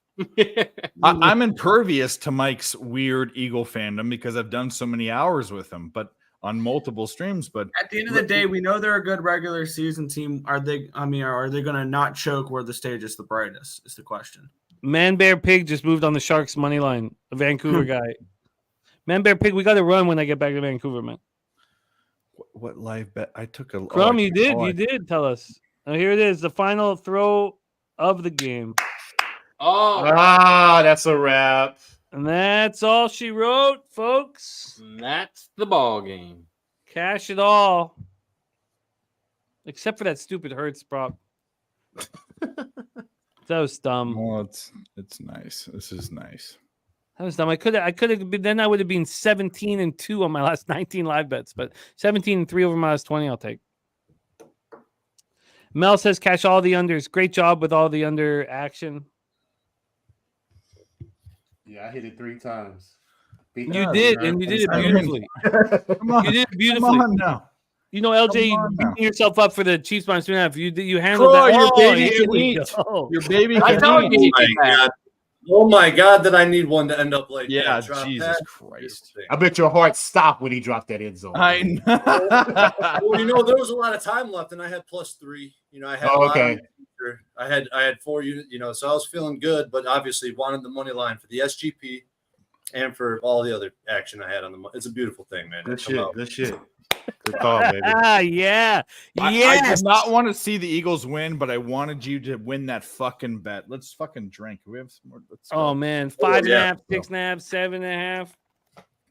Speaker 8: I'm impervious to Mike's weird Eagle fandom because I've done so many hours with him, but on multiple streams. But
Speaker 9: At the end of the day, we know they're a good regular season team. Are they? I mean, are they going to not choke where the stage is the brightest? Is the question.
Speaker 1: Man Bear Pig just moved on the Sharks money line. A Vancouver guy. Man Bear Pig, we got to run when I get back to Vancouver, man.
Speaker 8: what live bet? I took a
Speaker 1: Crumb,
Speaker 8: oh,
Speaker 1: you did.
Speaker 8: oh,
Speaker 1: You did tell us. Now here it is, the final throw of the game.
Speaker 6: Oh,
Speaker 4: That's a wrap.
Speaker 1: And that's all she wrote, folks.
Speaker 6: that's the ball game.
Speaker 1: Cash it all. Except for that stupid Hertz prop. That was dumb.
Speaker 8: Well, it's nice. This is nice.
Speaker 1: That was dumb. I could have been, then I would have been 17-2 on my last 19 live bets, but 17-3 over my last 20, I'll take. Mel says cash all the unders. Great job with all the under action.
Speaker 4: Yeah, I hit it 3 times.
Speaker 1: You did, and you did it beautifully.
Speaker 8: Come on,
Speaker 1: You did it
Speaker 8: come
Speaker 1: beautifully.
Speaker 8: on now.
Speaker 1: You know, LJ,
Speaker 8: Come on
Speaker 1: you
Speaker 8: now.
Speaker 1: beating yourself up for the Chiefs minus 2.5. You handled
Speaker 8: Troy,
Speaker 1: that.
Speaker 8: your baby
Speaker 1: here
Speaker 8: can
Speaker 1: we
Speaker 8: eat.
Speaker 1: go.
Speaker 8: Your baby
Speaker 6: I
Speaker 8: can
Speaker 6: told
Speaker 8: eat.
Speaker 6: you.
Speaker 2: Oh my god! Oh my god! That I need one to end up like
Speaker 8: Yeah,
Speaker 2: that. Drop
Speaker 8: Jesus
Speaker 2: that.
Speaker 8: Christ.
Speaker 4: I bet your heart stopped when he dropped that end zone.
Speaker 8: I know.
Speaker 2: Well, you know, there was a lot of time left, and I had +3. You know, I had.
Speaker 4: Oh,
Speaker 2: a lot
Speaker 4: okay.
Speaker 2: on the future. I had 4 units. You know, so I was feeling good, but obviously wanted the money line for the SGP and for all the other action I had on the. It's a beautiful thing, man.
Speaker 4: Good
Speaker 2: It come
Speaker 4: shit.
Speaker 2: out.
Speaker 4: Good shit. Good call, baby.
Speaker 1: Yeah.
Speaker 8: I
Speaker 1: Yes.
Speaker 8: did not want to see the Eagles win, but I wanted you to win that fucking bet. Let's fucking drink. We have some more. Let's go.
Speaker 1: Oh, man. 5.5,
Speaker 2: yeah.
Speaker 1: 6.5, 7.5.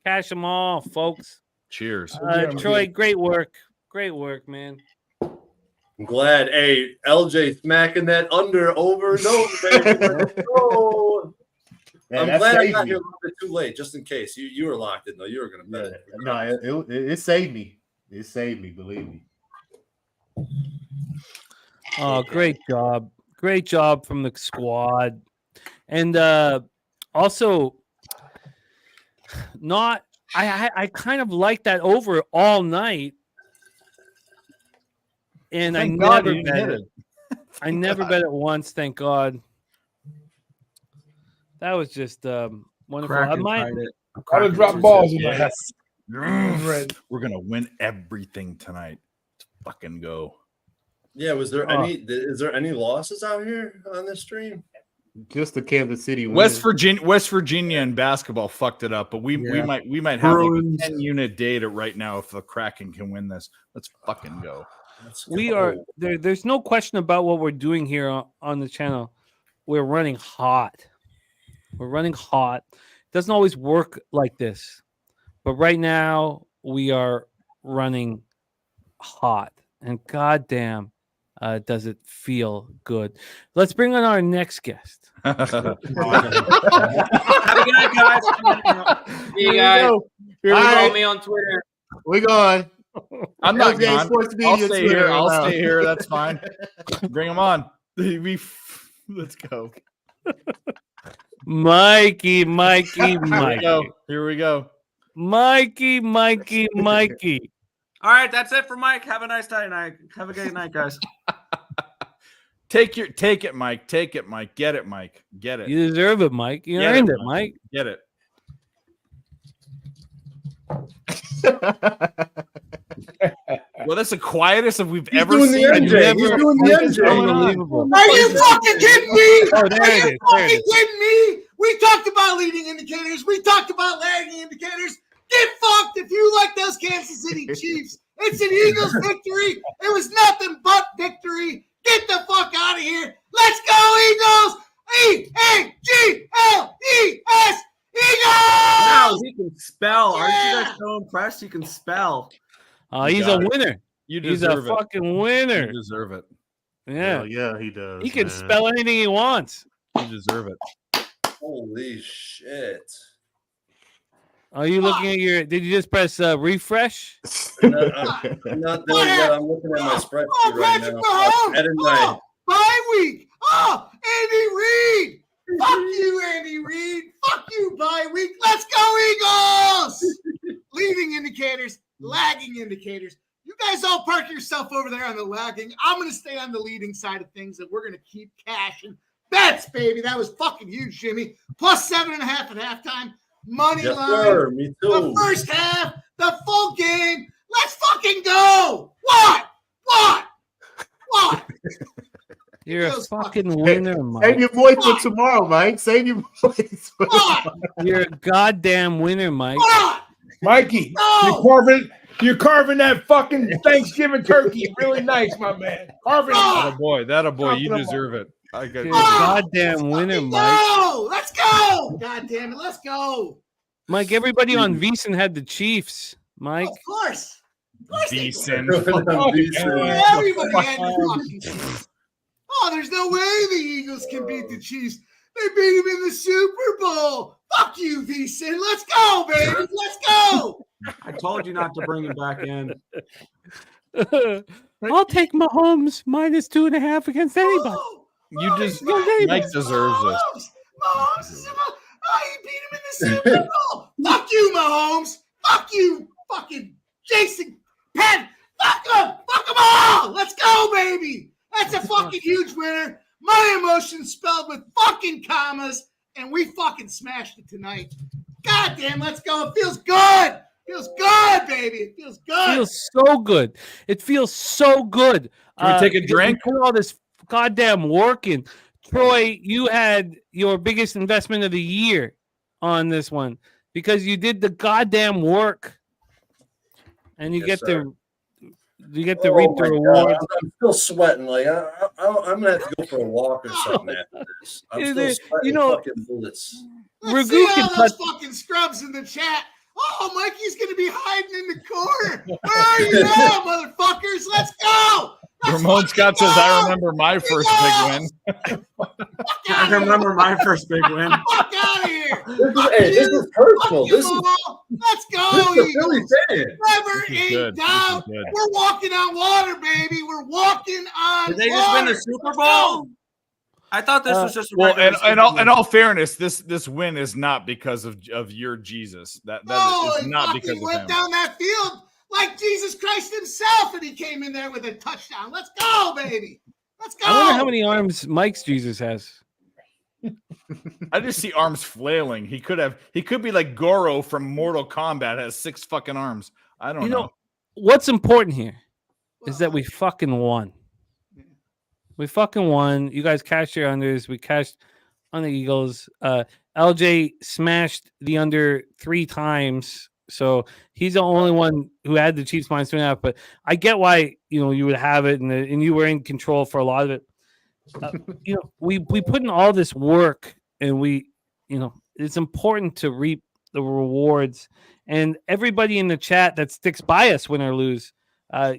Speaker 1: Cash them all, folks.
Speaker 8: Cheers.
Speaker 1: Troy, great work. Great work, man.
Speaker 2: I'm glad. Hey, LJ smacking that under over and over, baby. Let's go.
Speaker 4: Man,
Speaker 2: I'm
Speaker 4: that
Speaker 2: glad I
Speaker 4: saved
Speaker 2: got
Speaker 4: me.
Speaker 2: here a little bit too late, just in case. You were locked in, though. You were going to bet it.
Speaker 4: No, it saved me. It saved me, believe me.
Speaker 1: Oh, great job. Great job from the squad. And also, not I kind of like that over all night. And
Speaker 8: Thank
Speaker 1: I
Speaker 8: God
Speaker 1: never
Speaker 8: you
Speaker 1: bet
Speaker 8: hit
Speaker 1: it.
Speaker 8: it.
Speaker 1: I never bet it once, thank God. That was just wonderful. I
Speaker 9: Kraken
Speaker 1: might,
Speaker 9: tried it.
Speaker 7: Gotta
Speaker 9: Kraken
Speaker 7: drop
Speaker 9: tried
Speaker 7: balls
Speaker 9: it.
Speaker 7: tonight.
Speaker 8: Yes.
Speaker 7: Red.
Speaker 8: We're gonna win everything tonight. Let's fucking go.
Speaker 2: Yeah, is there any losses out here on this stream?
Speaker 4: Just the Kansas City win.
Speaker 8: West Virginia and basketball fucked it up, but we
Speaker 9: Yeah.
Speaker 8: might have like a
Speaker 9: Bruins.
Speaker 8: 10-unit data right now if the Kraken can win this. Let's fucking go.
Speaker 2: Let's
Speaker 1: we
Speaker 2: go.
Speaker 1: are there. There's no question about what we're doing here on the channel. We're running hot. We're running hot. Doesn't always work like this, but right now we are running hot, and goddamn, does it feel good? Let's bring on our next guest.
Speaker 9: Have a good night, guys.
Speaker 6: See you guys.
Speaker 4: Here we
Speaker 6: Follow
Speaker 4: go.
Speaker 6: me on Twitter.
Speaker 4: We going.
Speaker 8: I'm not
Speaker 4: LJ
Speaker 8: gone.
Speaker 4: Sports
Speaker 8: I'll
Speaker 4: Media
Speaker 8: stay
Speaker 4: Twitter
Speaker 8: here.
Speaker 4: right
Speaker 8: I'll
Speaker 4: now.
Speaker 8: stay here. That's fine. Bring them on. Let's go.
Speaker 1: Mikey.
Speaker 8: Here we go. Here we go.
Speaker 1: Mikey.
Speaker 9: All right, that's it for Mike. Have a nice night. Have a good night, guys.
Speaker 8: Take it, Mike. Take it, Mike. Get it, Mike. Get it.
Speaker 1: You deserve it, Mike. You
Speaker 8: Get
Speaker 1: earned it, Mike.
Speaker 8: Get it. Well, that's the quietest we've
Speaker 2: He's
Speaker 8: ever
Speaker 2: doing
Speaker 8: seen.
Speaker 2: the MJ. He's doing the
Speaker 1: It's
Speaker 2: MJ.
Speaker 1: unbelievable.
Speaker 3: Are you fucking kidding me?
Speaker 1: Oh, there
Speaker 3: Are
Speaker 1: it
Speaker 3: you
Speaker 1: is. There it
Speaker 3: fucking
Speaker 1: is.
Speaker 3: kidding me? We talked about leading indicators. We talked about lagging indicators. Get fucked if you like those Kansas City Chiefs. It's an Eagles victory. It was nothing but victory. Get the fuck out of here. Let's go, Eagles. E-A-G-L-E-S. Eagles!
Speaker 9: Wow, he can spell. Aren't you
Speaker 3: Yeah.
Speaker 9: guys so impressed? He can spell.
Speaker 1: He's a winner.
Speaker 8: You
Speaker 1: He's a
Speaker 8: deserve it.
Speaker 1: fucking winner.
Speaker 8: You deserve it.
Speaker 1: Yeah.
Speaker 4: Hell yeah, he does.
Speaker 1: He can
Speaker 4: man.
Speaker 1: spell anything he wants.
Speaker 8: You deserve it.
Speaker 2: Holy shit.
Speaker 1: Are you looking at your? Did you just press refresh?
Speaker 2: I'm not there yet. I'm looking at my spreadsheet right
Speaker 3: Patrick
Speaker 2: now.
Speaker 3: Mahomes.
Speaker 2: Added my-
Speaker 3: Bye week. Oh, Andy Reid. Fuck you, Andy Reid. Fuck you, bye week. Let's go, Eagles. Leading indicators, lagging indicators. You guys all park yourself over there on the lagging. I'm going to stay on the leading side of things, and we're going to keep cashing bets, baby. That was fucking huge, Jimmy. Plus 7.5 at halftime. Money
Speaker 2: Yes,
Speaker 3: line.
Speaker 2: sir. Me too.
Speaker 3: The first half, the full game. Let's fucking go. What?
Speaker 1: You're a
Speaker 3: Those
Speaker 1: fucking winner,
Speaker 4: Save
Speaker 1: Mike.
Speaker 4: your voice for tomorrow, Mike. Save your voice. For
Speaker 3: What?
Speaker 1: You're a goddamn winner, Mike.
Speaker 3: What?
Speaker 7: Mikey,
Speaker 3: No.
Speaker 7: you're carving that fucking Thanksgiving turkey really nice, my man. Carving
Speaker 3: Ah.
Speaker 7: it.
Speaker 8: That a boy.
Speaker 7: Talking
Speaker 8: You
Speaker 7: about-
Speaker 8: deserve it. I got
Speaker 1: You're a
Speaker 8: you.
Speaker 1: goddamn winner,
Speaker 3: Fucking
Speaker 1: Mike.
Speaker 3: go. Let's go. God damn it. Let's go.
Speaker 1: Mike, everybody on VEASAN had the Chiefs. Mike,
Speaker 3: Of course. Of course they did.
Speaker 8: Decent.
Speaker 3: Everybody had the fucking Chiefs. Oh, there's no way the Eagles can beat the Chiefs. They beat them in the Super Bowl. Fuck you, VSiN. Let's go, baby. Let's go.
Speaker 9: I told you not to bring him back in.
Speaker 1: I'll take Mahomes minus 2.5 against anybody.
Speaker 3: Oh,
Speaker 8: You just
Speaker 3: Mahomes,
Speaker 8: Mike deserves this.
Speaker 3: Mahomes is about, he beat him in the Super Bowl. Fuck you, Mahomes. Fuck you, fucking Jason Penn. Fuck them all. Let's go, baby. That's a fucking huge winner. My emotions spelled with fucking commas, and we fucking smashed it tonight. God damn, let's go. It feels good. Feels good, baby. It feels good.
Speaker 1: Feels so good. It feels so good.
Speaker 8: Can we take a
Speaker 1: because
Speaker 8: drink?
Speaker 1: we put all this goddamn work in. Troy, you had your biggest investment of the year on this one because you did the goddamn work, and you
Speaker 2: Yes,
Speaker 1: get
Speaker 2: sir.
Speaker 1: to reap the
Speaker 2: my
Speaker 1: rewards.
Speaker 2: God. I'm still sweating. Like I'm gonna have to go for a walk or something after this. I'm
Speaker 1: Is
Speaker 2: still
Speaker 1: it-
Speaker 2: sweating
Speaker 1: you know-
Speaker 2: fucking bullets.
Speaker 3: Let's
Speaker 1: Ragu
Speaker 3: see all
Speaker 1: can
Speaker 3: those
Speaker 1: cut-
Speaker 3: fucking scrubs in the chat. Oh, Mikey's going to be hiding in the corner. Where are you now, motherfuckers? Let's go. Let's
Speaker 8: Ramon
Speaker 3: fucking
Speaker 8: Scott says,
Speaker 3: go.
Speaker 8: I remember my first big win.
Speaker 3: Fuck
Speaker 9: I
Speaker 3: out of
Speaker 9: remember my first big win.
Speaker 3: here. Fuck out of here.
Speaker 2: This is personal.
Speaker 3: Fuck you
Speaker 2: This is
Speaker 3: all. Let's go,
Speaker 2: a Philly
Speaker 3: Eagles.
Speaker 2: fan.
Speaker 3: Never
Speaker 8: This is
Speaker 3: in
Speaker 8: good. This is
Speaker 3: doubt.
Speaker 8: good.
Speaker 3: We're walking on water, baby. We're walking on
Speaker 9: Did they just win the
Speaker 3: water.
Speaker 9: Super
Speaker 3: Let's
Speaker 9: Bowl?
Speaker 3: go.
Speaker 9: I thought this was just a
Speaker 8: Well,
Speaker 9: regular
Speaker 8: and
Speaker 9: Super Bowl.
Speaker 8: in all fairness, this win is not because of your Jesus. That
Speaker 3: No,
Speaker 8: is
Speaker 3: he
Speaker 8: not
Speaker 3: fucking
Speaker 8: because of
Speaker 3: went
Speaker 8: him.
Speaker 3: down that field like Jesus Christ himself, and he came in there with a touchdown. Let's go, baby. Let's go.
Speaker 1: I wonder how many arms Mike's Jesus has.
Speaker 8: I just see arms flailing. He could be like Goro from Mortal Kombat, has 6 fucking arms. I don't
Speaker 1: You
Speaker 8: know.
Speaker 1: know what's important here is that we fucking won. We fucking won. You guys cashed your unders. We cashed on the Eagles. LJ smashed the under 3 times. So he's the only one who had the Chiefs minus 2.5. But I get why you would have it, and you were in control for a lot of it. We put in all this work, and it's important to reap the rewards. And everybody in the chat that sticks by us, win or lose,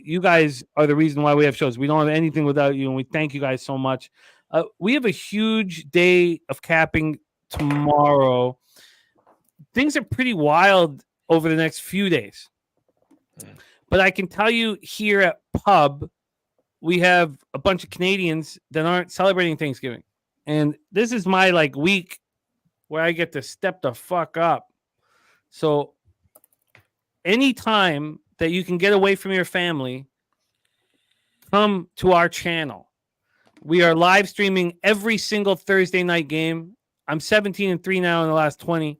Speaker 1: you guys are the reason why we have shows. We don't have anything without you, and we thank you guys so much. We have a huge day of capping tomorrow. Things are pretty wild over the next few days. But I can tell you here at Pub, we have a bunch of Canadians that aren't celebrating Thanksgiving. And this is my week where I get to step the fuck up. So anytime that you can get away from your family, come to our channel. We are live streaming every single Thursday night game. I'm 17-3 now in the last 20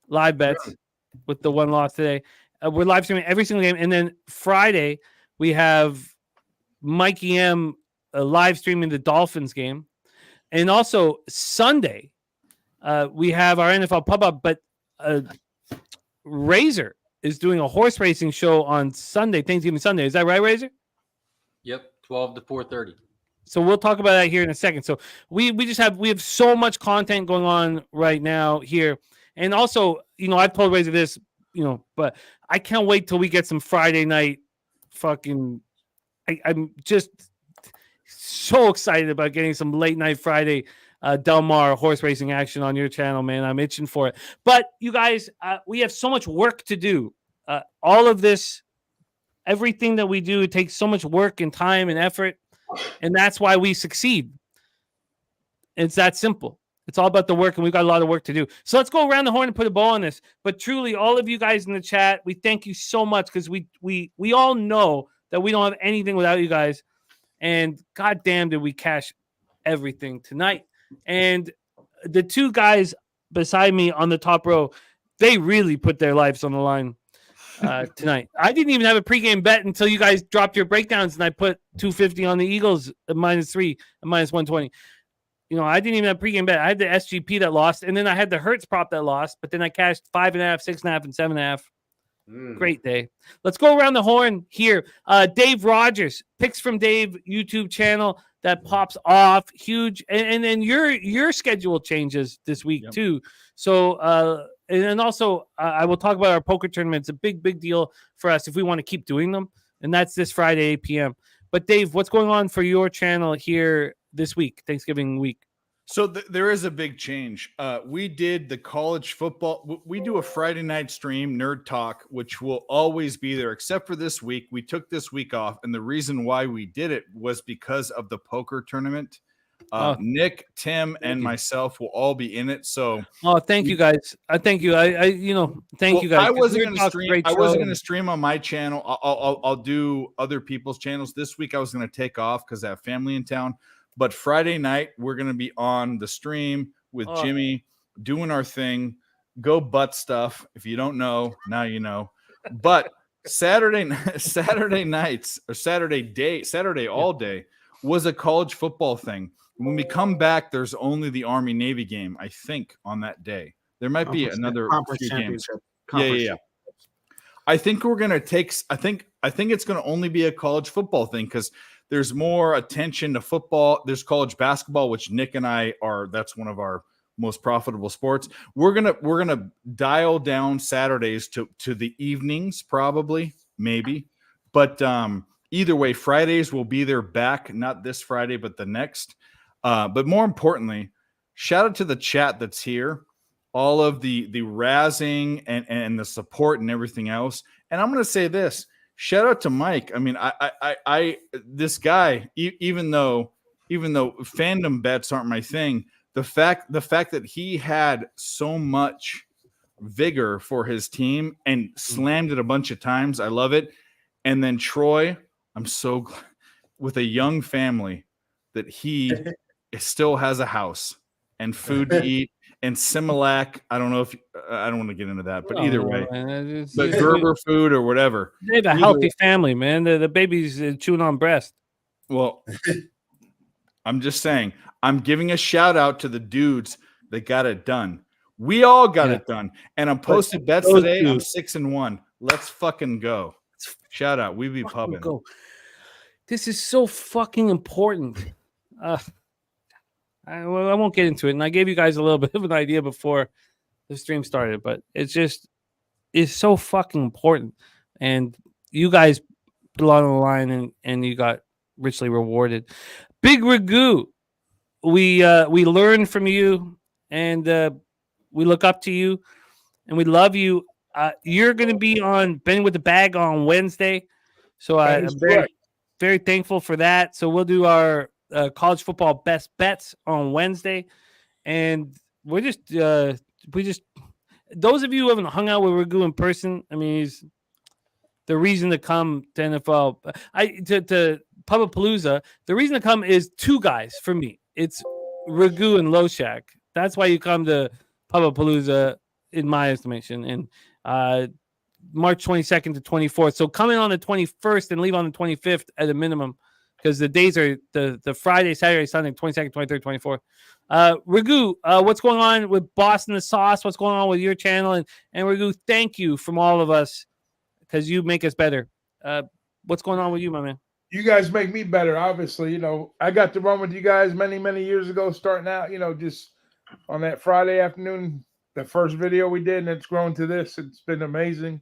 Speaker 1: live bets with the one loss today. We're live streaming every single game. And then Friday, we have Mikey M live streaming the Dolphins game. And also Sunday, we have our NFL pub up, but Razer is doing a horse racing show on Sunday, Thanksgiving Sunday. Is that right, Razer?
Speaker 6: Yep, 12 to 4:30.
Speaker 1: So we'll talk about that here in a second. So we have so much content going on right now here. And also, I've told Razer this, but I can't wait till we get some Friday night fucking I'm just so excited about getting some late night Friday Del Mar horse racing action on your channel, man. I'm itching for it. But you guys, we have so much work to do. All of this, everything that we do, it takes so much work and time and effort. And that's why we succeed. It's that simple. It's all about the work, and we've got a lot of work to do. So let's go around the horn and put a bow on this. But truly, all of you guys in the chat, we thank you so much, because we all know that we don't have anything without you guys. And goddamn, did we cash everything tonight. And the two guys beside me on the top row, they really put their lives on the line tonight. I didn't even have a pregame bet until you guys dropped your breakdowns, and I put 250 on the Eagles at -3 and -120. I didn't even have a pregame bet. I had the SGP that lost, and then I had the Hertz prop that lost, but then I cashed 5.5, 6.5, and 7.5. Great day. Let's go around the horn here. Dave Rogers, picks from Dave YouTube channel that pops off huge, and then your schedule changes this week too. So and also I will talk about our poker tournament. It's a big deal for us if we want to keep doing them, and that's this Friday 8 p.m. But Dave, what's going on for your channel here this week, Thanksgiving week?
Speaker 8: So there is a big change. We did the college football. We do a Friday night stream, Nerd Talk, which will always be there, except for this week. We took this week off, and the reason why we did it was because of the poker tournament. Nick, Tim, and myself will all be in it. So,
Speaker 1: thank you guys. Thank you. Thank you guys.
Speaker 8: I wasn't going to stream. I wasn't going to stream on my channel. I'll do other people's channels this week. I was going to take off because I have family in town. But Friday night, we're going to be on the stream with Jimmy doing our thing. Go butt stuff. If you don't know, now you know. But Saturday nights or Saturday all day was a college football thing. When we come back, there's only the Army Navy game, I think, on that day. There might be another few games. Yeah. I think we're going to take. I think it's going to only be a college football thing because there's more attention to football. There's college basketball, which Nick and I are. That's one of our most profitable sports. We're gonna dial down Saturdays to the evenings, probably, maybe. But either way, Fridays will be there back. Not this Friday, but the next. But more importantly, shout out to the chat that's here. All of the razzing and the support and everything else. And I'm going to say this. Shout out to Mike. I mean, I this guy, even though fandom bets aren't my thing, the fact that he had so much vigor for his team and slammed it a bunch of times, I love it. And then Troy, I'm so glad with a young family that he still has a house and food to eat. And Similac, I don't know if I don't want to get into that, but either way, but Gerber food or whatever.
Speaker 1: They have a healthy family, man. The baby's chewing on breast.
Speaker 8: Well, I'm just saying, I'm giving a shout out to the dudes that got it done. We all got it done. And I'm posted bets today. I'm 6-1. Let's fucking go. Shout out. We be pubbing.
Speaker 1: Go. This is so fucking important. I won't get into it. And I gave you guys a little bit of an idea before the stream started, but it's so fucking important. And you guys put a lot on the line and you got richly rewarded. Big Ragu, we learn from you and we look up to you and we love you. You're going to be on Ben with the Bag on Wednesday. So I'm very thankful for that. So we'll do our college football best bets on Wednesday, and we just those of you who haven't hung out with Ragu in person, I mean, he's the reason to come to NFL. To Pubapalooza, the reason to come is two guys for me. It's Ragu and Loshak. That's why you come to Pubapalooza, in my estimation. And March 22nd to 24th. So come in on the 21st and leave on the 25th at a minimum. because the days are the Friday, Saturday, Sunday, 22nd, 23rd, 24th. Ragu, what's going on with Boston the Sauce? What's going on with your channel? And Ragu, thank you from all of us because you make us better. What's going on with you, my man?
Speaker 7: You guys make me better, obviously. I got to run with you guys many, many years ago, starting out, just on that Friday afternoon, the first video we did, and it's grown to this. It's been amazing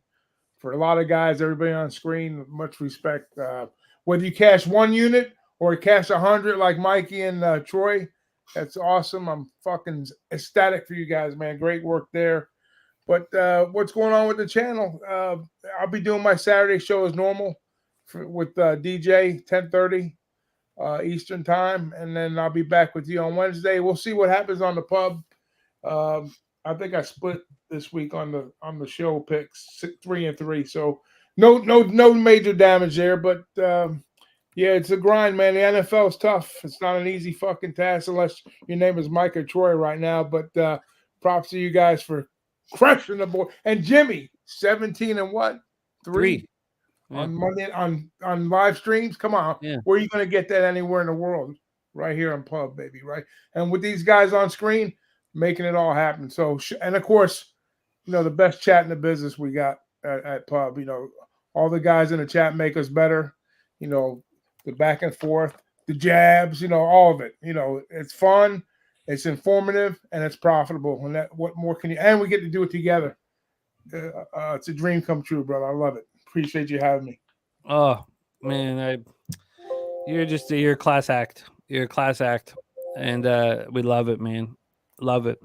Speaker 7: for a lot of guys, everybody on screen. Much respect. Whether you cash 1 unit or cash 100 like Mikey and Troy, that's awesome. I'm fucking ecstatic for you guys, man. Great work there. But what's going on with the channel? I'll be doing my Saturday show as normal with DJ 10:30 Eastern time, and then I'll be back with you on Wednesday. We'll see what happens on the pub. I think I split this week on the show picks 3 and 3, so no major damage there. But yeah, it's a grind, man. The NFL is tough. It's not an easy fucking task unless your name is Mike or Troy right now. But props to you guys for crushing the board. And Jimmy, 17 and what? 3. On Monday on live streams. Come on.
Speaker 1: Yeah.
Speaker 7: Where are you going to get that anywhere in the world? Right here on Pub, baby, right? And with these guys on screen, making it all happen. So, and of course, the best chat in the business we got at Pub. All the guys in the chat make us better. The back and forth, the jabs, all of it. It's fun, it's informative, and it's profitable. And what more can you? And we get to do it together. It's a dream come true, brother. I love it. Appreciate you having me.
Speaker 1: Oh man, you're a class act. You're a class act, and we love it, man. Love it.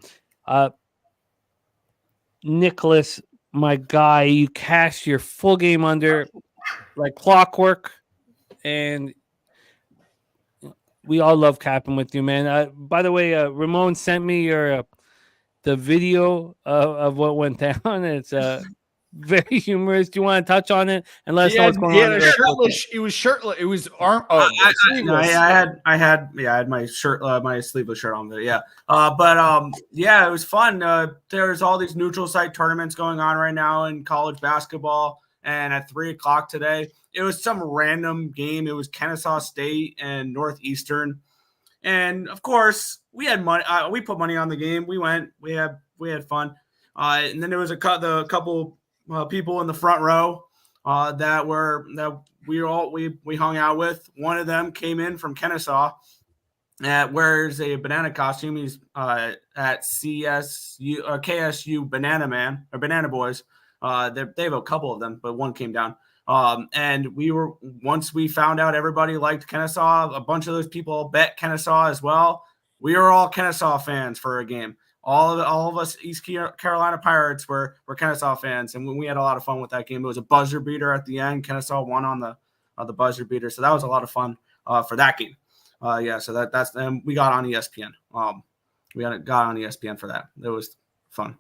Speaker 1: Nicholas, my guy, you cashed your full game under like clockwork, and we all love capping with you, man. By the way, Ramon sent me the video of what went down. It's very humorous. Do you want to touch on it and let us know what's going on?
Speaker 8: He was shirtless. It was arm.
Speaker 9: I had my shirt, my sleeveless shirt on there. Yeah. It was fun. There's all these neutral site tournaments going on right now in college basketball. And at 3:00 today, it was some random game. It was Kennesaw State and Northeastern. And of course, we had money. We put money on the game. We went. We had fun. And then there was the couple people in the front row that we hung out with. One of them came in from Kennesaw, wears a banana costume. He's at KSU Banana Man or Banana Boys. They have a couple of them, but one came down. And once we found out everybody liked Kennesaw, a bunch of those people bet Kennesaw as well. We were all Kennesaw fans for a game. All of us East Carolina Pirates were Kennesaw fans, and we had a lot of fun with that game. It was a buzzer beater at the end. Kennesaw won on the buzzer beater, so that was a lot of fun for that game. So that's and we got on ESPN. We got on ESPN for that. It was fun.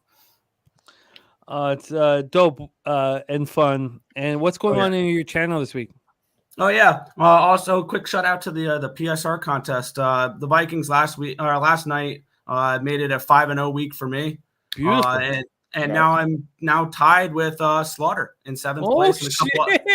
Speaker 1: It's dope and fun. And what's going on in your channel this week?
Speaker 9: Oh yeah. Also, quick shout out to the PSR contest. The Vikings last night made it a 5-0 week for me.
Speaker 1: Beautiful.
Speaker 9: And now I'm tied with Slaughter in 7th place and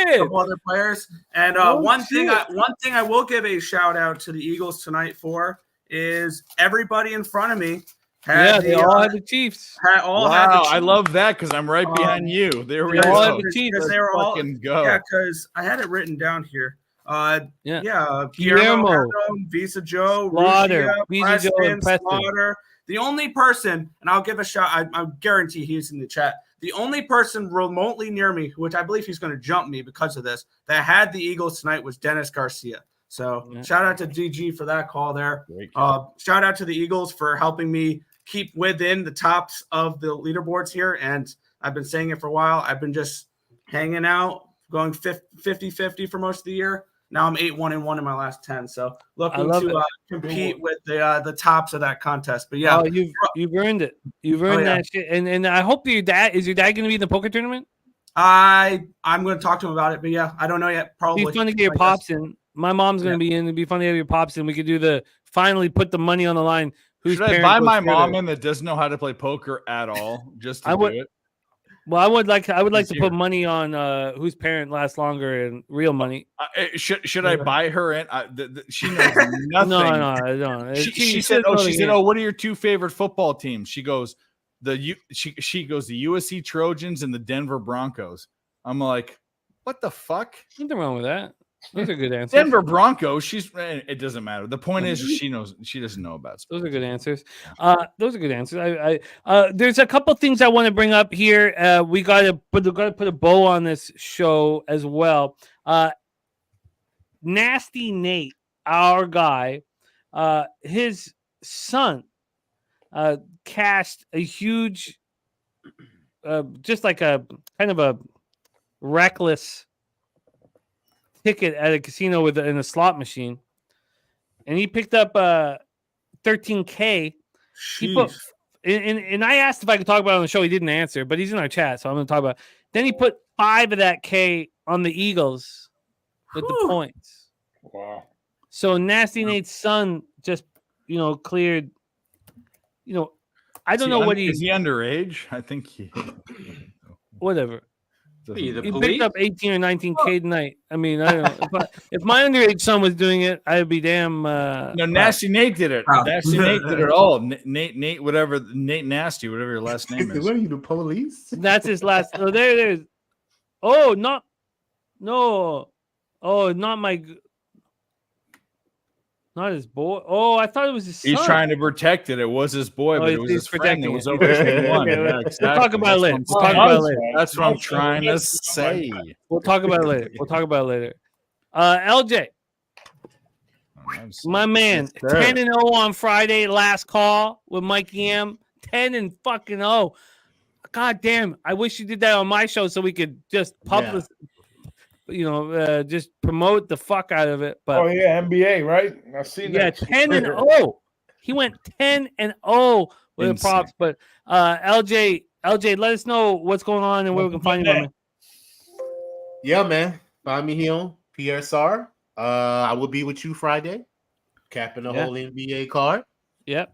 Speaker 9: a couple other players. And one thing I will give a shout out to the Eagles tonight for is everybody in front of me.
Speaker 1: They all had the Chiefs.
Speaker 8: I love that because I'm right behind you. There we go.
Speaker 1: All had the Chiefs.
Speaker 9: They were all
Speaker 8: go.
Speaker 9: Yeah, because I had it written down here.
Speaker 1: Guillermo,
Speaker 9: Visa Joe,
Speaker 1: Slaughter, Visa Joe, and
Speaker 9: Slaughter. The only person, and I'll give a shout. I guarantee he's in the chat. The only person remotely near me, which I believe he's going to jump me because of this, that had the Eagles tonight was Dennis Garcia. So shout out to DG for that call there. Shout out to the Eagles for helping me keep within the tops of the leaderboards here. And I've been saying it for a while. I've been just hanging out, going 50-50 for most of the year. Now I'm 8-1-1 in my last 10. So looking to compete with the tops of that contest. But yeah,
Speaker 1: you've earned it. You've earned that shit. And I hope your dad going to be in the poker tournament?
Speaker 9: I'm going to talk to him about it. But yeah, I don't know yet. Probably.
Speaker 1: It'd be fun to get your pops in. My mom's going to be in. It'd be fun to have your pops in. We could do finally put the money on the line.
Speaker 8: Should I buy my mom in that doesn't know how to play poker at all just to do it?
Speaker 1: Well, I would like to put money on whose parent lasts longer and real money.
Speaker 8: Should I buy her in? She knows nothing.
Speaker 1: No.
Speaker 8: She said, "Oh, what are your two favorite football teams?" She goes, she goes the USC Trojans and the Denver Broncos. I'm like, what the fuck?
Speaker 1: Nothing wrong with that. Those are good answers.
Speaker 8: Denver Broncos. It doesnn't matter. The point is, she doesn't know about sports.
Speaker 1: Those are good answers. Those are good answers. There's a couple things I want to bring up here. We got to put a bow on this show as well. Nasty Nate, our guy, his son cashed a huge, just like a kind of a reckless ticket at a casino in a slot machine, and he picked up $13K. He put, and I asked if I could talk about it on the show. He didn't answer, but he's in our chat, so I'm going to talk about it. Then he put 5 of that K on the Eagles with the points.
Speaker 7: Wow.
Speaker 1: So Nasty Nate's son just, cleared. I don't know what
Speaker 8: is he underage? I think he.
Speaker 1: Whatever.
Speaker 6: He
Speaker 1: picked up 18 or 19K tonight. I mean, I don't know. If my underage son was doing it, I'd be damn.
Speaker 8: No, Nasty Nate did it. Nasty Nate did it all. Nate, whatever. Nate Nasty, whatever your last name is.
Speaker 4: What are you, the police?
Speaker 1: That's his last. Oh, there's. Oh, not. No. Oh, not my. Not his boy. Oh, I thought it was his son.
Speaker 8: He's trying to protect it. It was his boy, but it was his friend that was over 21.
Speaker 1: Okay,
Speaker 8: Yeah, exactly.
Speaker 1: We'll talk about it later. We'll talk about it later.
Speaker 8: That's what I'm trying to say.
Speaker 1: We'll talk about it later. LJ, my man, 10-0 on Friday. Last call with Mikey M. 10-0. God damn! I wish you did that on my show so we could just publish. Yeah. Just promote the fuck out of it. But
Speaker 7: NBA, right? I've seen that.
Speaker 1: Yeah, 10-0. He went 10-0 with the props. But LJ, let us know what's going on and where we can find you, man.
Speaker 4: Yeah, man. Find me here on PSR. I will be with you Friday, capping the whole NBA card.
Speaker 1: Yep,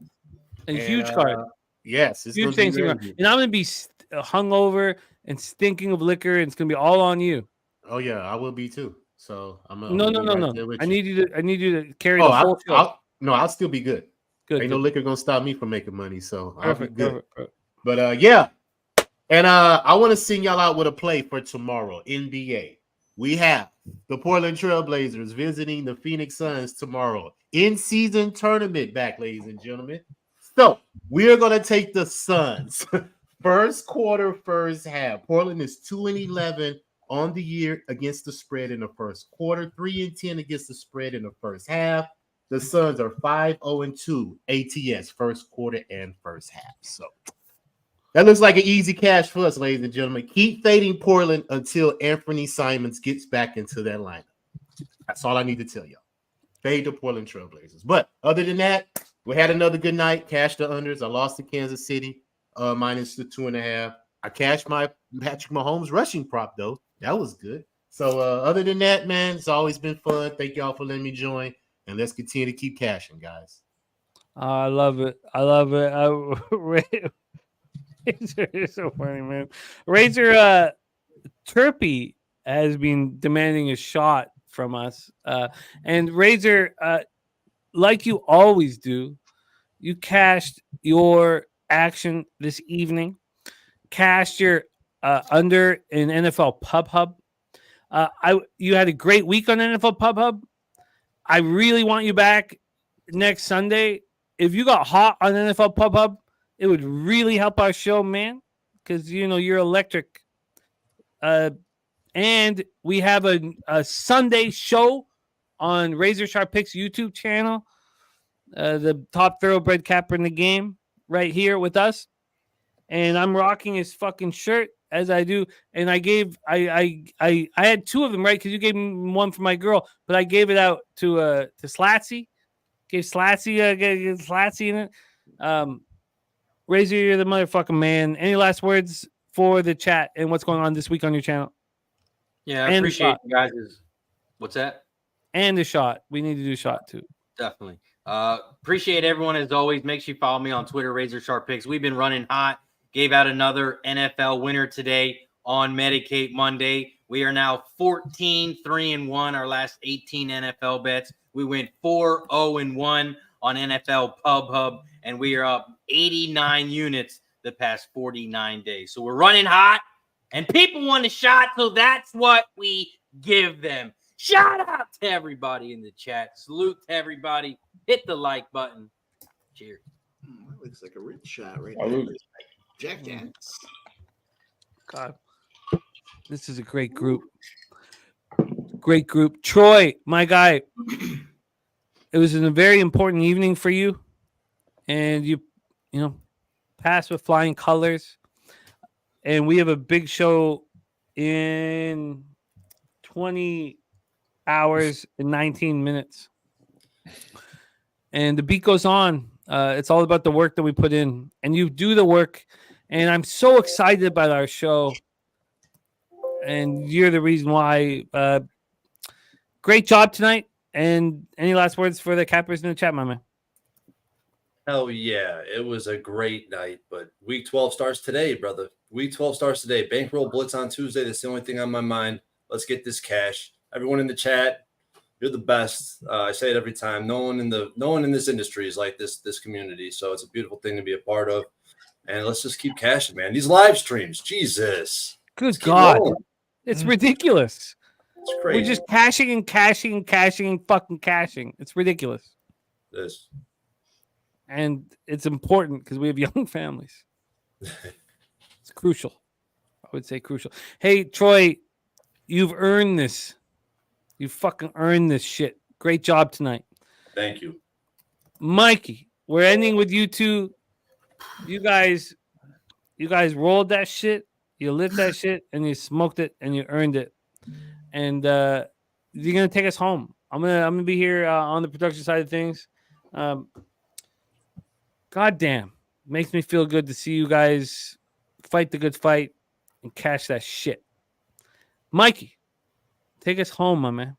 Speaker 1: huge card.
Speaker 4: Yes, it's
Speaker 1: huge things. And I'm gonna be hungover and stinking of liquor, and it's gonna be all on you.
Speaker 4: Oh yeah, I will be too. So I'm
Speaker 1: no. I need you to carry the whole show.
Speaker 4: I'll still be good. Ain't no liquor gonna stop me from making money. So perfect. But yeah, and I want to sing y'all out with a play for tomorrow. NBA. We have the Portland Trailblazers visiting the Phoenix Suns tomorrow. In-season tournament back, ladies and gentlemen. So we are gonna take the Suns. First quarter, first half. Portland is 2-11. On the year against the spread in the first quarter, 3-10 against the spread in the first half. The Suns are 5-0-2 ATS first quarter and first half. So that looks like an easy cash for us, ladies and gentlemen. Keep fading Portland until Anthony Simons gets back into that lineup. That's all I need to tell y'all. Fade the Portland Trailblazers. But other than that, we had another good night. Cash the unders. I lost to Kansas City minus the 2.5. I cashed my Patrick Mahomes rushing prop though. That was good. So other than that, man, it's always been fun. Thank y'all for letting me join. And let's continue to keep cashing, guys.
Speaker 1: I love it. Razer is so funny, man. Razer Turpy has been demanding a shot from us. And Razer, like you always do, you cashed your action this evening. Cashed your under in NFL Pub Hub. You had a great week on NFL Pub Hub. I really want you back next Sunday. If you got hot on NFL Pub Hub, it would really help our show, man, because you're electric. And we have a Sunday show on Razer Sharp Picks YouTube channel. The top thoroughbred capper in the game right here with us. And I'm rocking his fucking shirt as I do. And I had 2 of them, right? Because you gave me one for my girl, but I gave it out to Slatsy. Gave Slatsy in it. Razer, you're the motherfucking man. Any last words for the chat and what's going on this week on your channel?
Speaker 6: Yeah, I appreciate you guys. What's that?
Speaker 1: And the shot. We need to do a shot too.
Speaker 6: Definitely. Appreciate everyone as always. Make sure you follow me on Twitter, Razer Sharp Picks. We've been running hot. Gave out another NFL winner today on Medicate Monday. We are now 14-3-1, our last 18 NFL bets. We went 4-0-1 on NFL Pub Hub, and we are up 89 units the past 49 days. So we're running hot, and people want a shot, so that's what we give them. Shout out to everybody in the chat. Salute to everybody. Hit the like button. Cheers.
Speaker 3: That looks like a rich shot right
Speaker 7: Oh,
Speaker 3: there.
Speaker 7: look.
Speaker 3: Jack Daniels.
Speaker 1: God, this is a great group. Great group. Troy, my guy, it was a very important evening for you, and you passed with flying colors. And we have a big show in 20 hours and 19 minutes. And the beat goes on. It's all about the work that we put in, and you do the work. And I'm so excited about our show. And you're the reason why. Great job tonight. And any last words for the cappers in the chat, my man?
Speaker 2: Hell yeah, it was a great night. But week 12 starts today, brother. Week 12 starts today. Bankroll Blitz on Tuesday. That's the only thing on my mind. Let's get this cash. Everyone in the chat, you're the best. I say it every time. No one in this industry is like this community. So it's a beautiful thing to be a part of. And let's just keep cashing, man. These live streams, Jesus.
Speaker 1: Good God.
Speaker 2: Rolling.
Speaker 1: It's ridiculous.
Speaker 2: It's crazy.
Speaker 1: We're just cashing and cashing and cashing and fucking cashing. It's ridiculous.
Speaker 2: It is.
Speaker 1: And it's important because we have young families. It's crucial. I would say crucial. Hey, Troy, you've earned this. You fucking earned this shit. Great job tonight.
Speaker 2: Thank you.
Speaker 1: Mikey, we're ending with you two. You guys rolled that shit. You lit that shit and you smoked it and you earned it. And you're gonna take us home. I'm gonna be here on the production side of things. God damn, makes me feel good to see you guys fight the good fight and cash that shit. Mikey, take us home, my man.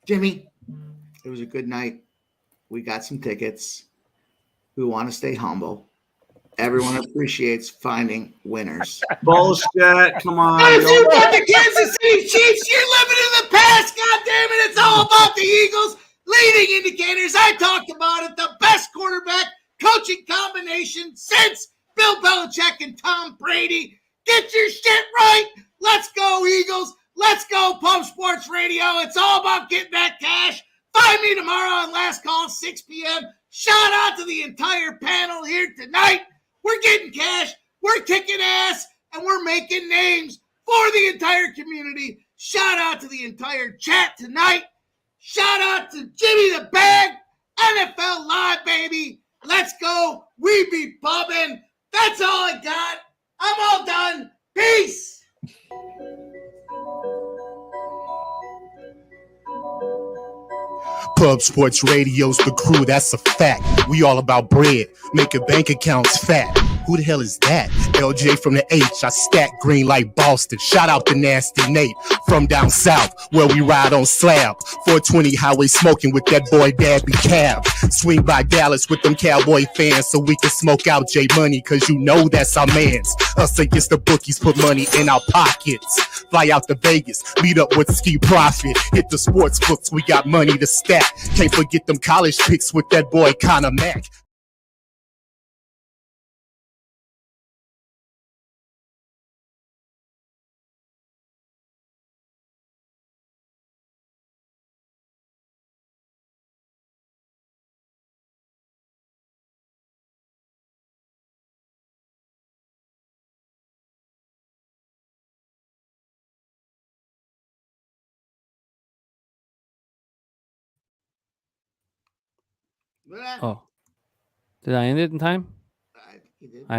Speaker 3: Jimmy, it was a good night. We got some tickets. We want to stay humble. Everyone appreciates finding winners.
Speaker 9: Bullshit. Come on.
Speaker 3: But if you got the Kansas City Chiefs, you're living in the past. God damn it. It's all about the Eagles. Leading indicators. I talked about it. The best quarterback coaching combination since Bill Belichick and Tom Brady. Get your shit right. Let's go, Eagles. Let's go, Pub Sports Radio. It's all about getting that cash. Find me tomorrow on Last Call, 6 p.m. Shout out to the entire panel here tonight. We're getting cash, we're kicking ass, and we're making names for the entire community. Shout out to the entire chat tonight. Shout out to Jimmy the Bag, NFL Live, baby. Let's go. We be bubbing. That's all I got. I'm all done. Peace.
Speaker 4: Pub Sports Radio's the crew, that's a fact. We all about bread, making bank accounts fat. Who the hell is that? LJ from the H, I stack green like Boston. Shout out to Nasty Nate from down south, where we ride on slabs. 420 highway smoking with that boy Dabby Cab. Swing by Dallas with them Cowboy fans so we can smoke out J Money, cause you know that's our mans. Us against the bookies, put money in our pockets. Fly out to Vegas, meet up with Ski Profit. Hit the sports books, we got money to stack. Can't forget them college picks with that boy Connor Mack.
Speaker 1: Oh, did I end it in time?
Speaker 3: He did.
Speaker 1: I have.